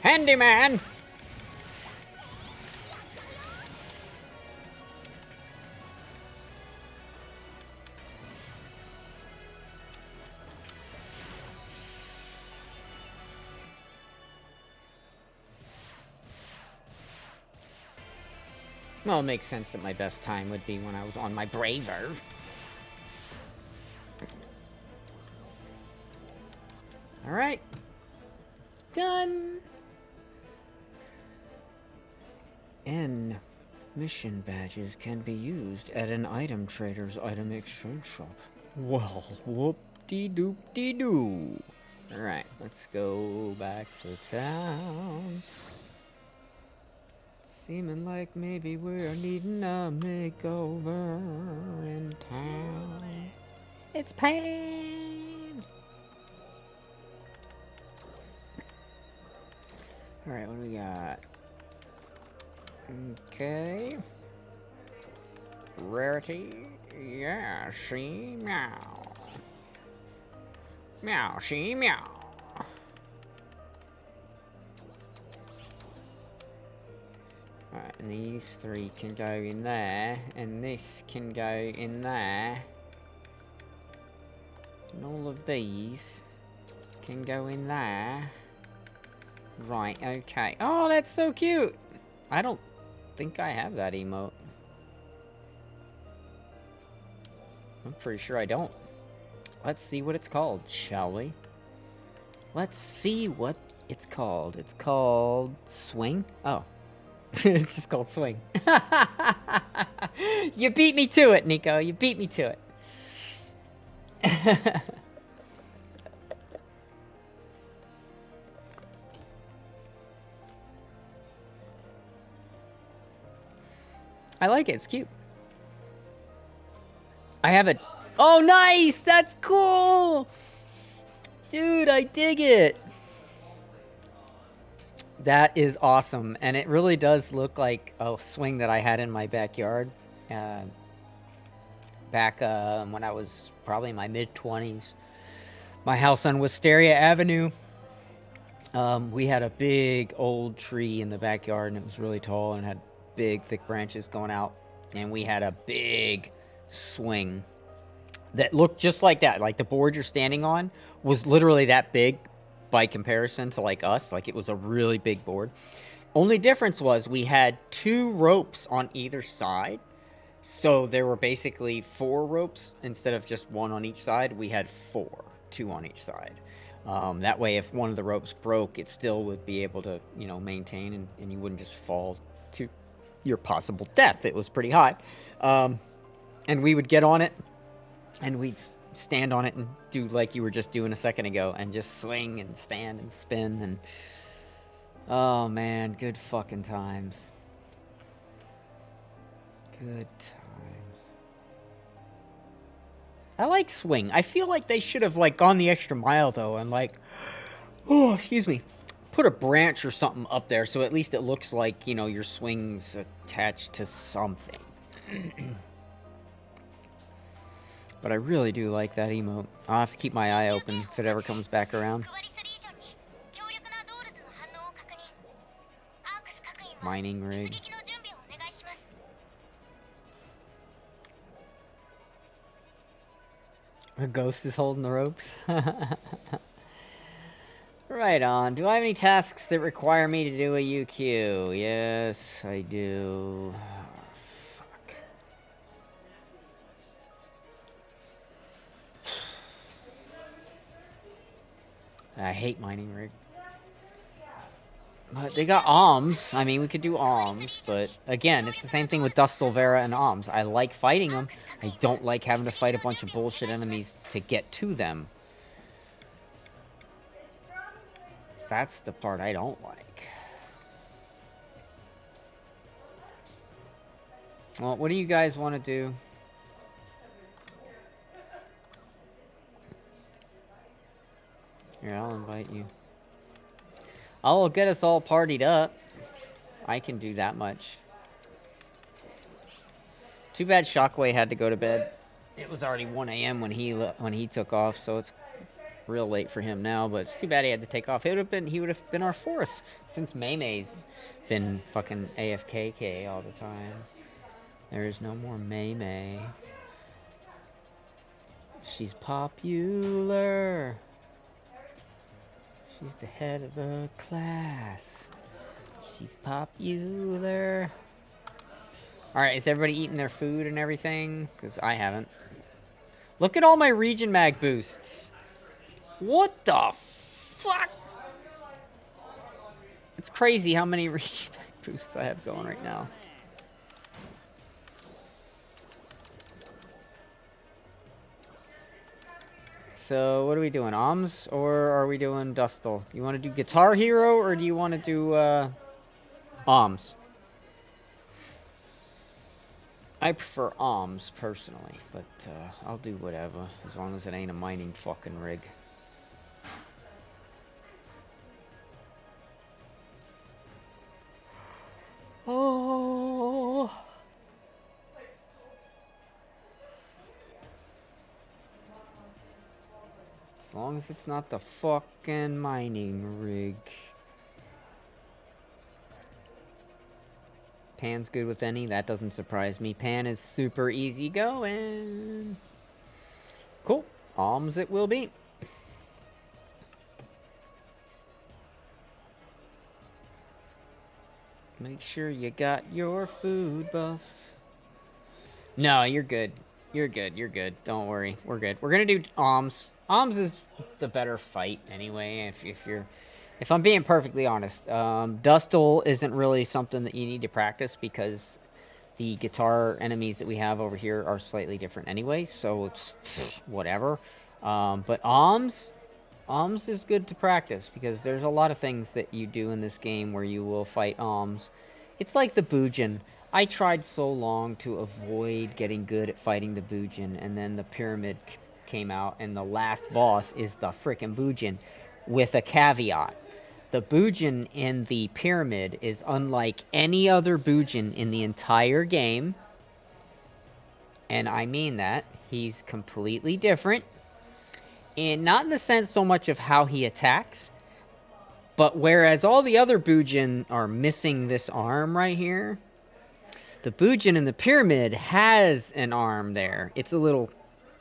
Handyman! Well, it makes sense that my best time would be when I was on my Braver. Alright. Done! N mission badges can be used at an item trader's item exchange shop. Well, whoop-de-doop-de-doo. Alright, let's go back to town. Seeming like maybe we're needing a makeover in town. It's pain! Alright, what do we got? Okay. Rarity? Yeah, see? Meow. Meow, see? Meow. Alright, and these three can go in there, and this can go in there. And all of these can go in there. Right, okay. Oh, that's so cute! I don't think I have that emote. I'm pretty sure I don't. Let's see what it's called, shall we? Let's see what it's called. It's called Swing? Oh. It's just called Swing. You beat me to it, Nico. You beat me to it. I like it. It's cute. I have a... Oh, nice! That's cool! Dude, I dig it. That is awesome. And it really does look like a swing that I had in my backyard. Back when I was probably in my mid-20s. My house on Wisteria Avenue. We had a big old tree in the backyard, and it was really tall and had big, thick branches going out. And we had a big swing that looked just like that. Like the board you're standing on was literally that big by comparison to like us. Like it was a really big board. Only difference was we had 2 ropes on either side. So there were basically 4 ropes instead of just 1 on each side. We had 4, 2 on each side. That way, if one of the ropes broke, it still would be able to, you know, maintain and you wouldn't just fall to your possible death. It was pretty high. And we would get on it and we'd stand on it and do like you were just doing a second ago and just swing and stand and spin and oh man, good fucking times. Good times. I like swing. I feel like they should have like gone the extra mile though and like oh, excuse me, put a branch or something up there so at least it looks like, you know, your swing's attached to something. But I really do like that emote. I'll have to keep my eye open if it ever comes back around. Mining rig. A ghost is holding the ropes. Right on. Do I have any tasks that require me to do a UQ? Yes, I do. I hate mining rig. But they got alms. I mean, we could do alms, but again, it's the same thing with Dustelvera and alms. I like fighting them. I don't like having to fight a bunch of bullshit enemies to get to them. That's the part I don't like. Well, what do you guys want to do? Here, I'll invite you. I'll get us all partied up. I can do that much. Too bad Shockwave had to go to bed. It was already 1 a.m. when he took off, so it's real late for him now. But it's too bad he had to take off. He would have been our 4th since May's been fucking AFKK all the time. There is no more May. She's popular. She's the head of the class. She's popular. Alright, is everybody eating their food and everything? Because I haven't. Look at all my region mag boosts. What the fuck? It's crazy how many region mag boosts I have going right now. so what are we doing? Oms or are we doing Dustle? You want to do Guitar Hero or do you want to do Oms? I prefer Oms personally, but I'll do whatever as long as it ain't a mining fucking rig. Oh. As long as it's not the fucking mining rig. Pan's good with any. That doesn't surprise me. Pan is super easy going. Cool. Alms it will be. Make sure you got your food buffs. No, you're good. You're good. You're good. Don't worry. We're good. We're gonna do Alms. Alms is the better fight anyway. If I'm being perfectly honest, Dustle isn't really something that you need to practice because the guitar enemies that we have over here are slightly different anyway. So it's whatever. But Alms is good to practice because there's a lot of things that you do in this game where you will fight Alms. It's like the Bujin. I tried so long to avoid getting good at fighting the Bujin, and then the Pyramid came out, and the last boss is the frickin' Bujin, with a caveat. The Bujin in the Pyramid is unlike any other Bujin in the entire game, and I mean that. He's completely different, and not in the sense so much of how he attacks, but whereas all the other Bujin are missing this arm right here, the Bujin in the Pyramid has an arm there. It's a little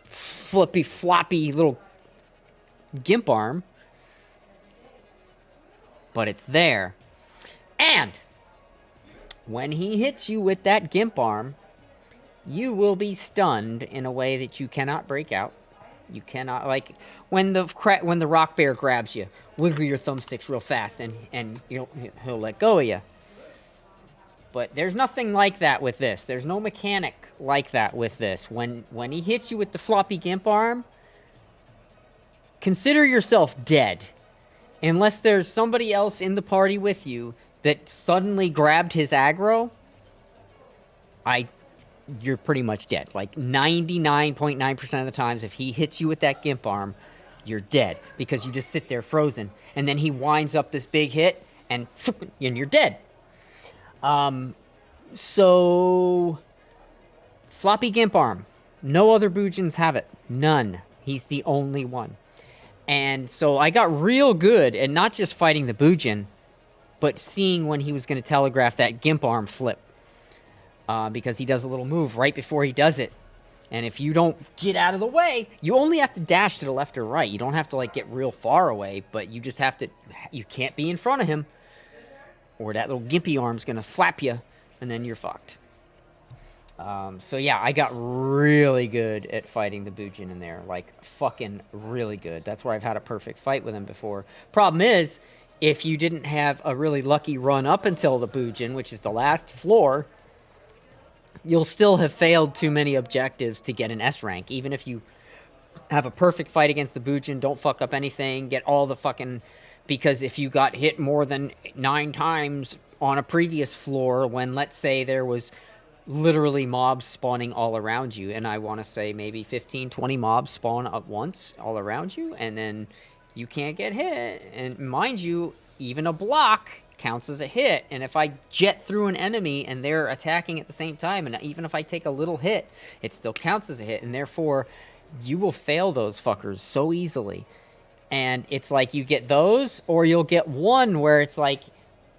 flippy, floppy little gimp arm. But it's there. And when he hits you with that gimp arm, you will be stunned in a way that you cannot break out. You cannot, like, when the rock bear grabs you, wiggle your thumbsticks real fast and he'll let go of you. But there's nothing like that with this. There's no mechanic like that with this. When he hits you with the floppy gimp arm, consider yourself dead. Unless there's somebody else in the party with you that suddenly grabbed his aggro, you're pretty much dead. Like 99.9% of the times, if he hits you with that gimp arm, you're dead. Because you just sit there frozen. And then he winds up this big hit, and you're dead. So floppy gimp arm. No other Bujins have it. None. He's the only one. And so I got real good at not just fighting the Bujin, but seeing when he was going to telegraph that gimp arm flip. Because he does a little move right before he does it. And if you don't get out of the way, you only have to dash to the left or right. You don't have to, like, get real far away, but you just have to... You can't be in front of him, or that little gimpy arm's going to flap you, and then you're fucked. So yeah, I got really good at fighting the Bujin in there. Like, fucking really good. That's where I've had a perfect fight with him before. Problem is, if you didn't have a really lucky run up until the Bujin, which is the last floor, you'll still have failed too many objectives to get an S rank. Even if you have a perfect fight against the Bujin, don't fuck up anything, get all the fucking... Because if you got hit more than 9 times on a previous floor when, let's say, there was literally mobs spawning all around you, and I want to say maybe 15, 20 mobs spawn at once all around you, and then you can't get hit. And mind you, even a block counts as a hit, and if I jet through an enemy and they're attacking at the same time, and even if I take a little hit, it still counts as a hit, and therefore you will fail those fuckers so easily. And it's like you get those, or you'll get one where it's like,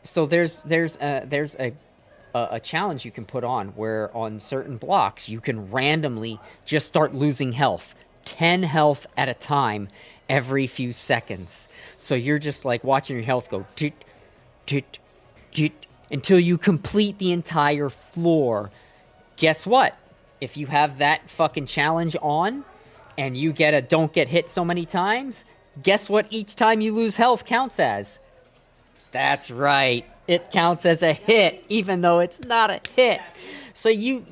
so there's a challenge you can put on where on certain blocks you can randomly just start losing health, 10 health at a time every few seconds. So you're just like watching your health go tit, tit, tit, until you complete the entire floor. Guess what? If you have that fucking challenge on and you get a don't get hit so many times, guess what each time you lose health counts as? That's right. It counts as a hit, even though it's not a hit. So you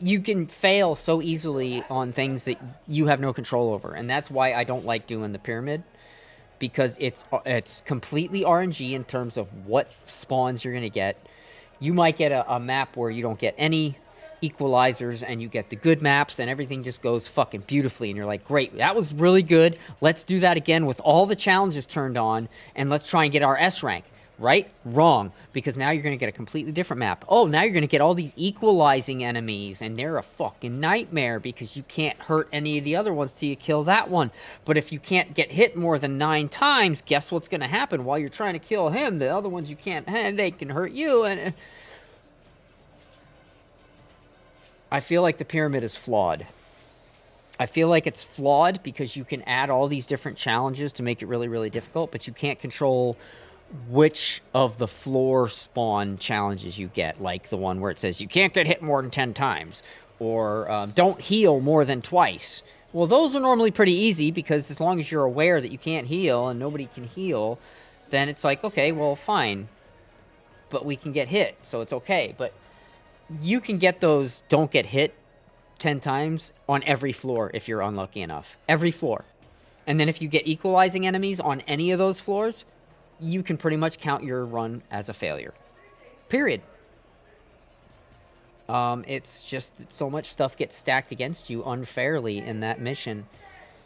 you can fail so easily on things that you have no control over, and that's why I don't like doing the pyramid, because it's completely RNG in terms of what spawns you're gonna get. You might get a map where you don't get any equalizers and you get the good maps and everything just goes fucking beautifully and you're like, great, that was really good. Let's do that again with all the challenges turned on and let's try and get our S rank. Right? Wrong. Because now you're going to get a completely different map. Oh, now you're going to get all these equalizing enemies and they're a fucking nightmare because you can't hurt any of the other ones till you kill that one. But if you can't get hit more than 9 times, guess what's going to happen? While you're trying to kill him, the other ones you can't hit, they can hurt you. And I feel like the pyramid is flawed. I feel like it's flawed because you can add all these different challenges to make it really, really difficult, but you can't control which of the floor spawn challenges you get, like the one where it says you can't get hit more than 10 times, or don't heal more than twice. Well, those are normally pretty easy because as long as you're aware that you can't heal and nobody can heal, then it's like, okay, well, fine, but we can get hit, so it's okay. But you can get those don't get hit 10 times on every floor if you're unlucky enough. Every floor. And then if you get equalizing enemies on any of those floors, you can pretty much count your run as a failure. Period. It's just so much stuff gets stacked against you unfairly in that mission.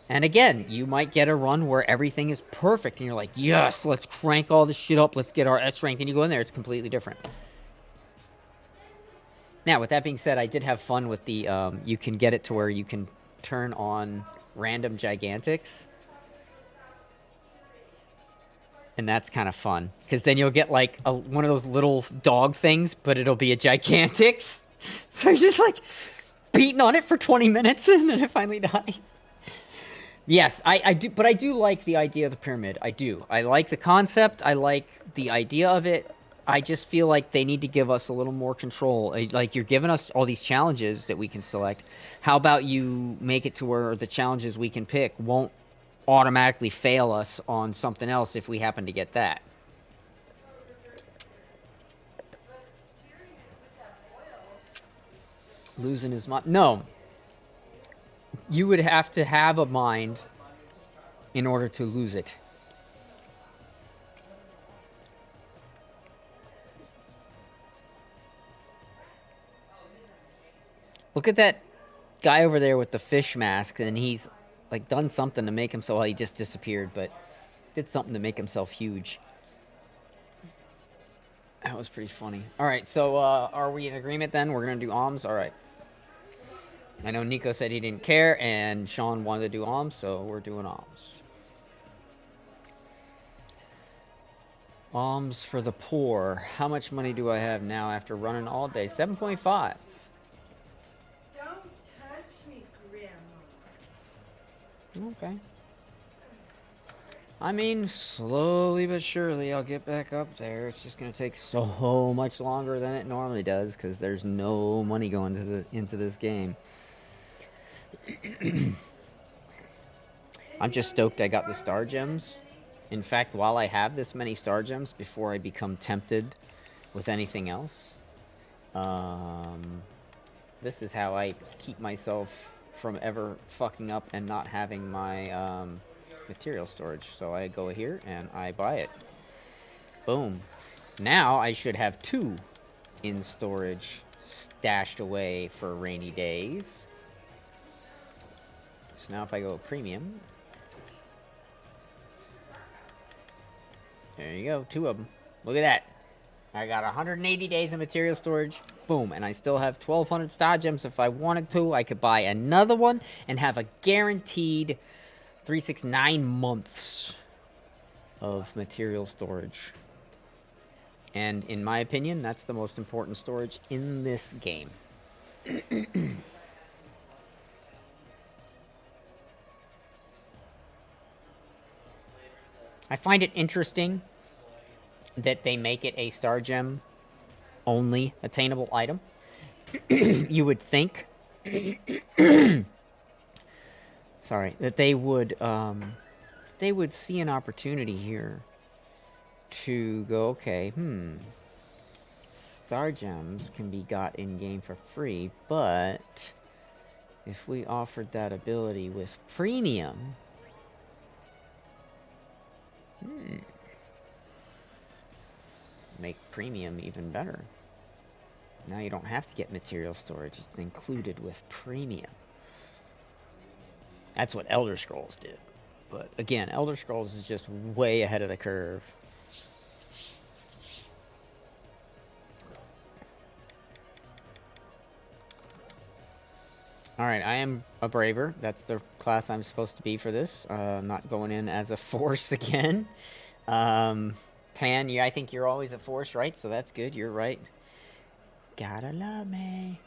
And again, you might get a run where everything is perfect and you're like, yes, let's crank all this shit up, let's get our S rank, and you go in there, it's completely different. Now, with that being said, I did have fun with the, you can get it to where you can turn on random gigantics. And that's kind of fun. Because then you'll get, like, one of those little dog things, but it'll be a Gigantix. So you're just, like, beating on it for 20 minutes, and then it finally dies. Yes, I do, but I do like the idea of the pyramid. I do. I like the concept. I like the idea of it. I just feel like they need to give us a little more control. Like, you're giving us all these challenges that we can select. How about you make it to where the challenges we can pick won't automatically fail us on something else if we happen to get that. Losing his mind. No. You would have to have a mind in order to lose it. Look at that guy over there with the fish mask, and he's like done something to make himself, well, he just disappeared, but did something to make himself huge. That was pretty funny. All right, so are we in agreement then? We're going to do alms? All right. I know Nico said he didn't care, and Sean wanted to do alms, so we're doing alms. Alms for the poor. How much money do I have now after running all day? 7.5. Okay. I mean, slowly but surely I'll get back up there. It's just going to take so much longer than it normally does because there's no money going into this game. I'm just stoked I got the star gems. In fact, while I have this many star gems, before I become tempted with anything else, this is how I keep myself from ever fucking up and not having my material storage. So I go here and I buy it. Boom. Now I should have 2 in storage stashed away for rainy days. So now if I go premium, there you go, 2 of them. Look at that. I got 180 days of material storage. Boom. And I still have 1,200 star gems. If I wanted to, I could buy another one and have a guaranteed 369 months of material storage. And in my opinion, that's the most important storage in this game. I find it interesting that they make it a star gem only attainable item. You would think sorry, that they would see an opportunity here to go, okay, star gems can be got in game for free, but if we offered that ability with premium, make premium even better. Now you don't have to get material storage, it's included with premium. That's what Elder Scrolls did. But again, Elder Scrolls is just way ahead of the curve. Alright, I am a Braver. That's the class I'm supposed to be for this. I'm not going in as a Force again. Pan, I think you're always a Force, right? So that's good, you're right. Gotta love me.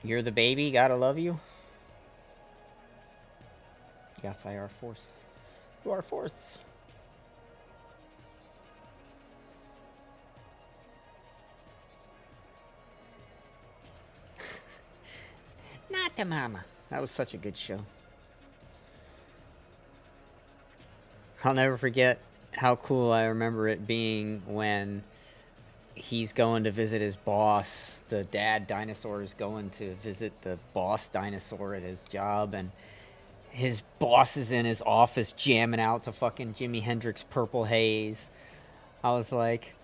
You're the baby, gotta love you. Yes, I are Force. You are Force. Not the mama. That was such a good show. I'll never forget how cool I remember it being when he's going to visit his boss. The dad dinosaur is going to visit the boss dinosaur at his job, and his boss is in his office jamming out to fucking Jimi Hendrix Purple Haze. I was like,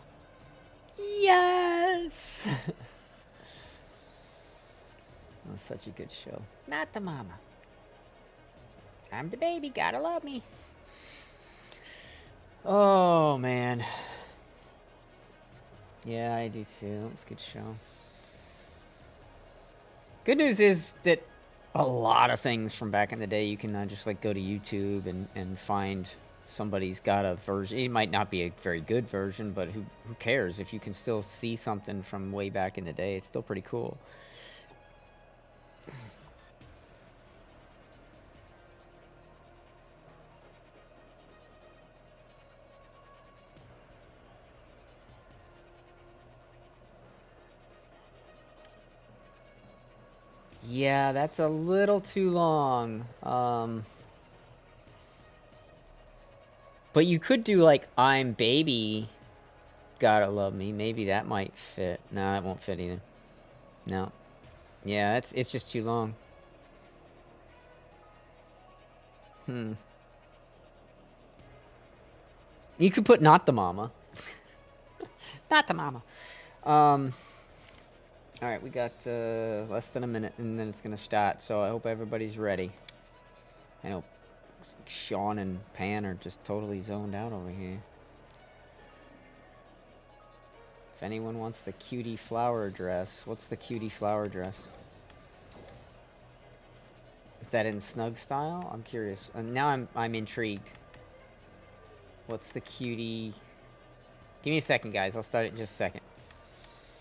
yes! It was such a good show. Not the mama. I'm the baby, gotta love me. Oh, man. Yeah, I do too. It was a good show. Good news is that a lot of things from back in the day, you can just like go to YouTube and find somebody's got a version. It might not be a very good version, but who cares? If you can still see something from way back in the day, it's still pretty cool. Yeah, that's a little too long. But you could do like I'm baby, gotta love me. Maybe that might fit. No, that won't fit either. No. Yeah, it's just too long. You could put not the mama. Not the mama. Alright, we got less than a minute and then it's gonna start, so I hope everybody's ready. I know Sean and Pan are just totally zoned out over here. If anyone wants the cutie flower dress, what's the cutie flower dress? Is that in Snug style? I'm curious. Now I'm intrigued. What's the cutie? Give me a second, guys. I'll start it in just a second.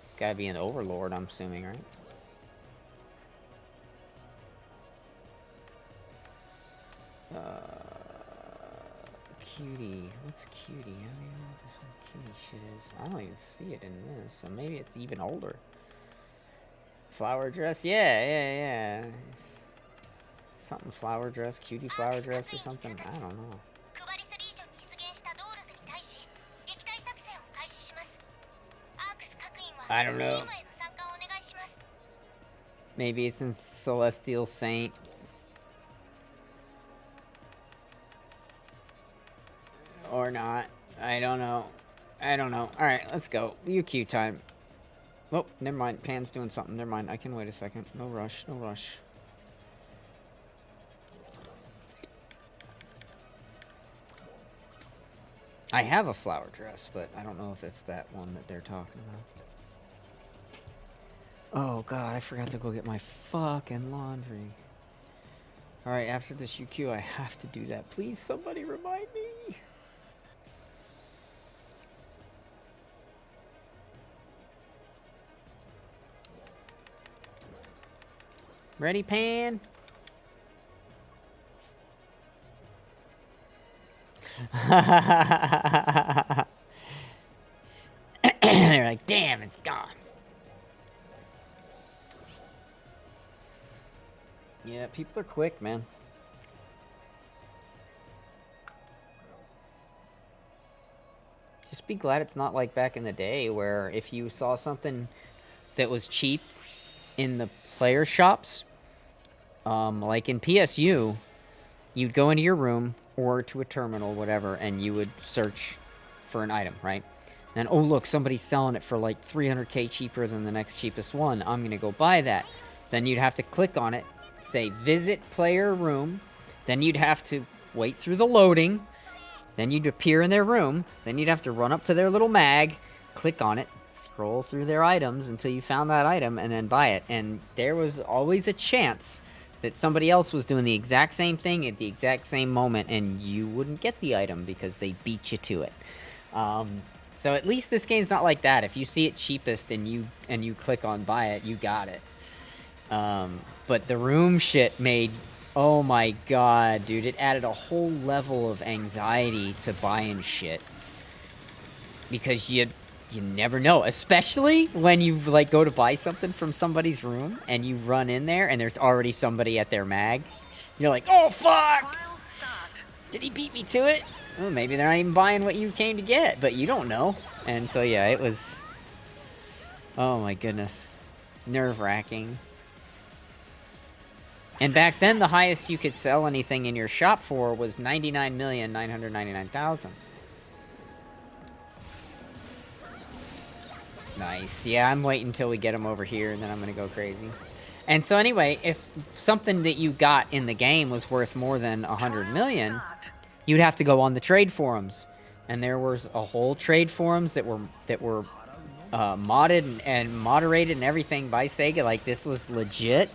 It's gotta be an Overlord, I'm assuming, right? Cutie. What's cutie? I don't even know what this one cutie shit is. I don't even see it in this, so maybe it's even older. Flower dress? Yeah. Something flower dress, cutie flower dress or something? I don't know. I don't know. Maybe it's in Celestial Saint. Or not. I don't know. Alright, let's go. UQ time. Oh, never mind. Pan's doing something. Never mind. I can wait a second. No rush. I have a flower dress, but I don't know if it's that one that they're talking about. Oh god, I forgot to go get my fucking laundry. Alright, after this UQ, I have to do that. Please, somebody remind me. Ready, Pan? They're like, damn, it's gone. Yeah, people are quick, man. Just be glad it's not like back in the day where if you saw something that was cheap in the player shops, like in PSU, you'd go into your room or to a terminal, whatever, and you would search for an item, right? And, oh, look, somebody's selling it for like 300k cheaper than the next cheapest one. I'm going to go buy that. Then you'd have to click on it, say visit player room. Then you'd have to wait through the loading. Then you'd appear in their room. Then you'd have to run up to their little mag, click on it, scroll through their items until you found that item, and then buy it. And there was always a chance that somebody else was doing the exact same thing at the exact same moment, and you wouldn't get the item because they beat you to it. So at least this game's not like that. If you see it cheapest and you click on buy it, you got it. But the room shit made, oh my god, dude, it added a whole level of anxiety to buying shit. Because you never know, especially when you like go to buy something from somebody's room and you run in there and there's already somebody at their mag. You're like, oh fuck! Did he beat me to it? Well, maybe they're not even buying what you came to get, but you don't know. And so yeah, it was, oh my goodness, nerve-wracking. And back then, the highest you could sell anything in your shop for was 99,999,000. Nice. Yeah, I'm waiting until we get them over here, and then I'm going to go crazy. And so anyway, if something that you got in the game was worth more than 100 million, you'd have to go on the trade forums. And there was a whole trade forums that were modded and moderated and everything by Sega. Like, this was legit.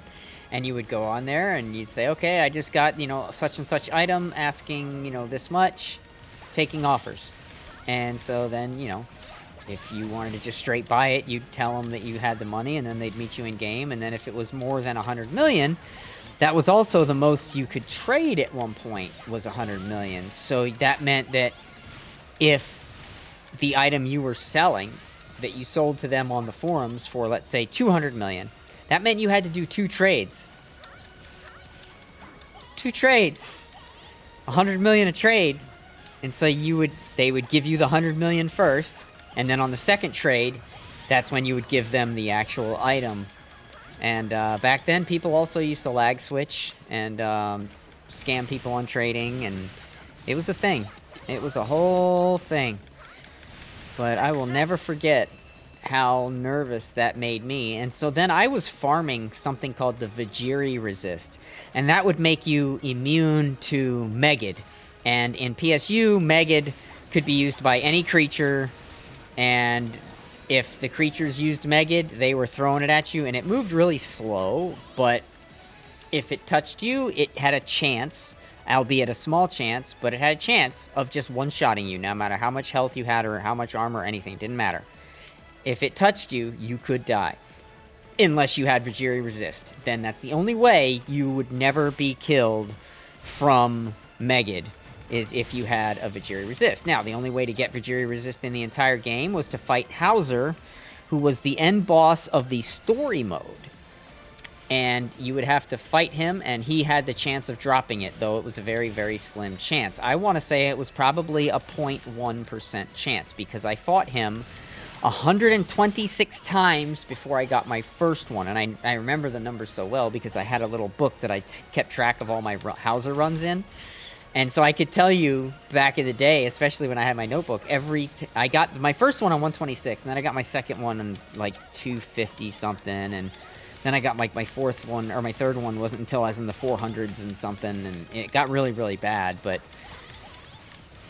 And you would go on there and you'd say, okay, I just got, you know, such and such item asking, you know, this much, taking offers. And so then, you know, if you wanted to just straight buy it, you'd tell them that you had the money, and then they'd meet you in game. And then if it was more than 100 million, that was also the most you could trade at one point, was 100 million. So that meant that if the item you were selling, that you sold to them on the forums for, let's say, 200 million, that meant you had to do 2 trades. 2 trades. 100 million a trade. And so they would give you the 100 million first, and then on the second trade, that's when you would give them the actual item. And back then, people also used to lag switch and scam people on trading, and it was a thing. It was a whole thing. But I will never forget how nervous that made me. And so then I was farming something called the Vajiri Resist, and that would make you immune to Megid. And in PSU, Megid could be used by any creature, and if the creatures used Megid, they were throwing it at you, and it moved really slow, but if it touched you, it had a chance, albeit a small chance, but it had a chance of just one-shotting you, no matter how much health you had or how much armor or anything. It didn't matter. If it touched you, you could die. Unless you had Vajiri Resist. Then that's the only way you would never be killed from Megid, is if you had a Vajiri Resist. Now, the only way to get Vajiri Resist in the entire game was to fight Hauser, who was the end boss of the story mode. And you would have to fight him, and he had the chance of dropping it, though it was a very, very slim chance. I want to say it was probably a 0.1% chance, because I fought him 126 times before I got my first one. And I remember the numbers so well because I had a little book that I kept track of all my Hauser runs in. And so I could tell you back in the day, especially when I had my notebook, I got my first one on 126, and then I got my second one on like 250 something, and then I got my fourth one, or my third one wasn't until I was in the 400s and something, and it got really, really bad, but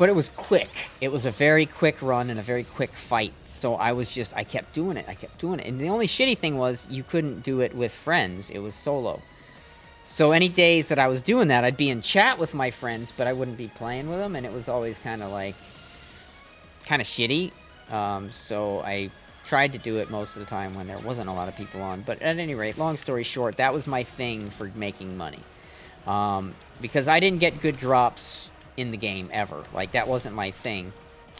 it was quick. It was a very quick run and a very quick fight. So I kept doing it. And the only shitty thing was you couldn't do it with friends. It was solo. So any days that I was doing that, I'd be in chat with my friends, but I wouldn't be playing with them. And it was always kind of shitty. So I tried to do it most of the time when there wasn't a lot of people on. But at any rate, long story short, that was my thing for making money. Because I didn't get good drops in the game ever. Like, that wasn't my thing.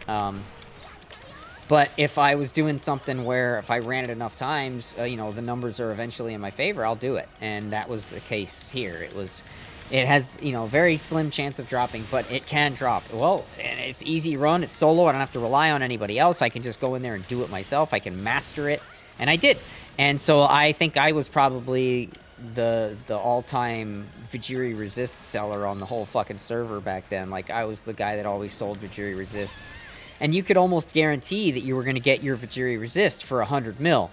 But if I was doing something where if I ran it enough times, you know, the numbers are eventually in my favor, I'll do it. And that was the case here. It was It has, you know, very slim chance of dropping, but it can drop. Well, and it's easy run. It's solo. I don't have to rely on anybody else. I can just go in there and do it myself. I can master it, and I did. And so I think I was probably the all-time Vajiri Resist seller on the whole fucking server back then. Like, I was the guy that always sold Vajiri Resists. And you could almost guarantee that you were going to get your Vajiri Resist for 100 mil.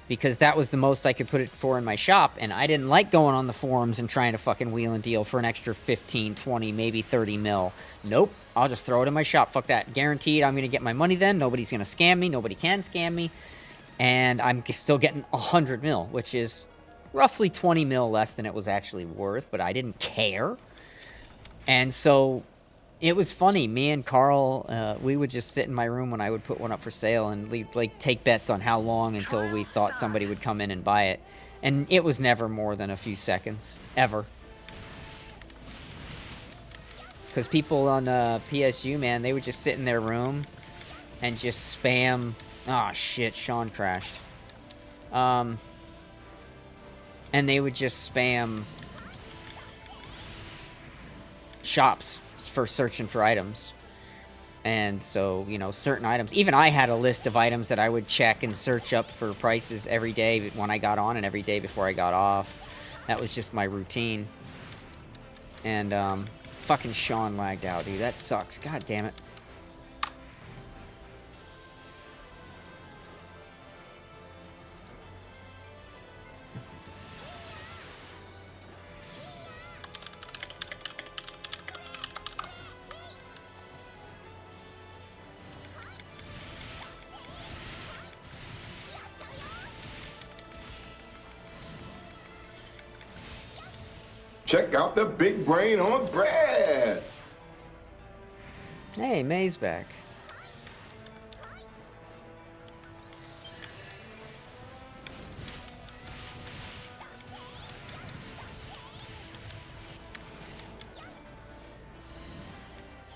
Because that was the most I could put it for in my shop, and I didn't like going on the forums and trying to fucking wheel and deal for an extra 15, 20, maybe 30 mil. Nope, I'll just throw it in my shop. Fuck that. Guaranteed I'm going to get my money then. Nobody's going to scam me. Nobody can scam me. And I'm still getting 100 mil, which is roughly 20 mil less than it was actually worth, but I didn't care. And so it was funny. Me and Carl, we would just sit in my room when I would put one up for sale and we'd, like, take bets on how long until we thought somebody would come in and buy it. And it was never more than a few seconds. Ever. Because people on PSU, man, they would just sit in their room and just spam... Oh, shit, Sean crashed. And they would just spam shops for searching for items. And so, you know, certain items, even I had a list of items that I would check and search up for prices every day when I got on and every day before I got off. That was just my routine. And fucking Sean lagged out, dude. That sucks. God damn it. Check out the big brain on bread. Hey, May's back.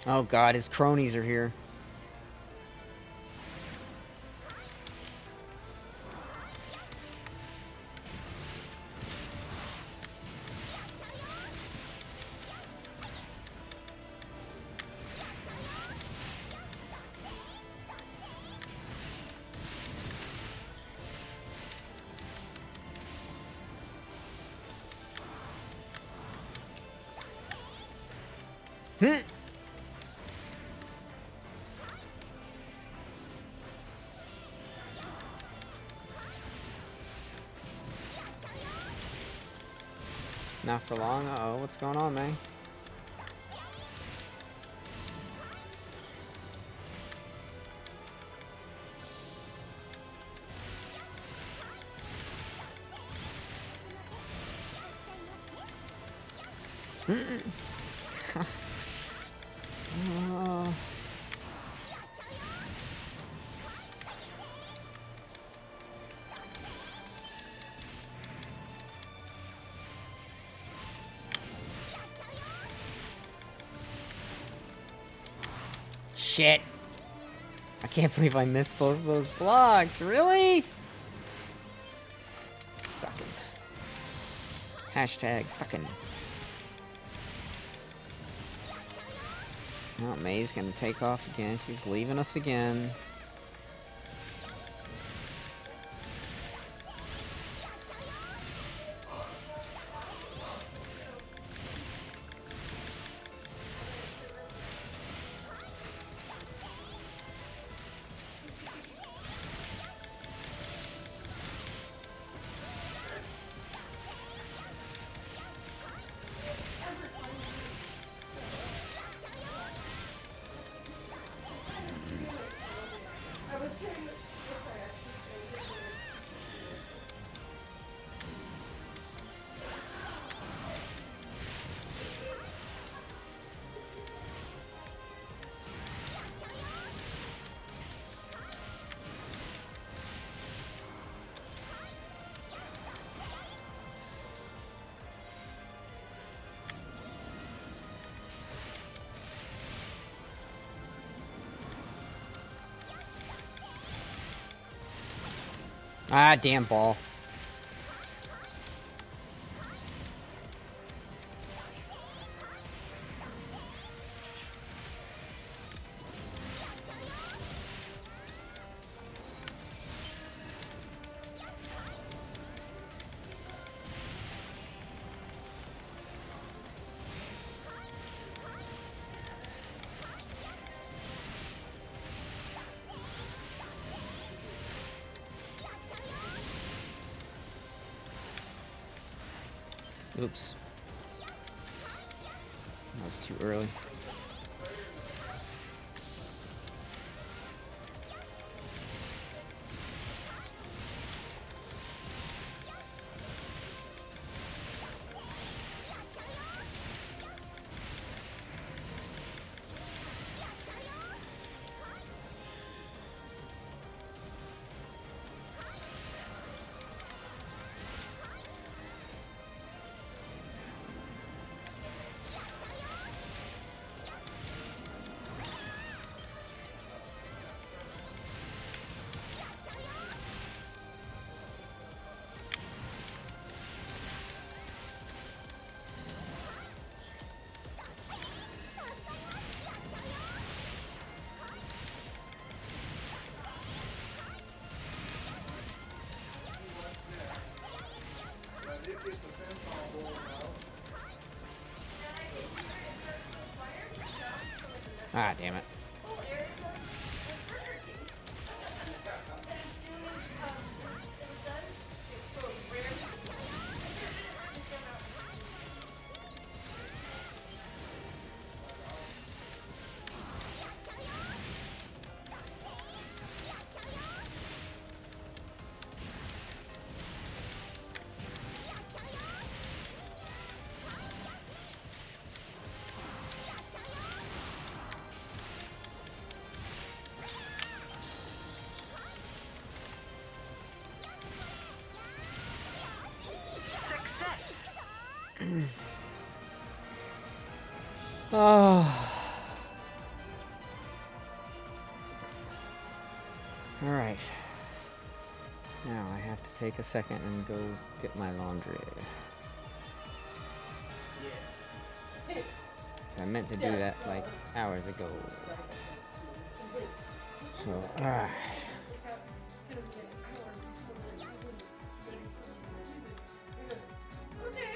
Oh god, his cronies are here. Not for long. Uh-oh, what's going on, man? Shit. I can't believe I missed both of those blocks. Really? Sucking. Hashtag sucking. Oh, May's gonna take off again. She's leaving us again. Ah, damn ball. Oops. That was too early. Ah, damn it. Success. Oh. All right. Now I have to take a second and go get my laundry. Yeah. I meant to do that like hours ago. So, Okay.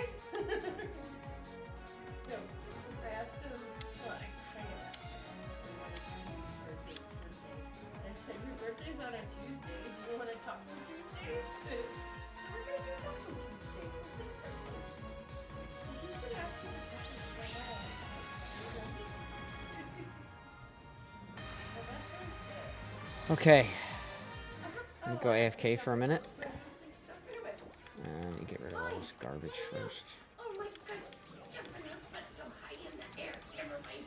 So, I asked him, well, I kind of asked him, birthday. I said, your birthday's on a Tuesday. Do you want to talk on Tuesday? So we're going to do talk on Tuesday for his birthday. Because he's been asking me questions right now. Well, that sounds good. okay. Let me go AFK for a minute. Stuff it away. Let me get rid of all this garbage first. Oh my god, Stephanie, that's so high in the air. Never mind.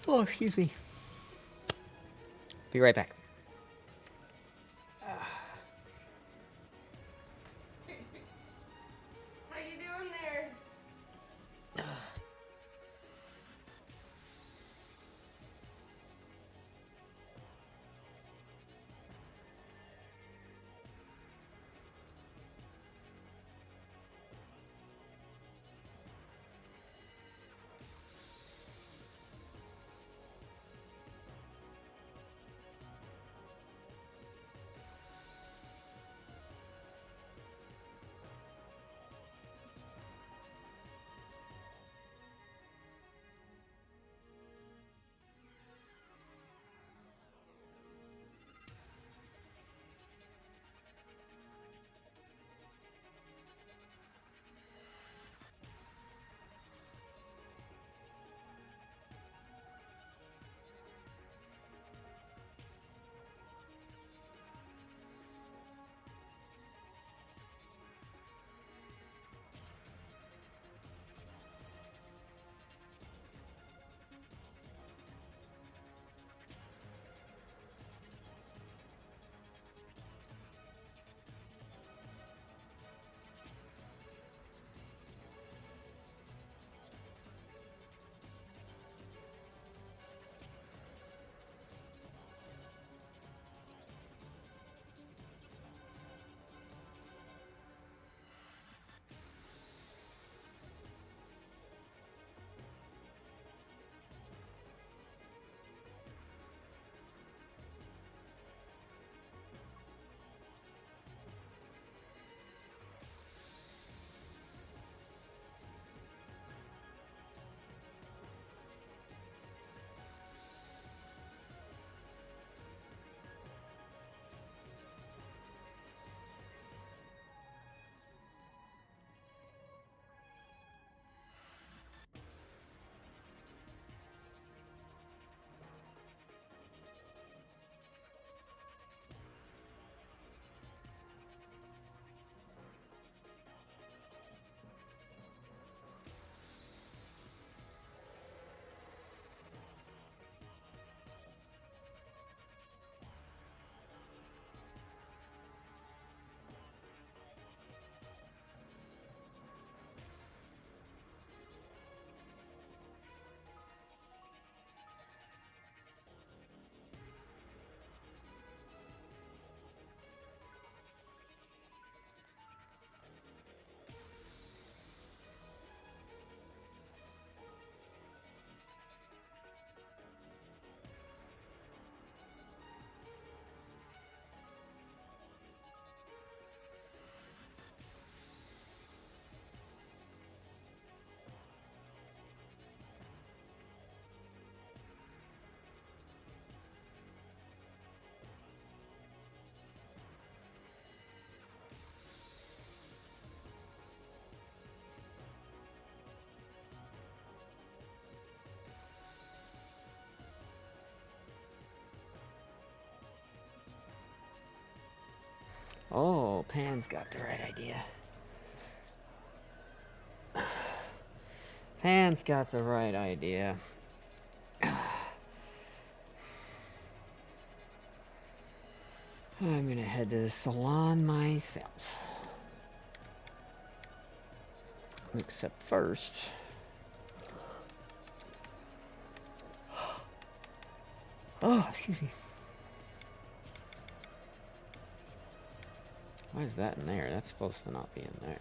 Oh, excuse me. Be right back. How you doing there? Oh, Pan's got the right idea. Pan's got the right idea. I'm gonna head to the salon myself. Except first. Oh, excuse me. Why is that in there? That's supposed to not be in there.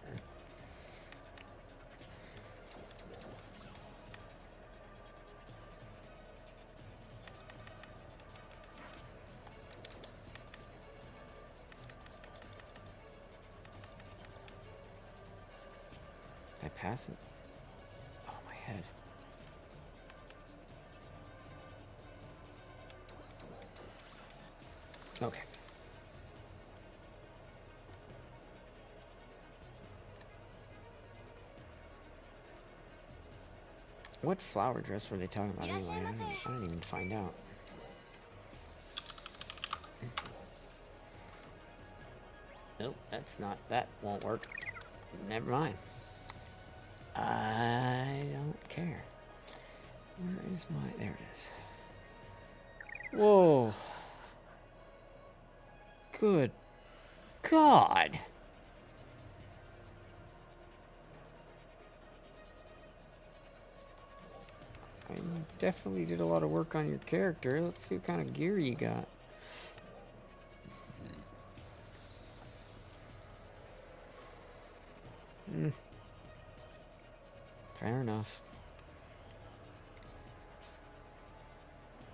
Did I pass it? Oh, my head. Okay. What flower dress were they talking about anyway? I didn't even find out. Nope, that's not. That won't work. Never mind. I don't care. Where is my... There it is. Whoa. Good God. You definitely did a lot of work on your character. Let's see what kind of gear you got. Fair enough.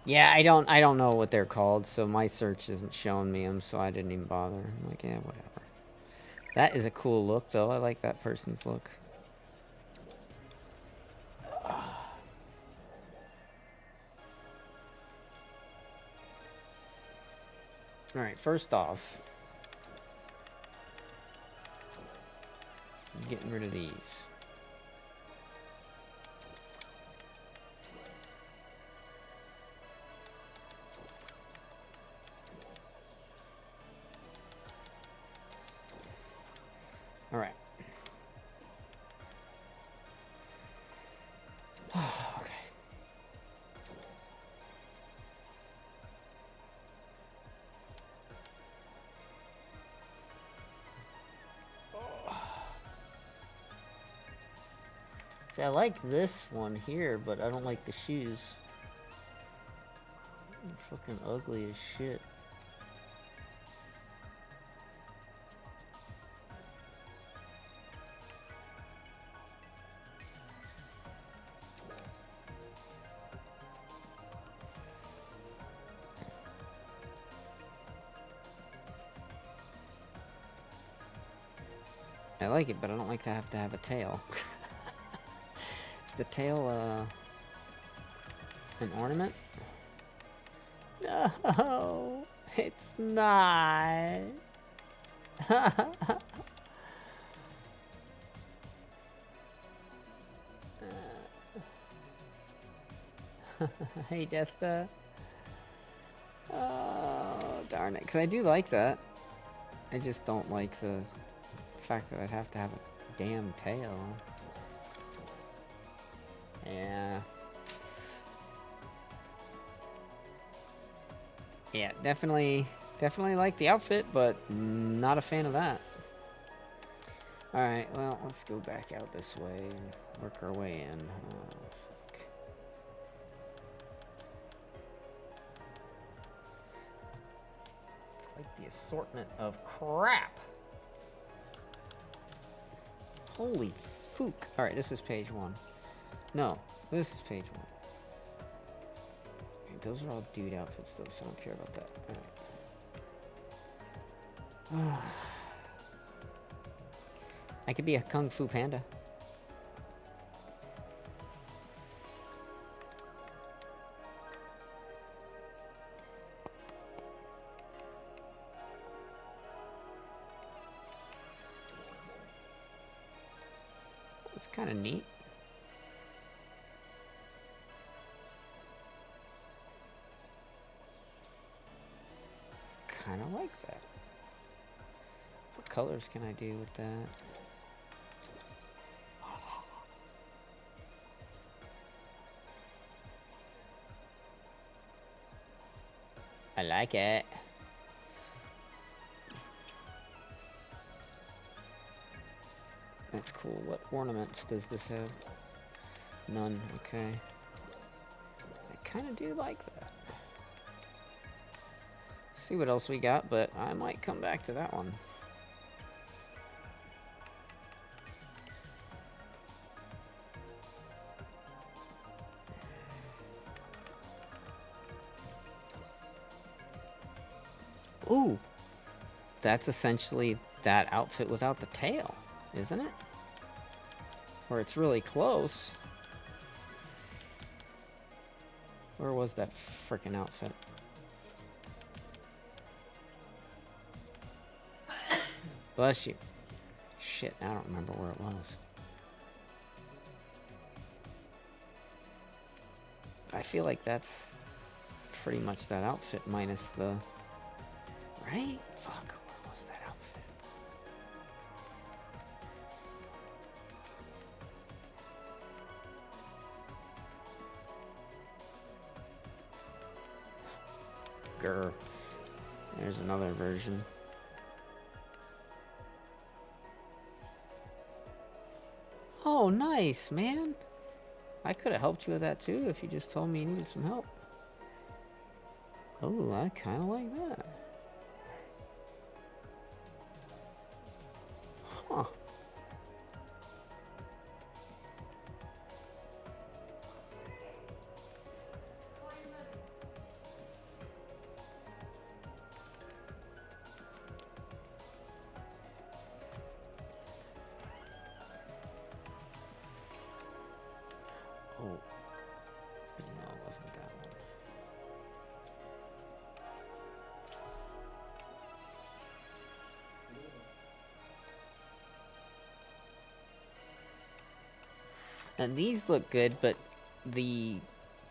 Yeah, I don't know what they're called, so my search isn't showing me them, so I didn't even bother. I'm like, yeah, whatever. That is a cool look, though. I like that person's look. Alright, first off, getting rid of these. Alright. Okay. See, I like this one here, but I don't like the shoes. They're fucking ugly as shit. I like it, but I don't like to have a tail. Is the tail, an ornament? No, it's not. Hey, Desta. Oh, darn it. Because I do like that. I just don't like the fact that I'd have to have a damn tail. Yeah. Yeah, definitely like the outfit, but not a fan of that. Alright, well, let's go back out this way and work our way in. Oh, fuck. Like the assortment of crap. Holy fook. Alright, this is page 1. No, this is page 1. Okay, those are all dude outfits though, so I don't care about that. Alright. I could be a Kung Fu Panda. It's kind of neat. Kind of like that. colors can I do with that? I like it. That's cool. What ornaments does this have? None. Okay. I kind of do like that. See what else we got, but I might come back to that one. Ooh, that's essentially that outfit without the tail, isn't it? Or it's really close. Where was that frickin' outfit? Bless you. Shit, I don't remember where it was. I feel like that's pretty much that outfit minus the... Right? Fuck, where was that outfit? Grr. There's another version. Oh, nice, man. I could have helped you with that too if you just told me you needed some help. Oh, I kind of like that. Huh. Oh. No, it wasn't that one. And these look good, but the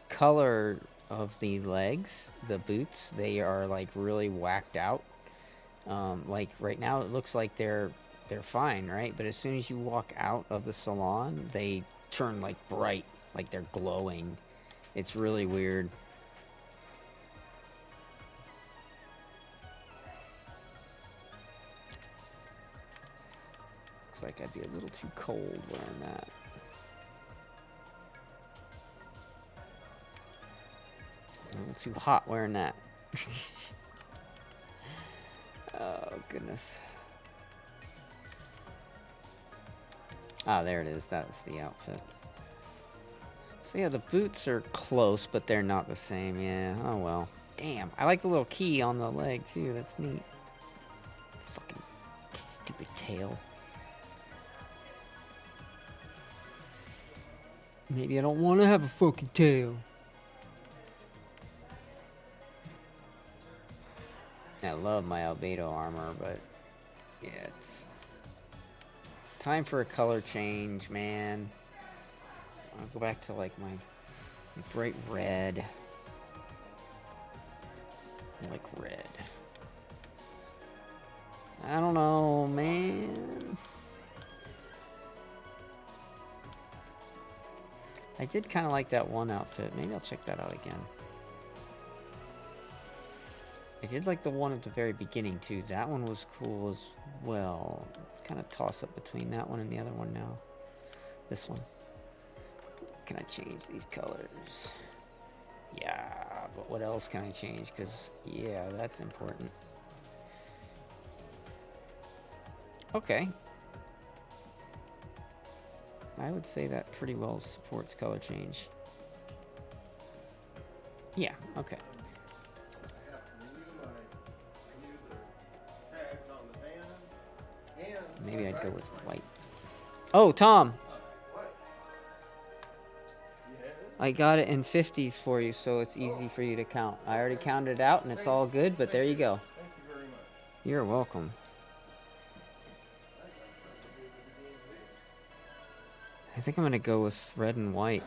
color of the legs, the boots, they are like really whacked out. Like right now it looks like they're fine, right? But as soon as you walk out of the salon, they turn like bright, like they're glowing. It's really weird. Looks like I'd be a little too cold wearing that. A little too hot wearing that. Oh, goodness. Ah, there it is. That's the outfit. So, yeah, the boots are close, but they're not the same. Yeah, oh well. Damn, I like the little key on the leg, too. That's neat. Fucking stupid tail. Maybe I don't want to have a fucking tail. I love my Albedo armor, but yeah, it's time for a color change, man. I'll go back to like my bright red. I like red. I don't know, man. I did kind of like that one outfit. Maybe I'll check that out again. I did like the one at the very beginning, too. That one was cool as well. Kind of toss up between that one and the other one now. This one. Can I change these colors? Yeah, but what else can I change? Because, yeah, that's important. Okay. I would say that pretty well supports color change. Yeah, okay. Maybe I'd go with white. Oh, Tom! I got it in 50s for you, so it's easy for you to count. I already counted it out, and it's all good, but there you go. Thank you very much. You're welcome. I think I'm gonna go with red and white.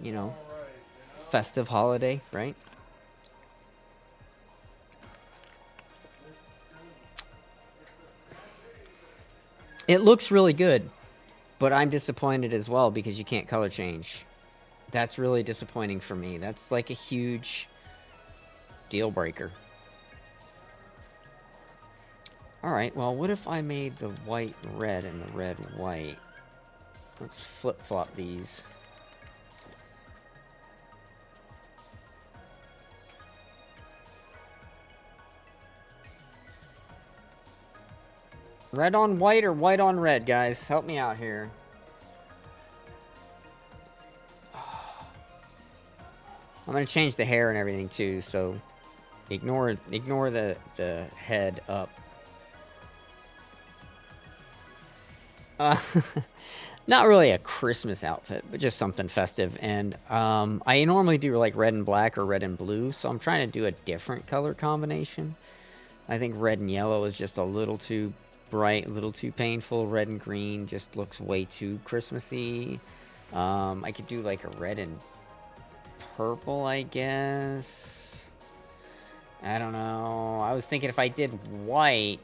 You know, festive holiday, right? It looks really good, but I'm disappointed as well because you can't color change. That's really disappointing for me. That's like a huge deal breaker. Alright, well, what if I made the white red and the red white? Let's flip-flop these. Red on white or white on red, guys? Help me out here. I'm gonna change the hair and everything too, so ignore the head up. Not really a Christmas outfit, but just something festive. And I normally do like red and black or red and blue, so I'm trying to do a different color combination. I think red and yellow is just a little too bright, a little too painful. Red and green just looks way too Christmassy. I could do like a red and purple, I guess. I don't know. I was thinking if I did white,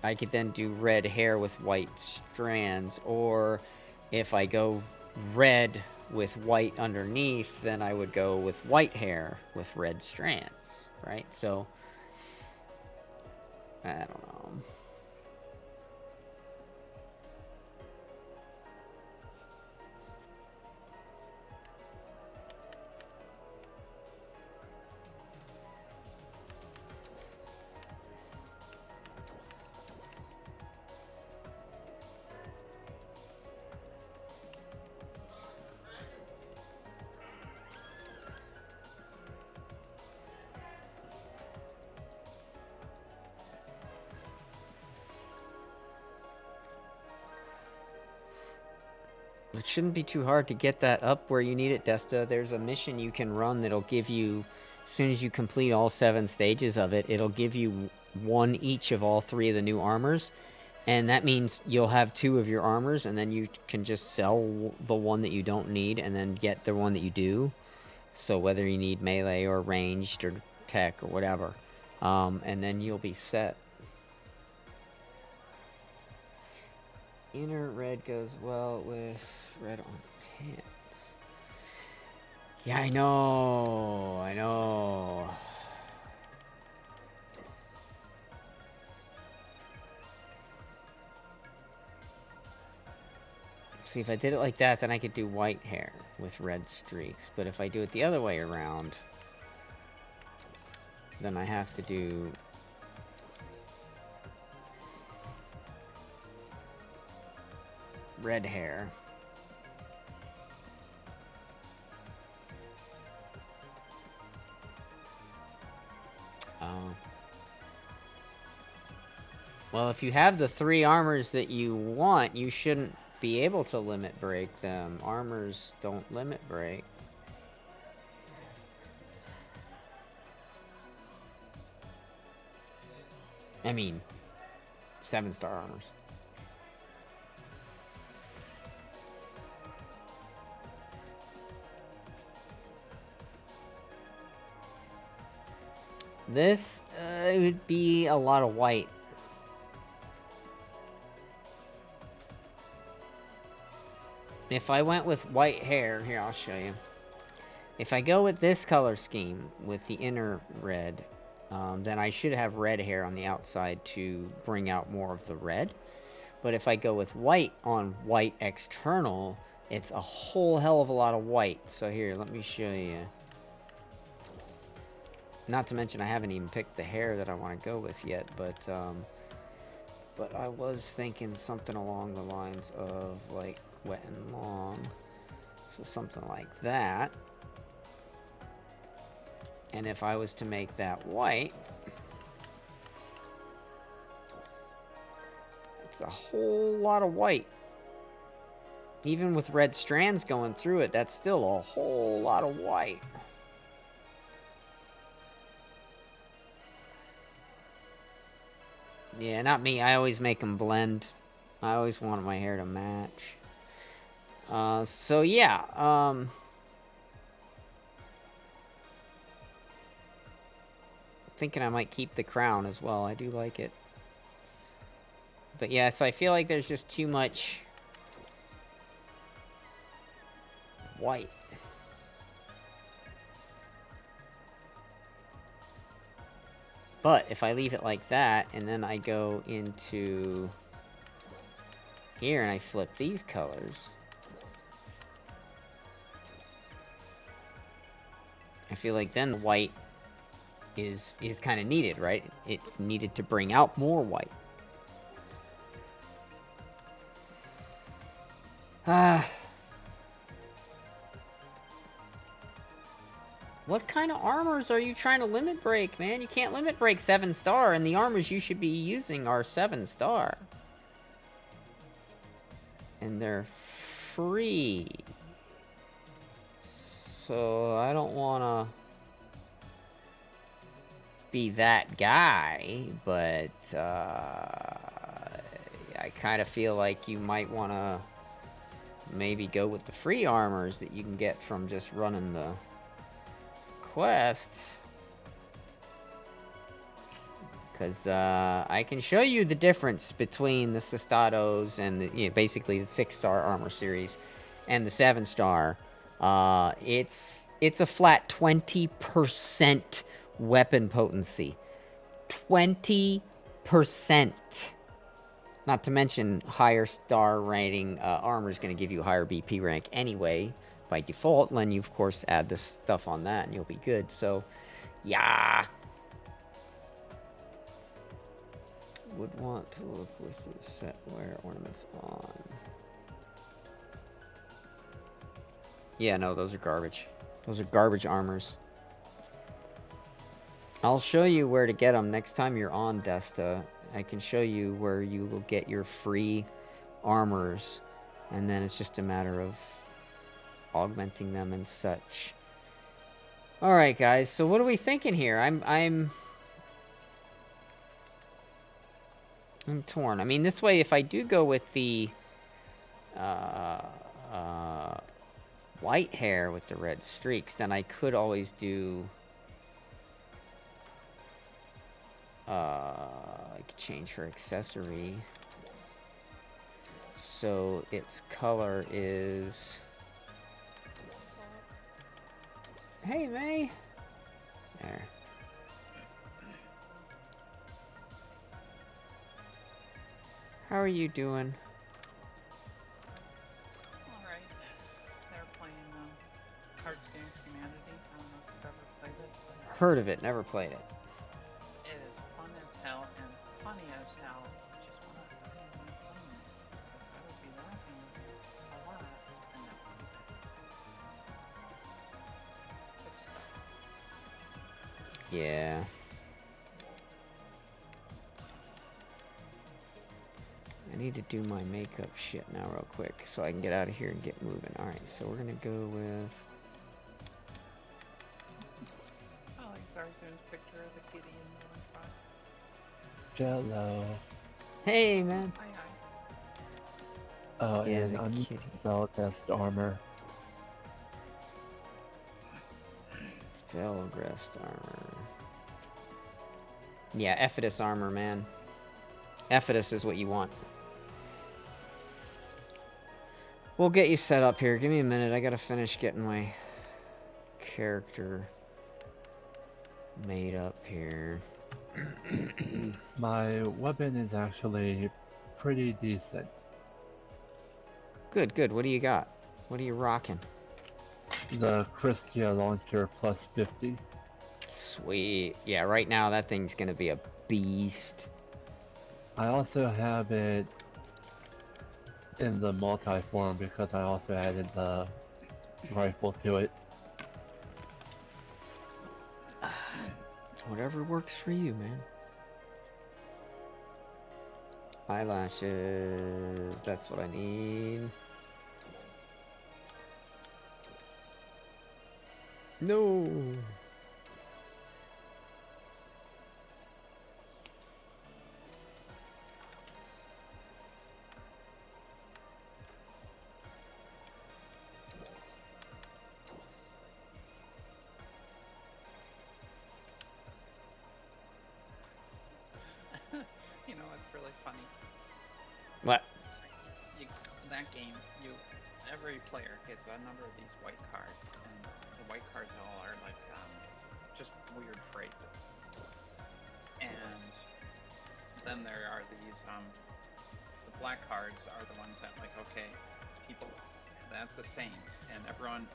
I could then do red hair with white strands, or if I go red with white underneath, then I would go with white hair with red strands, right? So, I don't know. It shouldn't be too hard to get that up where you need it, Desta. There's a mission you can run that'll give you, as soon as you complete all 7 stages of it, it'll give you 1 each of all 3 of the new armors. And that means you'll have 2 of your armors, and then you can just sell the one that you don't need and then get the one that you do. So whether you need melee or ranged or tech or whatever. And then you'll be set. Inner red goes well with red on pants. Yeah, I know. I know. See, if I did it like that, then I could do white hair with red streaks. But if I do it the other way around, then I have to do red hair. Oh. Well, if you have the 3 armors that you want, you shouldn't be able to limit break them. Armors don't limit break. I mean, 7-star armors. This would be a lot of white. If I went with white hair, here, I'll show you. If I go with this color scheme, with the inner red, then I should have red hair on the outside to bring out more of the red. But if I go with white on white external, it's a whole hell of a lot of white. So here, let me show you. Not to mention I haven't even picked the hair that I want to go with yet, but I was thinking something along the lines of like wet and long. So something like that. And if I was to make that white, it's a whole lot of white. Even with red strands going through it, that's still a whole lot of white. Yeah, not me. I always make them blend. I always want my hair to match. So yeah, thinking I might keep the crown as well. I do like it. But yeah, so I feel like there's just too much white. But if I leave it like that, and then I go into here and I flip these colors, I feel like then the white is kind of needed, right? It's needed to bring out more white. What kind of armors are you trying to limit break, man? You can't limit break 7-star, and the armors you should be using are 7-star. And they're free. So I don't want to be that guy, but I kind of feel like you might want to maybe go with the free armors that you can get from just running the quest. Because I can show you the difference between the Cistados and the, basically the 6-star armor series and the 7-star. It's a flat 20% weapon potency. 20%. Not to mention higher star rating armor is going to give you a higher BP rank anyway by default. And then you of course add this stuff on that and you'll be good. So yeah. Would want to look with the set wear ornaments on. Yeah, no, those are garbage. Those are garbage armors. I'll show you where to get them next time you're on Desta. I can show you where you will get your free armors, and then it's just a matter of augmenting them and such. All right, guys. So what are we thinking here? I'm torn. I mean, this way, if I do go with the white hair with the red streaks, then I could always do. I could change her accessory. So its color is. Hey, May. There. How are you doing? Alright. They're playing Cards Against Humanity. I don't know if you've ever played it. But Heard of it, never played it. it is fun as hell and funny as hell. I just want to play it on phone. Because I would be laughing a lot and that would be which sucks. Yeah. I need to do my makeup shit now real quick so I can get out of here and get moving. Alright, so we're gonna go with... I like Zarzoon's picture of the kitty in the lunchbox. Jello. Hey, man. Hi, hi. Oh, Yeah, and the I'm kitty. Spellcast armor. Velgrest armor. Yeah, Ephitus armor, man. Ephitus is what you want. We'll get you set up here. Give me a minute. I gotta finish getting my character made up here. My weapon is actually pretty decent. Good, good. What do you got? What are you rocking? The Christia launcher plus 50. Sweet. Yeah, right now that thing's gonna be a beast. I also have it in the multi-form because I also added the rifle to it. Whatever works for you, man. Eyelashes. That's what I need. No. You know, it's really funny. What? You, that game, every player gets a number of these white cards, and the white cards all are like just weird phrases. And then there are these the black cards are the ones that like, okay, people, that's the same, and everyone,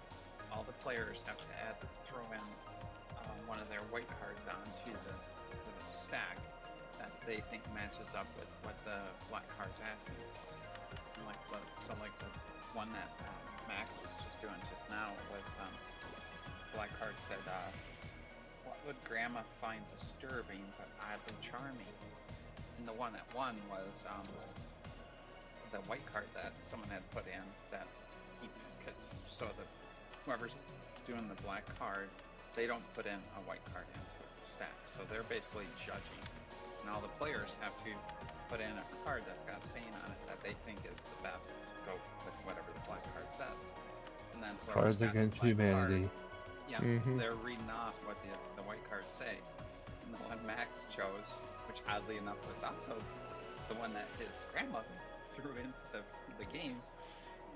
all the players have to throw in one of their white cards onto the stack that they think matches up with what the black card's asking. And like the one that Max was just doing just now was black card said, what would Grandma find disturbing but oddly charming? And the one that won was the white card that someone had put in that so that whoever's doing the black card, they don't put in a white card into the stack. So they're basically judging. And all the players have to put in a card that's got a saying on it that they think is the best to go with whatever the black card says. And then Cards Against Humanity. Yeah, they're reading off what the white cards say. And the one Max chose, which oddly enough was also the one that his grandmother threw into the game,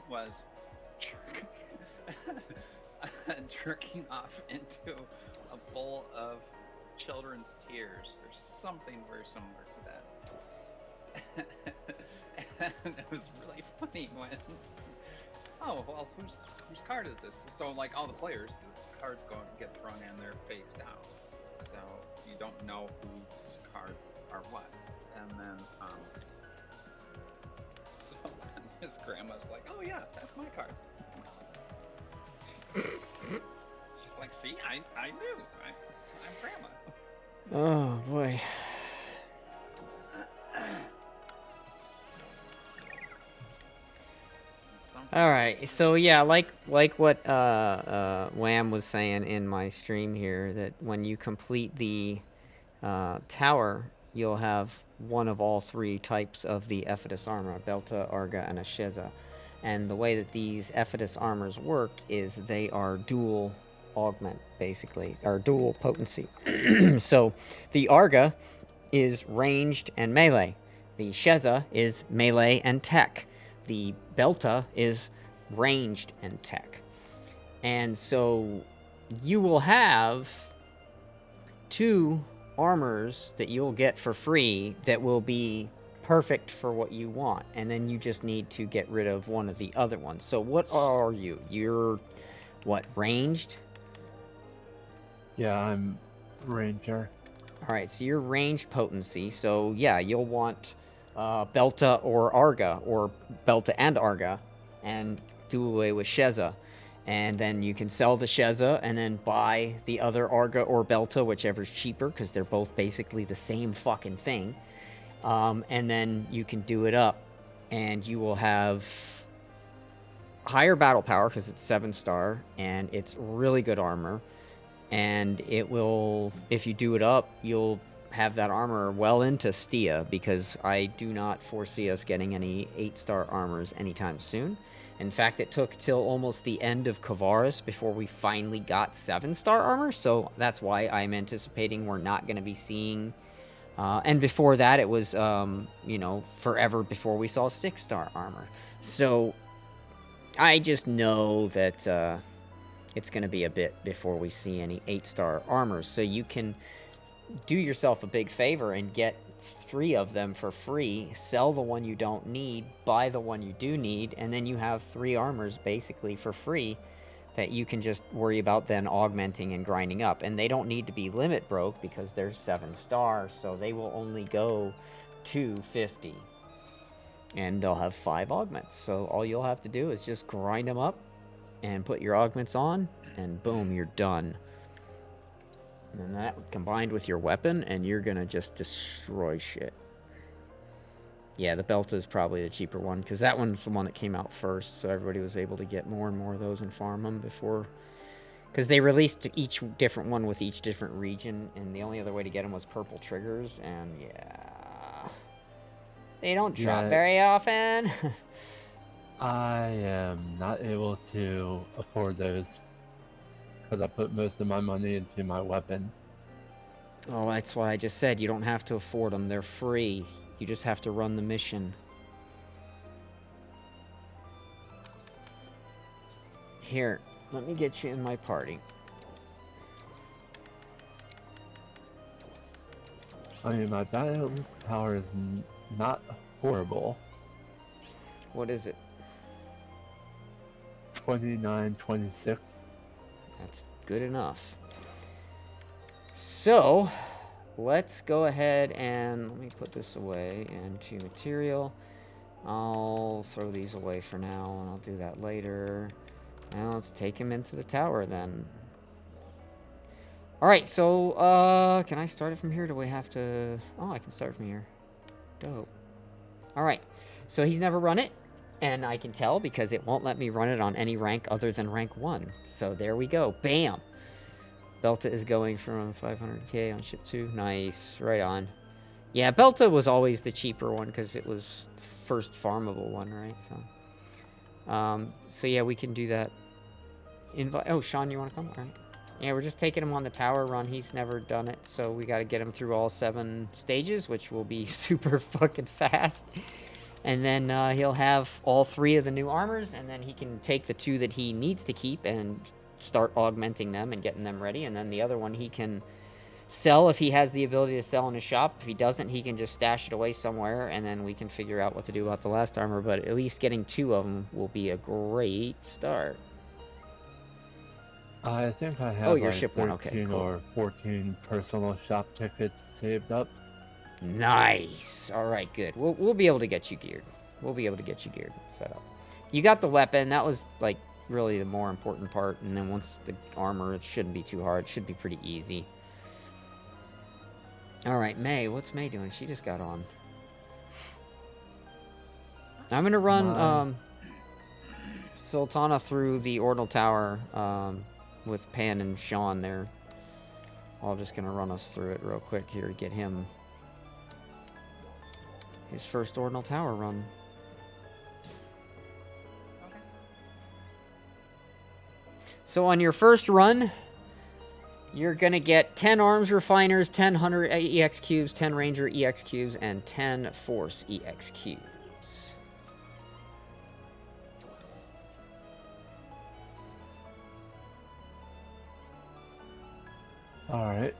was jerking off into a bowl of children's tears or something very similar to that. And it was really funny when, oh well, whose card is this? So like all the players, the cards go and get thrown in there face down, so you don't know whose cards are what. And then so his grandma's like, oh yeah, that's my card. She's like, see, I knew. I'm Grandma. Oh boy. All right, so yeah, like what Wham was saying in my stream here, that when you complete the tower, you'll have one of all three types of the Ephetus armor: Belta, Arga, and Asheza. And the way that these Ephetus armors work is they are dual augment, basically, or dual potency. So the Arga is ranged and melee. The Sheza is melee and tech. The Belta is ranged and tech. And so you will have two armors that you'll get for free that will be perfect for what you want, and then you just need to get rid of one of the other ones. So what are you? You're what, ranged? Yeah, I'm Ranger. Alright, so you're ranged potency, so yeah, you'll want Belta or Arga, or Belta and Arga, and do away with Sheza. And then you can sell the Sheza and then buy the other Arga or Belta, whichever's cheaper, because they're both basically the same fucking thing. And then you can do it up, and you will have higher battle power because it's 7-star, and it's really good armor. And it will, if you do it up, you'll have that armor well into Stia, because I do not foresee us getting any 8-star armors anytime soon. In fact, it took till almost the end of Kavaris before we finally got 7-star armor, so that's why I'm anticipating we're not going to be seeing... and before that, it was, you know, forever before we saw 6-star armor. So, I just know that it's going to be a bit before we see any 8-star armors. So you can do yourself a big favor and get 3 of them for free, sell the one you don't need, buy the one you do need, and then you have 3 armors basically for free that you can just worry about then augmenting and grinding up. And they don't need to be limit broke because they're 7-star, so they will only go to 50. And they'll have 5 augments. So all you'll have to do is just grind them up and put your augments on, and boom, you're done. And that combined with your weapon, and you're gonna just destroy shit. Yeah, the Belta is probably the cheaper one, because that one's the one that came out first, so everybody was able to get more and more of those and farm them before... Because they released each different one with each different region, and the only other way to get them was purple triggers, and yeah... They don't drop very often. I am not able to afford those, because I put most of my money into my weapon. Oh, that's why I just said you don't have to afford them. They're free. You just have to run the mission. Here, let me get you in my party. I mean, my battle power is not horrible. What is it? 29, 26. That's good enough. So, let's go ahead and let me put this away into material. I'll throw these away for now, and I'll do that later. Now let's take him into the tower then. Alright, so, can I start it from here? Do we have to... Oh, I can start from here. Dope. Alright, so he's never run it, and I can tell because it won't let me run it on any rank other than rank 1. So there we go. Bam! Belta is going from 500k on ship 2. Nice. Right on. Yeah, Belta was always the cheaper one because it was the first farmable one, right? So yeah, we can do that. Oh, Sean, you want to come? All right. Yeah, we're just taking him on the tower run. He's never done it, so we got to get him through all 7 stages, which will be super fucking fast. And then he'll have all 3 of the new armors, and then he can take the 2 that he needs to keep and start augmenting them and getting them ready. And then the other one he can sell if he has the ability to sell in his shop. If he doesn't, he can just stash it away somewhere, and then we can figure out what to do about the last armor. But at least getting 2 of them will be a great start. I think I have your like ship 13 one, okay, cool. or 14 personal shop tickets saved up. Nice. All right, good. We'll be able to get you geared. We'll be able to get you geared and set up. You got the weapon. That was like really the more important part. And then once the armor, it shouldn't be too hard. It should be pretty easy. All right, May. What's May doing? She just got on. I'm gonna run Sultana through the Ordinal Tower with Pan and Sean there. I'm just gonna run us through it real quick here to get him his first Ordinal Tower run. Okay. So on your first run, you're gonna get 10 Arms Refiners, 10 Hunter EX Cubes, 10 Ranger EX Cubes, and 10 Force EX Cubes. Alright.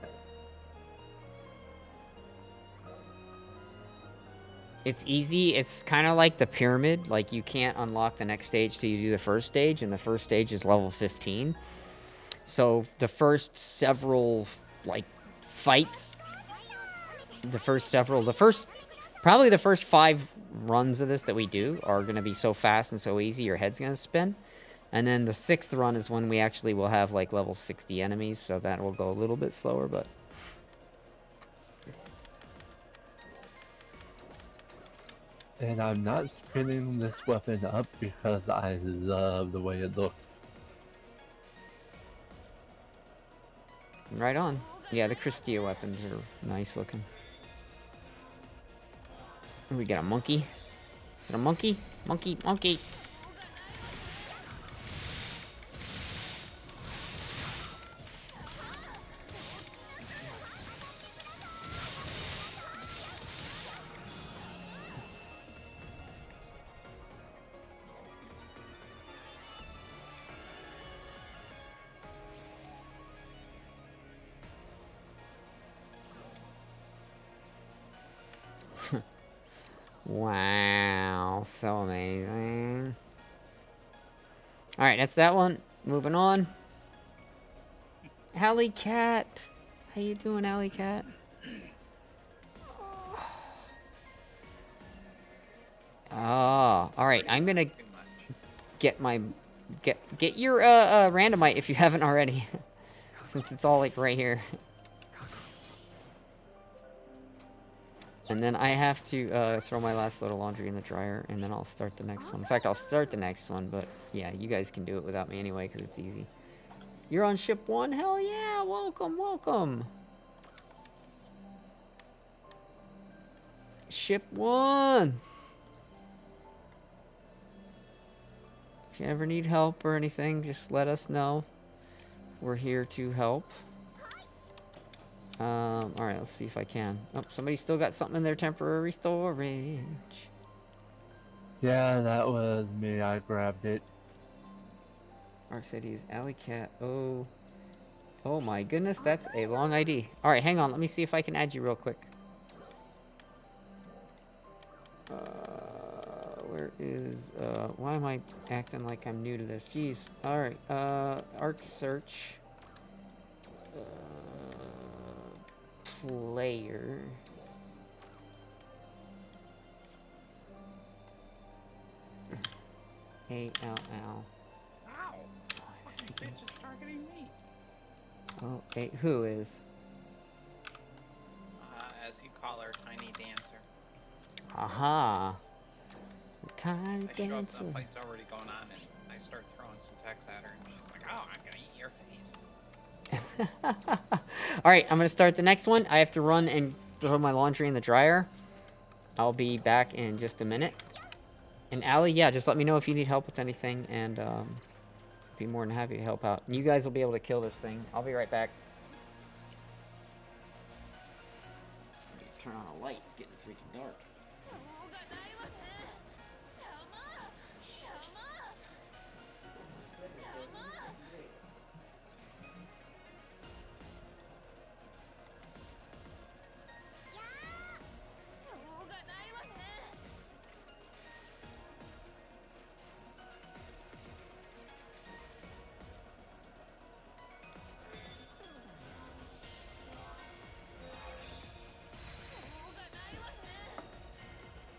It's easy. It's kind of like the pyramid. Like, you can't unlock the next stage till you do the first stage, and the first stage is level 15. So the first several, like, fights, probably the first 5 runs of this that we do are going to be so fast and so easy, your head's going to spin. And then the 6th run is when we actually will have, like, level 60 enemies, so that will go a little bit slower, but... And I'm not spinning this weapon up because I love the way it looks. Right on. Yeah, the Christia weapons are nice looking. We got a monkey. Is it a monkey? Monkey, monkey. Wow, so amazing. Alright, that's that one. Moving on. Alley Cat. How you doing, Alley Cat? Oh, alright. I'm gonna get my... Get your, randomite if you haven't already. Since it's all, like, right here. And then I have to throw my last load of laundry in the dryer, and then I'll start the next one. In fact, I'll start the next one, but yeah, you guys can do it without me anyway, because it's easy. You're on ship 1? Hell yeah! Welcome, welcome! Ship 1! If you ever need help or anything, just let us know. We're here to help. Alright, let's see if I can. Oh, somebody still got something in their temporary storage. Yeah, that was me. I grabbed it. Arc Cities, Alley Cat. Oh. Oh my goodness, that's a long ID. Alright, hang on. Let me see if I can add you real quick. Where is, why am I acting like I'm new to this? Jeez. Alright, Arc Search. Player. A-L-L. Ow! Fucking bitch is targeting me. Oh, hey, who is? As you call her, Tiny Dancer. Aha. Tiny I show up, Dancer. the fight's already going on, and I start throwing some text at her, and she's like, oh, I'm gonna eat your face. Alright, I'm gonna start the next one. I have to run and throw my laundry in the dryer. I'll be back in just a minute. And Allie, yeah, just let me know if you need help with anything, and be more than happy to help out. And you guys will be able to kill this thing. I'll be right back. Turn on a light. It's getting freaking dark. しょうがないわね。邪魔邪魔邪魔。やー、しょうがないわね。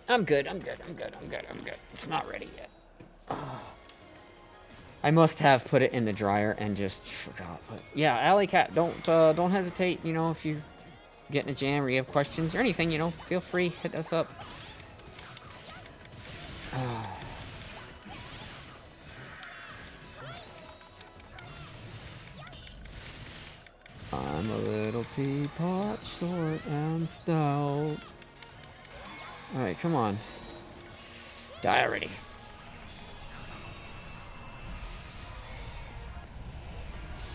I'm good. I'm good. I'm good. I'm good. I'm good. It's not ready yet. I must have put it in the dryer and just forgot. But yeah, Alley Cat, don't hesitate. You know, if you get in a jam or you have questions or anything, you know, feel free, hit us up. I'm a little teapot, short and stout. Alright, come on. Die already.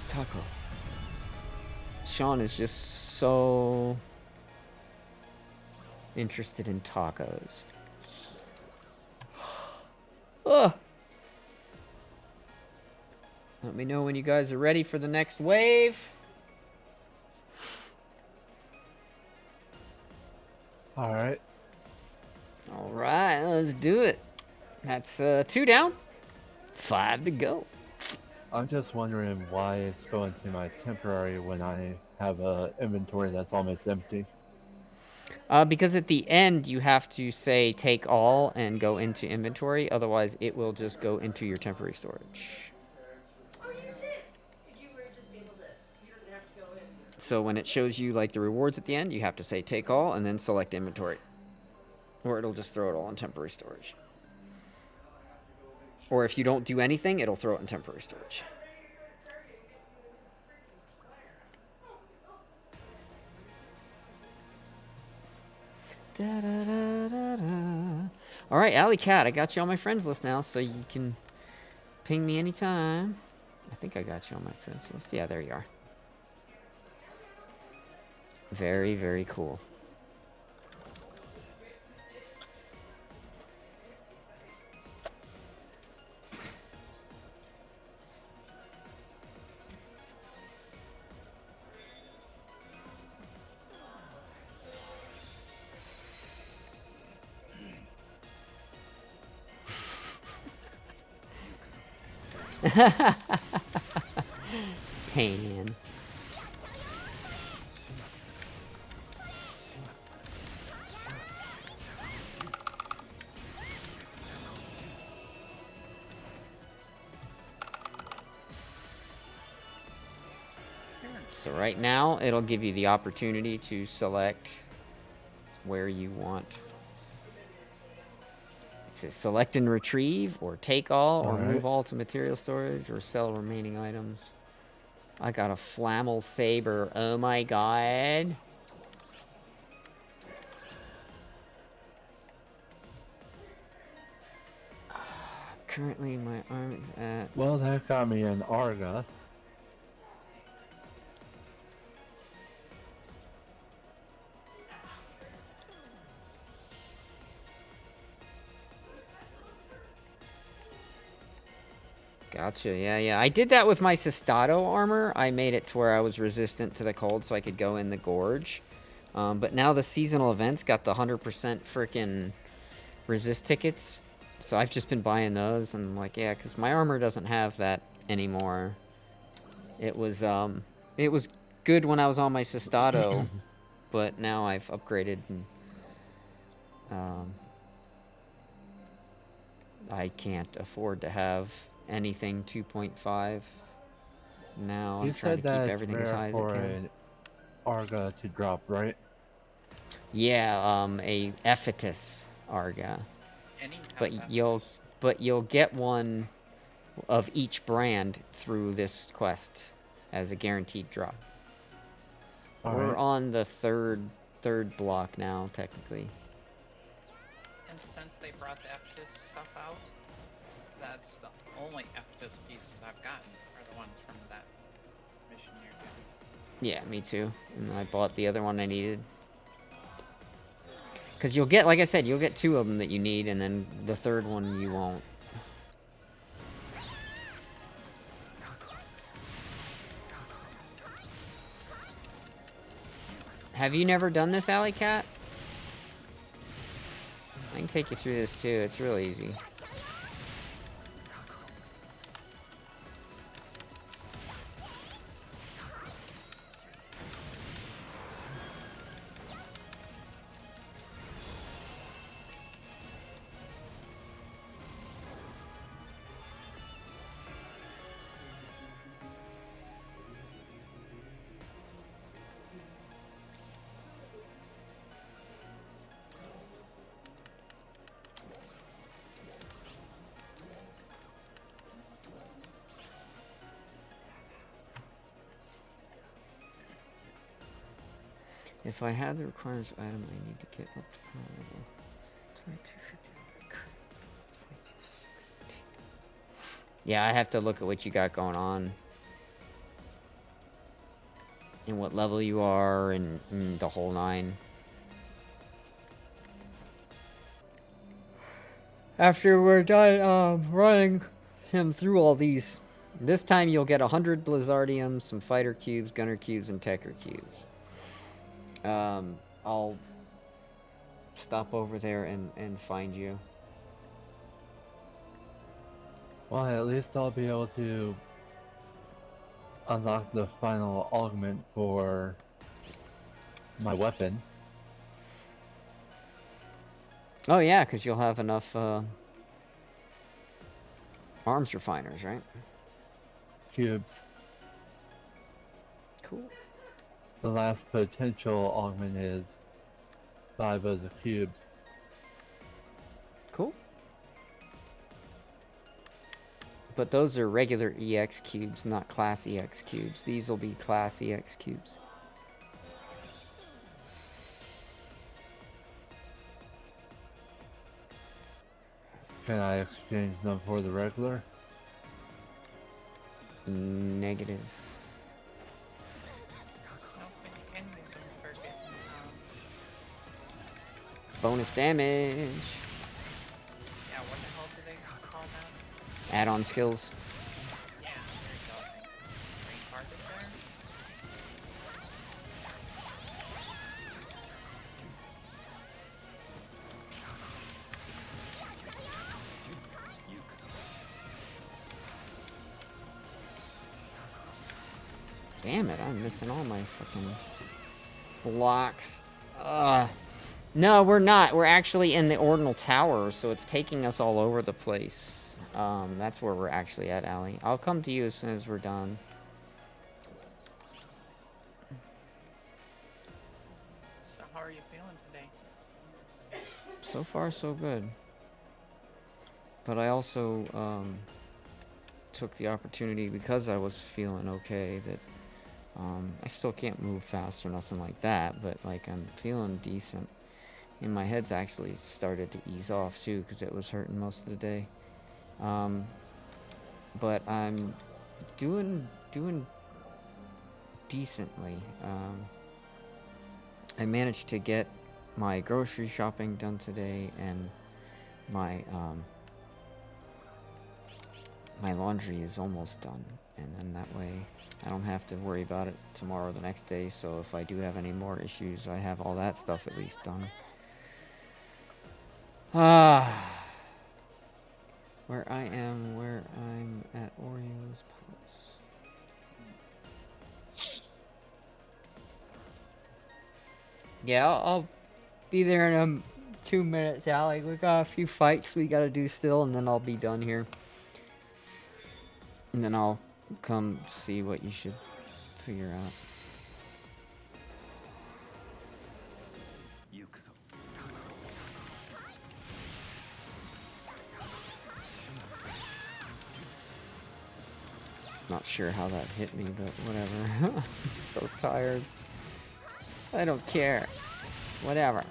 Taco. Sean is just so interested in tacos. Ugh. Let me know when you guys are ready for the next wave. Alright. Alright, let's do it. That's 2 down, 5 to go. I'm just wondering why it's going to my temporary when I have a inventory that's almost empty. Because at the end you have to say take all and go into inventory, otherwise it will just go into your temporary storage. Oh, you did. You were just able to. You didn't have to go in. So when it shows you like the rewards at the end, you have to say take all and then select inventory. Or it'll just throw it all in temporary storage. Or if you don't do anything, it'll throw it in temporary storage. Da, da, da, da, da. All right, Alley Cat, I got you on my friends list now, so you can ping me anytime. I think I got you on my friends list. Yeah, there you are. Very, very cool. Pan. So right now, it'll give you the opportunity to select where you want. It says select and retrieve, or take all, or move all to material storage, or sell remaining items. I got a Flammel Saber. Oh my god. Currently, my arm is at... Well, that got me an Arga. Gotcha. Yeah, yeah. I did that with my Cestado armor. I made it to where I was resistant to the cold so I could go in the gorge. But now the seasonal events got the 100% freaking resist tickets. So I've just been buying those. And I'm like, yeah, because my armor doesn't have that anymore. It was good when I was on my Cestado. But now I've upgraded and I can't afford to have anything 2.5 now. You I'm trying said to keep that everything it's as rare high as for it can. an Arga to drop, right? Yeah, a Ephetus Arga. Any But Hephaestus. you'll get one of each brand through this quest as a guaranteed drop. We're Alright. on the third block now, technically. And since they brought the Ephesus stuff out, that's the only Ephesus pieces I've gotten are the ones from that mission you're doing. Yeah, me too. And I bought the other one I needed. Because you'll get, like I said, you'll get 2 of them that you need, and then the third one you won't. Have you never done this, Alley Cat? I can take you through this too. It's real easy. If I had the requirements item, I need to get up to power level 2250. Yeah, I have to look at what you got going on. And what level you are, and the whole 9. After we're done running him through all these, this time you'll get 100 Blizzardiums, some fighter cubes, gunner cubes, and techer cubes. I'll stop over there and find you. Well, at least I'll be able to unlock the final augment for my weapon. Oh yeah, because you'll have enough arms refiners, right? Cubes. Cool. The last potential augment is 5 of the cubes. Cool. But those are regular EX cubes, not class EX cubes. These will be class EX cubes. Can I exchange them for the regular? Negative. No, but you can use them for getting, Bonus damage. yeah, what the hell do they call that? Add-on skills. Yeah, there you go. Green target there. Damn it, I'm missing all my fucking blocks. No, we're not. We're actually in the Ordinal Tower, so it's taking us all over the place. That's where we're actually at, Allie. I'll come to you as soon as we're done. So how are you feeling today? So far, so good. But I also took the opportunity, because I was feeling okay, that I still can't move fast or nothing like that, but like I'm feeling decent. And my head's actually started to ease off too, because it was hurting most of the day. But I'm doing decently. I managed to get my grocery shopping done today, and my my laundry is almost done, and then that way I don't have to worry about it tomorrow or the next day. So if I do have any more issues, I have all that stuff at least done. Where I'm at Oreo's Palace. Yeah, I'll be there in 2 minutes, Alec. We got a few fights we gotta do still, and then I'll be done here. And then I'll come see what you should figure out. Not sure how that hit me, but whatever. I'm so tired. I don't care. Whatever.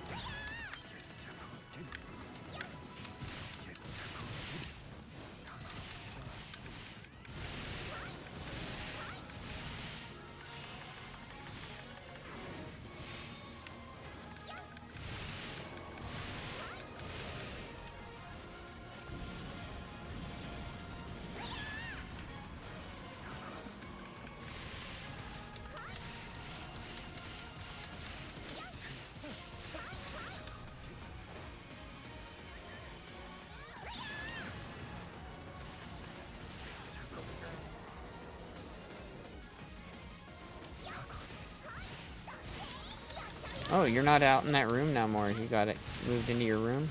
Oh, you're not out in that room no more. You got it moved into your room?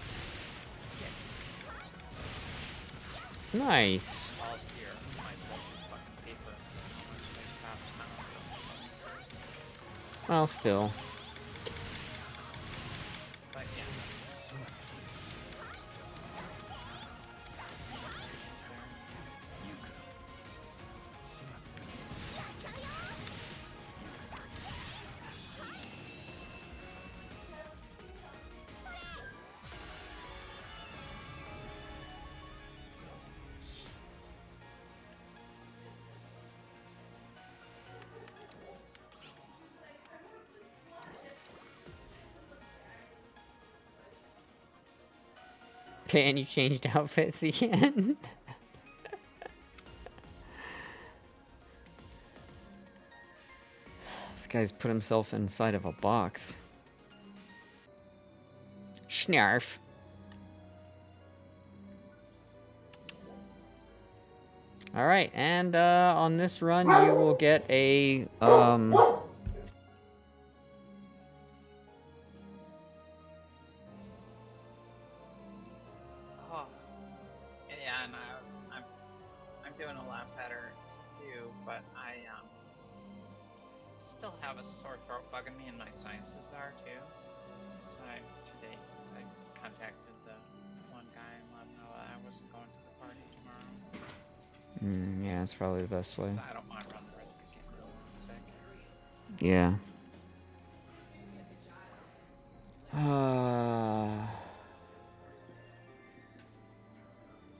Nice. All here, my fucking paper. Well, still. But yeah. Okay, and you changed outfits again. This guy's put himself inside of a box. Snarf. Alright, and on this run you will get a Oh, yeah, and I'm doing a lot better too, but I still have a sore throat bugging me, and my sinuses are too. So today I contacted the one guy and let him know that I wasn't going to the party tomorrow. yeah, that's probably the best way. So I don't want to run the risk of getting really sick. Yeah.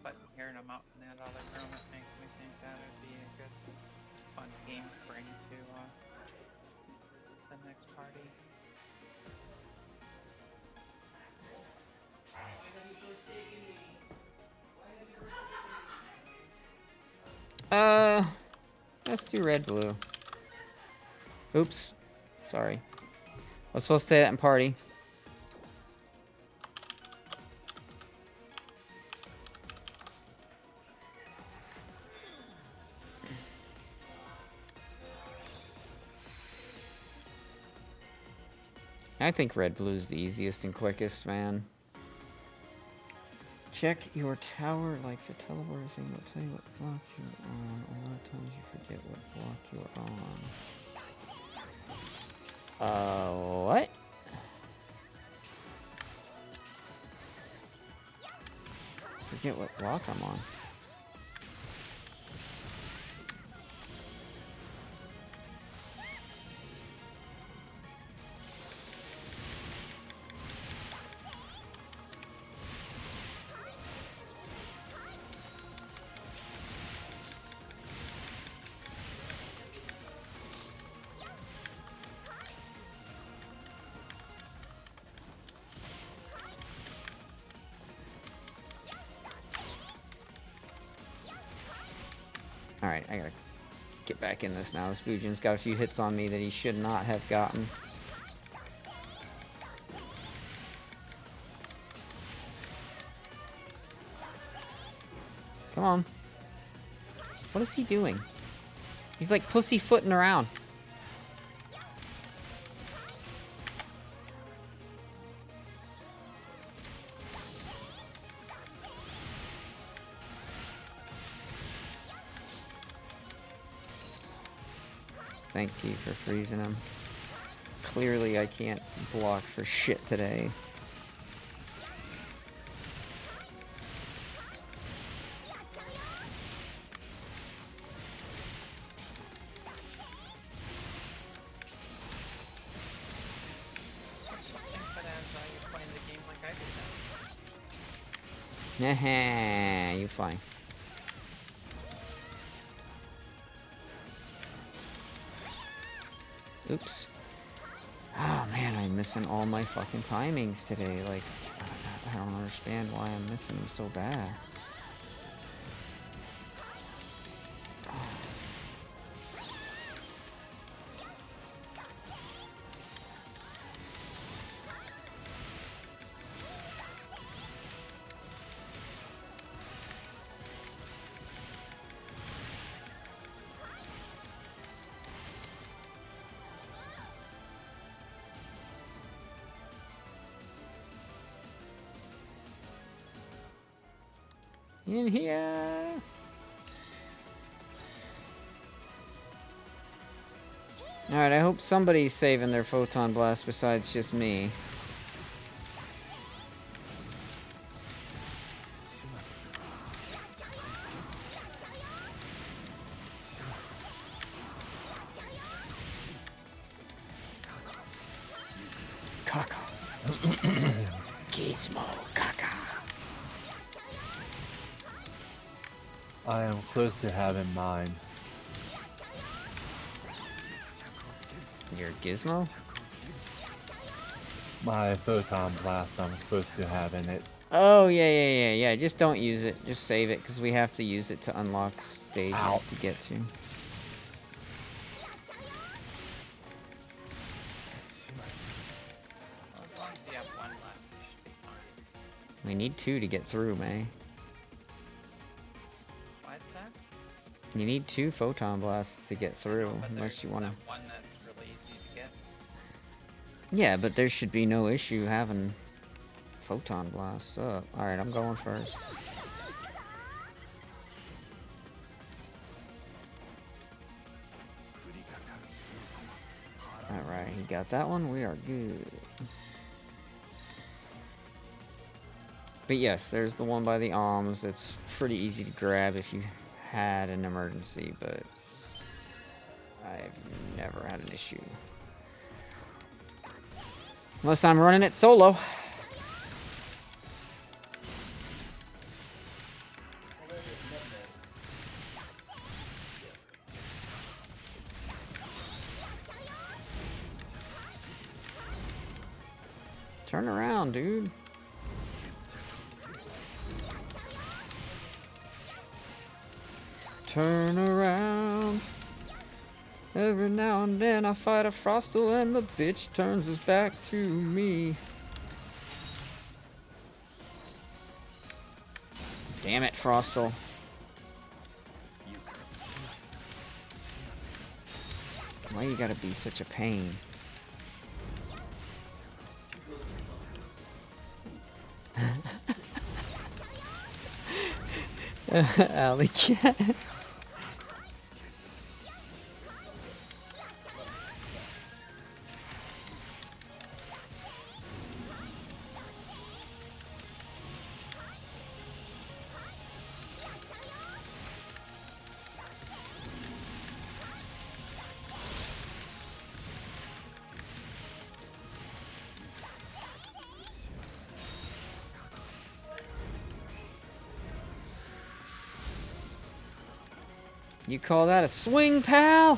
But hearing him out in that other room, it makes me think that would be a good, fun game to bring to the next party. Let's do red blue. Oops. Sorry. I was supposed to say that in party. I think red blue's the easiest and quickest, man. Check your tower like the teleporter thing will tell you what block you're on. A lot of times you forget what block you're on. What? Forget what block I'm on. Alright, I gotta get back in this now. This Bujin's got a few hits on me that he should not have gotten. Come on. What is he doing? He's like pussyfooting around. Thank you for freezing him. Clearly I can't block for shit today. Nah, you fine. Oops. Oh man, I'm missing all my fucking timings today. Like, I don't understand why I'm missing them so bad. In here. Alright, I hope somebody's saving their Photon Blast besides just me. Kaka. Gizmo Kaka. I am close to having mine. Your Gizmo? My Photon Blast, I'm close to having it. Oh, yeah. Just don't use it. Just save it, because we have to use it to unlock stages to get to. As long as you have one left, you should be fine. We need 2 to get through, May. Why's that? You need 2 Photon Blasts to get through, But unless there's you want to... that one that's really easy to get. Yeah, but there should be no issue having Photon Blasts up. Alright, I'm going first. Alright, he got that one. We are good. But yes, there's the one by the alms that's pretty easy to grab if you had an emergency, but I've never had an issue. Unless I'm running it solo. Turn around, dude. Turn around. Every now and then I fight a Frostal and the bitch turns his back to me. Damn it, Frostal. Why you gotta be such a pain? Alley cat. You call that a swing, pal?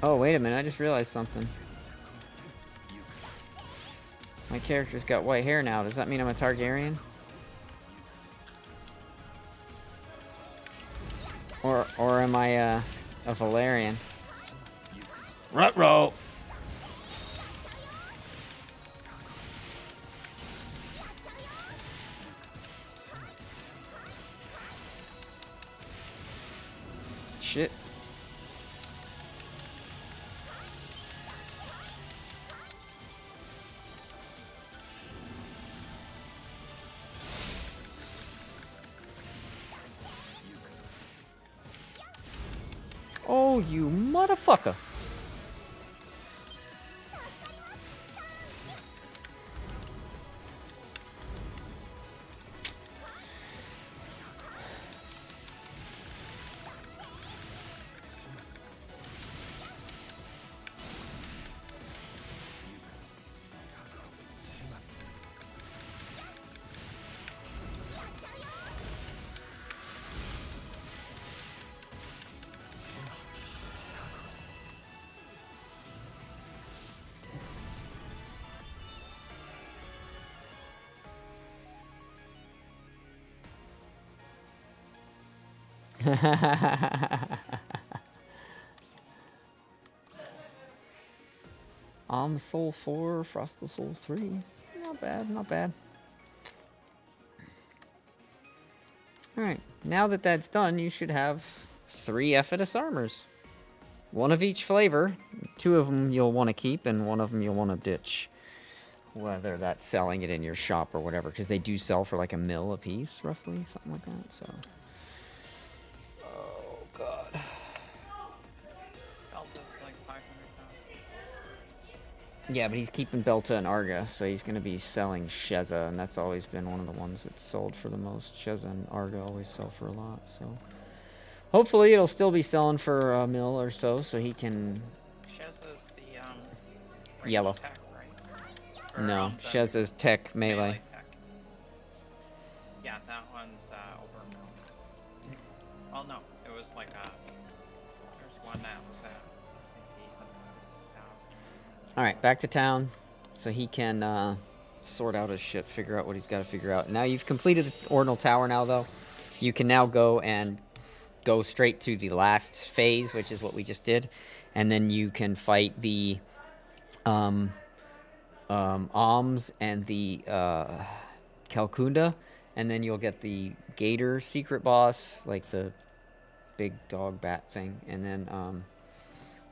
Oh, wait a minute. I just realized something. My character's got white hair now. Does that mean I'm a Targaryen? Or am I a Valerian? Ruh-roh! Shit. Oh, you motherfucker. Soul 4, Frost of Soul 3. Not bad, not bad. Alright, now that that's done, you should have 3 Ephitus armors. 1 of each flavor. 2 of them you'll want to keep, and 1 of them you'll want to ditch. Whether that's selling it in your shop or whatever, because they do sell for like $1 mil a piece, roughly, something like that, so... Oh, God. Belta's like 500,000. Yeah, but he's keeping Belta and Arga, so he's going to be selling Sheza, and that's always been one of the ones that's sold for the most. Sheza and Arga always sell for a lot, so... Hopefully it'll still be selling for $1 mil or so he can... Sheza's the, Yellow. Tech, right? Or, No, the Sheza's tech melee. tech. Yeah, that one's, over $1 million. Well, no, it was like, there's one that was at, maybe 800,000. Alright, back to town, so he can, sort out his shit, figure out what he's got to figure out. Now you've completed the Ordinal Tower now, though. You can now go and go straight to the last phase, which is what we just did. And then you can fight the, Alms and the, Calcunda. And then you'll get the Gator secret boss, like the big dog bat thing. And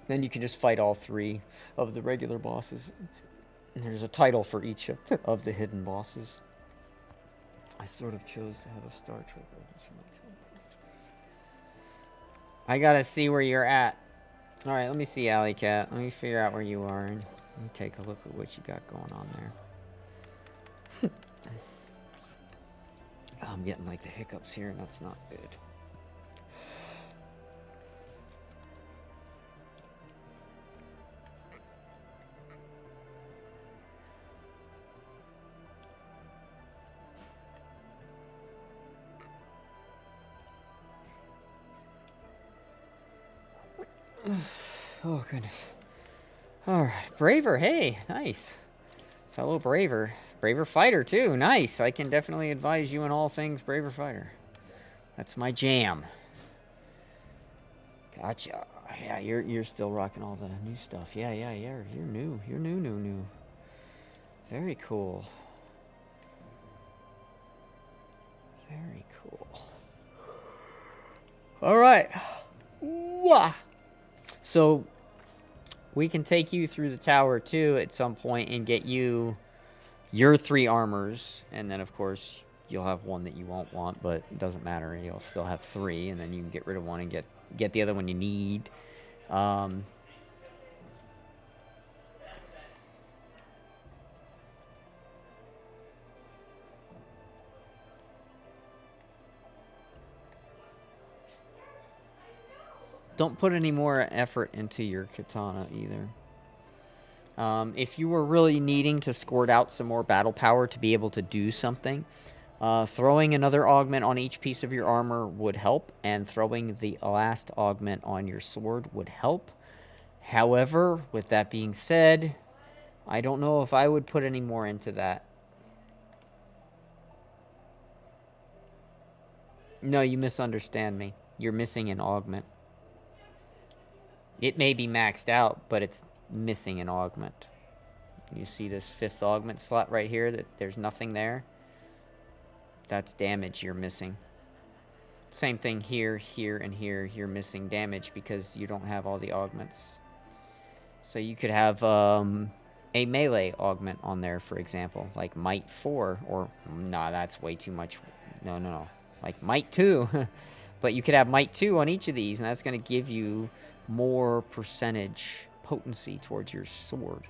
then you can just fight all 3 of the regular bosses. And there's a title for each of the hidden bosses. I sort of chose to have a Star Trek reference for my teleport. I gotta see where you're at. Alright, let me see, Alley Cat. Let me figure out where you are and let me take a look at what you got going on there. I'm getting like the hiccups here, and that's not good. Oh, goodness. Alright, Braver, hey, nice. Fellow Braver. Braver Fighter, too, nice. I can definitely advise you in all things Braver Fighter. That's my jam. Gotcha. Yeah, you're still rocking all the new stuff. Yeah, you're new. You're new. Very cool. Very cool. Alright. Wah! So, we can take you through the tower, too, at some point and get you your 3 armors. And then, of course, you'll have one that you won't want, but it doesn't matter. You'll still have 3, and then you can get rid of one and get the other one you need. Don't put any more effort into your katana either. If you were really needing to squirt out some more battle power to be able to do something, throwing another augment on each piece of your armor would help, and throwing the last augment on your sword would help. However, with that being said, I don't know if I would put any more into that. No, you misunderstand me. You're missing an augment. It may be maxed out, but it's missing an augment. You see this 5th augment slot right here that there's nothing there? That's damage you're missing. Same thing here, here, and here. You're missing damage because you don't have all the augments. So you could have a melee augment on there, for example, like Might 4, or nah, that's way too much. No. Like Might 2. But you could have Might 2 on each of these, and that's going to give you more percentage potency towards your sword.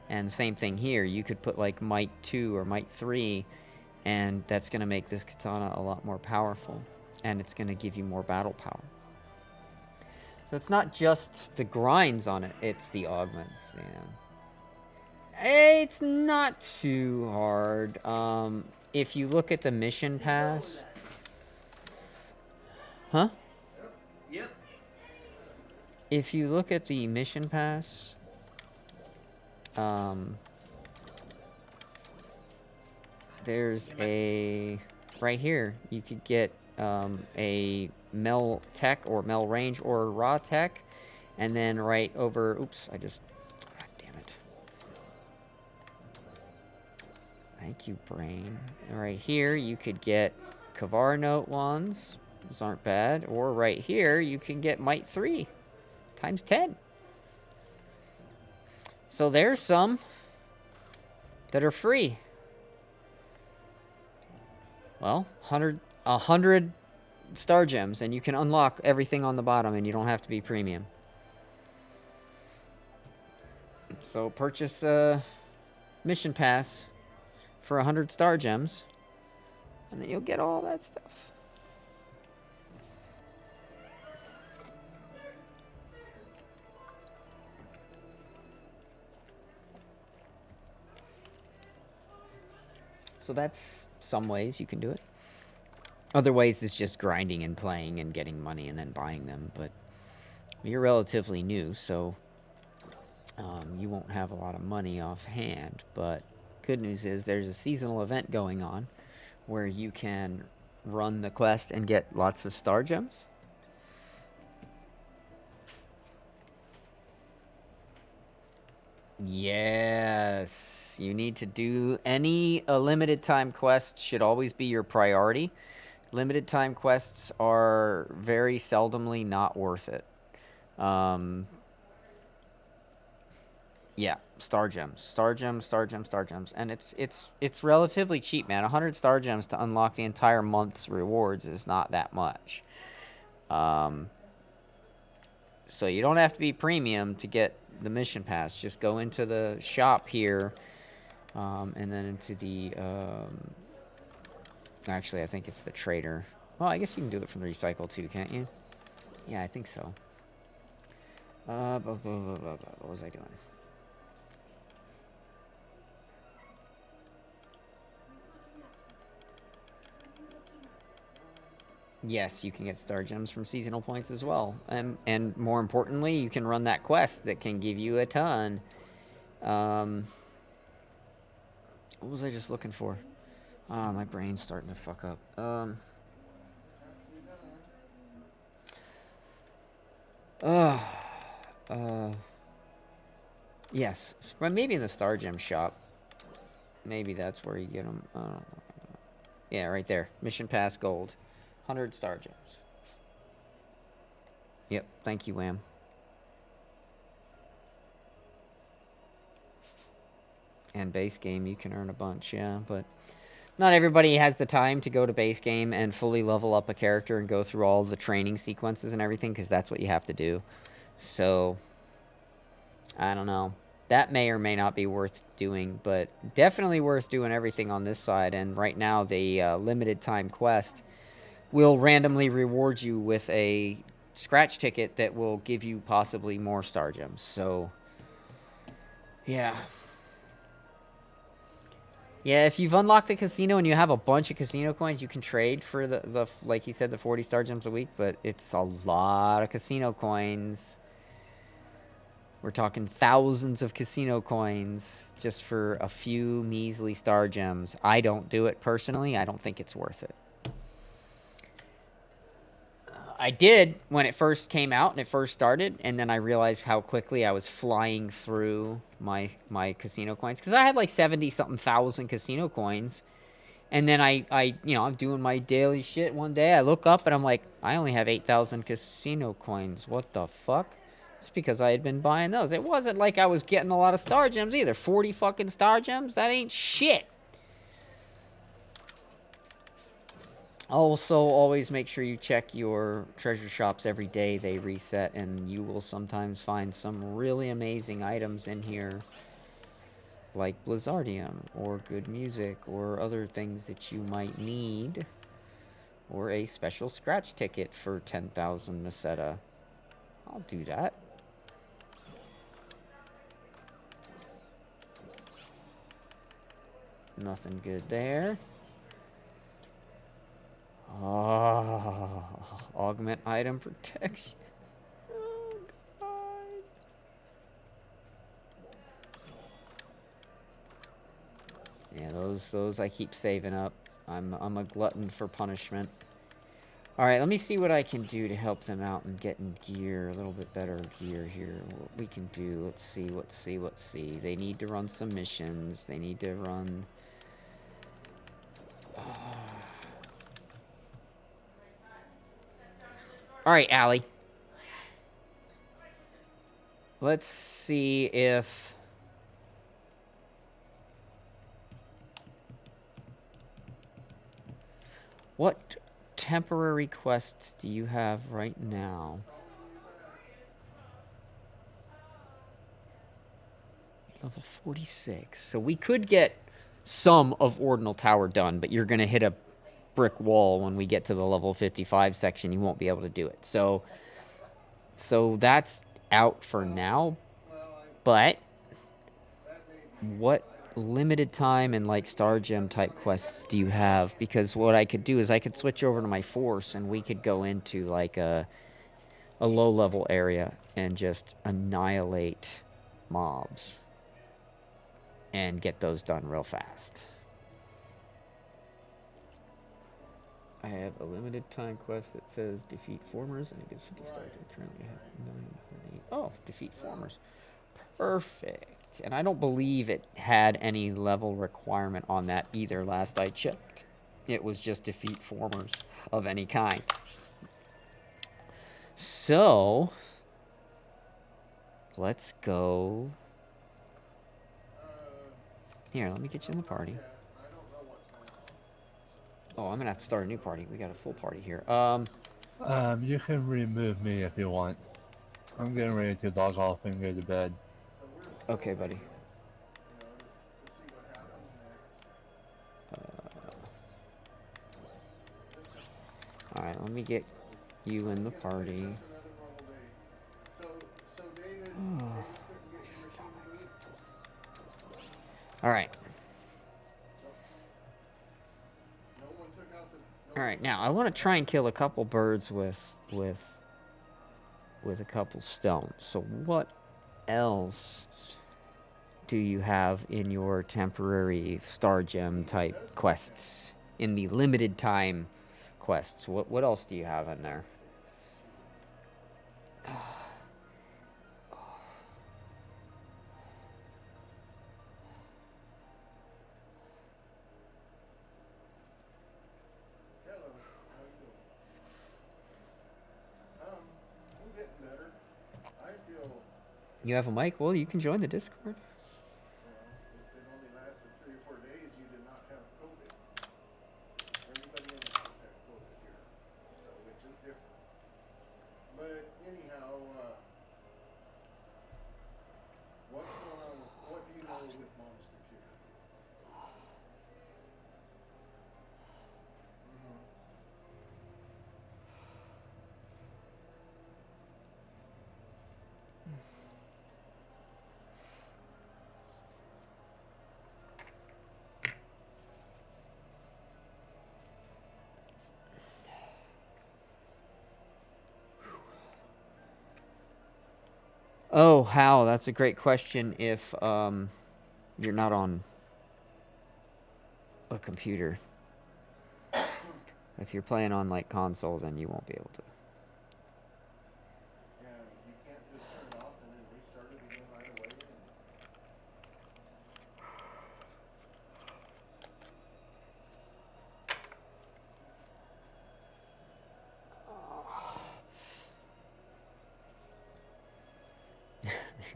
And the same thing here. You could put like Might 2 or Might 3, and that's going to make this katana a lot more powerful. And it's going to give you more battle power. So it's not just the grinds on it, it's the augments. Yeah. It's not too hard. If you look at the mission pass... Huh? Yep. If you look at the mission pass... there's a... Right here, you could get a Mel Tech or Mel Range or Raw Tech. And then right over... Oops, God damn it. Thank you, brain. Right here, you could get Kavar Note ones. Those aren't bad. Or right here, you can get Might 3 times 10. So there's some that are free. Well, 100 star gems, and you can unlock everything on the bottom, and you don't have to be premium. So purchase a mission pass for 100 star gems, and then you'll get all that stuff. So that's some ways you can do it. Other ways is just grinding and playing and getting money and then buying them. But you're relatively new, so you won't have a lot of money offhand. But good news is there's a seasonal event going on where you can run the quest and get lots of star gems. Yes, you need to do any limited time quest should always be your priority. Limited time quests are very seldomly not worth it. Yeah, star gems, and it's relatively cheap, man. 100 star gems to unlock the entire month's rewards is not that much. So you don't have to be premium to get the mission pass. Just go into the shop here, and then into the actually I think it's the trader. Well, I guess you can do it from the recycle too, can't you? Yeah, I think so. What was I doing? Yes, you can get star gems from seasonal points as well. And more importantly, you can run that quest that can give you a ton. What was I just looking for? Ah, my brain's starting to fuck up. Yes, but maybe in the star gem shop. Maybe that's where you get them. Yeah, right there. Mission Pass Gold. 100 star gems. Yep, thank you, Wham. And base game, you can earn a bunch, yeah, but not everybody has the time to go to base game and fully level up a character and go through all the training sequences and everything, because that's what you have to do. So, I don't know. That may or may not be worth doing, but definitely worth doing everything on this side. And right now, the limited time quest will randomly reward you with a scratch ticket that will give you possibly more star gems. So, yeah. Yeah, if you've unlocked the casino and you have a bunch of casino coins, you can trade for the like he said, the 40 star gems a week, but it's a lot of casino coins. We're talking thousands of casino coins just for a few measly star gems. I don't do it personally. I don't think it's worth it. I did when it first came out and it first started, and then I realized how quickly I was flying through my casino coins, because I had like 70-something thousand casino coins. And then I'm doing my daily shit one day. I look up and I'm like, I only have 8,000 casino coins. What the fuck? It's because I had been buying those. It wasn't like I was getting a lot of star gems either. 40 fucking star gems? That ain't shit. Also, always make sure you check your treasure shops every day. They reset, and you will sometimes find some really amazing items in here, like Blizzardium, or good music, or other things that you might need, or a special scratch ticket for 10,000 Meseta. I'll do that. Nothing good there. Oh, augment item protection. Oh, God. Yeah, those I keep saving up. I'm a glutton for punishment. All right, let me see what I can do to help them out and get in gear, a little bit better gear here. What we can do, let's see. They need to run some missions. They need to run... All right, Allie. Let's see if... What temporary quests do you have right now? Level 46. So we could get some of Ordinal Tower done, but you're going to hit a brick wall when we get to the level 55 section. You won't be able to do it. So that's out for now. But what limited time and like star gem type quests do you have? Because what I could do is I could switch over to my force and we could go into like a low level area and just annihilate mobs and get those done real fast. I have a limited time quest that says defeat formers and it gives 50 stars. Currently I have 9. Oh, defeat formers. Perfect. And I don't believe it had any level requirement on that either last I checked. It was just defeat formers of any kind. So, let's go. Here, let me get you in the party. Oh, I'm gonna have to start a new party. We got a full party here. You can remove me if you want. I'm getting ready to log off and go to bed. Okay, buddy. Alright, let me get you in the party. Oh. Alright. Alright, now I want to try and kill a couple birds with a couple stones. So what else do you have in your temporary star gem type quests? In the limited time quests, what else do you have in there? You have a mic? Well, you can join the Discord. Oh, how? That's a great question. If you're not on a computer, if you're playing on like console, then you won't be able to. And you can't just turn it off and then restart it again right away.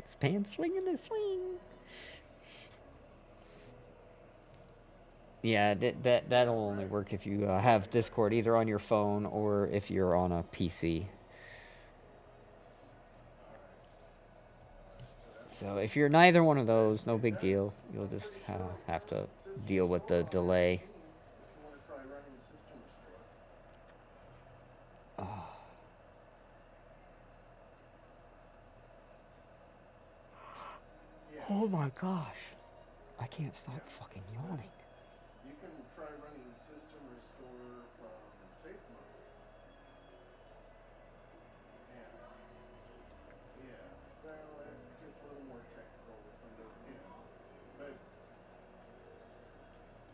His pants swinging the swing. Yeah, that'll only work if you have Discord either on your phone or if you're on a PC. So if you're neither one of those, no big deal. You'll just have to deal with the delay. If you want to try running System Restore. Oh my gosh. I can't stop fucking yawning. You can try running System Restore from safe mode. Yeah, well, it gets a little more technical with Windows 10. But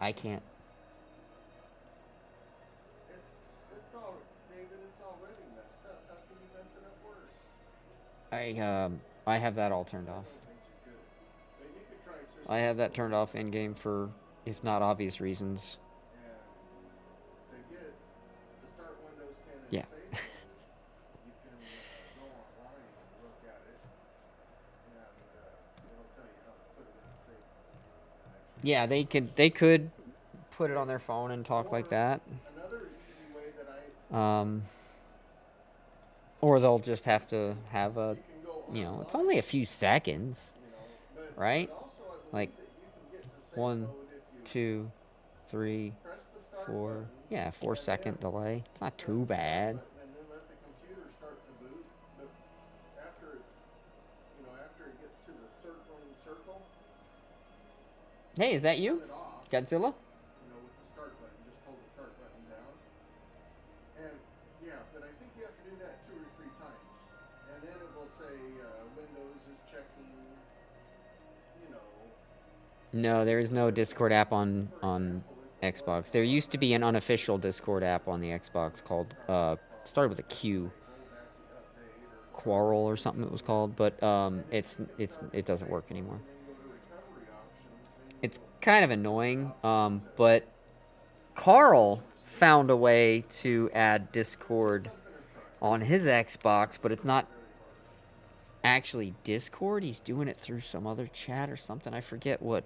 I can't. it's all, David, it's already messed up. How can you mess it up worse? I have that all turned off. I don't think you could. But you could try System I have that turned off in game for, if not obvious reasons. And to start Windows 10 in Yeah. safe mode, you can go online and look at it, and it'll tell you how to put it in safe mode. Yeah, they could put it on their phone and talk like that. Another easy way that I Or they'll just have to have a, you can go it's only a few seconds, but right? also I believe Like that you can get to safe 1, mode if you 2, 3, press the start 4. button, Yeah, 4-second delay. It's not press too the start bad. button, and then let the computer start to boot. But after it gets to the circling circle, Hey, is that you, turn it off. Godzilla? With the start button, just hold the start button down. And yeah, but I think you have to do that 2 or 3 times, and then it will say Windows is checking. No, there is no Discord app on Xbox. There used to be an unofficial Discord app on the Xbox called started with a Q, Quarrel or something it was called, but it doesn't work anymore. It's kind of annoying, but Carl found a way to add Discord on his Xbox, but it's not actually Discord. He's doing it through some other chat or something. I forget what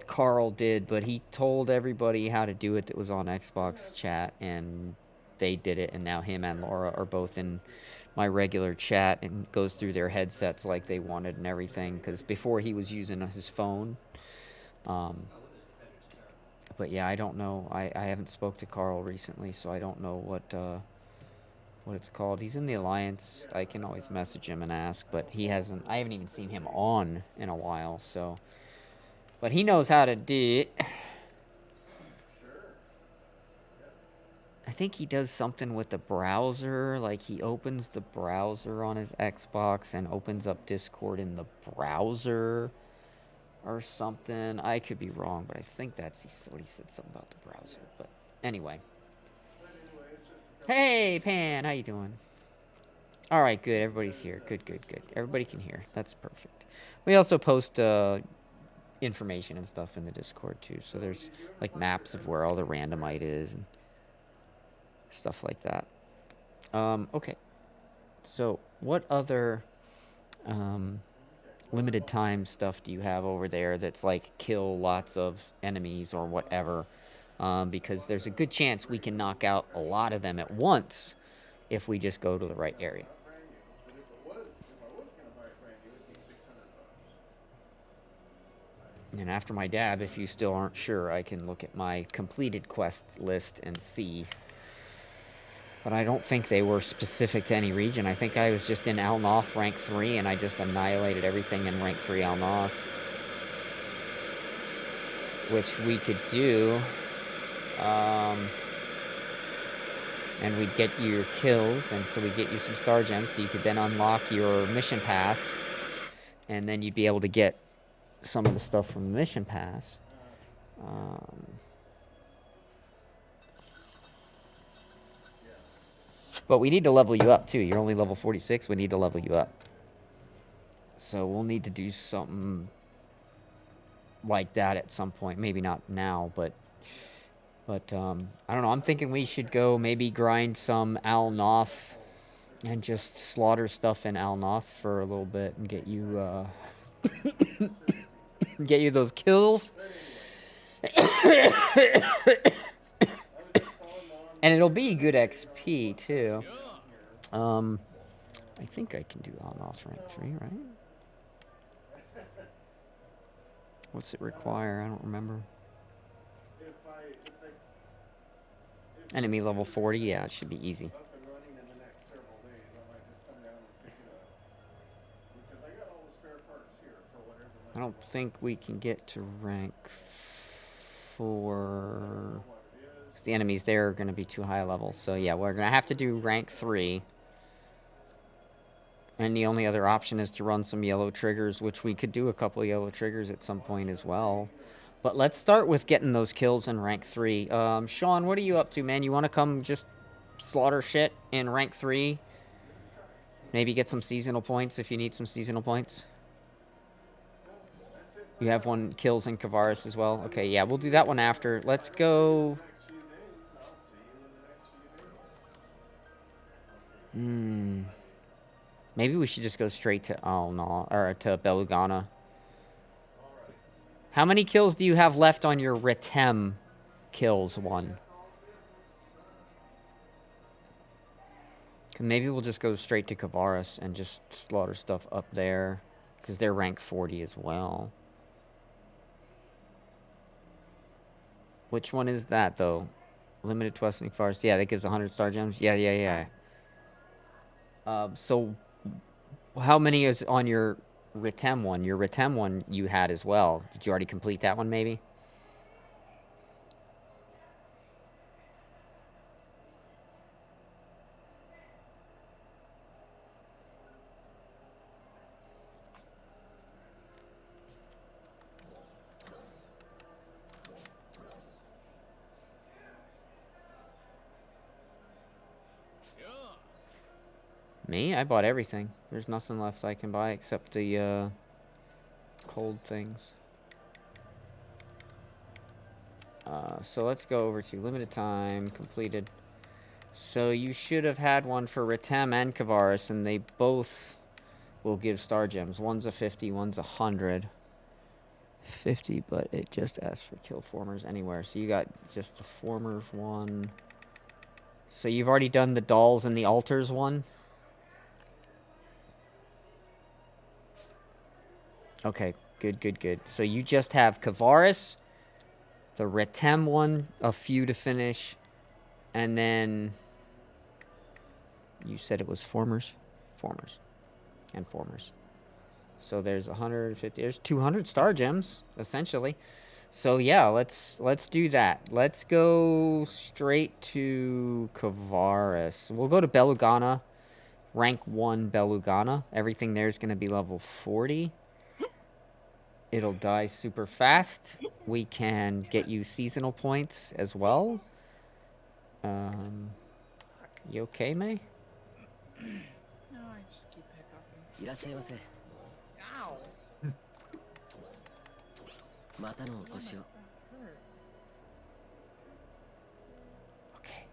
Carl did, but he told everybody how to do it that was on Xbox chat, and they did it, and now him and Laura are both in my regular chat and goes through their headsets like they wanted and everything, because before he was using his phone. But yeah, I don't know. I haven't spoke to Carl recently, so I don't know what it's called. He's in the Alliance. I can always message him and ask, but I haven't even seen him on in a while, so. But he knows how to do it. I think he does something with the browser, like he opens the browser on his Xbox and opens up Discord in the browser or something. I could be wrong, but I think that's what he said, something about the browser. But anyway. Hey, Pan, how you doing? All right, good. Everybody's here. Good. Everybody can hear. That's perfect. We also post information and stuff in the Discord too. So there's like maps of where all the randomite is and stuff like that. Okay. So what other limited time stuff do you have over there that's like kill lots of enemies or whatever? Because there's a good chance we can knock out a lot of them at once if we just go to the right area. And after my dab, if you still aren't sure, I can look at my completed quest list and see. But I don't think they were specific to any region. I think I was just in Alnoth rank 3 and I just annihilated everything in rank 3 Alnoth. Which we could do. And we'd get you your kills, and so we'd get you some star gems so you could then unlock your mission pass and then you'd be able to get some of the stuff from the mission pass. But we need to level you up too. You're only level 46. We need to level you up. So we'll need to do something like that at some point. Maybe not now, but I don't know. I'm thinking we should go maybe grind some Al Noth and just slaughter stuff in Al Noth for a little bit and get you get you those kills. And it'll be good XP too. I think I can do Al Noth rank 3, right? What's it require? I don't remember. Enemy level 40, yeah, it should be easy. Up and running in the next several days. I might just come down and pick it up. Because I got all the spare parts here for whatever. I don't think we can get to rank 4. 'Cause the enemies there are going to be too high level. So yeah, we're going to have to do rank 3. And the only other option is to run some yellow triggers, which we could do a couple yellow triggers at some point as well. But let's start with getting those kills in rank 3. Sean, what are you up to, man? You want to come just slaughter shit in rank 3? Maybe get some seasonal points if you need some seasonal points. You have 1 kills in Kavaris as well. Okay, yeah, we'll do that one after. Let's go. Maybe we should just go straight to to Belugana. How many kills do you have left on your Ritem kills one? Maybe we'll just go straight to Kavaris and just slaughter stuff up there, because they're rank 40 as well. Which one is that, though? Limited to Western Forest. Yeah, that gives 100 star gems. Yeah. So, how many is on your Ritem one? Your Ritem one you had as well. Did you already complete that one, maybe? Me? I bought everything. There's nothing left I can buy except the cold things. So let's go over to limited time, completed. So you should have had one for Ritem and Kavaris, and they both will give star gems. One's a 50, one's 100. 50, but it just asks for kill formers anywhere. So you got just the formers one. So you've already done the dolls and the altars one? Okay, good. So you just have Kavaris, the Ritem one, a few to finish, and then you said it was formers? Formers. And formers. So there's 150, there's 200 star gems, essentially. So yeah, let's do that. Let's go straight to Kavaris. We'll go to Belugana, rank 1 Belugana. Everything there is going to be level 40. It'll die super fast. We can get you seasonal points as well. You okay, May? No, I just keep hiccuping. いらっしゃいませ。 Ow! またのお越しを。 Hurt. Okay.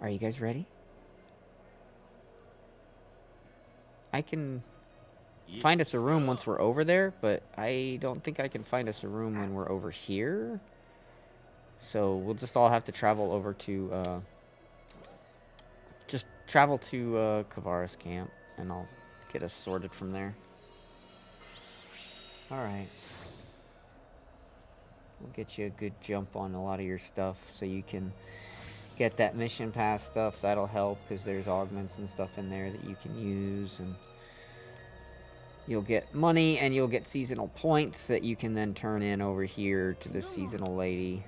Are you guys ready? I can find us a room once we're over there, but I don't think I can find us a room when we're over here. So we'll just all have to travel over to, just travel to Kavaris camp, and I'll get us sorted from there. Alright. We'll get you a good jump on a lot of your stuff, so you can get that mission pass stuff. That'll help, because there's augments and stuff in there that you can use, and you'll get money, and you'll get seasonal points that you can then turn in over here to the seasonal lady.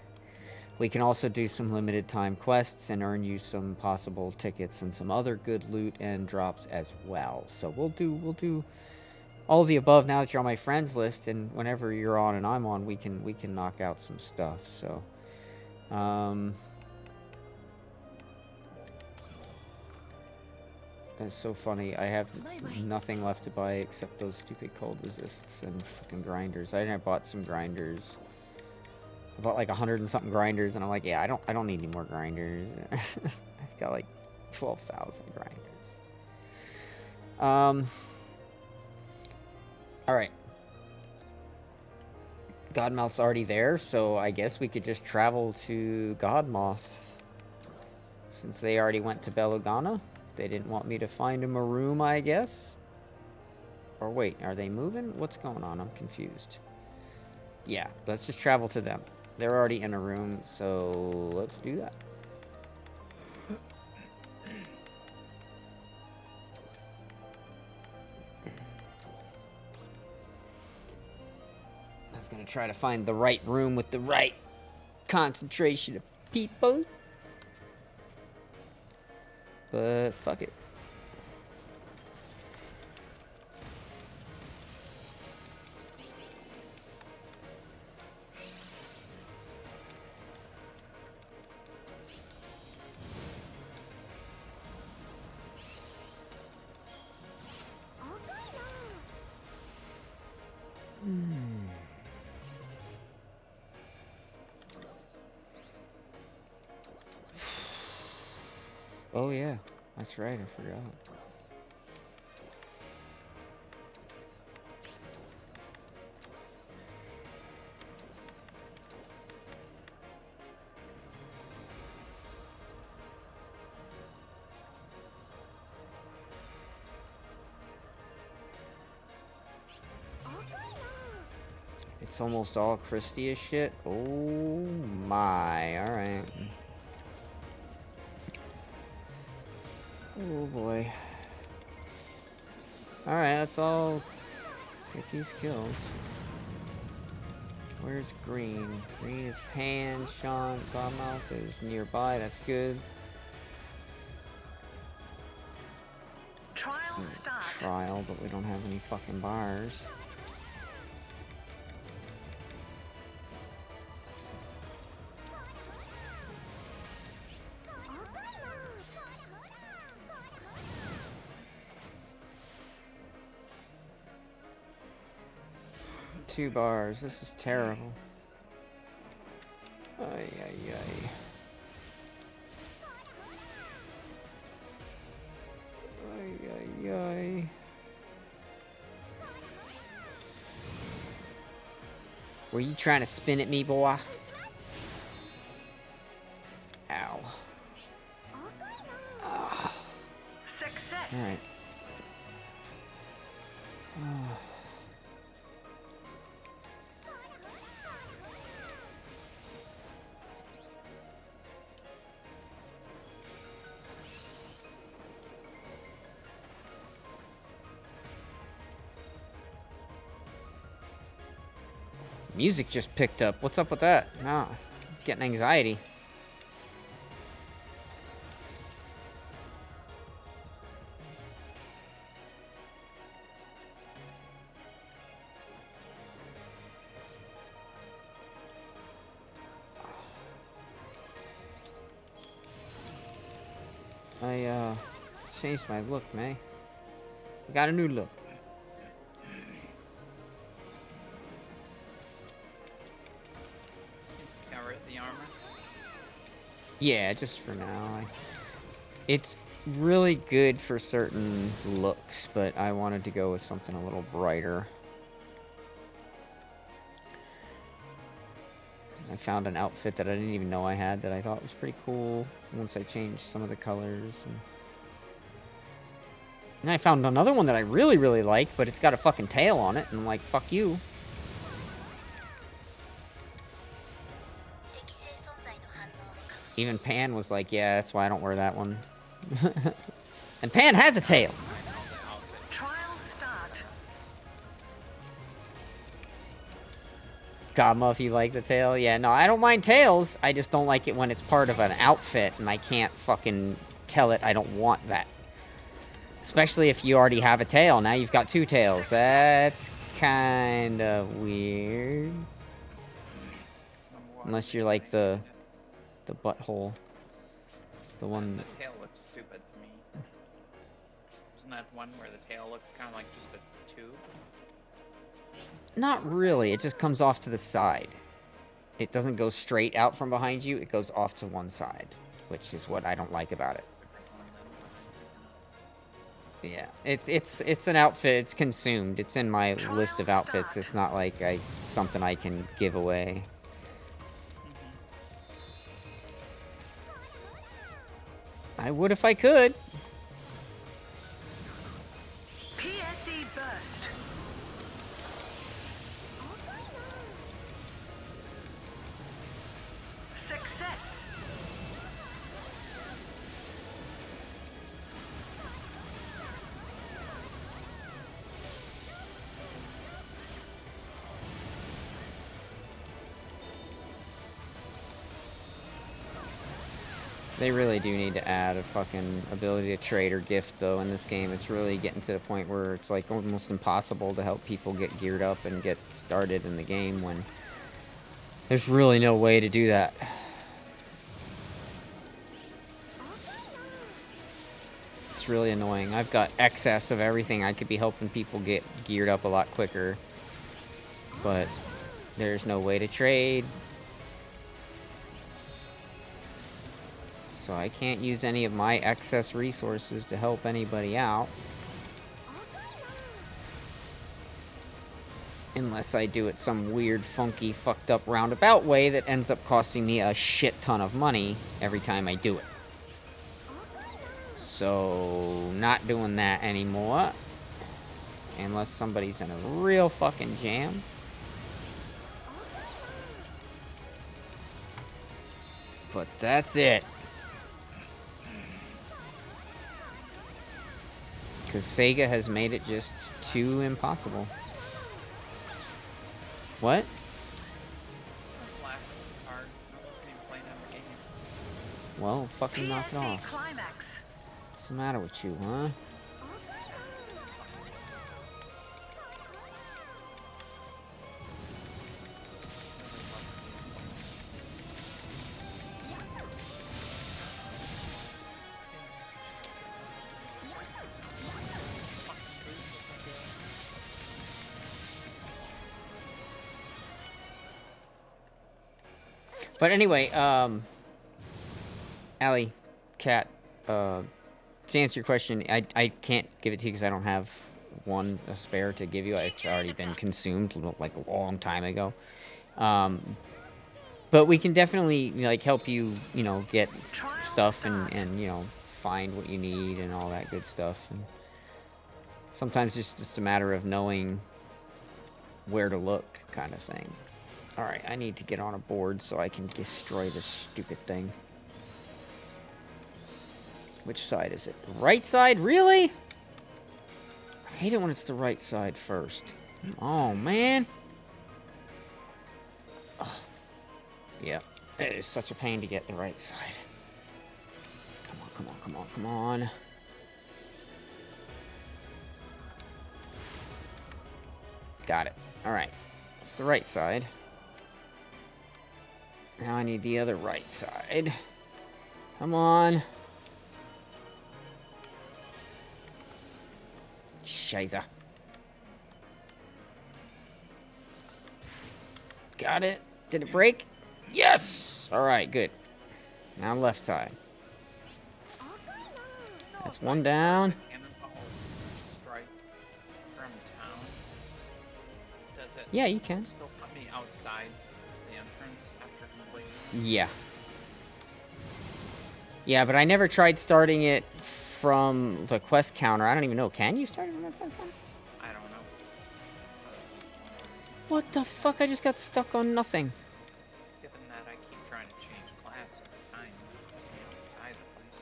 We can also do some limited time quests and earn you some possible tickets and some other good loot and drops as well. So we'll do all the above. Now that you're on my friends list, and whenever you're on and I'm on, we can knock out some stuff. So, that's so funny. I have nothing left to buy except those stupid cold resists and fucking grinders. I bought some grinders. I bought like 100 and something grinders, and I'm like, yeah, I don't need any more grinders. I got like 12,000 grinders. All right. Godmouth's already there, so I guess we could just travel to Godmoth. Since they already went to Belugana. They didn't want me to find him a room, I guess. Or wait, are they moving? What's going on? I'm confused. Yeah, let's just travel to them. They're already in a room, so let's do that. I was gonna try to find the right room with the right concentration of people. But fuck it. Oh yeah, that's right, I forgot. It's almost all Christie as shit. Oh my, alright. Oh boy. Alright, let's all get these kills. Where's Green? Green is Pan, Sean, Godmouth is nearby, that's good. Trial start. Trial, but we don't have any fucking bars. Two bars. This is terrible. Ay, ay, ay. Ay, ay, ay. Were you trying to spin at me, boy? Ow. Success. All right. Music just picked up. What's up with that? No, getting anxiety. I changed my look, man. I got a new look. Yeah, just for now. It's really good for certain looks, but I wanted to go with something a little brighter. I found an outfit that I didn't even know I had that I thought was pretty cool once I changed some of the colors. And I found another one that I really, really like, but it's got a fucking tail on it, and I'm like, fuck you. Even Pan was like, yeah, that's why I don't wear that one. And Pan has a tail. Trial start. Godmouth, you like the tail? Yeah, no, I don't mind tails. I just don't like it when it's part of an outfit and I can't fucking tell it I don't want that. Especially if you already have a tail. Now you've got 2 tails. That's kind of weird. Unless you're like the butthole. The one... The tail looks stupid to me. Isn't that one where the tail looks kind of like just a tube? Not really. It just comes off to the side. It doesn't go straight out from behind you. It goes off to one side, which is what I don't like about it. Yeah, it's an outfit. It's consumed. It's in my list of outfits. It's not like something I can give away. I would if I could. PSE burst. Success. They really do need to add a fucking ability to trade or gift, though, in this game. It's really getting to the point where it's, like, almost impossible to help people get geared up and get started in the game when there's really no way to do that. It's really annoying. I've got excess of everything. I could be helping people get geared up a lot quicker, but there's no way to trade. So I can't use any of my excess resources to help anybody out. Unless I do it some weird, funky, fucked up roundabout way that ends up costing me a shit ton of money every time I do it. So, not doing that anymore. Unless somebody's in a real fucking jam. But that's it. Because Sega has made it just too impossible. What? Well, fucking knock it off. Climax. What's the matter with you, huh? But anyway, Allie, Cat, to answer your question, I can't give it to you because I don't have one spare to give you. It's already been consumed like a long time ago. But we can definitely like help you, you know, get stuff and you know, find what you need and all that good stuff. And sometimes it's just a matter of knowing where to look, kind of thing. Alright, I need to get on a board so I can destroy this stupid thing. Which side is it? The right side? Really? I hate it when it's the right side first. Oh, man. Oh. Yeah, it is such a pain to get the right side. Come on, come on, come on, come on. Got it. Alright. It's the right side. Now I need the other right side. Come on. Shiza. Got it. Did it break? Yes! Alright, good. Now left side. That's one down. Yeah, you can. Still put me outside the entrance after completing. Yeah. Yeah, but I never tried starting it from the quest counter. I don't even know. Can you start it from the quest counter? I don't know. What the fuck? I just got stuck on nothing. Given that I keep trying to change class every time, outside the place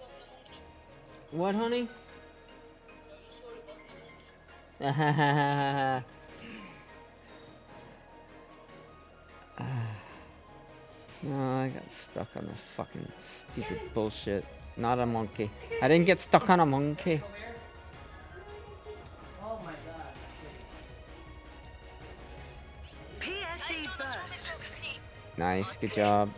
sucks. What, honey? No, I got stuck on the fucking stupid bullshit. Not a monkey. I didn't get stuck on a monkey. Oh my god. PSE burst. Nice, good job.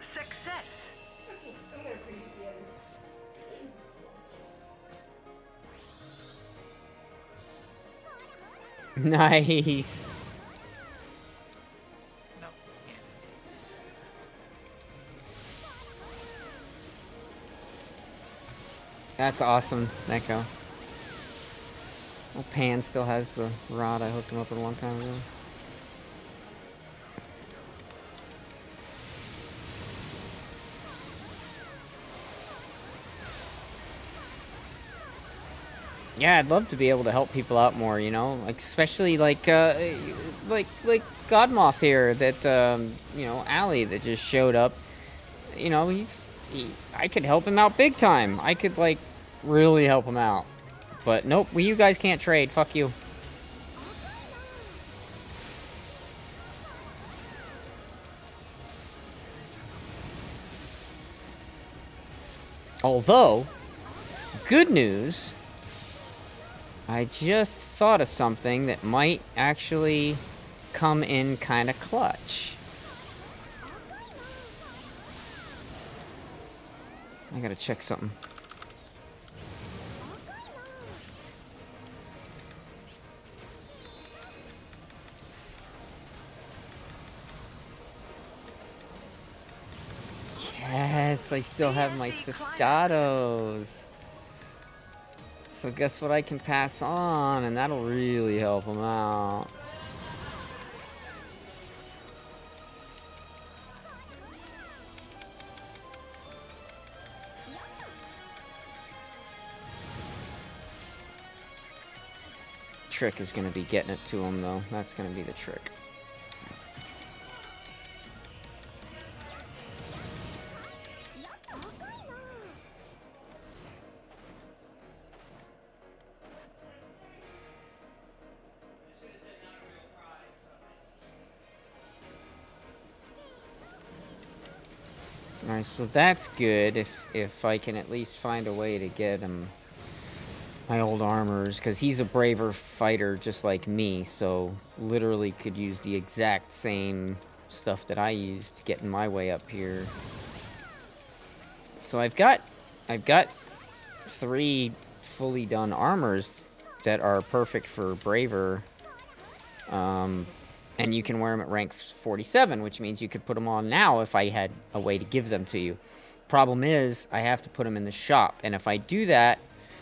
Success. Nice. No, yeah. That's awesome, Neko. Well, Pan still has the rod. I hooked him up with a long time ago. Yeah, I'd love to be able to help people out more, you know, like especially like Godmoth here that you know, Ali that just showed up. You know, I could help him out big time. I could like really help him out. But nope, well, you guys can't trade. Fuck you. Although, good news, I just thought of something that might actually come in kind of clutch. I gotta check something. Yes, I still have my Cistados. So guess what I can pass on, and that'll really help them out. Trick is going to be getting it to him, though. That's going to be the trick. Alright, so that's good if I can at least find a way to get him my old armors, because he's a braver fighter just like me, so literally could use the exact same stuff that I used to get in my way up here. So I've got 3 fully done armors that are perfect for braver. And you can wear them at rank 47, which means you could put them on now if I had a way to give them to you. Problem is, I have to put them in the shop, and if I do that,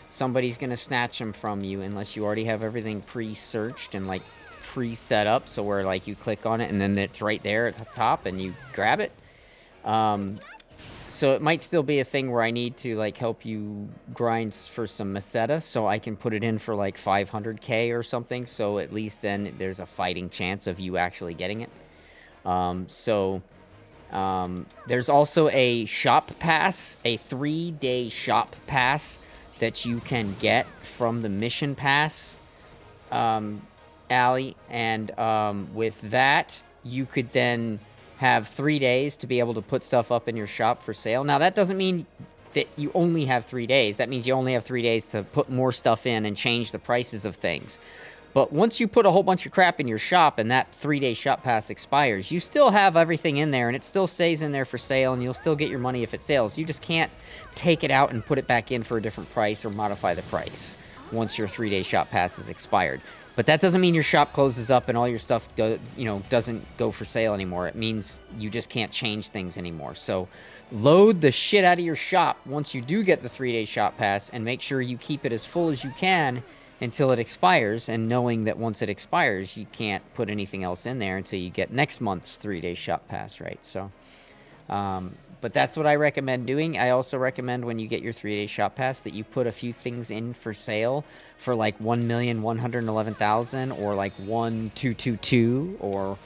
somebody's going to snatch them from you unless you already have everything pre-searched and, like, pre-set up, so where, like, you click on it and then it's right there at the top and you grab it. So it might still be a thing where I need to, like, help you grind for some Meseta, so I can put it in for, like, 500k or something, so at least then there's a fighting chance of you actually getting it. There's also a shop pass, a 3-day shop pass that you can get from the mission pass, alley, and with that, you could then have 3 days to be able to put stuff up in your shop for sale. Now, that doesn't mean that you only have 3 days. That means you only have 3 days to put more stuff in and change the prices of things. But once you put a whole bunch of crap in your shop and that 3-day shop pass expires, you still have everything in there, and it still stays in there for sale, and you'll still get your money if it sells. You just can't take it out and put it back in for a different price or modify the price once your 3-day shop pass is expired. But that doesn't mean your shop closes up and all your stuff doesn't go for sale anymore. It means you just can't change things anymore. So load the shit out of your shop once you do get the 3-day shop pass, and make sure you keep it as full as you can until it expires, and knowing that once it expires, you can't put anything else in there until you get next month's 3-day shop pass, right? So, but that's what I recommend doing. I also recommend when you get your 3-day shop pass that you put a few things in for sale for like 1,111,000 or like 1,222 or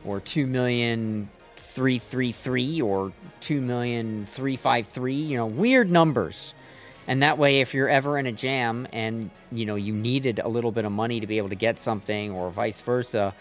2,333 or 2,353, you know, weird numbers. And that way, if you're ever in a jam and, you know, you needed a little bit of money to be able to get something or vice versa,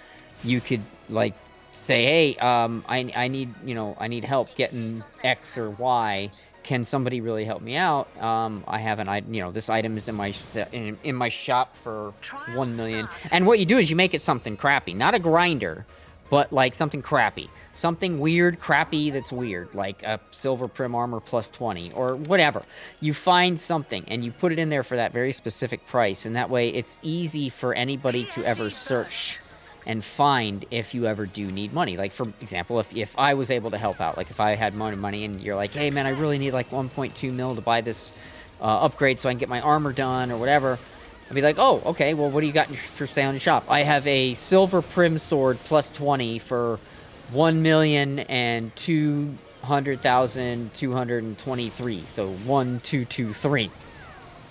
you could, like, say, hey, I need, you know, I need help getting X or Y. Can somebody really help me out? I have you know, this item is in my in my shop for 1 million. And what you do is you make it something crappy, not a grinder, but like something crappy, something weird, crappy that's weird, like a silver prim armor plus 20 or whatever. You find something and you put it in there for that very specific price, and that way it's easy for anybody to ever search and find if you ever do need money. Like, for example, if I was able to help out, like if I had money and you're like, hey man, I really need like 1.2 mil to buy this upgrade so I can get my armor done or whatever, I'd be like, oh, okay, well, what do you got for sale in the shop? I have a silver prim sword plus 20 for 1,200,223, so 1223.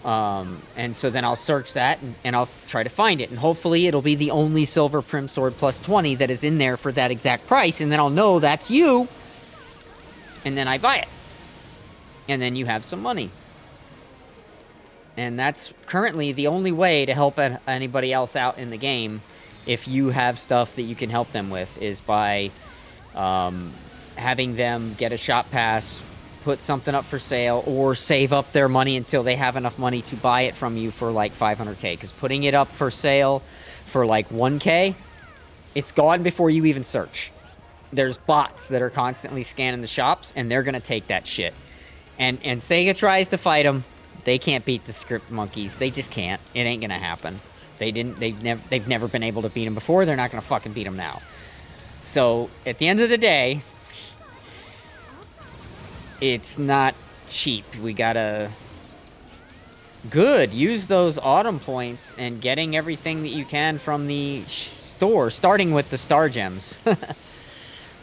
And so then I'll search that and I'll try to find it, and hopefully it'll be the only silver prim sword plus 20 that is in there for that exact price, and then I'll know that's you, and then I buy it, and then you have some money. And that's currently the only way to help anybody else out in the game, if you have stuff that you can help them with, is by having them get a shop pass, put something up for sale, or save up their money until they have enough money to buy it from you for like 500k. Because putting it up for sale for like 1k, it's gone before you even search. There's bots that are constantly scanning the shops, and they're gonna take that shit. And Sega tries to fight them. They can't beat the script monkeys. They just can't. It ain't gonna happen. They've never been able to beat them before. They're not gonna fucking beat them now. So at the end of the day, it's not cheap. We gotta... Good. Use those autumn points and getting everything that you can from the store, starting with the star gems.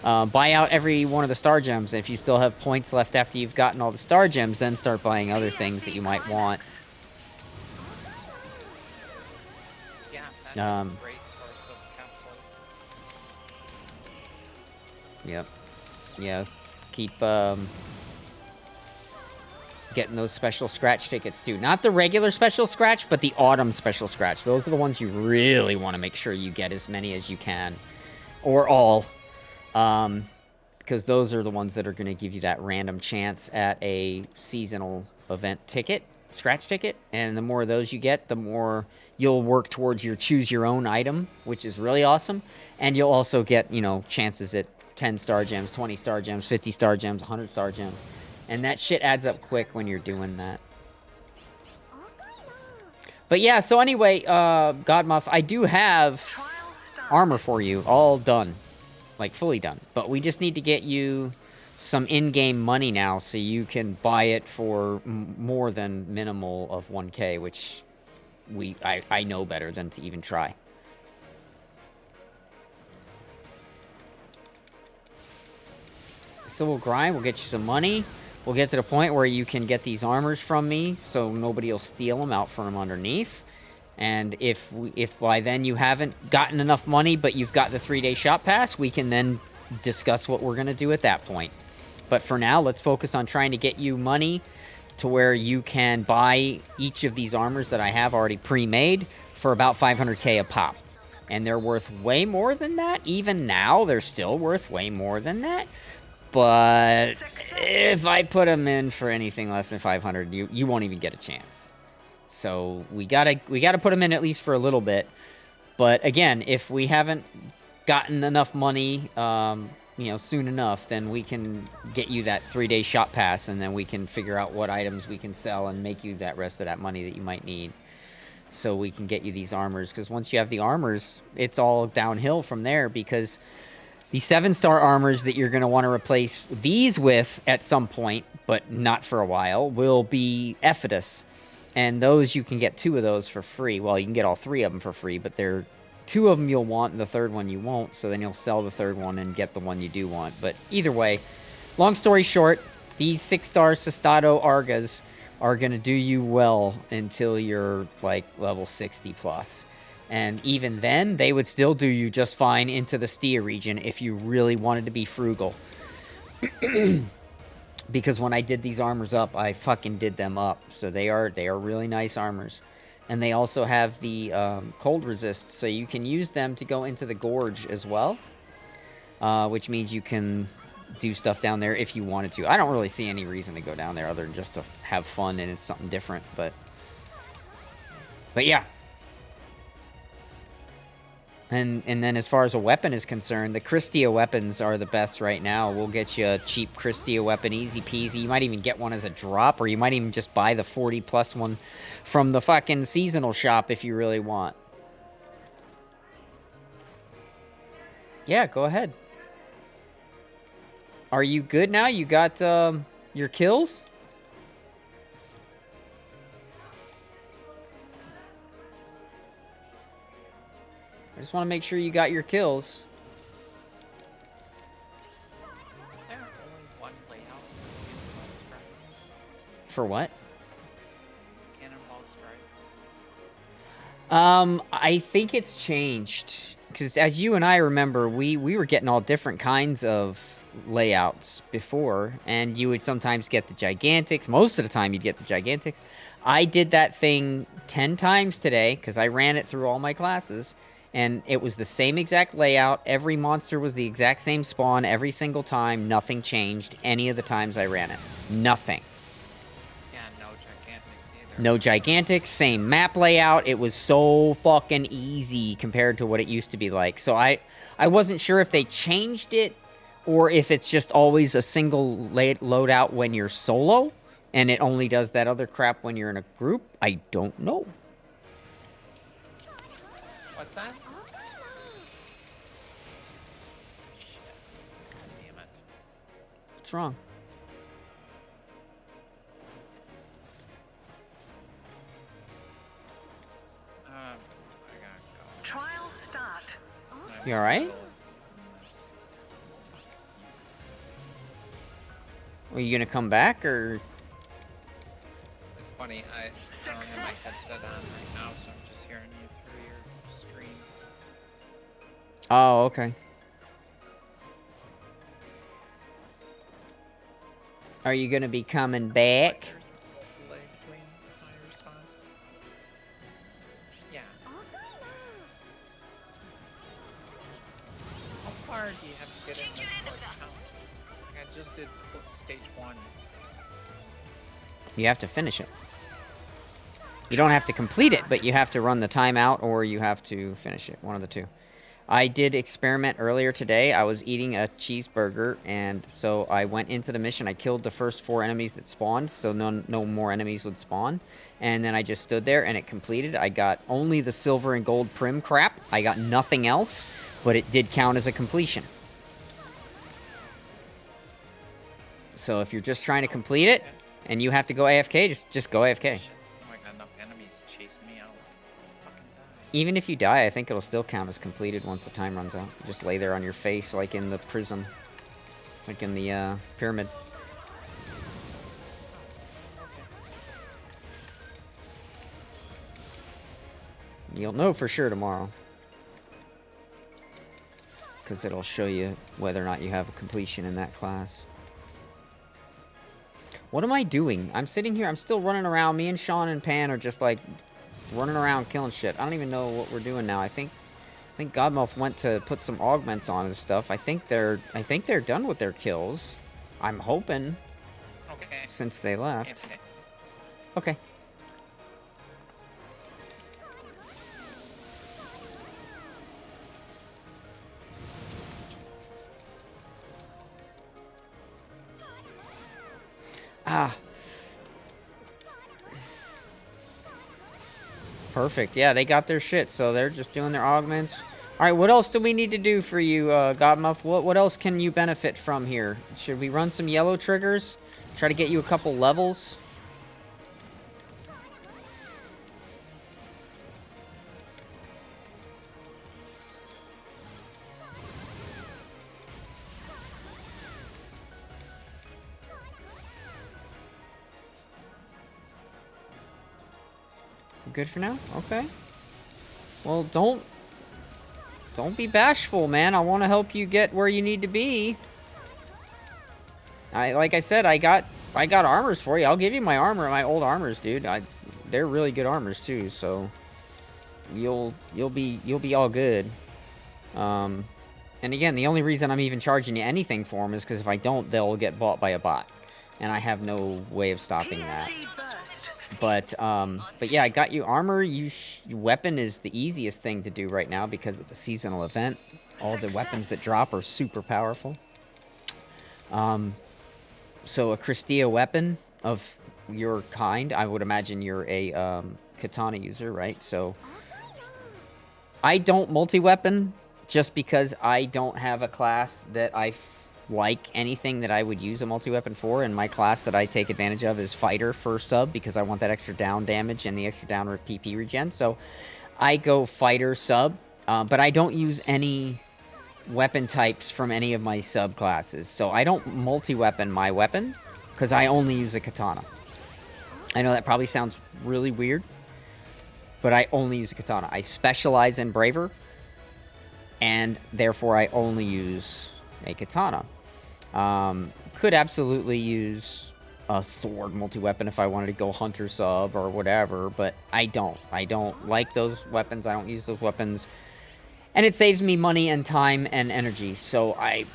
Buy out every one of the star gems. If you still have points left after you've gotten all the star gems, then start buying other things that you might want. Yeah, that's a great source of capsules. Yep. Yeah. Keep, getting those special scratch tickets too. Not the regular special scratch, but the autumn special scratch. Those are the ones you really want to make sure you get as many as you can. Or all. Because those are the ones that are going to give you that random chance at a seasonal event ticket, scratch ticket. And the more of those you get, the more you'll work towards your choose your own item, which is really awesome. And you'll also get, you know, chances at 10 star gems, 20 star gems, 50 star gems, 100 star gems. And that shit adds up quick when you're doing that. But yeah, so anyway, Godmuff, I do have armor for you, all done. Like, fully done. But we just need to get you some in-game money now so you can buy it for more than minimal of 1k, which I know better than to even try. So we'll grind, we'll get you some money. We'll get to the point where you can get these armors from me so nobody will steal them out from underneath. And if by then you haven't gotten enough money, but you've got the 3-day shop pass, we can then discuss what we're going to do at that point. But for now, let's focus on trying to get you money to where you can buy each of these armors that I have already pre-made for about 500k a pop. And they're worth way more than that. Even now, they're still worth way more than that. But if I put them in for anything less than 500, you won't even get a chance. So we gotta put them in at least for a little bit. But again, if we haven't gotten enough money, soon enough, then we can get you that 3-day shop pass, and then we can figure out what items we can sell and make you that rest of that money that you might need. So we can get you these armors, because once you have the armors, it's all downhill from there, because the 7-star armors that you're going to want to replace these with at some point, but not for a while, will be Ephitus. And those, you can get 2 of those for free. Well, you can get all 3 of them for free, but they're 2 of them you'll want, and the 3rd one you won't, so then you'll sell the 3rd one and get the one you do want. But either way, long story short, these 6-star Sestado Argas are going to do you well until you're, like, level 60 plus. And even then, they would still do you just fine into the Stia region if you really wanted to be frugal. Because when I did these armors up, I fucking did them up. So they are really nice armors. And they also have the cold resist, so you can use them to go into the gorge as well. which means you can do stuff down there if you wanted to. I don't really see any reason to go down there other than just to have fun and it's something different, but yeah. And then as far as a weapon is concerned, the Christia weapons are the best right now. We'll get you a cheap Christia weapon, easy peasy. You might even get one as a drop, or you might even just buy the 40+ one from the fucking seasonal shop if you really want. Yeah, go ahead. Are you good now? You got your kills? I just want to make sure you got your kills. There only one layout For what? Cannonball Strike. I think it's changed. Because as you and I remember, we were getting all different kinds of layouts before, and you would sometimes get the Gigantics. Most of the time you'd get the Gigantics. I did that thing 10 times today, because I ran it through all my classes, and it was the same exact layout. Every monster was the exact same spawn every single time. Nothing changed any of the times I ran it. Nothing. Yeah, no Gigantics either. No Gigantics, same map layout. It was so fucking easy compared to what it used to be like. So I wasn't sure if they changed it or if it's just always a single loadout when you're solo and it only does that other crap when you're in a group. I don't know. What's that? Damn it. What's wrong? I gotta go. Trial start. You alright? Are you gonna come back, or...? It's funny, I don't have my Success. headset on right now, so I'm just hearing you through your screen. Oh, okay. Are you gonna be coming back? There's a delay between my response. Yeah. How far do you have to get in the count? Like I just did stage 1. You have to finish it. You don't have to complete it, but you have to run the timeout or you have to finish it. One of the two. I did experiment earlier today. I was eating a cheeseburger, and so I went into the mission. I killed the first 4 enemies that spawned, so no more enemies would spawn. And then I just stood there, and it completed. I got only the silver and gold prim crap. I got nothing else, but it did count as a completion. So if you're just trying to complete it, and you have to go AFK, just go AFK. Oh my god, enough enemies chasing me out. Fucking die. Even if you die, I think it'll still count as completed once the time runs out. You just lay there on your face like in the prism. Like in the pyramid. You'll know for sure tomorrow. Because it'll show you whether or not you have a completion in that class. What am I doing? I'm sitting here, I'm still running around. Me and Sean and Pan are just like running around killing shit. I don't even know what we're doing now. I think Godmouth went to put some augments on and stuff. I think they're done with their kills. I'm hoping. Okay. Since they left. Okay. Ah. Perfect. Yeah, they got their shit, so they're just doing their augments. Alright, what else do we need to do for you, Godmouth? What else can you benefit from here? Should we run some yellow triggers? Try to get you a couple levels? Good for now? Okay. Well, don't be bashful, man. I want to help you get where you need to be. Like I said, I got armors for you. I'll give you my armor, my old armors, dude. They're really good armors too, so you'll be all good. And again, the only reason I'm even charging you anything for them is because if I don't, they'll get bought by a bot. And I have no way of stopping that. PSE burst. But yeah, I got you armor. Weapon is the easiest thing to do right now because of the seasonal event. All the weapons that drop are super powerful. So a Christia weapon of your kind, I would imagine you're a katana user, right? So I don't multi-weapon just because I don't have a class that I like anything that I would use a multi-weapon for, and my class that I take advantage of is fighter for sub because I want that extra down damage and the extra down PP regen. So I go fighter sub, but I don't use any weapon types from any of my sub classes. So I don't multi-weapon my weapon because I only use a katana. I know that probably sounds really weird, but I only use a katana. I specialize in braver, and therefore I only use a katana. Could absolutely use a sword multi-weapon if I wanted to go hunter sub or whatever, but I don't. I don't like those weapons. I don't use those weapons. And it saves me money and time and energy, so I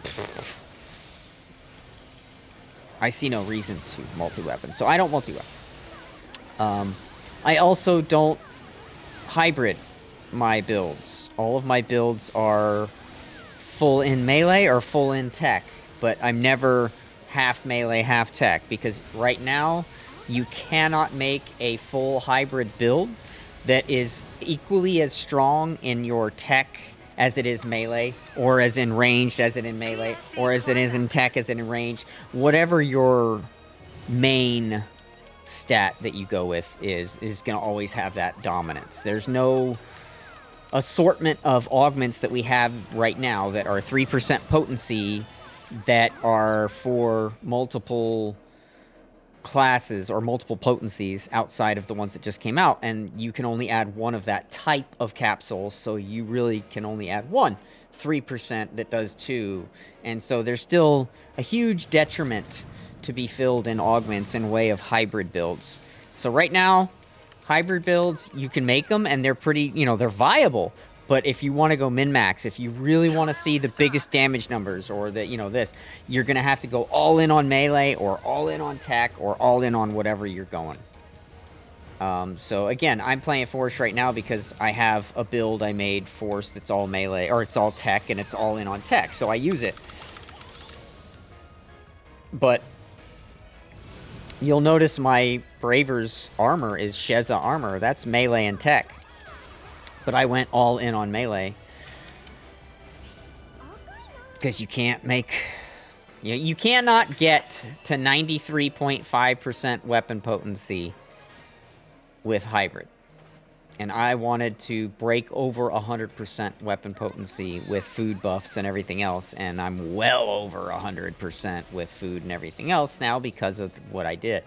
see no reason to multi-weapon. So I don't multi-weapon. I also don't hybrid my builds. All of my builds are full in melee or full in tech, but I'm never half melee, half tech, because right now you cannot make a full hybrid build that is equally as strong in your tech as it is melee, or as in ranged as it in melee, or as it is in tech as it in range. Whatever your main stat that you go with is going to always have that dominance. There's no assortment of augments that we have right now that are 3% potency that are for multiple classes or multiple potencies outside of the ones that just came out, and you can only add one of that type of capsule, so you really can only add one 3% that does two. And so there's still a huge detriment to be filled in augments in way of hybrid builds. So right now, hybrid builds, you can make them, and they're pretty, they're viable. But if you want to go min-max, if you really want to see the biggest damage numbers, or this, you're going to have to go all in on melee, or all in on tech, or all in on whatever you're going. So again, I'm playing Force right now because I have a build I made Force that's all melee, or it's all tech, and it's all in on tech, so I use it. But you'll notice my Braver's armor is Sheza armor. That's melee and tech. But I went all in on melee. Because you can't make... You cannot get to 93.5% weapon potency with hybrid. And I wanted to break over 100% weapon potency with food buffs and everything else. And I'm well over 100% with food and everything else now because of what I did.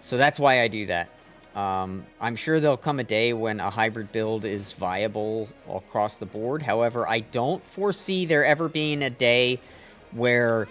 So that's why I do that. I'm sure there'll come a day when a hybrid build is viable across the board. However, I don't foresee there ever being a day where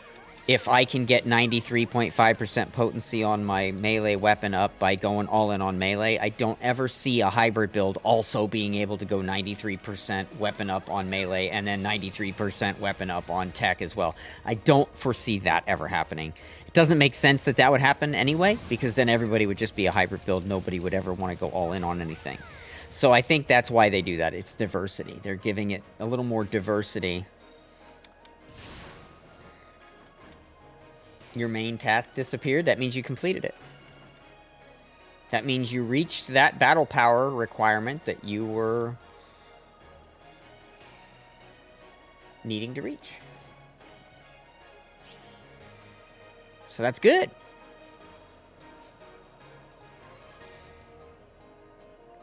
if I can get 93.5% potency on my melee weapon up by going all in on melee, I don't ever see a hybrid build also being able to go 93% weapon up on melee and then 93% weapon up on tech as well. I don't foresee that ever happening. It doesn't make sense that that would happen anyway, because then everybody would just be a hybrid build. Nobody would ever want to go all in on anything. So I think that's why they do that. It's diversity. They're giving it a little more diversity. Your main task disappeared. That means you completed it. That means you reached that battle power requirement that you were needing to reach. So that's good.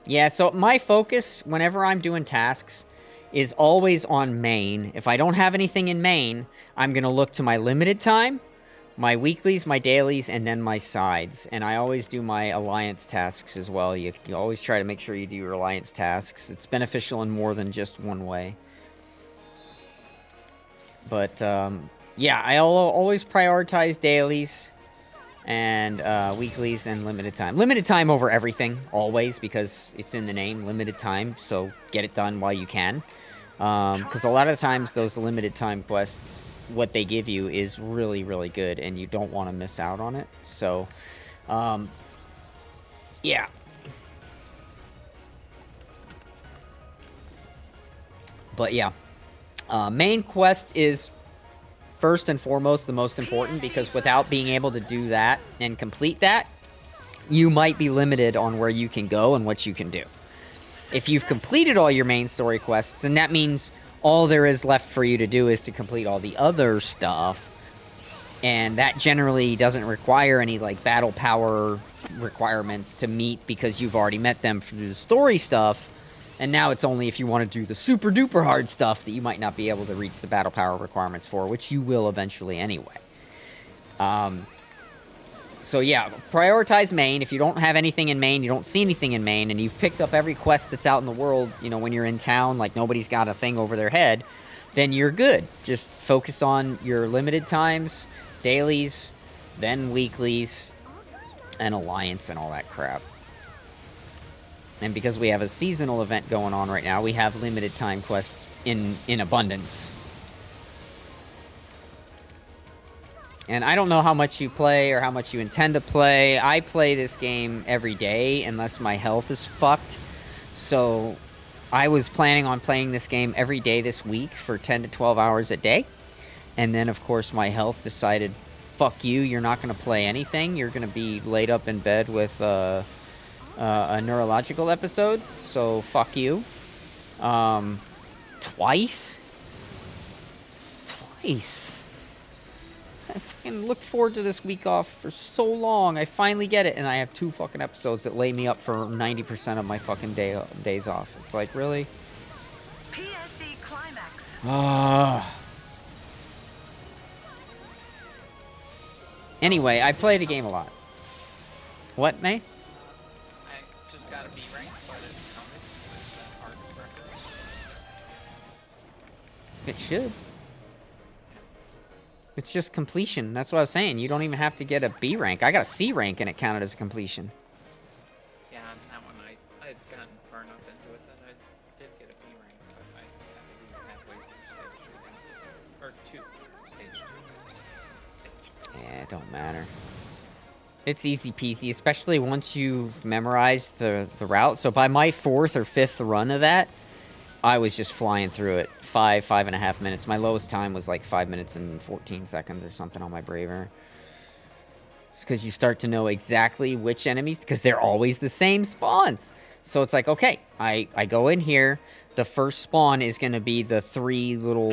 Yeah, so my focus whenever I'm doing tasks is always on main. If I don't have anything in main, I'm going to look to my limited time, my weeklies, my dailies, and then my sides. And I always do my alliance tasks as well. You always try to make sure you do your alliance tasks. It's beneficial in more than just one way. But, yeah, I'll always prioritize dailies and weeklies and limited time. Limited time over everything, always, because it's in the name, limited time. So get it done while you can. Because a lot of the times those limited time quests, what they give you is really, really good, and you don't want to miss out on it. So, yeah. But yeah, main quest is first and foremost the most important, because without being able to do that and complete that, you might be limited on where you can go and what you can do. If you've completed all your main story quests, and that means all there is left for you to do is to complete all the other stuff, and that generally doesn't require any like battle power requirements to meet because you've already met them through the story stuff. And now it's only if you want to do the super duper hard stuff that you might not be able to reach the battle power requirements for, which you will eventually anyway. So yeah, prioritize main. If you don't have anything in main, you don't see anything in main, and you've picked up every quest that's out in the world, you know, when you're in town, like nobody's got a thing over their head, then you're good. Just focus on your limited times, dailies, then weeklies, and alliance and all that crap. And because we have a seasonal event going on right now, we have limited time quests in abundance. And I don't know how much you play or how much you intend to play. I play this game every day unless my health is fucked. So I was planning on playing this game every day this week for 10 to 12 hours a day. And then, of course, my health decided, fuck you, you're not going to play anything. You're going to be laid up in bed with a neurological episode. So fuck you. Twice? I fucking look forward to this week off for so long. I finally get it, and I have 2 fucking episodes that lay me up for 90% of my fucking days off. It's like, really? PSE climax. Anyway, I play the game a lot. What, May? I just got a B rank, but it's counted as art record. It should. It's just completion. That's what I was saying. You don't even have to get a B rank. I got a C rank and it counted as a completion. Yeah, on that one I had gotten far enough into it that I did get a B rank, but I had to be halfway through stage 2. Or 2 stage. Yeah, it don't matter. It's easy peasy, especially once you've memorized the route. So by my 4th or 5th run of that, I was just flying through it. 5.5 minutes. My lowest time was like 5 minutes and 14 seconds or something on my Braver. It's because you start to know exactly which enemies, because they're always the same spawns. So it's like, okay, I go in here. The first spawn is going to be the 3 little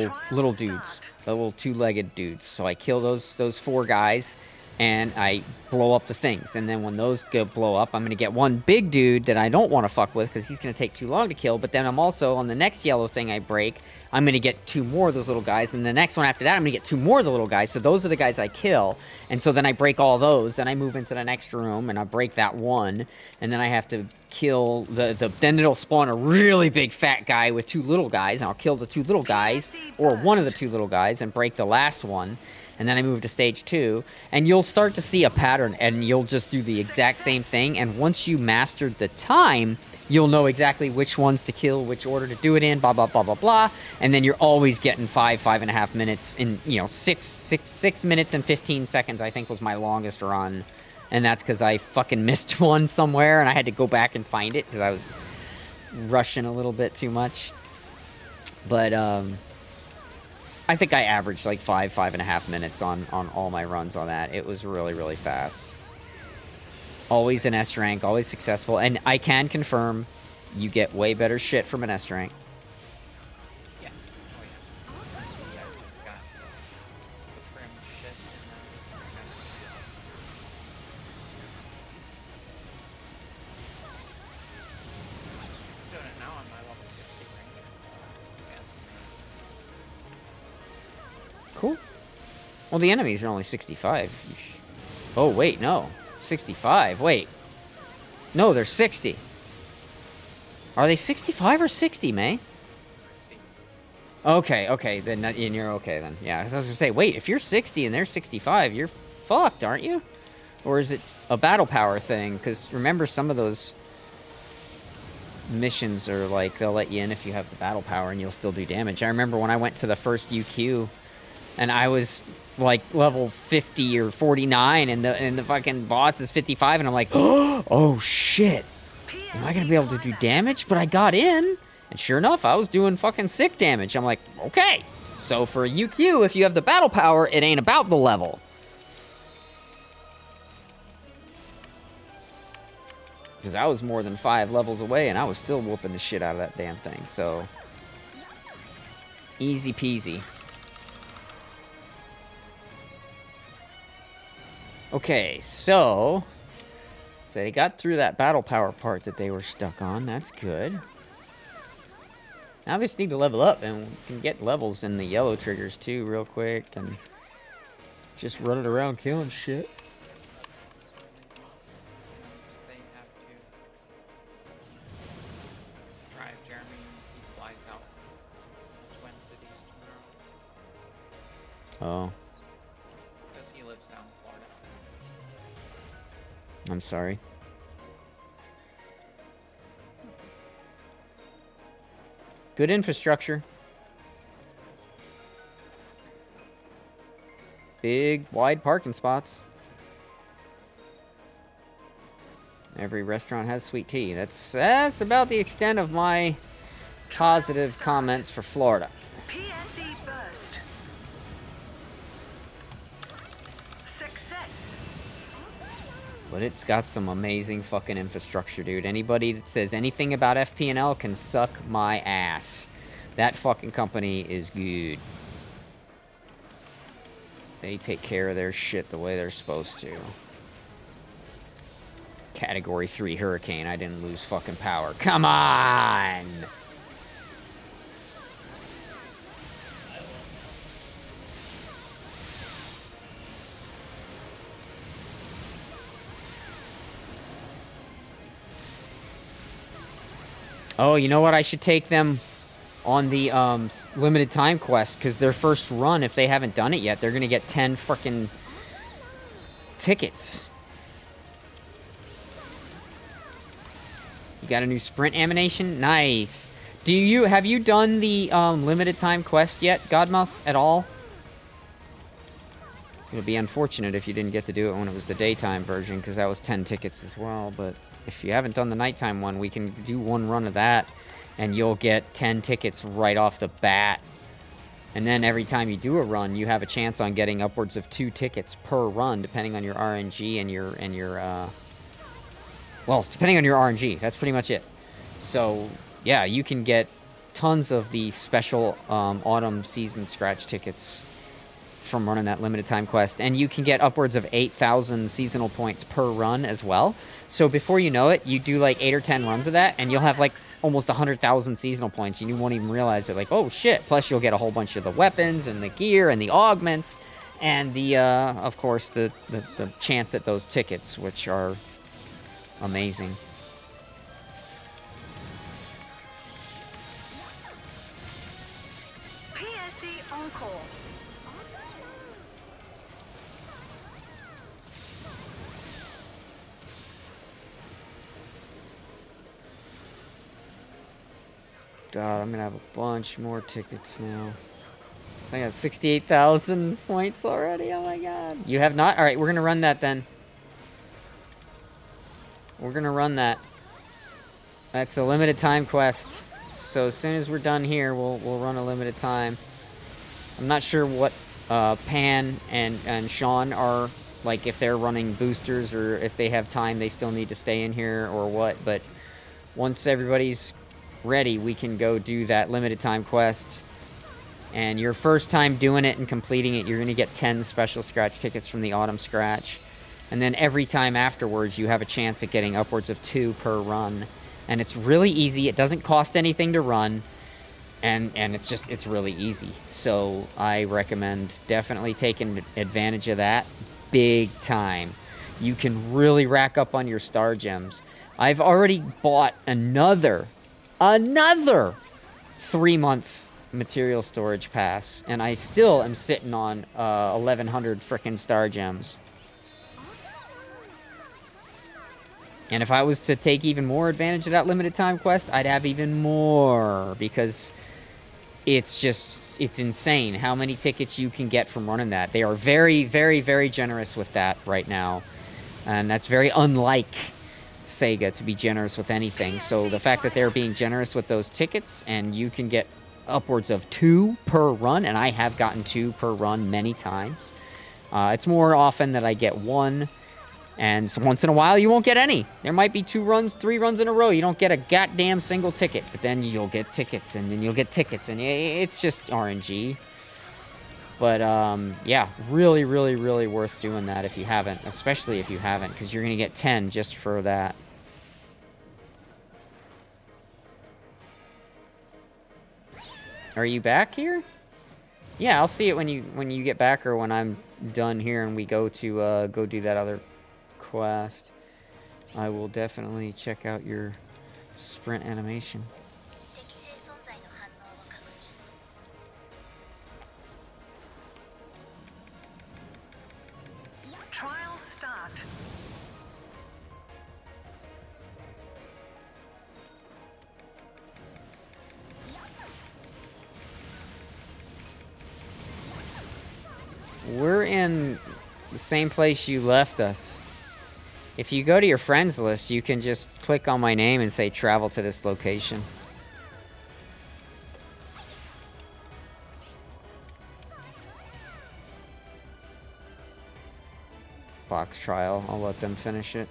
dudes. The little 2-legged dudes. So I kill those 4 guys. And I blow up the things. And then when those blow up, I'm going to get 1 big dude that I don't want to fuck with because he's going to take too long to kill. But then I'm also, on the next yellow thing I break, I'm going to get 2 more of those little guys. And the next one after that, I'm going to get 2 more of the little guys. So those are the guys I kill. And so then I break all those. Then I move into the next room and I break that one. And then I have to kill then it'll spawn a really big fat guy with 2 little guys. And I'll kill the 2 little guys, or one of the 2 little guys, and break the last one. And then I move to stage 2, and you'll start to see a pattern, and you'll just do the exact same thing. And once you mastered the time, you'll know exactly which ones to kill, which order to do it in, blah, blah, blah, blah, blah. And then you're always getting 5.5 minutes in, 6 minutes and 15 seconds, I think was my longest run. And that's because I fucking missed one somewhere, and I had to go back and find it because I was rushing a little bit too much. But, I think I averaged like 5.5 minutes on all my runs on that. It was really, really fast. Always an S rank, always successful. And I can confirm you get way better shit from an S rank. Yeah. Oh yeah. Yeah, I just got the prim shit and then doing it now on my level 60 rank. Cool. Well, the enemies are only 65. Oh, wait, no. 65. Wait. No, they're 60. Are they 65 or 60, May? Okay, then you're okay then. Yeah, because I was going to say, wait, if you're 60 and they're 65, you're fucked, aren't you? Or is it a battle power thing? Because remember, some of those missions are like, they'll let you in if you have the battle power and you'll still do damage. I remember when I went to the first UQ and I was like level 50 or 49 and the fucking boss is 55 and I'm like, oh shit, am I gonna be able to do damage? But I got in and sure enough, I was doing fucking sick damage. I'm like, okay. So for a UQ, if you have the battle power, it ain't about the level. Because I was more than 5 levels away and I was still whooping the shit out of that damn thing. So, easy peasy. Okay, so they got through that battle power part that they were stuck on. That's good. Now they just need to level up and we can get levels in the yellow triggers too real quick and just run it around killing shit. They have to drive Jeremy. He flies out Twin Cities tomorrow. Oh, Because he lives down in Florida. I'm sorry. Good infrastructure. Big, wide parking spots. Every restaurant has sweet tea. That's about the extent of my positive comments for Florida. PSE burst. Success. But it's got some amazing fucking infrastructure, dude. Anybody that says anything about FP&L can suck my ass. That fucking company is good. They take care of their shit the way they're supposed to. Category 3 hurricane. I didn't lose fucking power. Come on! Oh, you know what? I should take them on the limited time quest, because their first run, if they haven't done it yet, they're gonna get 10 frickin' tickets. You got a new sprint animation? Nice. Have you done the limited time quest yet, Godmouth, at all? It would be unfortunate if you didn't get to do it when it was the daytime version, because that was 10 tickets as well, but if you haven't done the nighttime one, we can do one run of that, and you'll get 10 tickets right off the bat. And then every time you do a run, you have a chance on getting upwards of 2 tickets per run, depending on your RNG and your well, depending on your RNG. That's pretty much it. So, yeah, you can get tons of the special autumn season scratch tickets from running that limited time quest. And you can get upwards of 8,000 seasonal points per run as well. So before you know it, you do like 8 or 10 runs of that, and you'll have like almost 100,000 seasonal points, and you won't even realize it. Like, oh shit! Plus, you'll get a whole bunch of the weapons and the gear and the augments, and the of course the chance at those tickets, which are amazing. PSE Encore. God, I'm gonna have a bunch more tickets now. I got 68,000 points already. Oh my god. You have not? Alright, we're gonna run that then. We're gonna run that. That's a limited time quest. So as soon as we're done here, we'll run a limited time. I'm not sure what Pan and Sean are, like, if they're running boosters or if they have time they still need to stay in here or what, but once everybody's ready, we can go do that limited time quest. And your first time doing it and completing it, you're going to get 10 special scratch tickets from the Autumn Scratch. And then every time afterwards, you have a chance at getting upwards of 2 per run. And it's really easy. It doesn't cost anything to run. And it's really easy. So I recommend definitely taking advantage of that big time. You can really rack up on your star gems. I've already bought another 3-month material storage pass, and I still am sitting on 1,100 frickin' star gems. And if I was to take even more advantage of that limited time quest, I'd have even more, because it's insane how many tickets you can get from running that. They are very, very, very generous with that right now. And that's very unlike Sega to be generous with anything. So the fact that they're being generous with those tickets, and you can get upwards of 2 per run, and I have gotten 2 per run many times. It's more often that I get 1, and so once in a while you won't get any. There might be 2 runs, 3 runs in a row. You don't get a goddamn single ticket, but then you'll get tickets, and then you'll get tickets, and it's just RNG. But, yeah, really, really, really worth doing that if you haven't, especially if you haven't, because you're going to get 10 just for that. Are you back here? Yeah, I'll see it when you get back, or when I'm done here and we go to, go do that other quest. I will definitely check out your sprint animation. Trial start. We're in the same place you left us. If you go to your friends list, you can just click on my name and say travel to this location. Box trial, I'll let them finish it.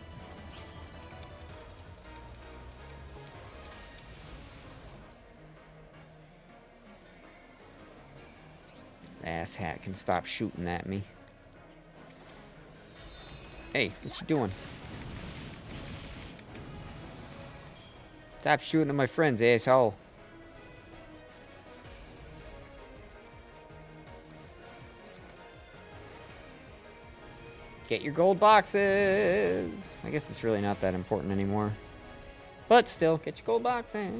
Asshat can stop shooting at me. Hey, what you doing? Stop shooting at my friends, asshole. Get your gold boxes. I guess it's really not that important anymore. But still, get your gold boxes.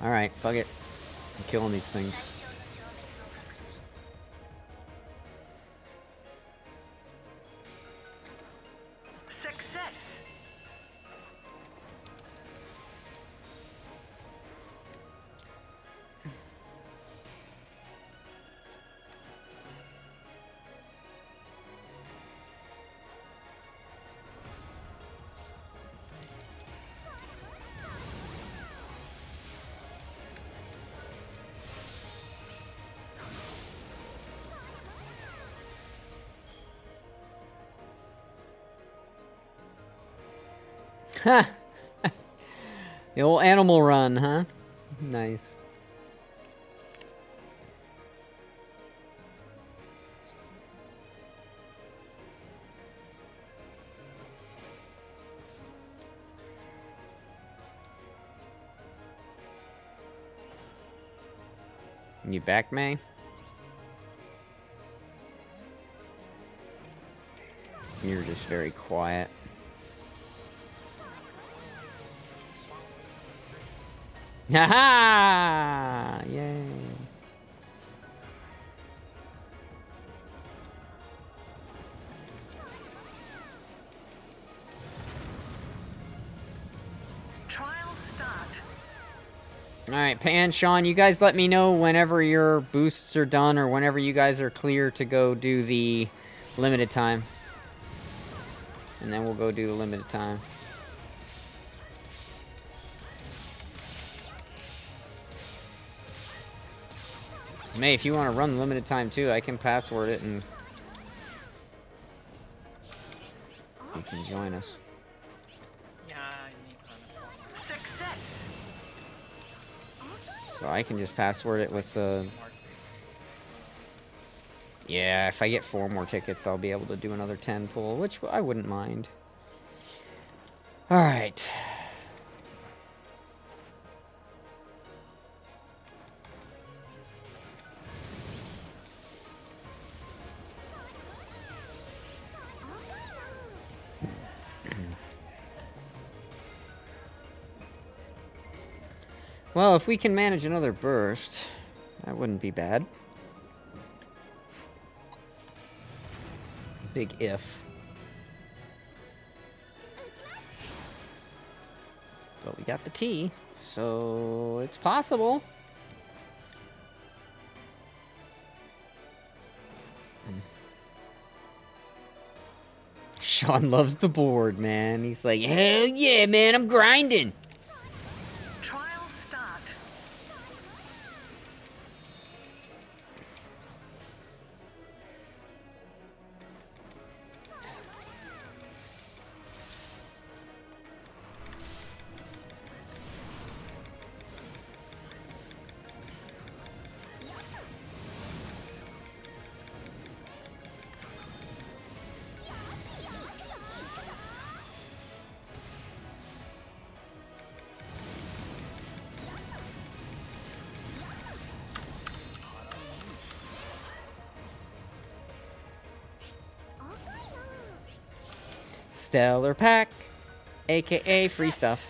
Alright, fuck it. I'm killing these things. Success. Ha! The old animal run, huh? Nice. You back, May? You're just very quiet. Ha-ha! Yay. Trial start. Alright, Pan, Sean, you guys let me know whenever your boosts are done, or whenever you guys are clear to go do the limited time. And then we'll go do the limited time. May, if you want to run limited time too, I can password it and you can join us. Yeah, I need Success. So I can just password it with the... Yeah, if I get 4 more tickets, I'll be able to do another 10 pull, which I wouldn't mind. Alright. Well, if we can manage another burst, that wouldn't be bad. Big if. But we got the T, so it's possible. Sean loves the board, man. He's like, hell yeah, man, I'm grinding. Trial start. Stellar Pack, aka free stuff.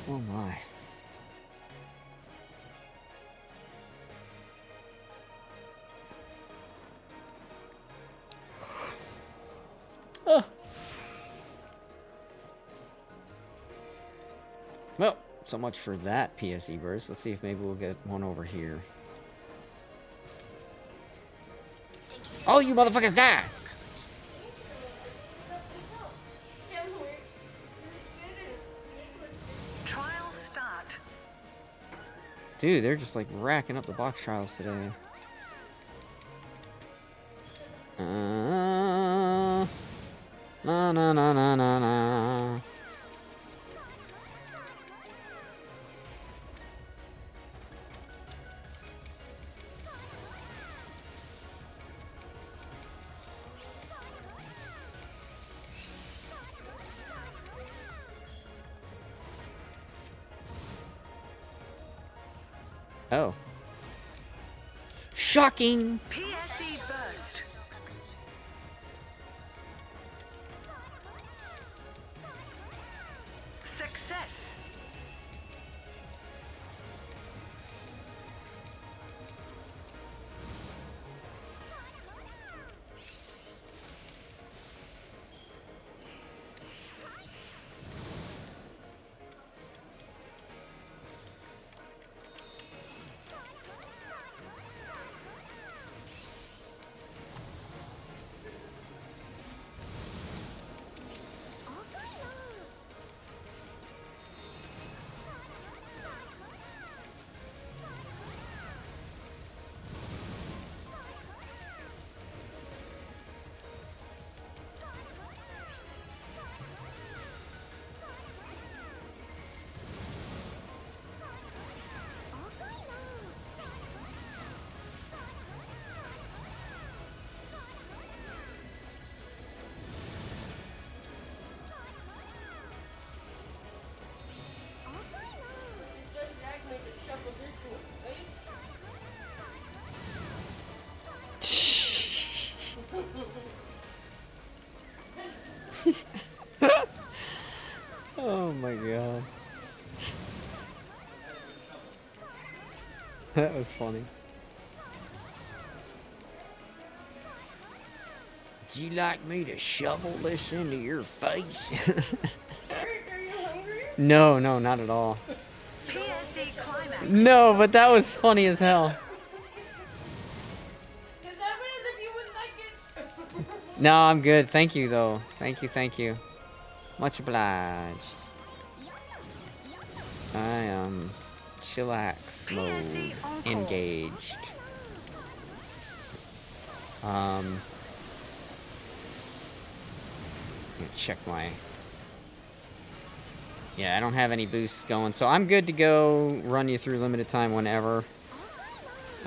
Oh my. Well, so much for that PSE burst. Let's see if maybe we'll get one over here. Oh, you motherfuckers die! Trial start. Dude, they're just like racking up the box trials today. Na na na na na na. Oh. Shocking! PSE burst. Success. Oh my god. That was funny. Would you like me to shovel this into your face? Are you hungry? No, no, not at all. PSE climax. No, but that was funny as hell. Because that means if you would like it. No, I'm good. Thank you, though. Thank you, thank you. Much obliged. I am chillax mode engaged. Let me check my... Yeah, I don't have any boosts going, so I'm good to go. Run you through limited time whenever.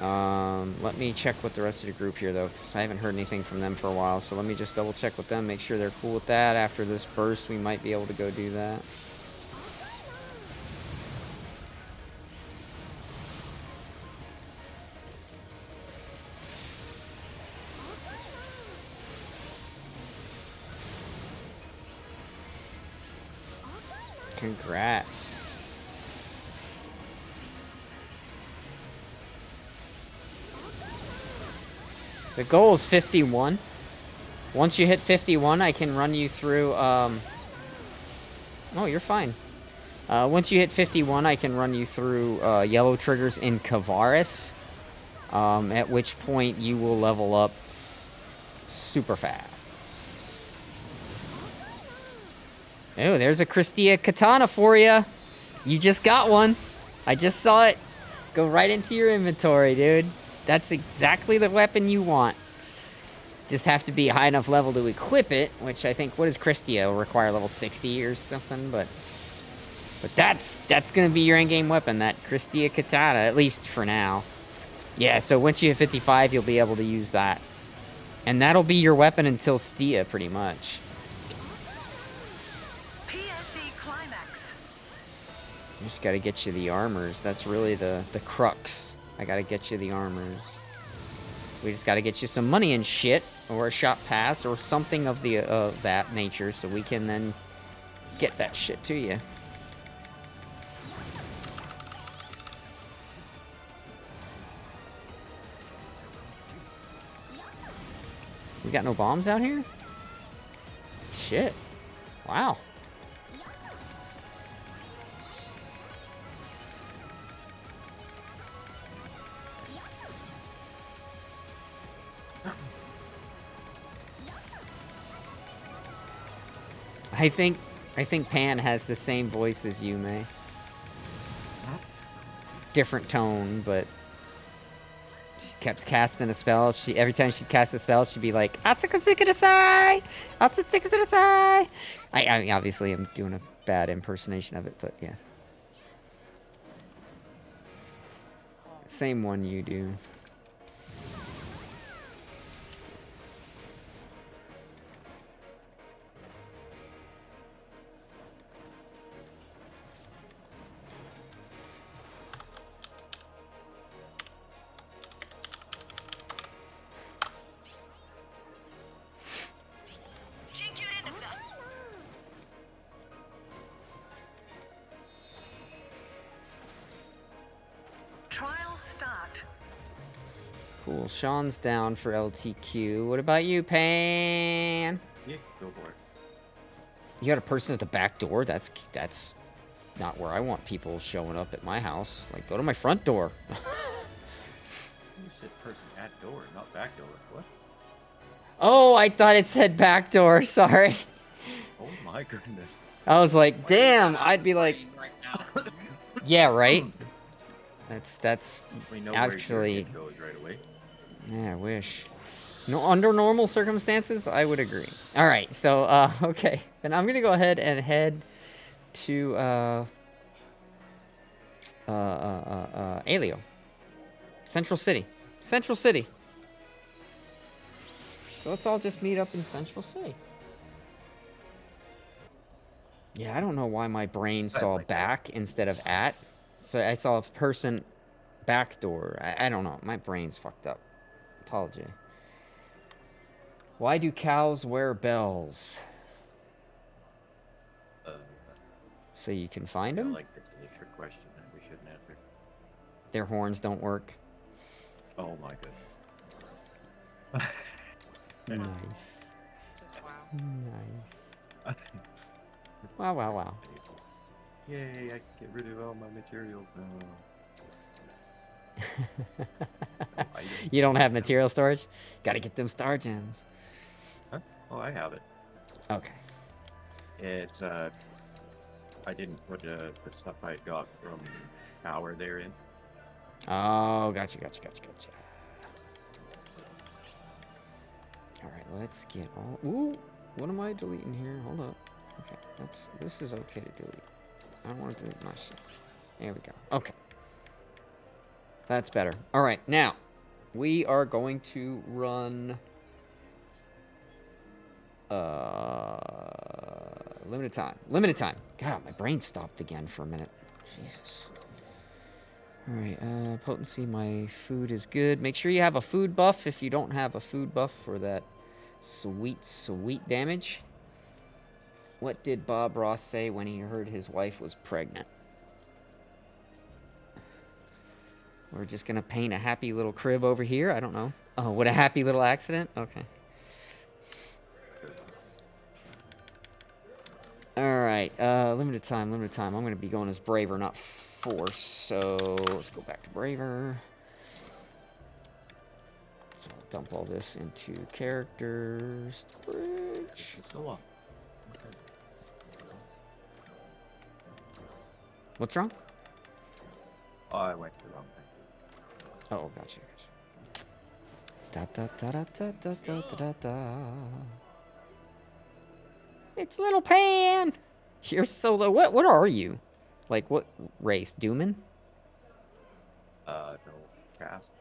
Let me check with the rest of the group here, though, because I haven't heard anything from them for a while. So let me just double check with them, make sure they're cool with that. After this burst, we might be able to go do that. Congrats. The goal is 51. Once you hit 51, I can run you through, Oh, you're fine. Once you hit 51, I can run you through, yellow triggers in Kavaris. At which point you will level up super fast. Oh, there's a Christia katana for you. You just got one. I just saw it go right into your inventory, dude. That's exactly the weapon you want. Just have to be a high enough level to equip it, which I think, what does Christia require, level 60 or something? But that's gonna be your endgame weapon, that Christia katana, at least for now. Yeah, so once you hit 55, you'll be able to use that. And that'll be your weapon until Stia, pretty much. PSE Climax. I just gotta get you the armors. That's really the crux. I gotta get you the armors. We just gotta get you some money and shit, or a shop pass, or something of that nature, so we can then get that shit to you. We got no bombs out here? Shit. Wow. I think Pan has the same voice as you, May. Different tone, but she kept casting a spell. Every time she'd cast a spell, she'd be like, "Atsukusikudasai! Atsukusikudasai!" I mean, obviously, I'm doing a bad impersonation of it, but yeah. Same one you do. Trial start. Cool. Sean's down for LTQ. What about you, Pan? Yeah, go for it. You got a person at the back door? That's not where I want people showing up at my house. Like, go to my front door. You said person at door, not back door. What? Oh, I thought it said back door. Sorry. Oh my goodness. I was like, damn. I'd be like, Right now. yeah, right. That's We know actually. where your goes right away. Yeah, I wish. No, under normal circumstances, I would agree. All right, so okay, then I'm gonna go ahead and head to Alio, Central City. So let's all just meet up in Central City. Yeah, I don't know why my brain saw like that. back instead of at. So I saw a person back door. I don't know. My brain's fucked up. Apology. Why do cows wear bells? So you can find I them? like this is a trick question that we shouldn't answer. Their horns don't work. Oh my goodness. Nice. Wow. Nice. Wow. Yay, I can get rid of all my materials now. You don't have material storage? Gotta get them star gems. Huh? Oh, I have it. Okay. It's, I didn't put the stuff I got from Power there in. Oh, gotcha. Alright, let's get all... Ooh, what am I deleting here? Hold up. Okay, this is okay to delete. I don't want to delete my shit. There we go. Okay. That's better. Alright, now, we are going to run... Limited time. God, my brain stopped again for a minute. Jesus. Alright, potency, my food is good. Make sure you have a food buff if you don't have a food buff for that sweet damage. What did Bob Ross say when he heard his wife was pregnant? We're just gonna paint a happy little crib over here? I don't know. Oh, what a happy little accident? Okay. Alright, limited time. I'm gonna be going as Braver, not Force, so let's go back to Braver. So I'll dump all this into characters. Bridge. So what? What's wrong? Oh, I went the wrong thing. Oh, gotcha. Da da da da da da da da da. It's Little Pan. You're Solo. What are you? Like what race? Dooman? No, cast.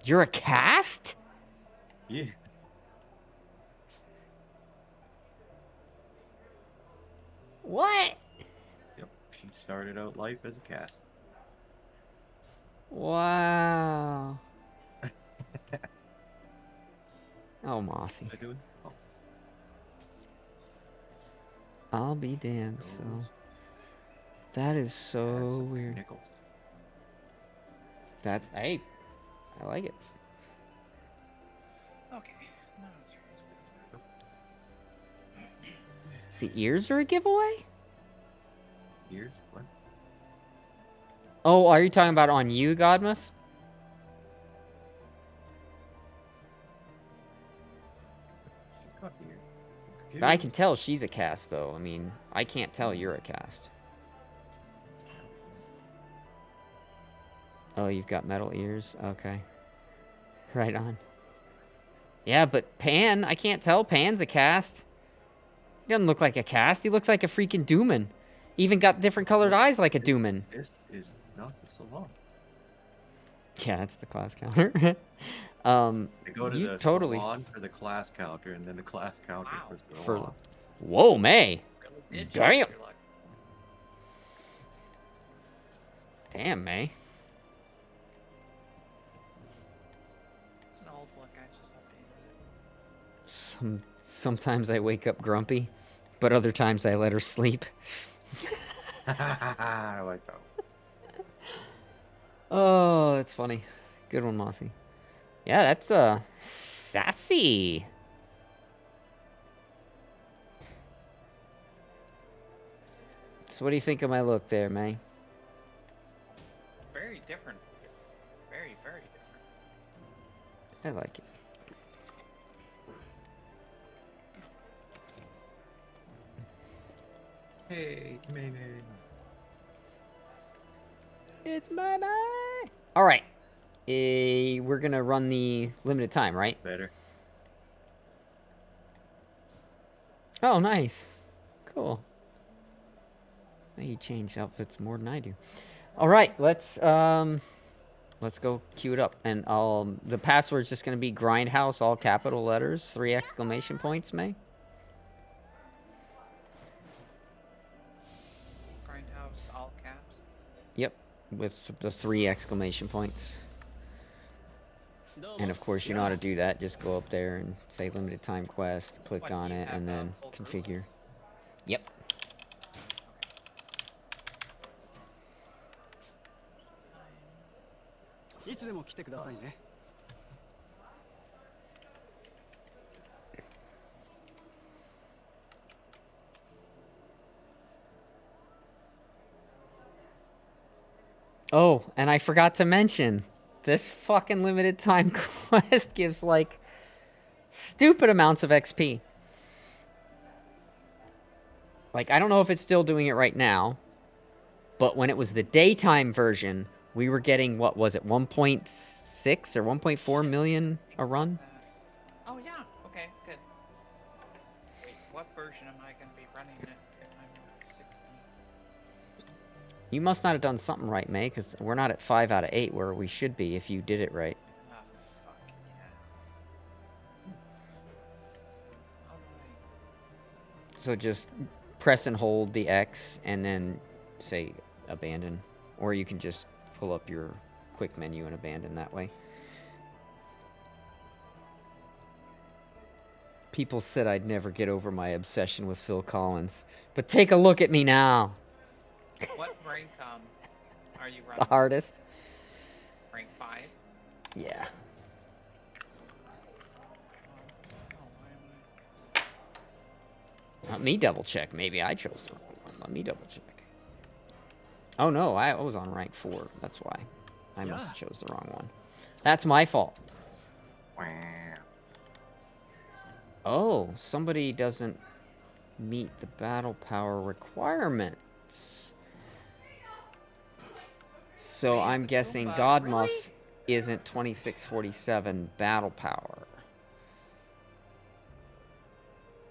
You're a cast? Yeah. What? Yep. She started out life as a cast. Wow. Oh, Mossy. I doing? Oh. I'll be damned. So that is so weird. Nichols. That's hey, I like it. Okay. The ears are a giveaway? Ears? What? Oh, are you talking about on you, Godmouth? She's got ears. But I can tell she's a cast, though. I mean, I can't tell you're a cast. Oh, you've got metal ears? Okay. Right on. Yeah, but Pan, I can't tell Pan's a cast. He doesn't look like a cast. He looks like a freaking Dooman. Even got different colored eyes like a Dooman. This is not the salon. Yeah, that's the class counter. They go to you the totally salon for the class counter, and then the class counter for the for salon. Whoa, May. Really did Damn. your luck. Damn, May. It's an old look. I just updated it. Sometimes I wake up grumpy, but other times I let her sleep. I like that one. Oh, that's funny. Good one, Mossy. Yeah, that's sassy. So what do you think of my look there, May? Very different. Very, very different. I like it. Hey, maybe. It's my bye. All right. We're going to run the limited time, right? Better. Oh, nice. Cool. Now you change outfits more than I do. All right, let's go queue it up. And the password's just going to be Grindhouse, all capital letters, 3 exclamation points, May. Grindhouse, all caps. Yep, with the 3 exclamation points. And of course, you know how to do that. Just go up there and say limited time quest, click What, on you it, have and a then full group? configure. Yep. Oh, and I forgot to mention, this fucking limited time quest gives, like, stupid amounts of XP. Like, I don't know if it's still doing it right now, but when it was the daytime version, we were getting, what was it, 1.6 or 1.4 million a run? Oh yeah. Okay. Good. Wait, what version am I going to be running it if I'm at 60? You must not have done something right, May, because we're not at 5 out of 8 where we should be if you did it right. Oh fuck yeah. Alright. So just press and hold the X and then say abandon. Or you can just pull up your quick menu and abandon that way. People said I'd never get over my obsession with Phil Collins. But take a look at me now. What rank are you The running? hardest. Rank 5? Yeah. Let me double check. Maybe I chose the wrong one. Let me double check. Oh no, I was on rank 4. That's why. I must have chose the wrong one. That's my fault. Oh, somebody doesn't meet the battle power requirements. So I'm guessing Godmuff isn't 2647 battle power.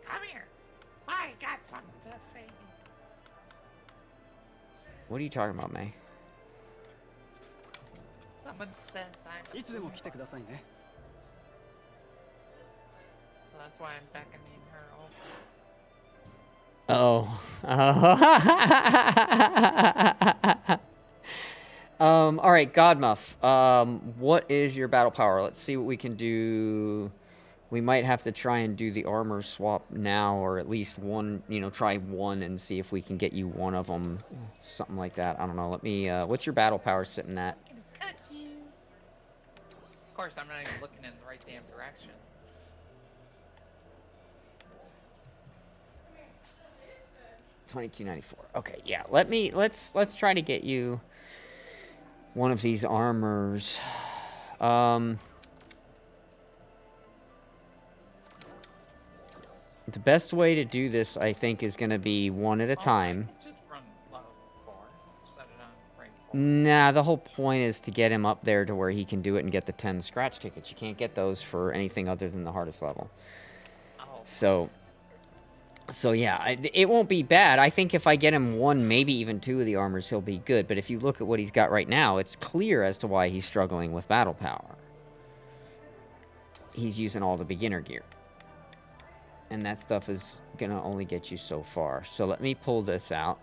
Come here. I got something to say. What are you talking about, May? Someone says I'm. いつでも来てくださいね。 So that's why I'm beckoning her over. Oh. All right, Godmuff. What is your battle power? Let's see what we can do. We might have to try and do the armor swap now, or at least one, try one and see if we can get you one of them. Something like that. I don't know. Let me, what's your battle power sitting at? Of course, I'm not even looking in the right damn direction. $22.94. Okay, yeah. Let's try to get you one of these armors. The best way to do this, I think, is going to be one at a time. Just run level 4. Set it on rank 4. Nah, the whole point is to get him up there to where he can do it and get the 10 scratch tickets. You can't get those for anything other than the hardest level. Oh. So yeah, it won't be bad. I think if I get him one, maybe even two of the armors, he'll be good. But if you look at what he's got right now, it's clear as to why he's struggling with battle power. He's using all the beginner gear. And that stuff is going to only get you so far. So let me pull this out.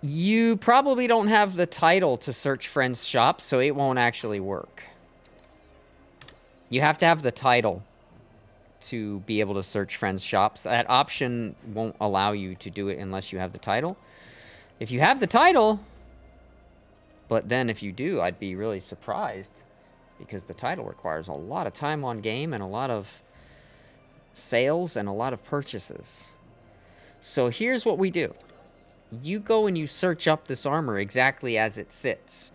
You probably don't have the title to search friends' shops, so it won't actually work. You have to have the title to be able to search friends' shops. That option won't allow you to do it unless you have the title. If you have the title, but then if you do, I'd be really surprised because the title requires a lot of time on game and a lot of sales and a lot of purchases. So here's what we do. You go and you search up this armor exactly as it sits.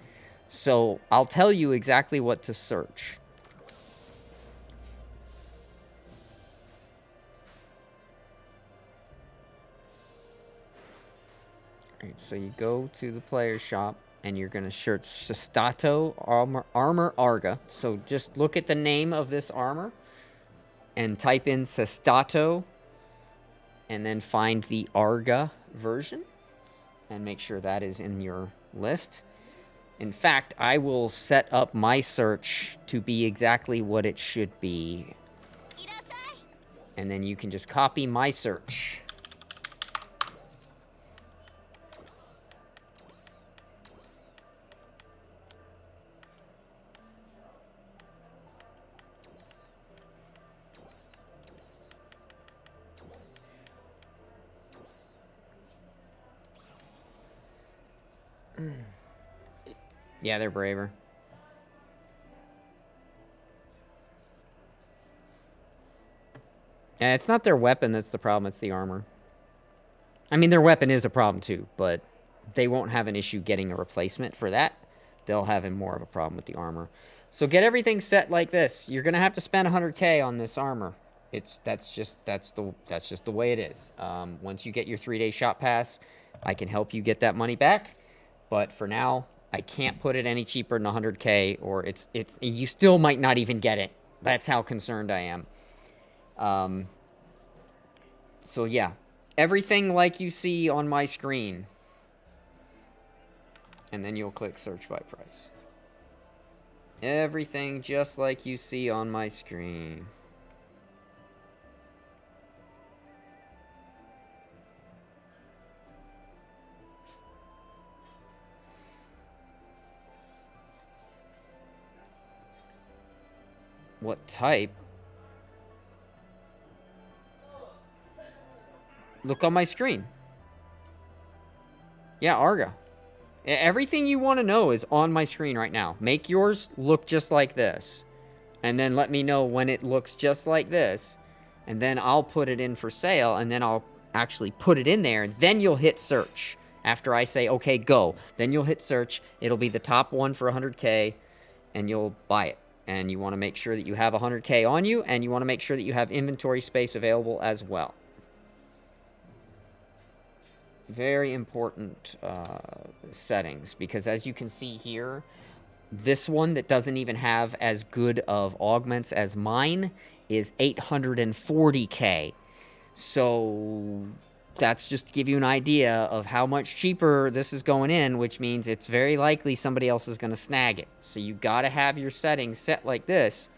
So I'll tell you exactly what to search. Alright, so you go to the player shop and you're going to search Sestato Armor Arga. So just look at the name of this armor and type in Sestato and then find the Arga version and make sure that is in your list. In fact, I will set up my search to be exactly what it should be. And then you can just copy my search. Yeah, they're braver. And it's not their weapon that's the problem, it's the armor. I mean, their weapon is a problem too, but they won't have an issue getting a replacement for that. They'll have more of a problem with the armor. So get everything set like this. You're gonna have to spend 100K on this armor. That's just the way it is. Once you get your 3-day shop pass, I can help you get that money back. But for now, I can't put it any cheaper than 100K, or you still might not even get it. That's how concerned I am. So yeah, everything like you see on my screen. And then you'll click search by price. Everything just like you see on my screen. What type? Look on my screen. Yeah, Arga. Everything you want to know is on my screen right now. Make yours look just like this. And then let me know when it looks just like this. And then I'll put it in for sale. And then I'll actually put it in there. Then you'll hit search. After I say, okay, go. Then you'll hit search. It'll be the top one for 100K. And you'll buy it. And you want to make sure that you have 100K on you. And you want to make sure that you have inventory space available as well. Very important settings, because as you can see here, this one that doesn't even have as good of augments as mine is 840K. So that's just to give you an idea of how much cheaper this is going in, which means it's very likely somebody else is going to snag it. So you got to have your settings set like this,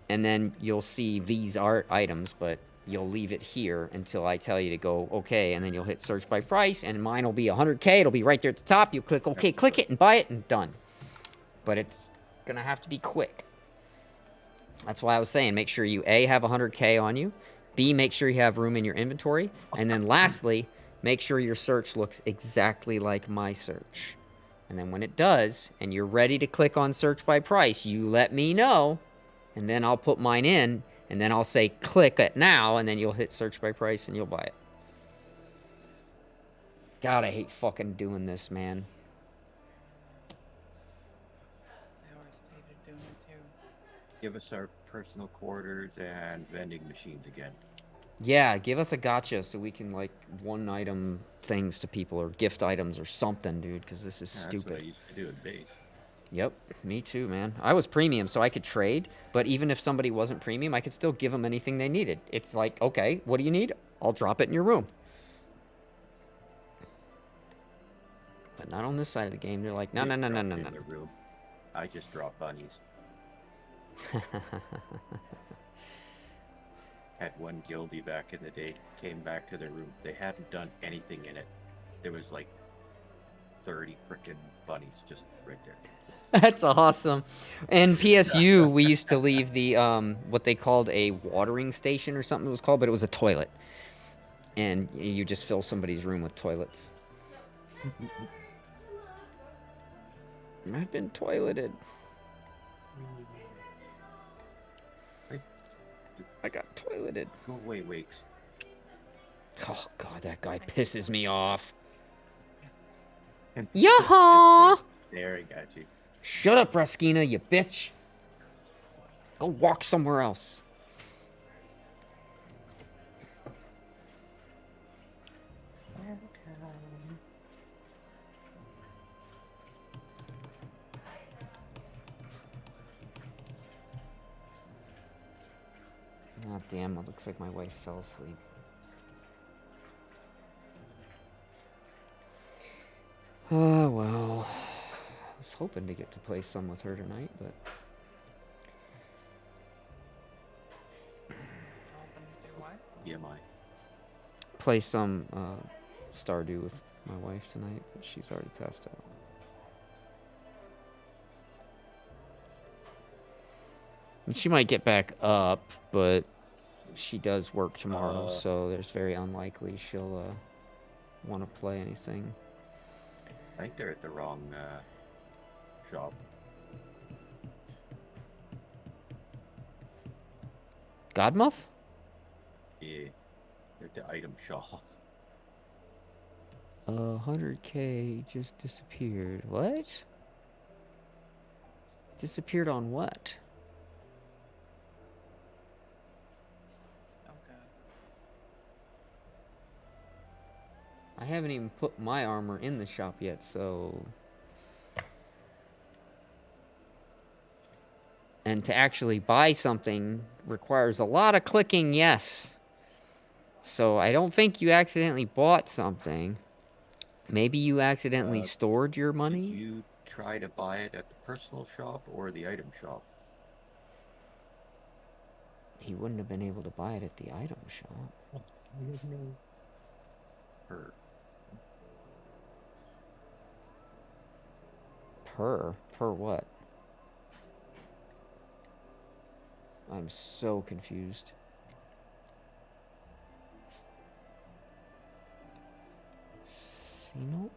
and then you'll see these art items, but you'll leave it here until I tell you to go okay, and then you'll hit search by price, and mine will be 100K. It'll be right there at the top. You'll click okay, click it, and buy it, and done. But it's gonna have to be quick. That's why I was saying, make sure you A, have 100K on you, B, make sure you have room in your inventory, and then lastly, make sure your search looks exactly like my search. And then when it does, and you're ready to click on search by price, you let me know, and then I'll put mine in, and then I'll say click it now, and then you'll hit search by price and you'll buy it. God, I hate fucking doing this, man. I always hated doing it too. Give us our personal quarters and vending machines again. Yeah, give us a gotcha so we can, like, one item things to people or gift items or something, dude, because this is stupid. That's what I used to do in base. Yep, me too, man. I was premium, so I could trade, but even if somebody wasn't premium, I could still give them anything they needed. It's like, okay, what do you need? I'll drop it in your room. But not on this side of the game. They're like, no. I just drop bunnies. Had one guildie back in the day, came back to their room. They hadn't done anything in it. There was like 30 frickin' bunnies just right there. That's awesome. In PSU, we used to leave the, what they called a watering station or something it was called, but it was a toilet. And you just fill somebody's room with toilets. I've been toileted. I got toileted. Go away, Wakes. Oh, God, that guy pisses me off. Yaha! There, I got you. Shut up, Raskina, you bitch. Go walk somewhere else. Oh, damn, it looks like my wife fell asleep. Oh, well. I was hoping to get to play some with her tonight, but... EMI. Play some Stardew with my wife tonight, but she's already passed out. And she might get back up, but she does work tomorrow, so there's very unlikely she'll want to play anything. I think they're at the wrong shop. Godmuth? Yeah, they're at the item shop. 100K just disappeared. What? Disappeared on what? I haven't even put my armor in the shop yet, so... And to actually buy something requires a lot of clicking yes. So I don't think you accidentally bought something. Maybe you accidentally stored your money? Did you try to buy it at the personal shop or the item shop? He wouldn't have been able to buy it at the item shop. Per. Per what? I'm so confused. Sino?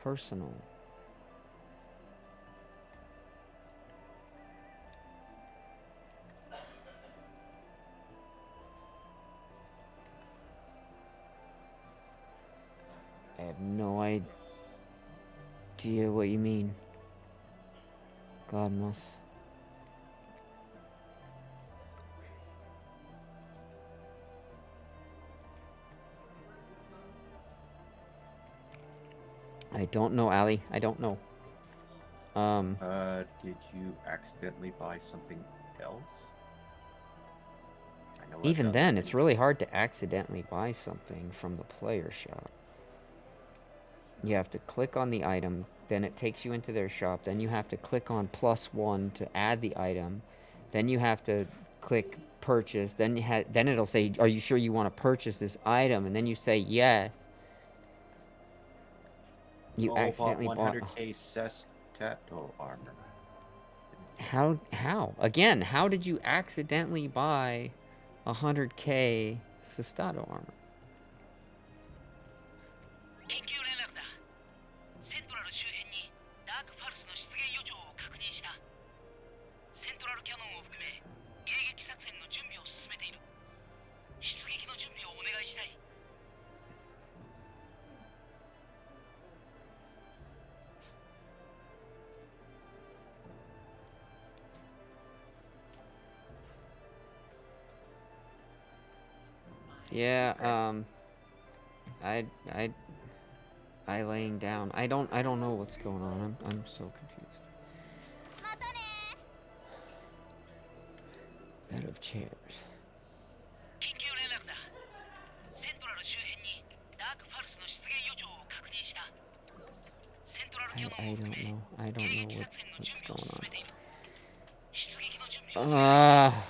Personal. I have no idea what you mean. God must. I don't know, Ali. I don't know. Did you accidentally buy something else? I know I've Even done then, that it's before. really hard to accidentally buy something from the player shop. You have to click on the item, then it takes you into their shop, then you have to click on +1 to add the item, then you have to click purchase, then then it'll say, are you sure you want to purchase this item? And then you say yes. You accidentally bought 100k Sestato armor. How? Again, how did you accidentally buy 100k Sestato armor? 緊急連絡だ。セントラル周辺にダークパルスの出現予兆を確認した。セントラルキャノンを含め迎撃作戦の準備を進めている。出撃の準備をお願いしたい。Yeah, I laying down. I don't know what's going on. I'm so confused. またね Bed of chairs. 緊急連絡だ。セントラル周辺にダークパルスの出現予兆を確認した。セントラルキャノンを含め I don't 迎 know 撃作戦の準 what's 備を going 進め on. ている。出撃の準備をお願いしたい。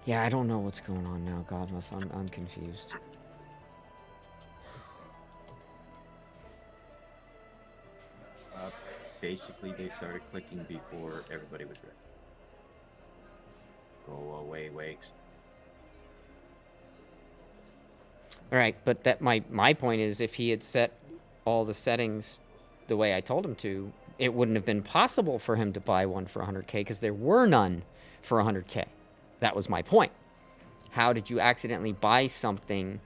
Yeah, I don't know what's going on now, Godmouth. I'm confused. Basically, they started clicking before everybody was ready. Go away, Wakes. All right, but that my point is, if he had set all the settings the way I told him to, it wouldn't have been possible for him to buy one for 100k because there were none for 100k. That was my point. How did you accidentally buy something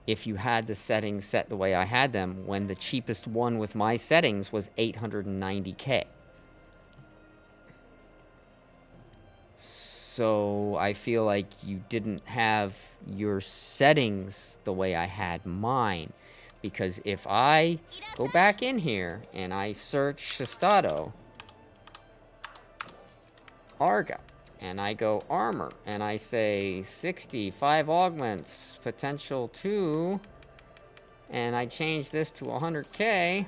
if you had the settings set the way I had them when the cheapest one with my settings was 890k? So I feel like you didn't have your settings the way I had mine. Because if I go back in here and I search Sestato, Arga, and I go armor, and I say 65 augments, potential 2, and I change this to 100k,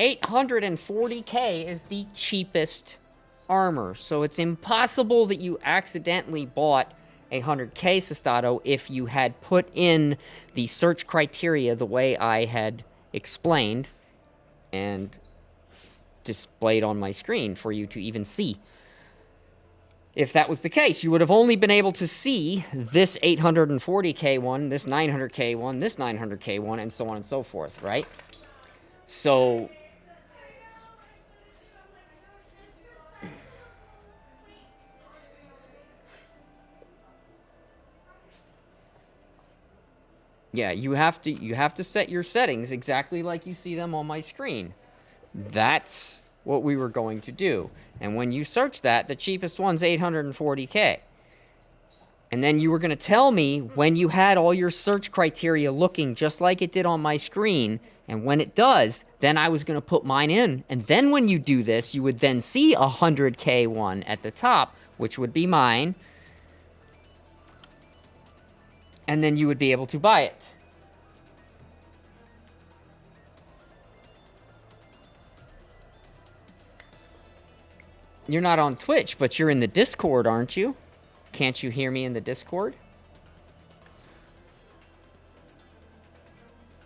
840k is the cheapest armor. So it's impossible that you accidentally bought a 100k Sestato if you had put in the search criteria the way I had explained and displayed on my screen for you to even see. If that was the case, you would have only been able to see this 840k one, this 900k one, this 900k one, and so on and so forth, right? So yeah, you have to set your settings exactly like you see them on my screen. That's what we were going to do. And when you search that, the cheapest one's 840K. And then you were going to tell me when you had all your search criteria looking just like it did on my screen. And when it does, then I was going to put mine in. And then when you do this, you would then see a 100K one at the top, which would be mine. And then you would be able to buy it. You're not on Twitch, but you're in the Discord, aren't you? Can't you hear me in the Discord?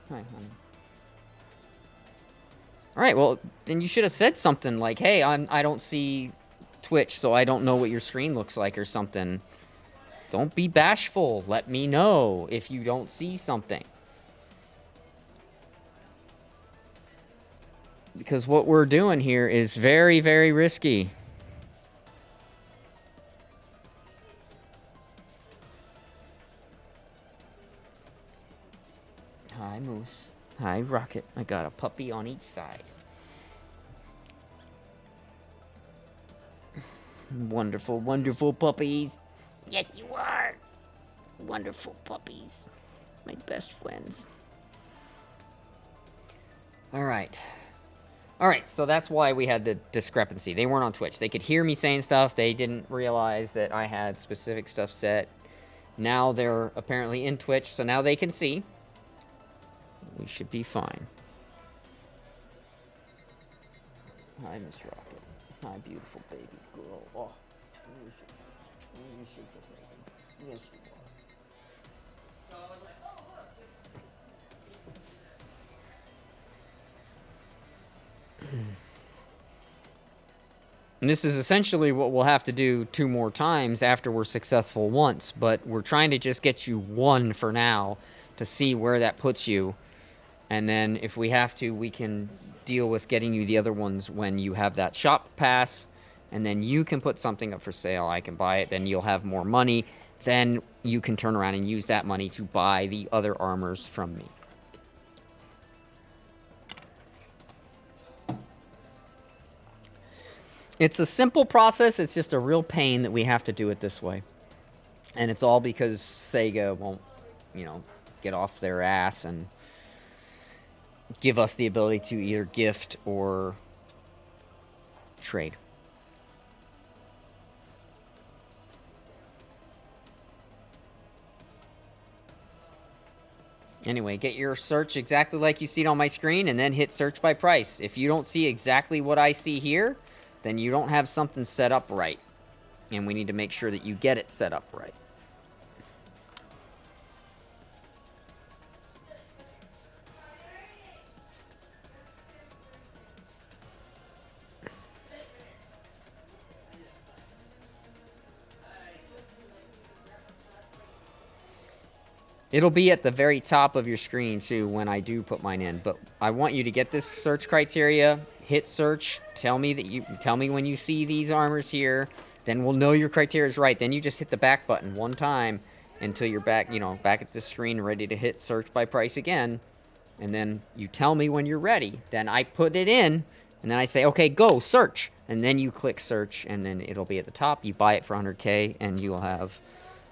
Hi, honey. All right, well, then you should have said something like, hey, I don't see Twitch, so I don't know what your screen looks like or something. Don't be bashful. Let me know if you don't see something. Because what we're doing here is very, very risky. Hi, Moose. Hi, Rocket. I got a puppy on each side. Wonderful, wonderful puppies. Yes, you are. Wonderful puppies. My best friends. All right. All right, so that's why we had the discrepancy. They weren't on Twitch. They could hear me saying stuff. They didn't realize that I had specific stuff set. Now they're apparently in Twitch, so now they can see. We should be fine. Hi, Miss Rocket. Hi, beautiful baby girl. Oh, you're so baby. Yes, you are. And this is essentially what we'll have to do 2 more times after we're successful once, but we're trying to just get you 1 for now to see where that puts you. And then if we have to, we can deal with getting you the other ones when you have that shop pass. And then you can put something up for sale. I can buy it. Then you'll have more money. Then you can turn around and use that money to buy the other armors from me. It's a simple process. It's just a real pain that we have to do it this way. And it's all because Sega won't, you know, get off their ass and give us the ability to either gift or trade. Anyway, get your search exactly like you see it on my screen and then hit search by price. If you don't see exactly what I see here, then you don't have something set up right. And we need to make sure that you get it set up right. It'll be at the very top of your screen, too, when I do put mine in. But I want you to get this search criteria, hit search, tell me when you see these armors here, then we'll know your criteria is right. Then you just hit the back button 1 time until you're back, you know, back at the screen, ready to hit search by price again. And then you tell me when you're ready. Then I put it in, and then I say, okay, go, search. And then you click search, and then it'll be at the top. You buy it for 100K, and you'll have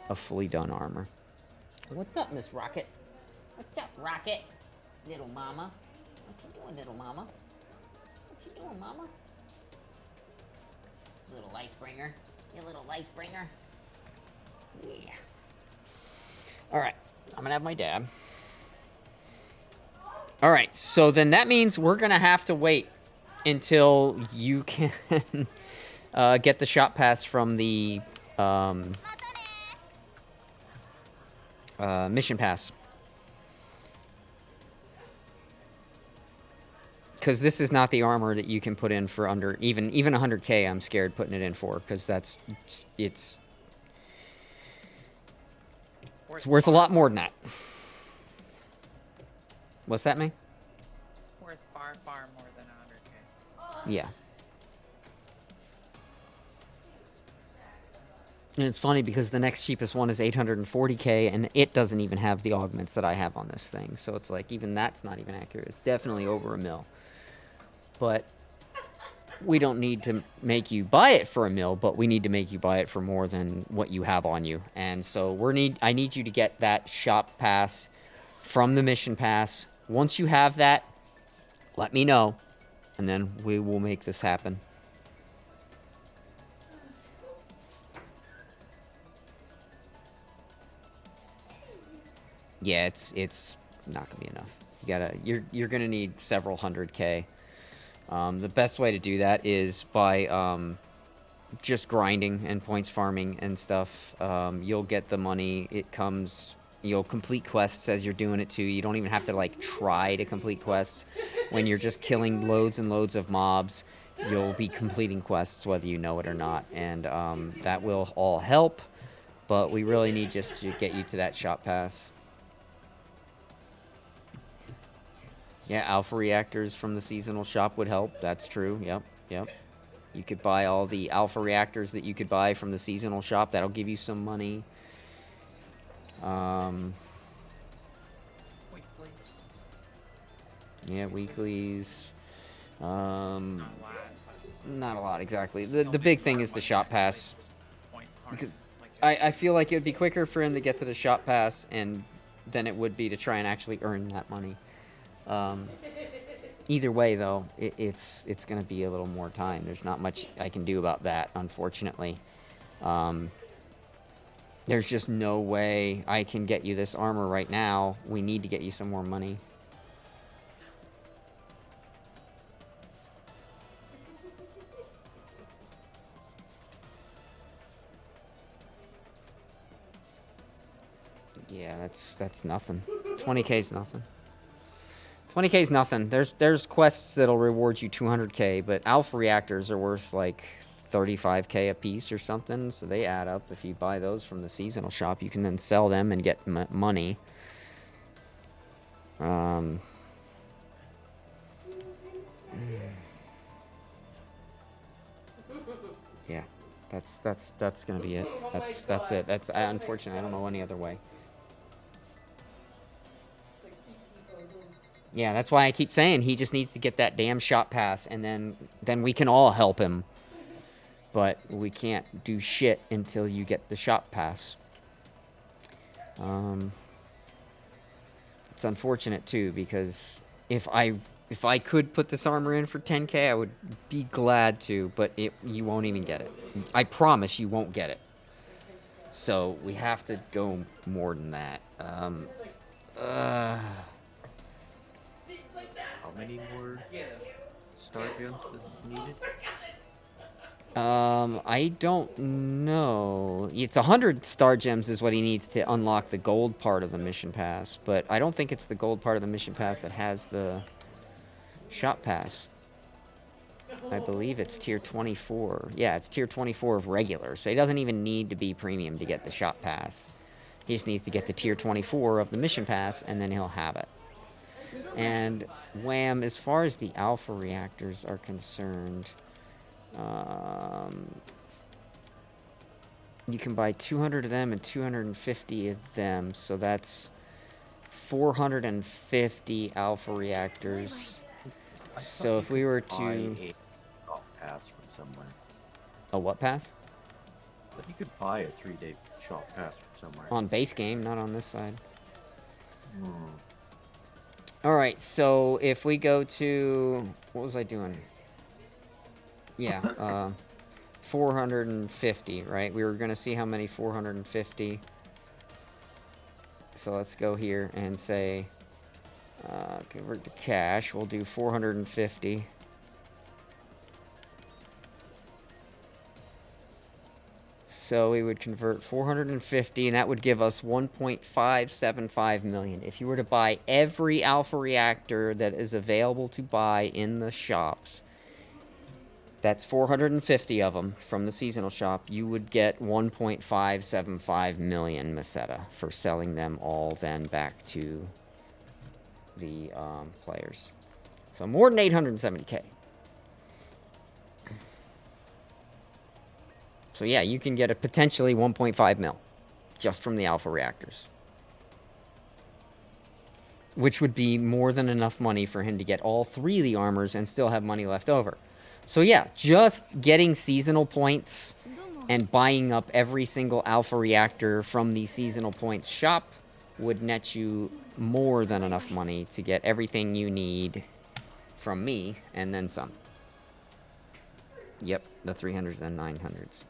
a fully done armor. What's up, Miss Rocket? What's up, Rocket? Little mama. What you doing, little mama? What you doing, mama? Little life bringer. You little life bringer. Yeah. Alright. I'm gonna have my dab. Alright, so then that means we're gonna have to wait until you can get the shop pass from the mission pass. Because this is not the armor that you can put in for under even 100K. I'm scared putting it in for, because it's worth a lot more than that. What's that mean? Worth far, far more than 100K. Yeah. And it's funny because the next cheapest one is 840K, and it doesn't even have the augments that I have on this thing. So it's like, even that's not even accurate. It's definitely over $1 mil. But we don't need to make you buy it for $1 mil, but we need to make you buy it for more than what you have on you. And so I need you to get that shop pass from the mission pass. Once you have that, let me know, and then we will make this happen. Yeah, it's not gonna be enough. You're gonna need several 100K. The best way to do that is by just grinding and points farming and stuff. You'll get the money. It comes. You'll complete quests as you're doing it too. You don't even have to like try to complete quests. When you're just killing loads and loads of mobs, you'll be completing quests whether you know it or not, and that will all help. But we really need just to get you to that shop pass. Yeah, alpha reactors from the seasonal shop would help. That's true. Yep. You could buy all the alpha reactors that you could buy from the seasonal shop. That'll give you some money. Yeah, weeklies. Not a lot, exactly. The big thing is the shop pass. Because I feel like it would be quicker for him to get to the shop pass and than it would be to try and actually earn that money. Either way, though, it's going to be a little more time. There's not much I can do about that, unfortunately. There's just no way I can get you this armor right now. We need to get you some more money. Yeah, that's nothing. 20K is nothing. 20K is nothing. There's quests that'll reward you 200K, but alpha reactors are worth like 35K a piece or something, so they add up. If you buy those from the seasonal shop, you can then sell them and get money. Yeah, that's gonna be it. That's it. That's unfortunately, I don't know any other way. Yeah, that's why I keep saying he just needs to get that damn shop pass, and then we can all help him. But we can't do shit until you get the shop pass. It's unfortunate too, because if I could put this armor in for 10K, I would be glad to, but you won't even get it. I promise you won't get it. So we have to go more than that. How many more star gems is needed? I don't know. It's 100 star gems is what he needs to unlock the gold part of the mission pass, but I don't think it's the gold part of the mission pass that has the shop pass. I believe it's tier 24. Yeah, it's tier 24 of regular, so he doesn't even need to be premium to get the shop pass. He just needs to get to tier 24 of the mission pass, and then he'll have it. And wham, as far as the alpha reactors are concerned, you can buy 200 of them and 250 of them, so that's 450 alpha reactors. So if we were to buy a shop pass from somewhere. A what pass? But you could buy a 3-day shop pass from somewhere. On base game, not on this side. Alright, so if we go to... What was I doing? Yeah, 450, right? We were going to see how many 450. So let's go here and say... convert to cash. We'll do 450. So we would convert 450, and that would give us 1.575 million. If you were to buy every alpha reactor that is available to buy in the shops, that's 450 of them from the seasonal shop, you would get 1.575 million Meseta for selling them all then back to the players. So more than 870K. So yeah, you can get a potentially 1.5 mil just from the alpha reactors. Which would be more than enough money for him to get all 3 of the armors and still have money left over. So yeah, just getting seasonal points and buying up every single alpha reactor from the seasonal points shop would net you more than enough money to get everything you need from me and then some. Yep, the 300s and 900s.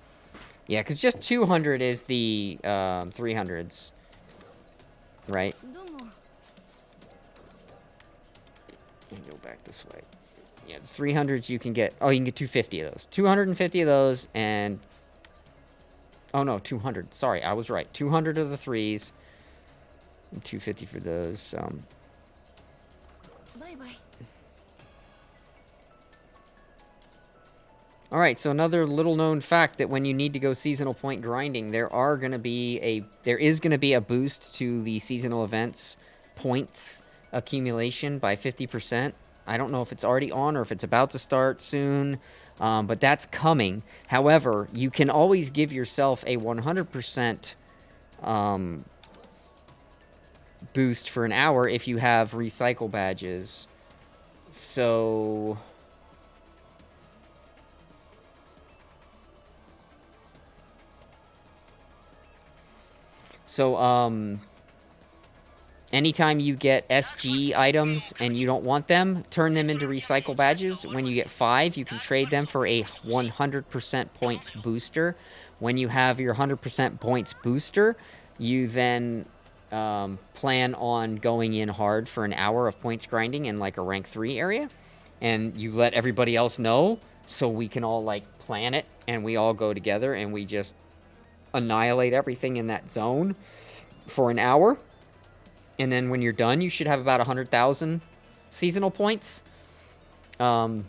Yeah, because just 200 is the 300s, right? And go back this way. Yeah, the 300s you can get... Oh, you can get 250 of those. 250 of those and... Oh, no, 200. Sorry, I was right. 200 of the 3s. And 250 for those. Bye-bye. Alright, so another little known fact that when you need to go seasonal point grinding, there is going to be a boost to the seasonal events points accumulation by 50%. I don't know if it's already on or if it's about to start soon, but that's coming. However, you can always give yourself a 100% boost for an hour if you have recycle badges. So... anytime you get SG items and you don't want them, turn them into recycle badges. When you get 5, you can trade them for a 100% points booster. When you have your 100% points booster, you then plan on going in hard for an hour of points grinding in like a rank 3 area. And you let everybody else know so we can all like plan it and we all go together and we just annihilate everything in that zone for an hour. And then when you're done, you should have about 100,000 seasonal points. So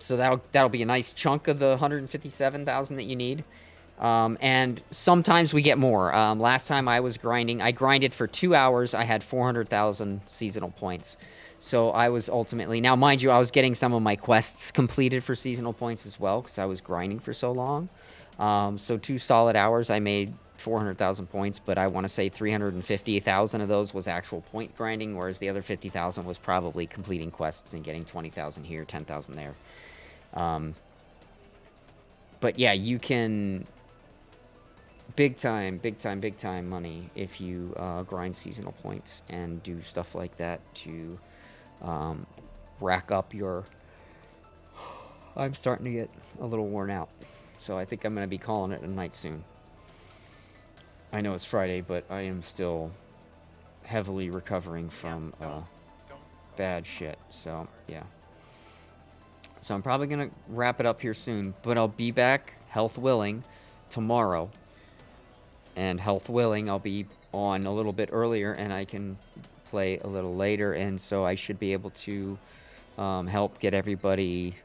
that'll be a nice chunk of the 157,000 that you need. And sometimes we get more. Last time I was grinding, I grinded for 2 hours. I had 400,000 seasonal points. So I was ultimately... Now, mind you, I was getting some of my quests completed for seasonal points as well because I was grinding for so long. So 2 solid hours, I made 400,000 points, but I want to say 350,000 of those was actual point grinding, whereas the other 50,000 was probably completing quests and getting 20,000 here, 10,000 there. But yeah, you can... Big time money if you grind seasonal points and do stuff like that to rack up your... I'm starting to get a little worn out. So I think I'm going to be calling it a night soon. I know it's Friday, but I am still heavily recovering from bad shit. So, yeah. So I'm probably going to wrap it up here soon. But I'll be back, health willing, tomorrow. And health willing, I'll be on a little bit earlier and I can play a little later. And so I should be able to help get everybody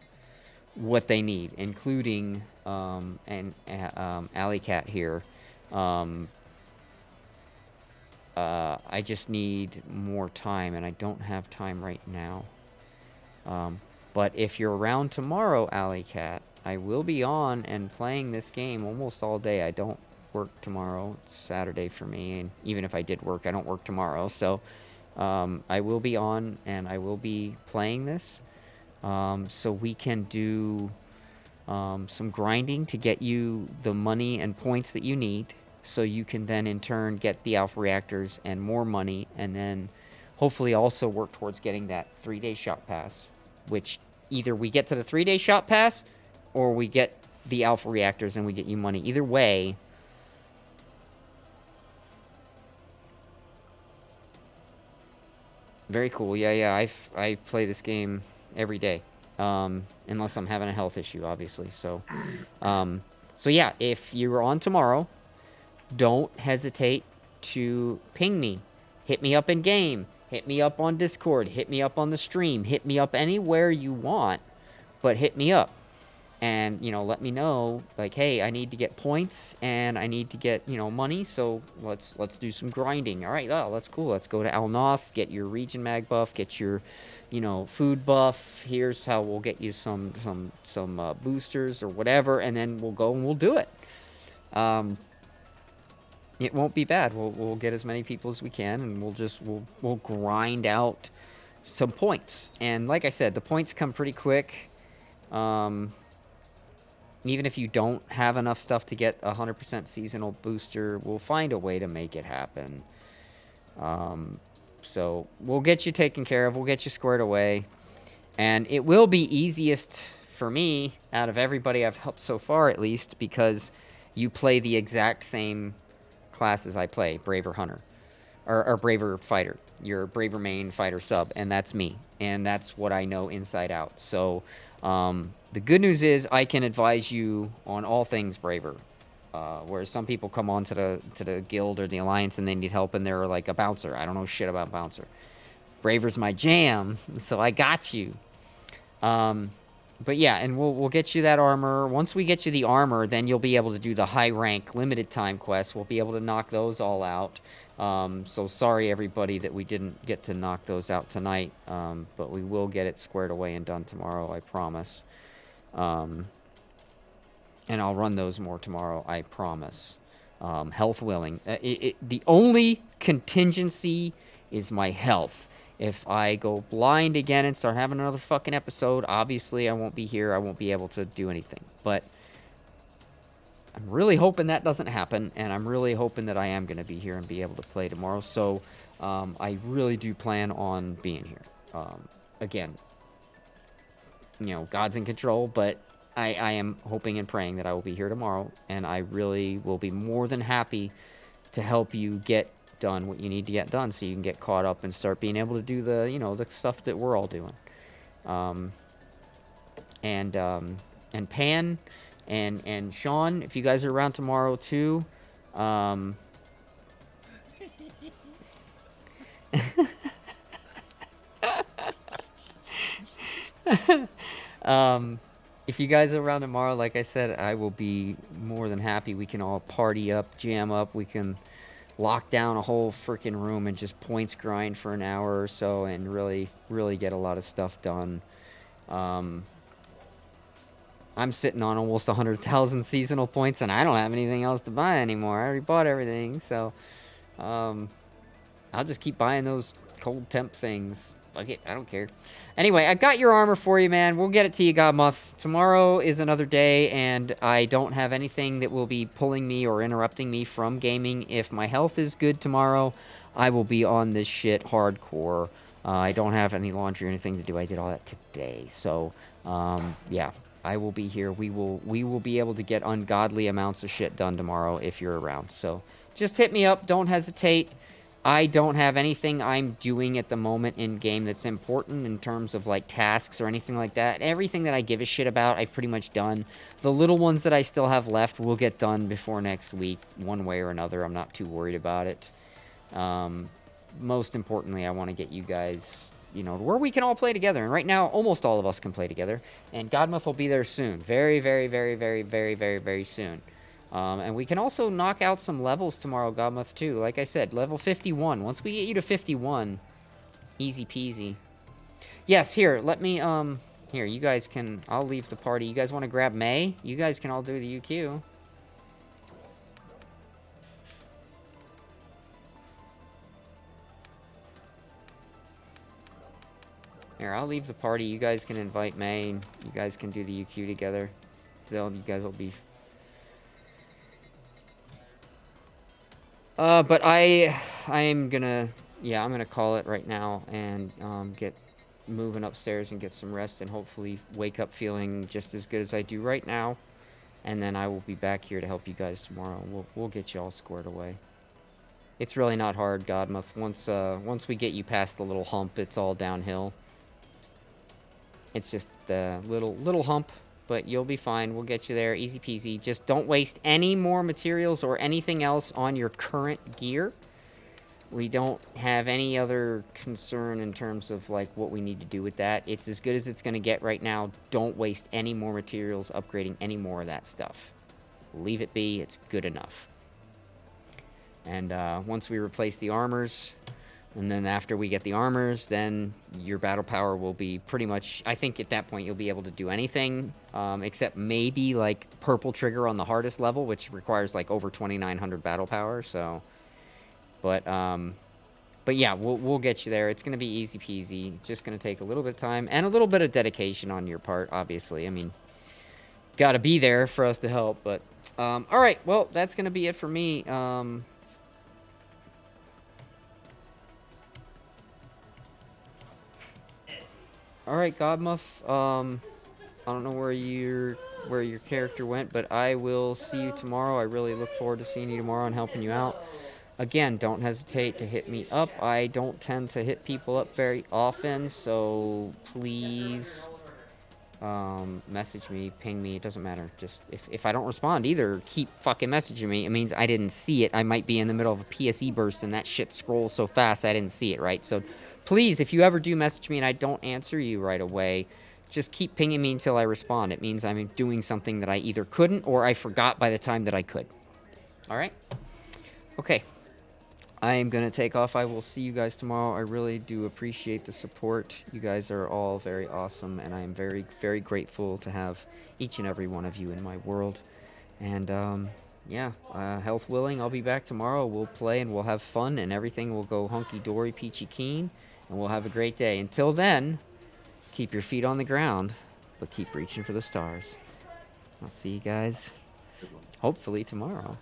what they need, including Alley Cat here. I just need more time, and I don't have time right now. But if you're around tomorrow, Alley Cat, I will be on and playing this game almost all day. I don't work tomorrow. It's Saturday for me, and even if I did work, I don't work tomorrow. So I will be on, and I will be playing this. So we can do some grinding to get you the money and points that you need, so you can then in turn get the alpha reactors and more money, and then hopefully also work towards getting that 3-day shop pass, which either we get to the 3-day shop pass or we get the alpha reactors and we get you money. Either way, very cool. Yeah, I play this game every day, unless I'm having a health issue, obviously. So yeah, if you're on tomorrow, don't hesitate to ping me. Hit me up in game. Hit me up on Discord. Hit me up on the stream. Hit me up anywhere you want, but hit me up. And, you know, let me know, like, hey, I need to get points, and I need to get, you know, money, so let's do some grinding. All right, oh, that's cool. Let's go to Alnoth, get your region mag buff, get your, you know, food buff. Here's how we'll get you some boosters or whatever, and then we'll go and we'll do it. It won't be bad. We'll get as many people as we can, and we'll grind out some points. And like I said, the points come pretty quick. Even if you don't have enough stuff to get a 100% seasonal booster, we'll find a way to make it happen. So we'll get you taken care of. We'll get you squared away. And it will be easiest for me, out of everybody I've helped so far at least, because you play the exact same classes I play, Braver Hunter. Or Braver Fighter. You're Braver Main Fighter Sub, and that's me. And that's what I know inside out. So, the good news is I can advise you on all things Braver. Whereas some people come on to the guild or the alliance and they need help and they're like a bouncer. I don't know shit about bouncer. Braver's my jam, so I got you. But yeah, and we'll get you that armor. Once we get you the armor, then you'll be able to do the high rank limited time quests. We'll be able to knock those all out. So sorry everybody that we didn't get to knock those out tonight. But we will get it squared away and done tomorrow, I promise. And I'll run those more tomorrow, I promise. Health willing. The only contingency is my health. If I go blind again and start having another fucking episode, obviously I won't be here. I won't be able to do anything. But I'm really hoping that doesn't happen, and I'm really hoping that I am going to be here and be able to play tomorrow. So I really do plan on being here. Again, you know, God's in control, but I am hoping and praying that I will be here tomorrow, and I really will be more than happy to help you get done what you need to get done so you can get caught up and start being able to do the, you know, the stuff that we're all doing. And Pan and Sean, if you guys are around tomorrow too, if you guys are around tomorrow, like I said, I will be more than happy. We can all party up, jam up. We can lock down a whole freaking room and just points grind for an hour or so and really, really get a lot of stuff done. I'm sitting on almost 100,000 seasonal points and I don't have anything else to buy anymore. I already bought everything, so I'll just keep buying those cold temp things. Fuck it, I don't care. Anyway, I got your armor for you, man. We'll get it to you, Godmoth. Tomorrow is another day, and I don't have anything that will be pulling me or interrupting me from gaming. If my health is good tomorrow, I will be on this shit hardcore. I don't have any laundry or anything to do. I did all that today. So, yeah, I will be here. We will be able to get ungodly amounts of shit done tomorrow if you're around. So, just hit me up. Don't hesitate. I don't have anything I'm doing at the moment in-game that's important in terms of, like, tasks or anything like that. Everything that I give a shit about, I've pretty much done. The little ones that I still have left will get done before next week, one way or another. I'm not too worried about it. Most importantly, I want to get you guys, you know, where we can all play together. And right now, almost all of us can play together. And Godmoth will be there soon. Very, very, very, very, very, very, very soon. And we can also knock out some levels tomorrow, Godmoth, too. Like I said, level 51. Once we get you to 51, easy peasy. Yes, here, let me, here, you guys can, I'll leave the party. You guys want to grab May? You guys can all do the UQ. Here, I'll leave the party. You guys can invite May, and you guys can do the UQ together. So you guys will be... but I'm gonna, yeah, I'm gonna call it right now and, get moving upstairs and get some rest and hopefully wake up feeling just as good as I do right now. And then I will be back here to help you guys tomorrow. We'll get you all squared away. It's really not hard, Godmoth. Once we get you past the little hump, it's all downhill. It's just the little hump. But you'll be fine. We'll get you there. Easy peasy. Just don't waste any more materials or anything else on your current gear. We don't have any other concern in terms of, like, what we need to do with that. It's as good as it's going to get right now. Don't waste any more materials upgrading any more of that stuff. Leave it be. It's good enough. And once we replace the armors... And then after we get the armors, then your battle power will be pretty much... I think at that point you'll be able to do anything, except maybe, like, purple trigger on the hardest level, which requires, like, over 2,900 battle power, so... But, But yeah, we'll get you there. It's gonna be easy peasy. Just gonna take a little bit of time and a little bit of dedication on your part, obviously. I mean, gotta be there for us to help. But all right, well, that's gonna be it for me. All right, Godmuth. I don't know where your character went, but I will see you tomorrow. I really look forward to seeing you tomorrow and helping you out. Again, don't hesitate to hit me up. I don't tend to hit people up very often, so please message me, ping me. It doesn't matter. Just if I don't respond either, keep fucking messaging me. It means I didn't see it. I might be in the middle of a PSE burst and that shit scrolls so fast I didn't see it, right? So please, if you ever do message me and I don't answer you right away, just keep pinging me until I respond. It means I'm doing something that I either couldn't or I forgot by the time that I could. All right? Okay. I am going to take off. I will see you guys tomorrow. I really do appreciate the support. You guys are all very awesome, and I am very, very grateful to have each and every one of you in my world. And, yeah, health willing, I'll be back tomorrow. We'll play and we'll have fun, and everything will go hunky-dory, peachy keen, and we'll have a great day. Until then, keep your feet on the ground, but keep reaching for the stars. I'll see you guys hopefully tomorrow.